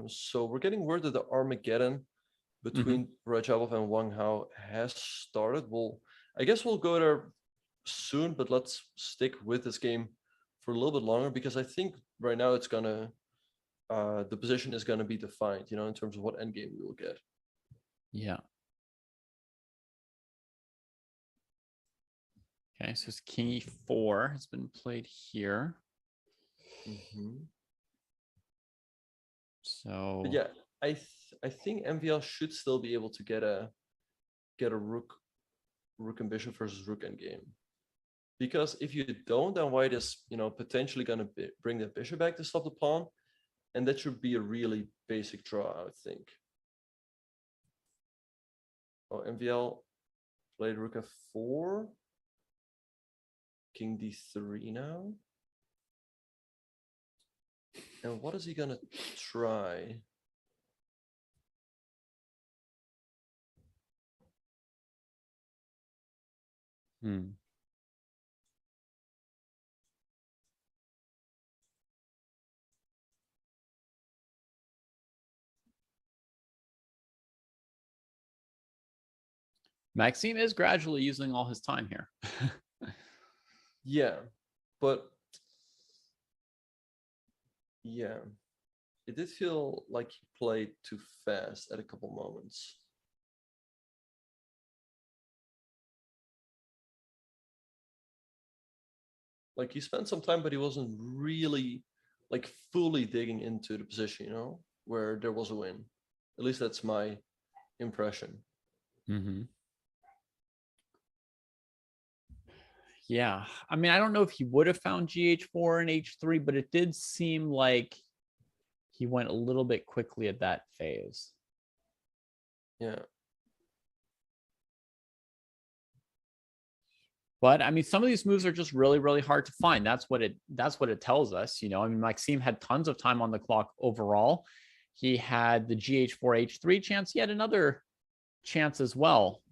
So we're getting word that the Armageddon between Radjabov and Wang Hao has started. I guess we'll go there soon, but let's stick with this game for a little bit longer, because I think right now it's gonna the position is gonna be defined, in terms of what endgame we will get. Yeah. Okay, so it's king e4 has been played here. So but yeah, I think MVL should still be able to get a get a rook and bishop versus rook endgame. Because if you don't, then white is, potentially going to bring the bishop back to stop the pawn. And that should be a really basic draw, I would think. Oh, MVL played rook f4. King d3 now. And what is he going to try? Maxime is gradually using all his time here. Yeah, but yeah, it did feel like he played too fast at a couple moments. Like he spent some time, but he wasn't really like fully digging into the position, where there was a win. At least that's my impression. Yeah, I mean, I don't know if he would have found GH4 and H3, but it did seem like he went a little bit quickly at that phase. Yeah. But I mean, some of these moves are just really, really hard to find. That's what it tells us. I mean, Maxime had tons of time on the clock overall. He had the GH4 H3 chance. He had another chance as well.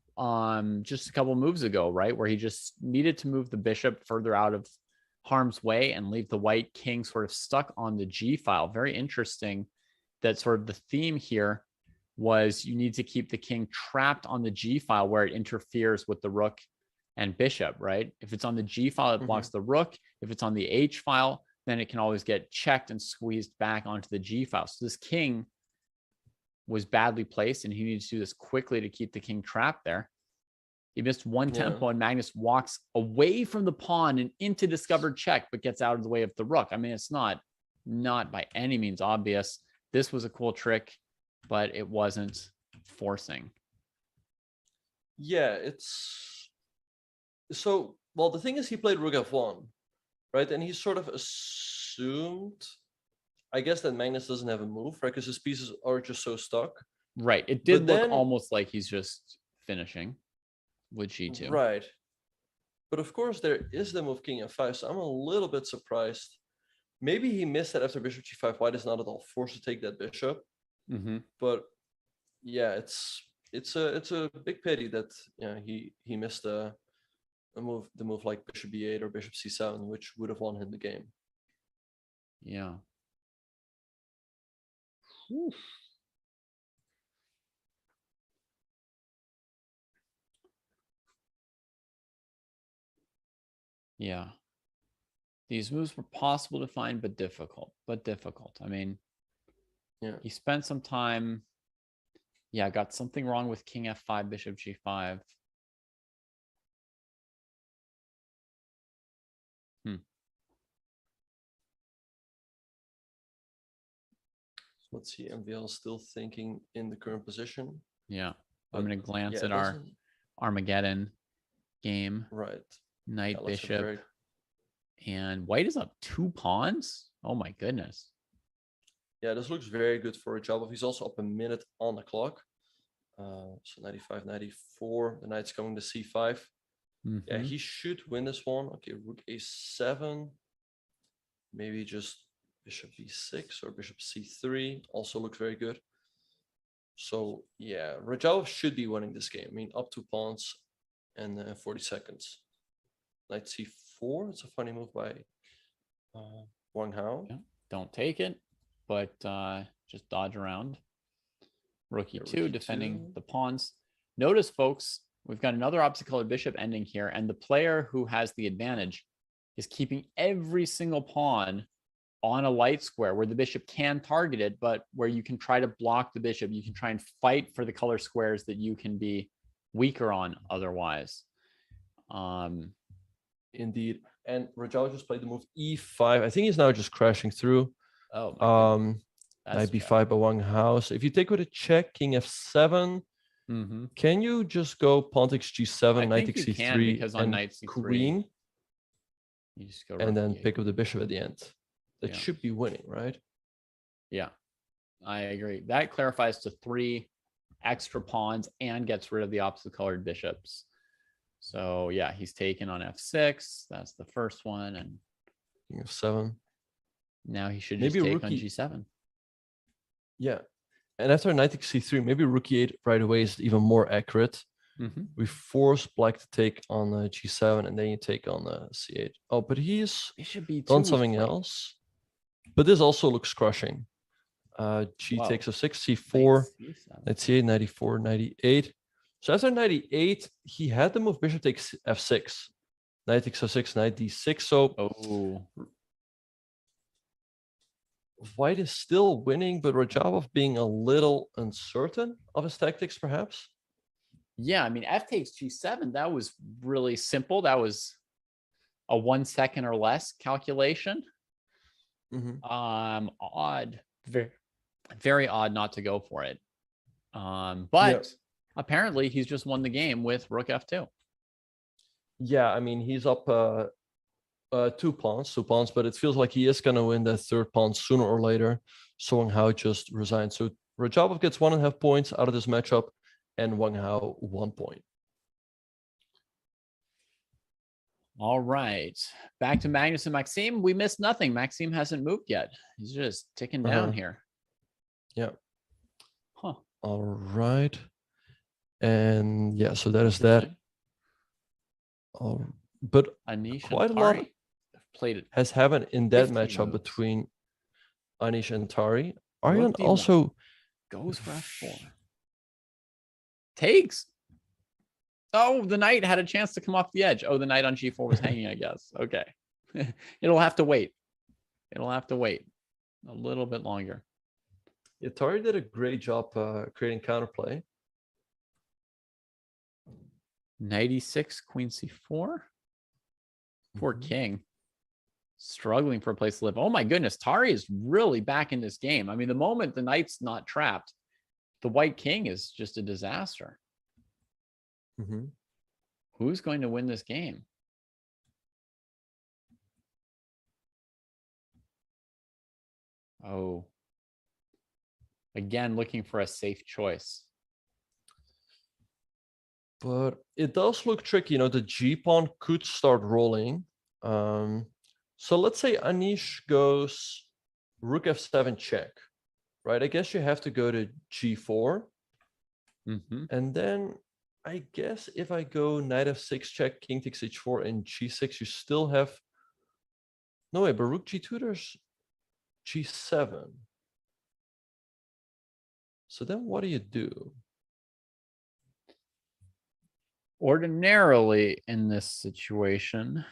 Just a couple moves ago, right, where he just needed to move the bishop further out of harm's way and leave the white king sort of stuck on the G file. Very interesting that sort of the theme here was you need to keep the king trapped on the G file where it interferes with the rook and bishop, right? If it's on the G file, it blocks the rook. If it's on the H file, then it can always get checked and squeezed back onto the G file. So this king was badly placed and he needed to do this quickly to keep the king trapped there. He missed one tempo and Magnus walks away from the pawn and into discovered check, but gets out of the way of the rook. I mean, it's not by any means obvious. This was a cool trick, but it wasn't forcing. Yeah, it's so, well, the thing is he played rook f1, right? And he sort of assumed, I guess, that Magnus doesn't have a move, right? Because his pieces are just so stuck. Right. It did look almost like he's just finishing with G2. Right. But of course, there is the move king f5, so I'm a little bit surprised. Maybe he missed that after bishop g5. White is not at all forced to take that bishop. But yeah, it's a big pity that he missed the move like bishop b8 or bishop c7, which would have won him the game. Yeah. Yeah. These moves were possible to find, but difficult. I mean, he spent some time. Yeah, got something wrong with king f5, bishop g5. Let's see, MVL still thinking in the current position. Yeah, I'm going to glance at our Armageddon game. Right. Knight, bishop. And white is up 2 pawns. Oh my goodness. Yeah, this looks very good for Radjabov. He's also up a minute on the clock. So 95, 94. The knight's coming to c5. Yeah, he should win this one. Okay, rook a7. Maybe just bishop v6 or bishop c3 also looks very good. So yeah, Radjabov should be winning this game. I mean, up 2 pawns and 40 seconds. Knight c4. It's a funny move by Wang Hao. Yeah, don't take it, but just dodge around. Rook e2, defending the pawns. Notice, folks, we've got another opposite-colored bishop ending here, and the player who has the advantage is keeping every single pawn on a light square where the bishop can target it, but where you can try to block the bishop. You can try and fight for the color squares that you can be weaker on otherwise. Indeed. And Radjabov just played the move e5. I think he's now just crashing through. Oh, Knight b5 by Wang Hao. So if you take with a check, king f7, Mm-hmm. Can you just go pawn takes G7, I knight think takes you can, C3, because on and knight C3, queen, you just go and then rook pick E8. up the bishop at the end? That Yeah. should be winning, right? Yeah, I agree. That clarifies to 3 extra pawns and gets rid of the opposite colored bishops. So yeah, he's taken on F6. That's the first one. And King of 7. now he should Maybe just take rook on E- G7. Yeah. And after knight takes C3, maybe rook E8 right away is even more accurate. Mm-hmm. We force black to take on G7, and then you take on C8. Oh, but he's Bishop B2 done was something played. else. But this also looks crushing. G Whoa. takes F6, C4, Knight C7. knight C8, 94, 98. So after 98, he had the move bishop takes F6. Knight takes F6, knight D6. So Oh, white is still winning, but Radjabov being a little uncertain of his tactics, perhaps. yeah. I mean, F takes G7. That was really simple. That was a 1 second or less calculation. Odd, very, very odd not to go for it. But apparently he's just won the game with rook F2. Yeah, I mean, he's up 2 pawns, but it feels like he is going to win that third pawn sooner or later. So Wang Hao just resigned. So Radjabov gets 1.5 points out of this matchup, and Wang Hao 1 point. All right, back to Magnus and Maxime. We missed nothing. Maxime hasn't moved yet. He's just ticking down here. Yeah. Huh. All right. And yeah, so that is that. But Anish quite and a lot Tari played it. has happened in that 15 matchup moves. between Anish and Tari. Rook Aryan D1. also Goes for F4. Takes. Oh, the knight had a chance to come off the edge. Oh, the knight on G4 was hanging, I guess. Okay. It'll have to wait. It'll have to wait a little bit longer. Yeah, Tari did a great job creating counterplay. Knight E6, Queen C4. Poor king. Struggling for a place to live. Oh my goodness, Tari is really back in this game. I mean, the moment the knight's not trapped, the white king is just a disaster. Who's going to win this game? Oh. Again, looking for a safe choice. But it does look tricky. You know, the G pawn could start rolling. So let's say Anish goes rook F7 check, right? I guess you have to go to G4. And then I guess if I go knight F6 check, king takes H4 and G6, you still have... No, wait, but rook G2, there's G7. So then what do you do? Ordinarily, in this situation,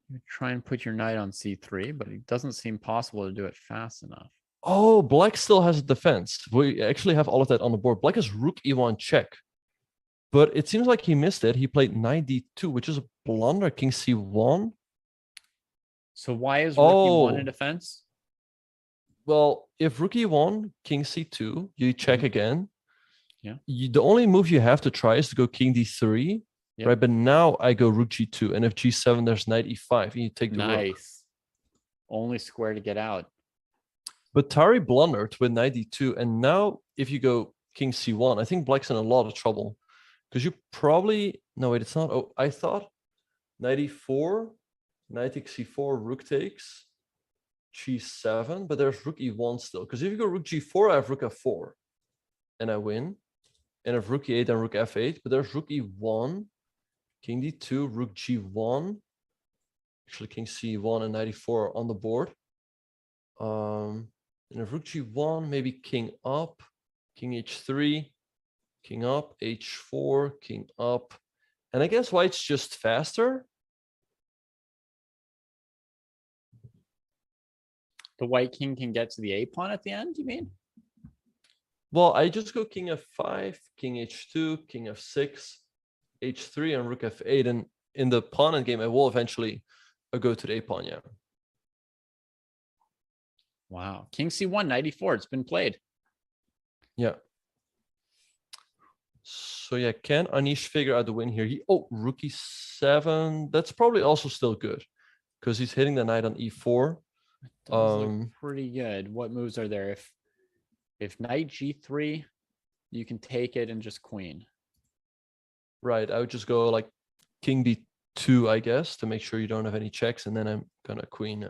you try and put your knight on C3, but it doesn't seem possible to do it fast enough. Oh, black still has a defense. We actually have all of that on the board. Black has rook E1 check. But it seems like he missed it. He played knight D2, which is a blunder. King C1. So why is rook E1 a defense? Well, if rook E1, king C2, you check again. Yeah. The only move you have to try is to go king D3. Yep. Right, but now I go rook G2. And if G7, there's knight E5. And you take the rook. Nice. Only square to get out. But Tari blundered with knight D2. And now if you go king C1, I think black's in a lot of trouble. Because you probably... No, wait, it's not. Oh, I thought knight E4, knight takes C4, rook takes G7. But there's rook E1 still. Because if you go rook G4, I have rook F4. And I win. And if rook E8 and rook F8. But there's rook E1, king D2, rook G1. Actually, king C1 and knight E4 on the board. And if rook G1, maybe king up, king H3, king up, H4, king up. And I guess white's just faster. The white king can get to the A pawn at the end, you mean? Well, I just go king F5, king H2, king F6, H3, and rook F8. And in the pawn end game, I will eventually go to the A pawn, yeah. Wow. King C1, knight E4. It's been played. Yeah. So yeah, can Anish figure out the win here? Rook e7. That's probably also still good because he's hitting the knight on e4. Does look pretty good. What moves are there? If knight g3, you can take it and just queen. Right. I would just go like king d2, I guess, to make sure you don't have any checks, and then I'm gonna queen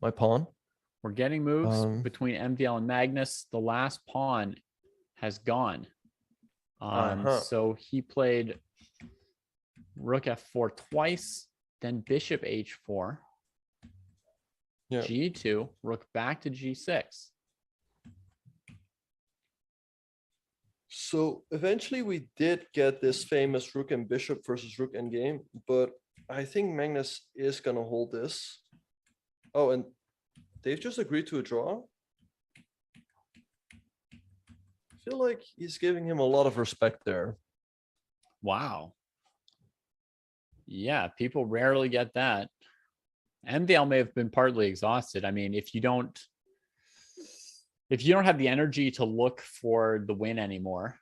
my pawn. We're getting moves between MVL and Magnus. The last pawn has gone. So he played rook f4 twice, then bishop h4, g2, rook back to g6. So eventually we did get this famous rook and bishop versus rook endgame, but I think Magnus is gonna hold this. Oh, and they've just agreed to a draw. I feel like he's giving him a lot of respect there. Wow. Yeah, people rarely get that. MVL may have been partly exhausted. I mean, if you don't have the energy to look for the win anymore,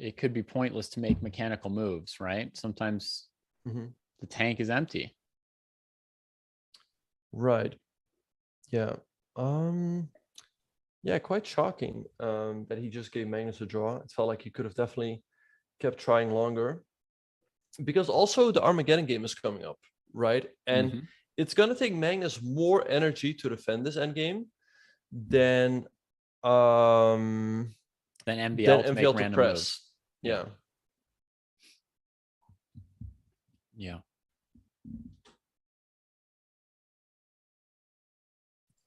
it could be pointless to make mechanical moves, right? Sometimes the tank is empty. Right. Yeah. Yeah, quite shocking that he just gave Magnus a draw. It felt like he could have definitely kept trying longer. Because also the Armageddon game is coming up, right? And it's going to take Magnus more energy to defend this endgame than MVL to make random press. Moves. Yeah. Yeah.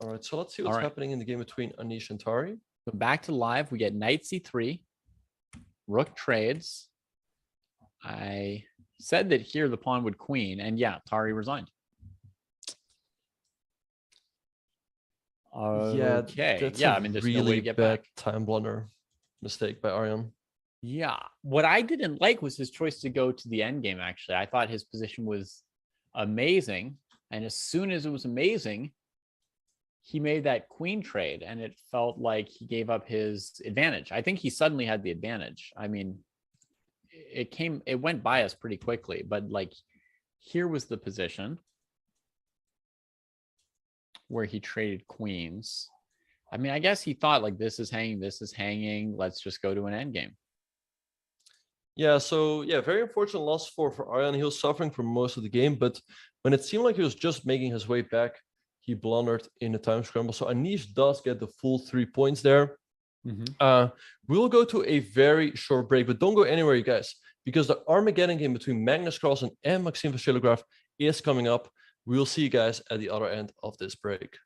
All right, so let's see what's happening in the game between Anish and Tari. So back to live, we get knight c3, rook trades. I said that here the pawn would queen, and yeah, Tari resigned. Okay. That's I mean, there's really no way to get bad back. time blunder mistake by Aryan. Yeah. What I didn't like was his choice to go to the end game, actually. I thought his position was amazing. And as soon as it was amazing, he made that queen trade, and it felt like he gave up his advantage. I think he suddenly had the advantage. I mean, it went by us pretty quickly, but like here was the position where he traded queens. I mean, I guess he thought like this is hanging. Let's just go to an end game. Yeah, so yeah, very unfortunate loss for Aryan. He was suffering for most of the game, but when it seemed like he was just making his way back, he blundered in the time scramble. So Anish does get the full 3 points there. We'll go to a very short break, but don't go anywhere, you guys, because the Armageddon game between Magnus Carlsen and Maxime Vachier-Lagrave is coming up. We'll see you guys at the other end of this break.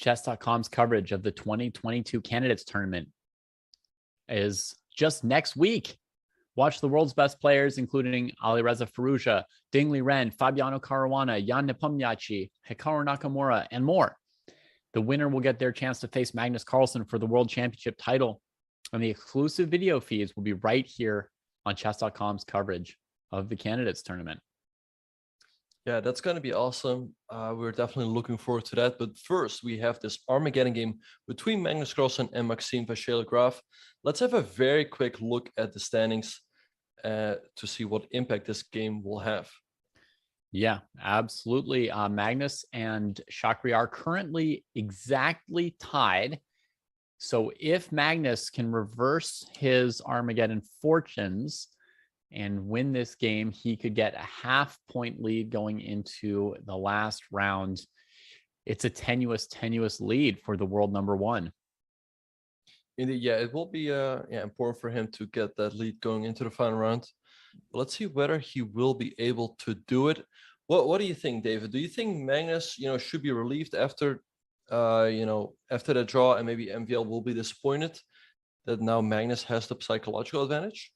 Chess.com's coverage of the 2022 Candidates Tournament is just next week. Watch the world's best players, including Alireza Firouzja, Ding Liren, Fabiano Caruana, Jan Nepomniachtchi, Hikaru Nakamura, and more. The winner will get their chance to face Magnus Carlsen for the World Championship title. And the exclusive video feeds will be right here on Chess.com's coverage of the Candidates Tournament. Yeah, that's going to be awesome. We're definitely looking forward to that. But first, we have this Armageddon game between Magnus Carlsen and Maxime Vachier-Lagrave. Let's have a very quick look at the standings to see what impact this game will have. Yeah, absolutely. Magnus and Chakri are currently exactly tied. So if Magnus can reverse his Armageddon fortunes and win this game, he could get a half-point lead going into the last round. It's a tenuous lead for the world number one. Indeed, yeah, it will be important for him to get that lead going into the final round. Let's see whether he will be able to do it. What do you think, David? Do you think Magnus, should be relieved after, after the draw, and maybe MVL will be disappointed that now Magnus has the psychological advantage?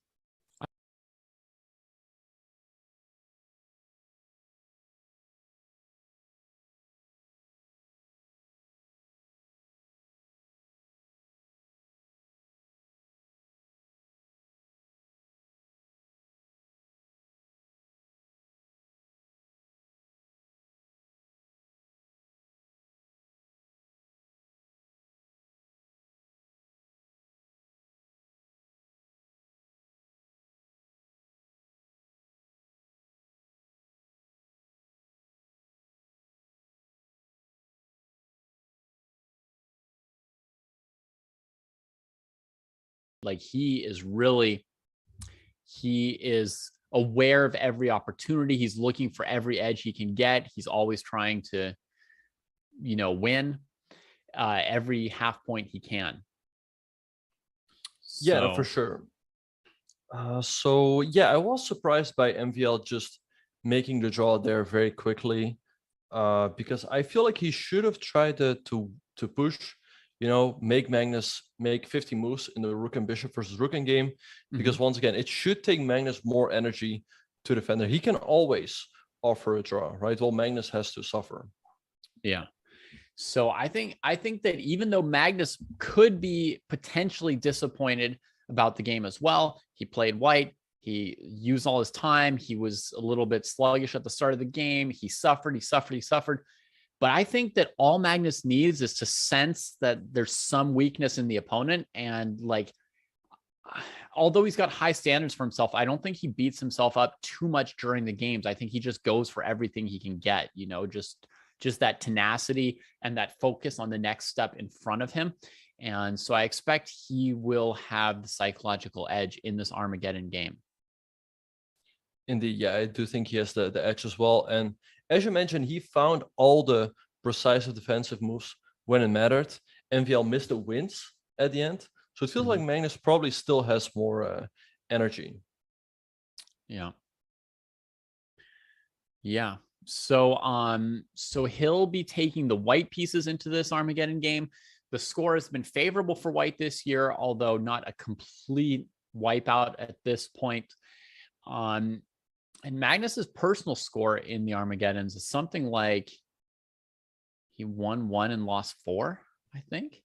Like he is aware of every opportunity. He's looking for every edge he can get. He's always trying to, win every half point he can. Yeah, no, for sure. So yeah, I was surprised by MVL just making the draw there very quickly, because I feel like he should have tried to push, make Magnus make 50 moves in the rook and bishop versus rook and game, because once again, it should take Magnus more energy to defend. He can always offer a draw, right? Well, Magnus has to suffer. Yeah. So I think that even though Magnus could be potentially disappointed about the game as well, he played white. He used all his time. He was a little bit sluggish at the start of the game. He suffered. But I think that all Magnus needs is to sense that there's some weakness in the opponent. And although he's got high standards for himself, I don't think he beats himself up too much during the games. I think he just goes for everything he can get, just that tenacity and that focus on the next step in front of him. And so I expect he will have the psychological edge in this Armageddon game. Indeed, yeah, I do think he has the edge as well. And as you mentioned, he found all the precise defensive moves when it mattered. MVL missed the wins at the end. So it feels like Magnus probably still has more energy. Yeah. Yeah. So he'll be taking the white pieces into this Armageddon game. The score has been favorable for white this year, although not a complete wipeout at this point. And Magnus's personal score in the Armageddons is something like he won 1 and lost 4, I think.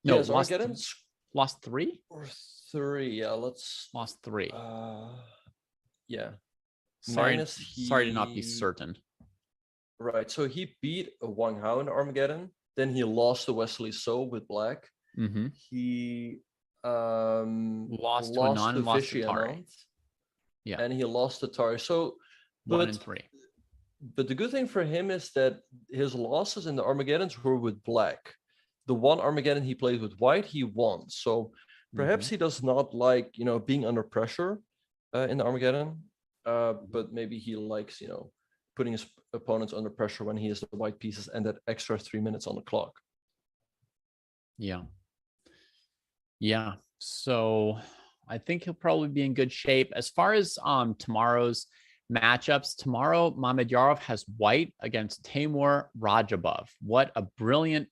No, yes, lost 3 or 3. Yeah, lost 3. Yeah. Sorry to not be certain. Right. So he beat Wang Hao in Armageddon. Then he lost to Wesley So with black. He lost to Anand and lost to Tari. Yeah. And he lost to Tari. So 1 and 3. But the good thing for him is that his losses in the Armageddons were with black. The one Armageddon he played with white, he won. So perhaps he does not like, being under pressure in the Armageddon. But maybe he likes, putting his opponents under pressure when he has the white pieces and that extra 3 minutes on the clock. Yeah. So I think he'll probably be in good shape. As far as tomorrow's matchups. Tomorrow, Mamedyarov has white against Timur Radjabov. What a brilliant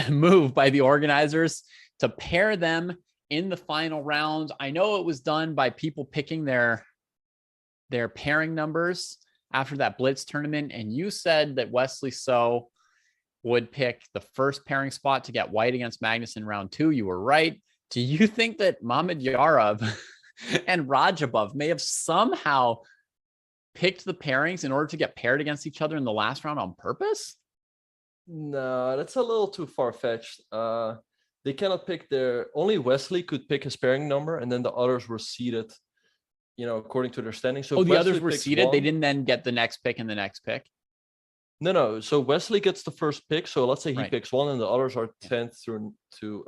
move by the organizers to pair them in the final round. I know it was done by people picking their pairing numbers after that Blitz tournament. And you said that Wesley So would pick the first pairing spot to get white against Magnus in round 2. You were right. Do you think that Mamedyarov and Radjabov may have somehow picked the pairings in order to get paired against each other in the last round on purpose? No, that's a little too far-fetched. They cannot pick only Wesley could pick his pairing number, and then the others were seeded, according to their standing. So the others were seeded. They didn't then get the next pick and the next pick. No. So Wesley gets the first pick. So let's say he picks 1, and the others are 10th through 2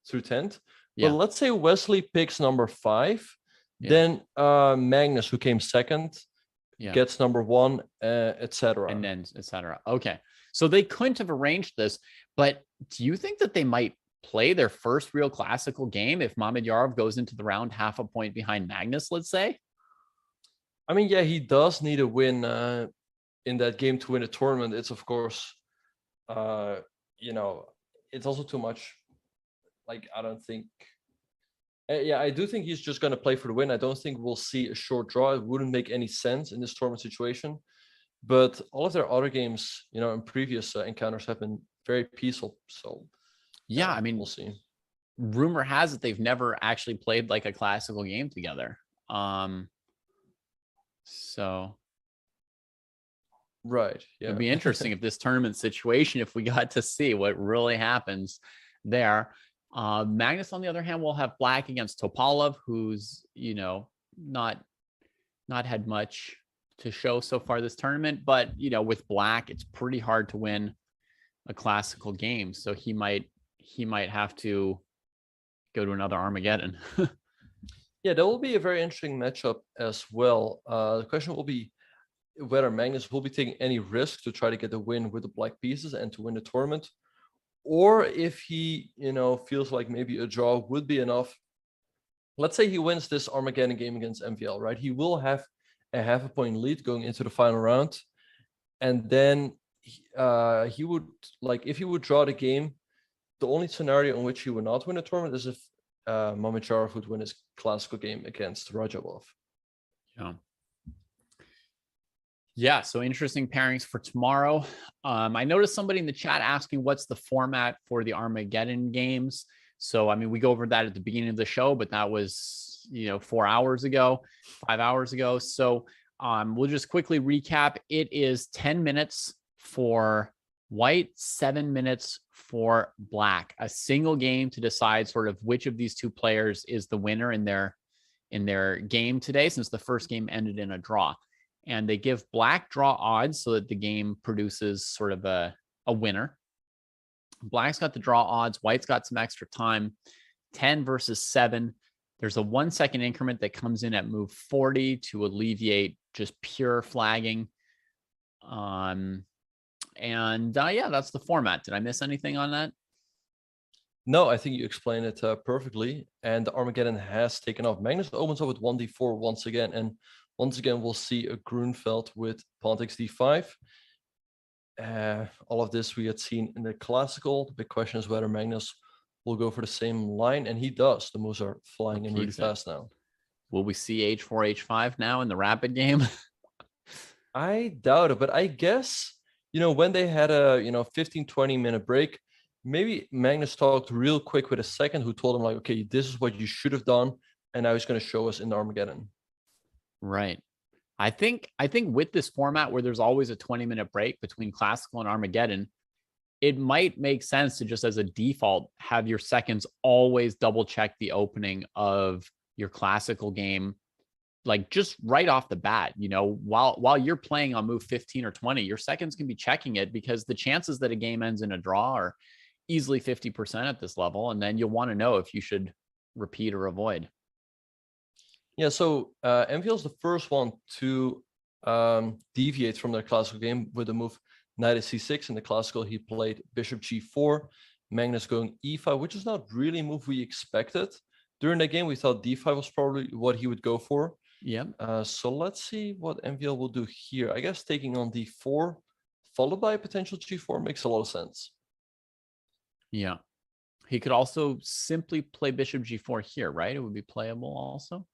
through 10th. But let's say Wesley picks number 5. Then Magnus, who came second, gets number 1, etc. And then etc. Okay. So they couldn't have arranged this, but do you think that they might play their first real classical game if Mamedyarov goes into the round half a point behind Magnus, let's say? I mean, yeah, he does need a win in that game to win a tournament. It's, of course, it's also too much. I don't think. I do think he's just going to play for the win. I don't think we'll see a short draw. It wouldn't make any sense in this tournament situation. But all of their other games, in previous encounters have been very peaceful. So, I mean, we'll see. Rumor has it they've never actually played like a classical game together. So. Right. Yeah. It'd be interesting if this tournament situation, if we got to see what really happens there. Magnus, on the other hand, will have black against Topalov, who's, not had much to show so far this tournament. But, with black, it's pretty hard to win a classical game. So he might have to go to another Armageddon. Yeah, that will be a very interesting matchup as well. The question will be whether Magnus will be taking any risk to try to get the win with the black pieces and to win the tournament, or if he, feels like maybe a draw would be enough. Let's say he wins this Armageddon game against MVL, right? He will have a half a point lead going into the final round. And then he would, if he would draw the game, the only scenario in which he would not win a tournament is if Mamedyarov would win his classical game against Radjabov. Yeah, so interesting pairings for tomorrow. I noticed somebody in the chat asking what's the format for the Armageddon games. So, I mean, we go over that at the beginning of the show, but that was, 4 hours ago, 5 hours ago. So we'll just quickly recap. It is 10 minutes for white, 7 minutes for black. A single game to decide sort of which of these two players is the winner in their game today, since the first game ended in a draw. And they give black draw odds so that the game produces sort of a winner. Black's got the draw odds. White's got some extra time. 10 versus 7. There's a 1 second increment that comes in at move 40 to alleviate just pure flagging. Yeah, that's the format. Did I miss anything on that? No, I think you explained it perfectly. And the Armageddon has taken off. Magnus opens up with 1d4 once again. And once again, we'll see a Grunfeld with pawn takes d5. All of this we had seen in the classical. The big question is whether Magnus will go for the same line, and he does. The moves are flying in really fast now. Will we see h4, h5 now in the rapid game? I doubt it, but I guess, when they had a 15-20 minute break, maybe Magnus talked real quick with a second who told him okay, this is what you should have done, and now he's going to show us in the Armageddon. Right. I think with this format where there's always a 20-minute break between classical and Armageddon, it might make sense to just as a default have your seconds always double check the opening of your classical game, just right off the bat. While you're playing on move 15 or 20, your seconds can be checking it, because the chances that a game ends in a draw are easily 50% at this level, and then you'll want to know if you should repeat or avoid. Yeah, so MVL is the first one to deviate from their classical game with the move knight to c6. In the classical, he played bishop g4, Magnus going e5, which is not really a move we expected. During the game, we thought d5 was probably what he would go for. Yep. So let's see what MVL will do here. I guess taking on d4 followed by a potential g4 makes a lot of sense. Yeah. He could also simply play bishop g4 here, right? It would be playable also.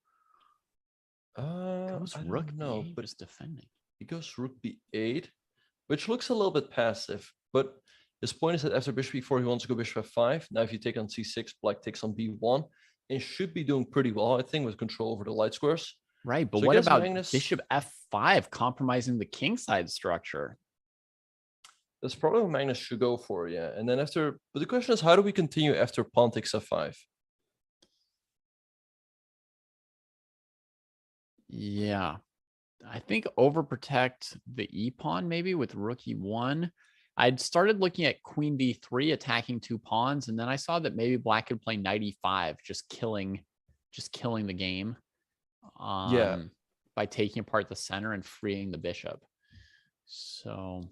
Goes I rook don't know, b8, but just defending. he goes rook b8, which looks a little bit passive. But his point is that after bishop b4, he wants to go bishop f5. Now, if you take on c6, black takes on b1, and should be doing pretty well, I think, with control over the light squares. Right, but So I what guess about Magnus, bishop f5 compromising the kingside structure? that's probably what Magnus should go for, yeah. And then after, but the question is, how do we continue after pawn takes f5? Yeah, I think overprotect the e pawn maybe with rook e1. I'd started looking at queen d3 attacking 2 pawns, and then I saw that maybe black could play knight e5, just killing the game. Yeah. By taking apart the center and freeing the bishop. So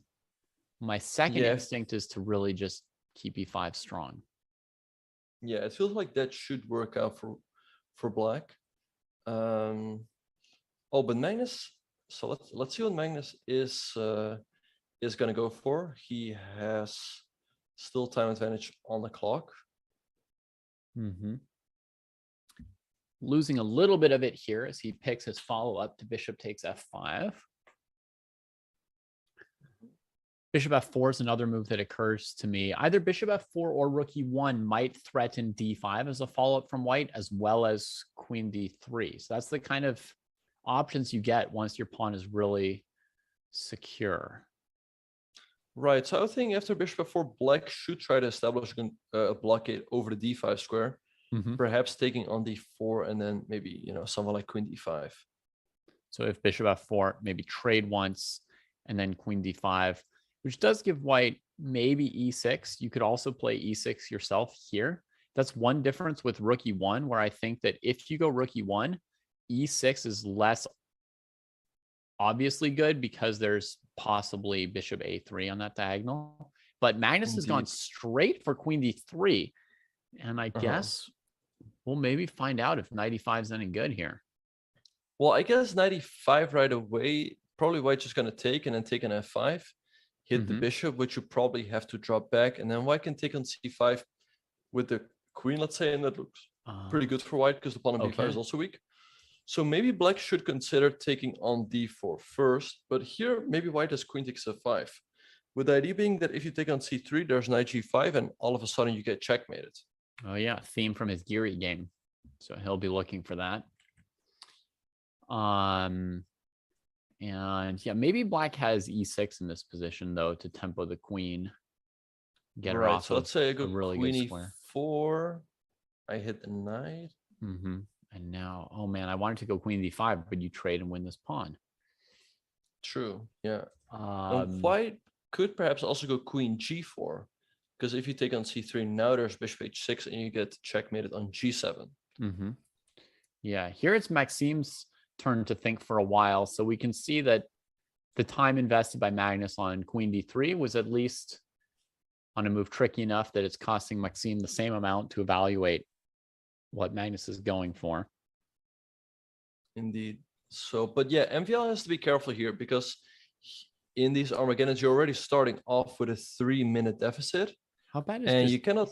my second instinct is to really just keep e5 strong. Yeah, it feels like that should work out for black. Oh, but Magnus. So let's see what Magnus is going to go for. He has still time advantage on the clock. Losing a little bit of it here as he picks his follow-up to bishop takes f5. Bishop f4 is another move that occurs to me. Either bishop f4 or rook e1 might threaten d5 as a follow-up from white, as well as queen d3. So that's the kind of options you get once your pawn is really secure. Right. So I think after bishop f4, black should try to establish a blockade over the d5 square. Perhaps taking on d4 and then maybe, something like queen d5. So if bishop f4, maybe trade once and then queen d5, which does give white maybe e6. You could also play e6 yourself here. That's one difference with rook e1, where I think that if you go rook e1, e6 is less obviously good because there's possibly bishop a3 on that diagonal. But Magnus has gone straight for queen d3. And I guess we'll maybe find out if knight e5 is any good here. Well, I guess knight e5 right away. Probably white's just going to take and then take an f5. Hit the bishop, which you probably have to drop back. And then white can take on c5 with the queen, let's say. And that looks pretty good for white because the pawn on b5 is also weak. So maybe black should consider taking on d4 first. But here, maybe white has queen takes f5. With the idea being that if you take on c3, there's knight g5, and all of a sudden you get checkmated. Oh yeah, theme from his Giri game. So he'll be looking for that. And yeah, maybe black has e6 in this position though to tempo the queen. Get her off. So let's say I go really queen e4. I hit the knight. And now, oh man, I wanted to go queen d5, but you trade and win this pawn. True. Yeah. And white could perhaps also go queen g4. Because if you take on c3, now there's bishop h6 and you get checkmated on g7. Yeah, here it's Maxim's turn to think for a while. So we can see that the time invested by Magnus on queen d3 was at least on a move tricky enough that it's costing Maxim the same amount to evaluate what Magnus is going for. Indeed. So, but yeah, MVL has to be careful here because in these Armageddons, you're already starting off with a 3-minute deficit. How bad is and you cannot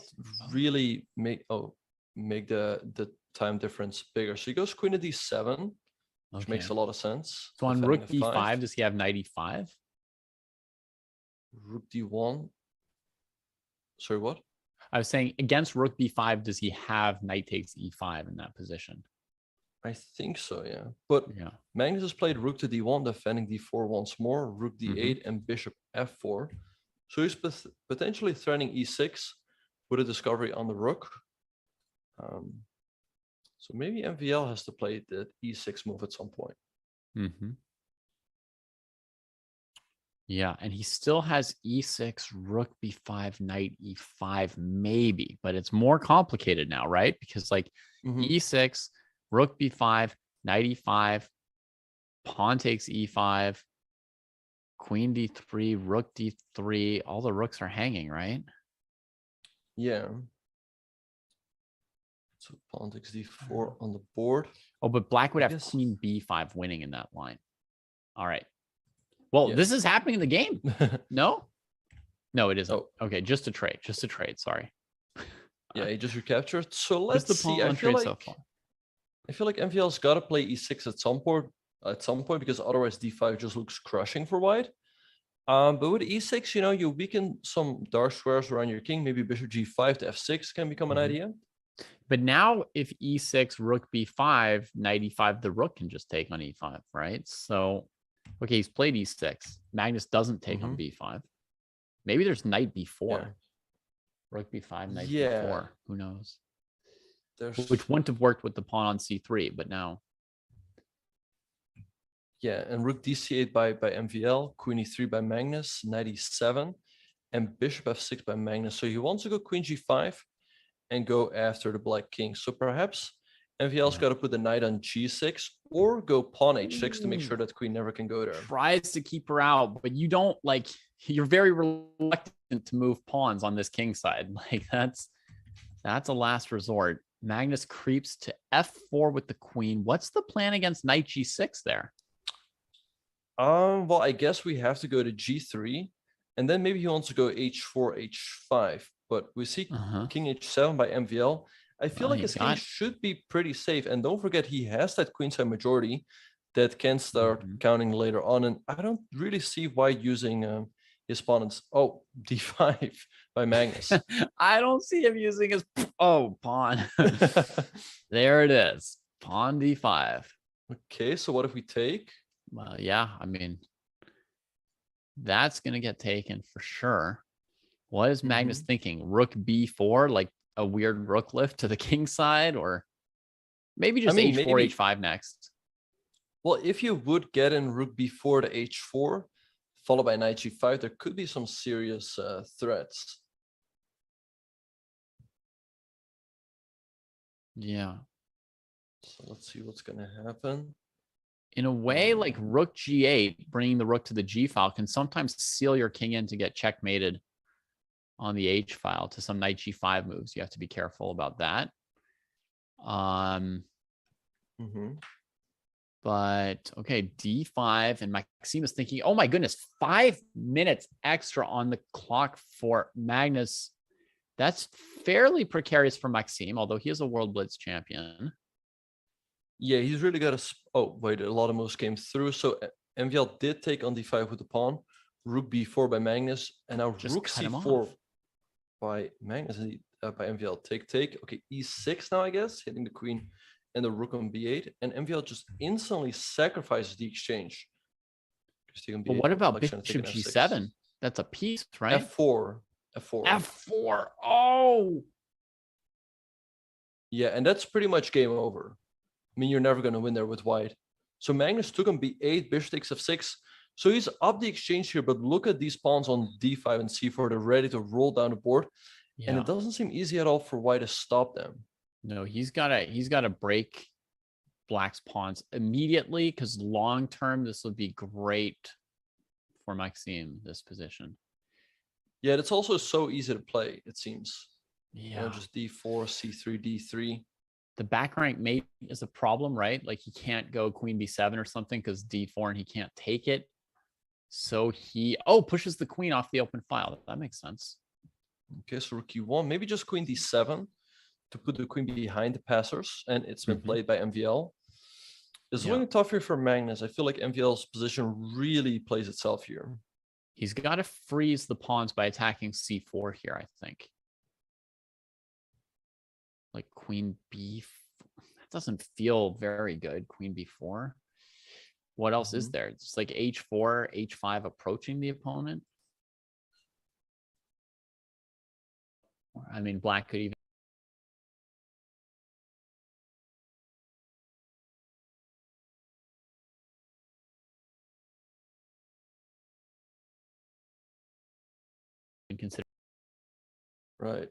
really make the time difference bigger. So he goes queen to d7, which makes a lot of sense. So on rook d5, does he have knight e5? Rook d1. Sorry, what? I was saying against rook b5, does he have knight takes e5 in that position? I think so, yeah. But Magnus has played rook to d1, defending d4 once more, rook d8, and bishop f4. So he's potentially threatening e6 with a discovery on the rook. So maybe MVL has to play the e6 move at some point. Yeah, and he still has e6, rook b5, knight e5, maybe, but it's more complicated now, right? Because like e6, rook b5, knight e5, pawn takes e5, queen d3, rook d3, all the rooks are hanging, right? Yeah. So pawn takes d4 on the board. Oh, but black would I have guess- queen b5 winning in that line. All right. Well, Yeah. this is happening in the game. No? No, it isn't. Oh. Okay, just a trade. Just a trade. Sorry. Yeah, he just recaptured. So Just let's the pawn see. I on feel trade so like far. MVL's got to play e6 at some point, because otherwise d5 just looks crushing for white. But with e6, you weaken some dark squares around your king. Maybe bishop g5 to f6 can become an idea. But now if e6, rook b5, knight e5, the rook can just take on e5, right? So, okay, he's played e6. Magnus doesn't take on b5. Maybe there's knight b4. Yeah. Rook b5, knight Yeah. b4. Who knows? There's Which wouldn't have worked with the pawn on c3, but now. Yeah, and rook dc8 by MVL, queen e3 by Magnus, knight e7, and bishop f6 by Magnus. So he wants to go queen g5 and go after the black king. So perhaps MVL's got to put the knight on g6 or go pawn h6 to make sure that queen never can go there. Tries to keep her out, but you don't like, you're very reluctant to move pawns on this king side. Like that's a last resort. Magnus creeps to f4 with the queen. What's the plan against knight g6 there? Well, I guess we have to go to g3, and then maybe he wants to go h4, h5. But we see king h7 by MVL. I feel like his king should be pretty safe. And don't forget, he has that queenside majority that can start counting later on. And I don't really see why using his pawn. Oh, d5 by Magnus. I don't see him using his pawn. There it is, pawn d5. Okay, so what if we take? Well, yeah, I mean, that's gonna get taken for sure. What is Magnus thinking? Rook b4, like a weird rook lift to the king side, or maybe just h4, h5 next. Well, if you would get in rook b4 to h4, followed by knight g5, there could be some serious threats. Yeah. So let's see what's gonna happen. In a way, like rook g8, bringing the rook to the g file can sometimes seal your king in to get checkmated on the h file to some knight g5 moves. You have to be careful about that. But okay, d5, and Maxime is thinking, oh my goodness, 5 minutes extra on the clock for Magnus. That's fairly precarious for Maxime, although he is a World Blitz champion. Yeah, he's really got a... Oh, wait, a lot of moves came through. So MVL did take on d5 with the pawn. Rook b4 by Magnus. And now Just rook cut him c4 off. by Magnus, by MVL. Take. Okay, e6 now, I guess, hitting the queen and the rook on b8. And MVL just instantly sacrifices the exchange. But what about bishop g7? That's a piece, right? f4. f4. Oh! Yeah, and that's pretty much game over. I mean, you're never going to win there with white. So Magnus took on b8, bishop takes f6. So he's up the exchange here, but look at these pawns on d5 and c4. They're ready to roll down the board. Yeah. And it doesn't seem easy at all for white to stop them. No, he's gotta break black's pawns immediately, because long term this would be great for Maxime, this position. Yeah, it's also so easy to play, it seems. Yeah. Just d4, c3, d3. The back rank mate is a problem, right? Like he can't go queen b7 or something because d4 and he can't take it. So he pushes the queen off the open file. That makes sense. Okay, so rook e1, maybe just queen d7 to put the queen behind the passers, and it's been played by MVL. It's looking tough here for Magnus. I feel like MVL's position really plays itself here. He's got to freeze the pawns by attacking c4 here, I think. Like queen b4. That doesn't feel very good. Queen b4. What else is there? It's like h4, h5 approaching the opponent. I mean, black could even... consider. Right.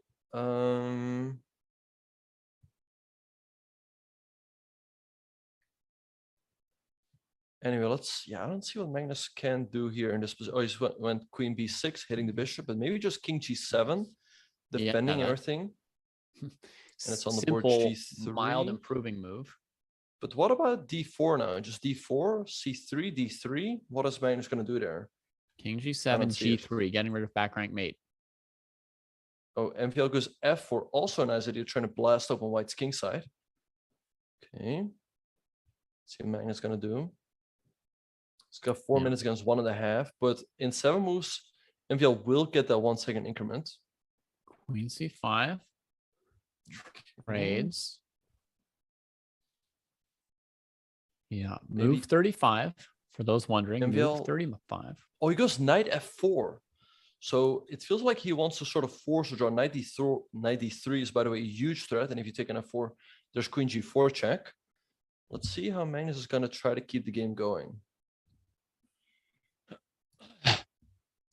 Anyway, I don't see what Magnus can do here in this position. Oh, he went queen b6, hitting the bishop, but maybe just king g7, defending everything. And it's on the board Simple, G3. mild improving move. But what about D4 now? Just D4, C3, D3? What is Magnus going to do there? King I G7, don't see it. G3, getting rid of back rank mate. Oh, MVL goes F4. Also a nice idea, trying to blast open White's king side. Okay. See what Magnus is going to do. He's got 4 Yeah. minutes against 1.5. But in 7 moves, MVL will get that 1 second increment. Queen C5. Trades. Yeah, Maybe- move 35. For those wondering, MVL move 35. Oh, he goes knight F4. So it feels like he wants to sort of force a draw. Knight D3, knight D3 is, by the way, a huge threat. And if you take an F4, there's Queen G4 check. Let's see how Magnus is going to try to keep the game going.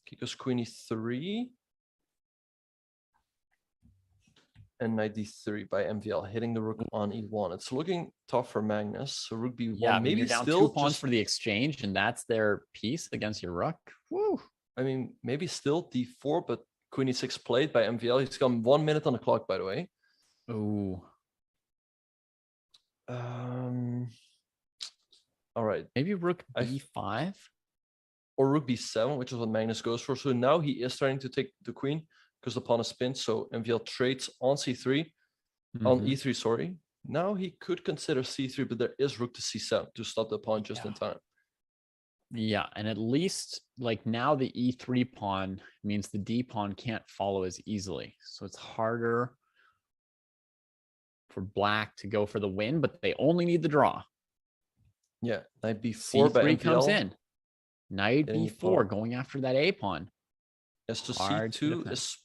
He goes Queen E3. And knight D3 by MVL, hitting the rook on E1. It's looking tough for Magnus. So rook B1, Yeah, I mean, maybe you're down still 2 pawns just, for the exchange, and that's their piece against your rook. Woo! I mean, maybe still D4, but Queen E6 played by MVL. He's got 1 minute on the clock, by the way. Ooh, All right. maybe rook I- B5. Or rook B7, which is what Magnus goes for. So now he is trying to take the queen because the pawn is pinned. So MVL trades on C3, on Mhm. E3, sorry. Now he could consider C3, but there is rook to C7 to stop the pawn just in time. Yeah, and at least like now the E3 pawn means the D pawn can't follow as easily. So it's harder for black to go for the win, but they only need the draw. Yeah, knight B4 by C3 MVL. comes in. Knight Getting the B4 pawn. going after that A pawn. Yes, so Hard to C2 defend. is...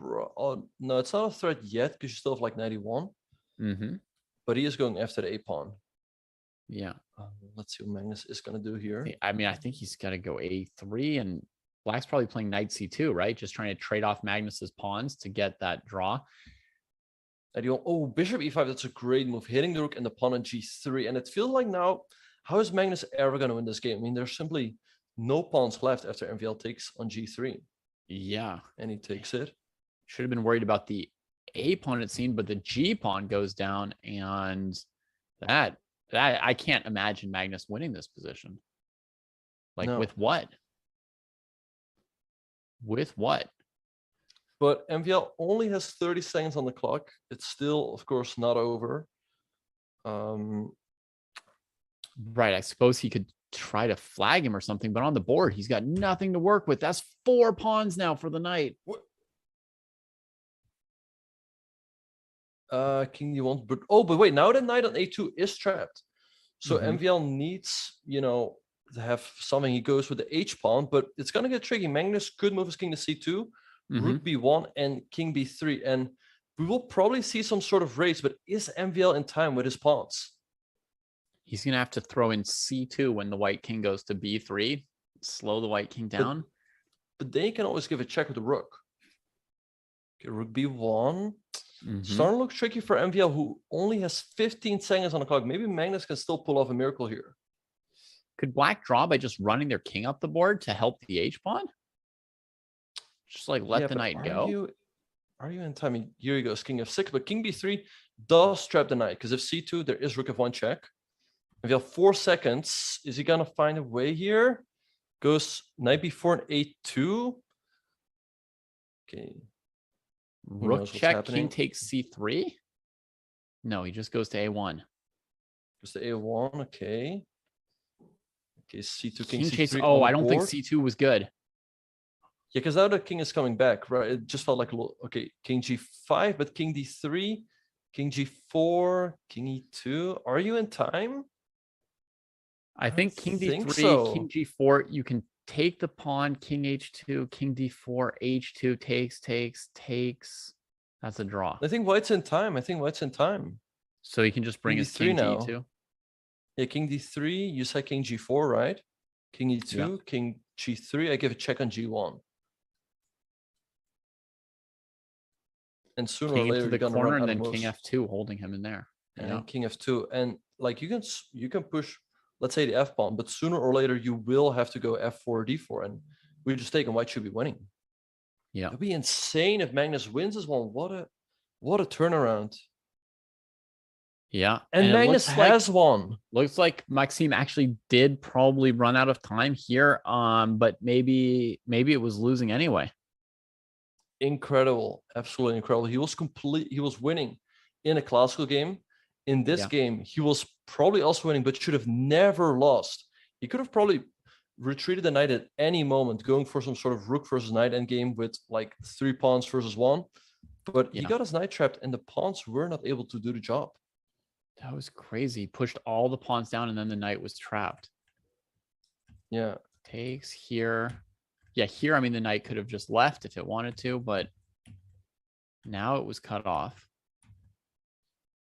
Oh, no, it's not a threat yet because you still have like 91. Mm-hmm. But he is going after the A pawn. Yeah. Let's see what Magnus is going to do here. I mean, I think he's got to go A3, and black's probably playing knight C2, right? Just trying to trade off Magnus's pawns to get that draw. Oh, bishop E5, that's a great move. Hitting the rook and the pawn on G3. And it feels like now, how is Magnus ever going to win this game? I mean, there's simply no pawns left after MVL takes on G3. Yeah. And he takes it. Should have been worried about the A pawn, it seemed, but the G pawn goes down, and that I can't imagine Magnus winning this position. Like, No. with what? With what? But MVL only has 30 seconds on the clock. It's still, of course, not over. Right. I suppose he could try to flag him or something, but on the board, he's got nothing to work with. That's 4 pawns now for the knight. King D1, but wait, now the knight on A2 is trapped. So Mhm. MVL needs, to have something. He goes with the H pawn, but it's gonna get tricky. Magnus could move his king to C2, rook B1, and king B3, and we will probably see some sort of race. But is MVL in time with his pawns? He's going to have to throw in C2 when the white king goes to B3, slow the white king down. But they can always give a check with the rook. Okay, rook B1. Mhm. Starting to look tricky for MVL, who only has 15 seconds on the clock. Maybe Magnus can still pull off a miracle here. Could black draw by just running their king up the board to help the H pawn? Just like let Yeah, the but knight go? Are you in time? Here he goes, king F6, but king B3 does trap the knight, because if C2, there is rook F1 check. MVL 4 seconds. Is he gonna find a way here? Goes knight B4 and A2. Okay. Rook knows what's check, happening? king takes C3? No, he just goes to A1. Goes to A1, okay. Okay, C2, king King chase. C3 Oh, on the I don't think board. C2 was good. Yeah, because now the king is coming back, right? It just felt like a little, okay, king G5, but king D3, king G4, king E2. Are you in time? I think king think D3, so. king G4, you can take the pawn, king H2, king D4, H2 takes. That's a draw. I think White's in time. So he can just bring King his D3 king to now. E2. Yeah, king D3, you said king G4, right? King E2, king G3, I give a check on G1. And sooner King or later, into the you're gonna corner run and out then of king moves. F2 holding him in there. And Yeah. king F2. And like you can push, let's say the F pawn, but sooner or later you will have to go F4, D4, and we just take and White should be winning. Yeah. It'd be insane if Magnus wins this one. What a turnaround. Yeah. And it Magnus looks like- has won. Looks like Maxime actually did probably run out of time here. But maybe it was losing anyway. Incredible. Absolutely incredible. He was winning in a classical game. In this game, he was probably also winning, but should have never lost. He could have probably retreated the knight at any moment, going for some sort of rook versus knight endgame with like 3 pawns versus 1. But he got his knight trapped, and the pawns were not able to do the job. That was crazy. Pushed all the pawns down, and then the knight was trapped. Yeah. Takes here. Yeah, here, I mean, the knight could have just left if it wanted to, but now it was cut off.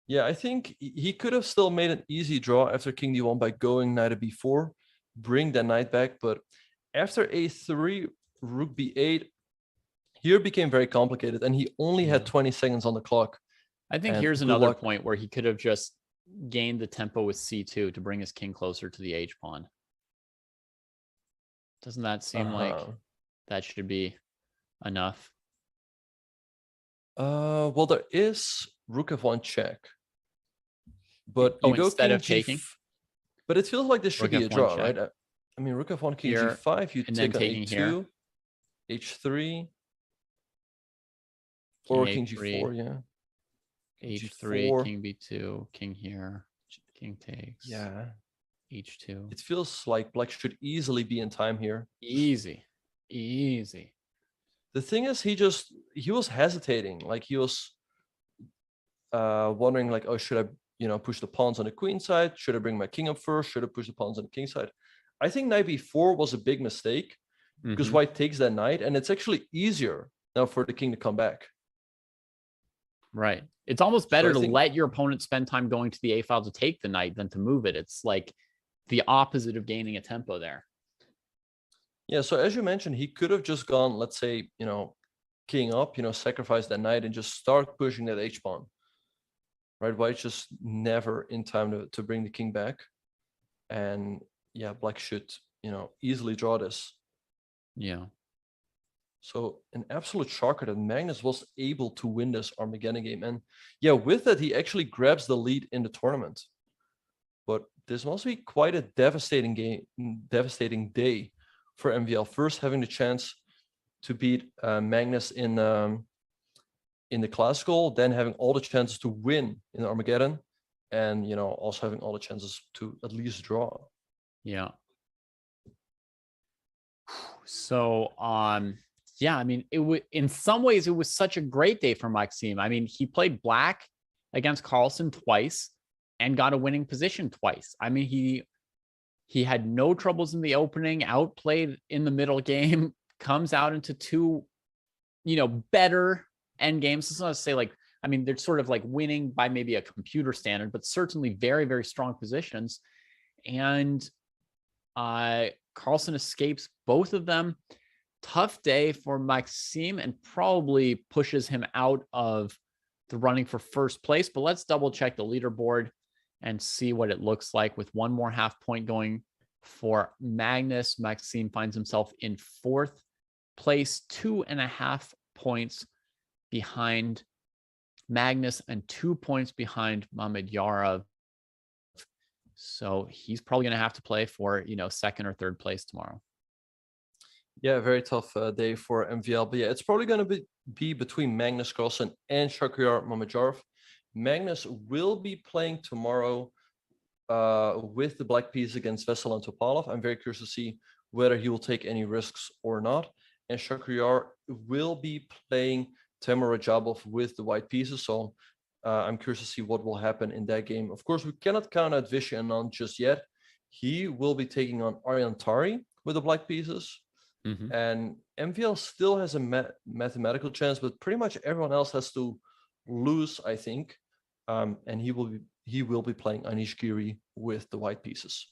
Yeah, I think he could have still made an easy draw after king d1 by going knight to b4, bring the knight back. But after a3, rook b8, here it became very complicated, and he only had 20 seconds on the clock. I think And here's good another luck. point where he could have just gained the tempo with c2 to bring his king closer to the h pawn. Doesn't that seem like that should be enough? Well, there is rook f1 check. But you go instead king of taking? But it feels like this should Rook be a F1 draw, check. right? I mean, rook f1, king Here, g5, you and then take on taking a2, here. h3, or king A3, g4, yeah. h3, G4. king b2, king here, king takes. Yeah. h2. It feels like black should easily be in time here. Easy. The thing is, he was hesitating. Like he was wondering like, oh, should I, push the pawns on the queen side? Should I bring my king up first? Should I push the pawns on the king side? I think knight b4 was a big mistake because white takes that knight, and it's actually easier now for the king to come back. Right. It's almost better I to think- let your opponent spend time going to the a file to take the knight than to move it. It's like the opposite of gaining a tempo there. Yeah, so as you mentioned, he could have just gone, let's say, king up, sacrifice that knight and just start pushing that h-pawn. Right, white's just never in time to bring the king back. And yeah, black should, easily draw this. Yeah. So an absolute shocker that Magnus was able to win this Armageddon game. And yeah, with that, he actually grabs the lead in the tournament. But this must be quite a devastating day for MVL. First, having the chance to beat Magnus in the classical, then having all the chances to win in Armageddon, and also having all the chances to at least draw. Yeah. So, yeah, I mean, in some ways, it was such a great day for Maxime. I mean, he played black against Carlsen twice and got a winning position twice. I mean, he had no troubles in the opening, outplayed in the middle game, comes out into two, better end games. It's not to say like, I mean, they're sort of like winning by maybe a computer standard, but certainly very, very strong positions. And Carlsen escapes both of them. Tough day for Maxime and probably pushes him out of the running for first place. But let's double check the leaderboard and see what it looks like with one more half point going for Magnus. Maxime finds himself in fourth place, 2.5 points behind Magnus and 2 points behind Mamedyarov. So he's probably going to have to play for, second or third place tomorrow. Yeah, very tough day for MVL. But yeah, it's probably going to be between Magnus Carlsen and Vachier-Lagrave Mamedyarov. Magnus will be playing tomorrow with the black piece against Wesley and Topalov. I'm very curious to see whether he will take any risks or not. And Vachier will be playing Radjabov with the white pieces. So I'm curious to see what will happen in that game. Of course, we cannot count out Vishy Anand just yet. He will be taking on Tari with the black pieces. And MVL still has a mathematical chance, but pretty much everyone else has to lose, I think. And he will be playing Anish Giri with the white pieces.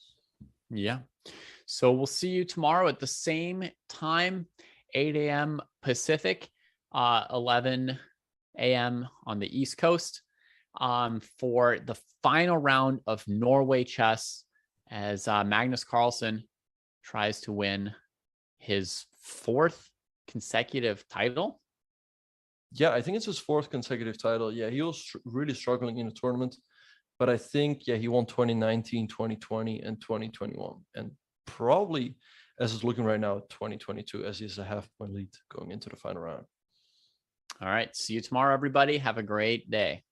Yeah. So we'll see you tomorrow at the same time, 8 a.m. Pacific, 11 a.m. on the East Coast, for the final round of Norway Chess as Magnus Carlsen tries to win his fourth consecutive title. Yeah, I think it's his 4th consecutive title. Yeah, he was really struggling in the tournament, but I think, yeah, he won 2019, 2020, and 2021, and probably, as it's looking right now, 2022, as he's a half-point lead going into the final round. All right. See you tomorrow, everybody. Have a great day.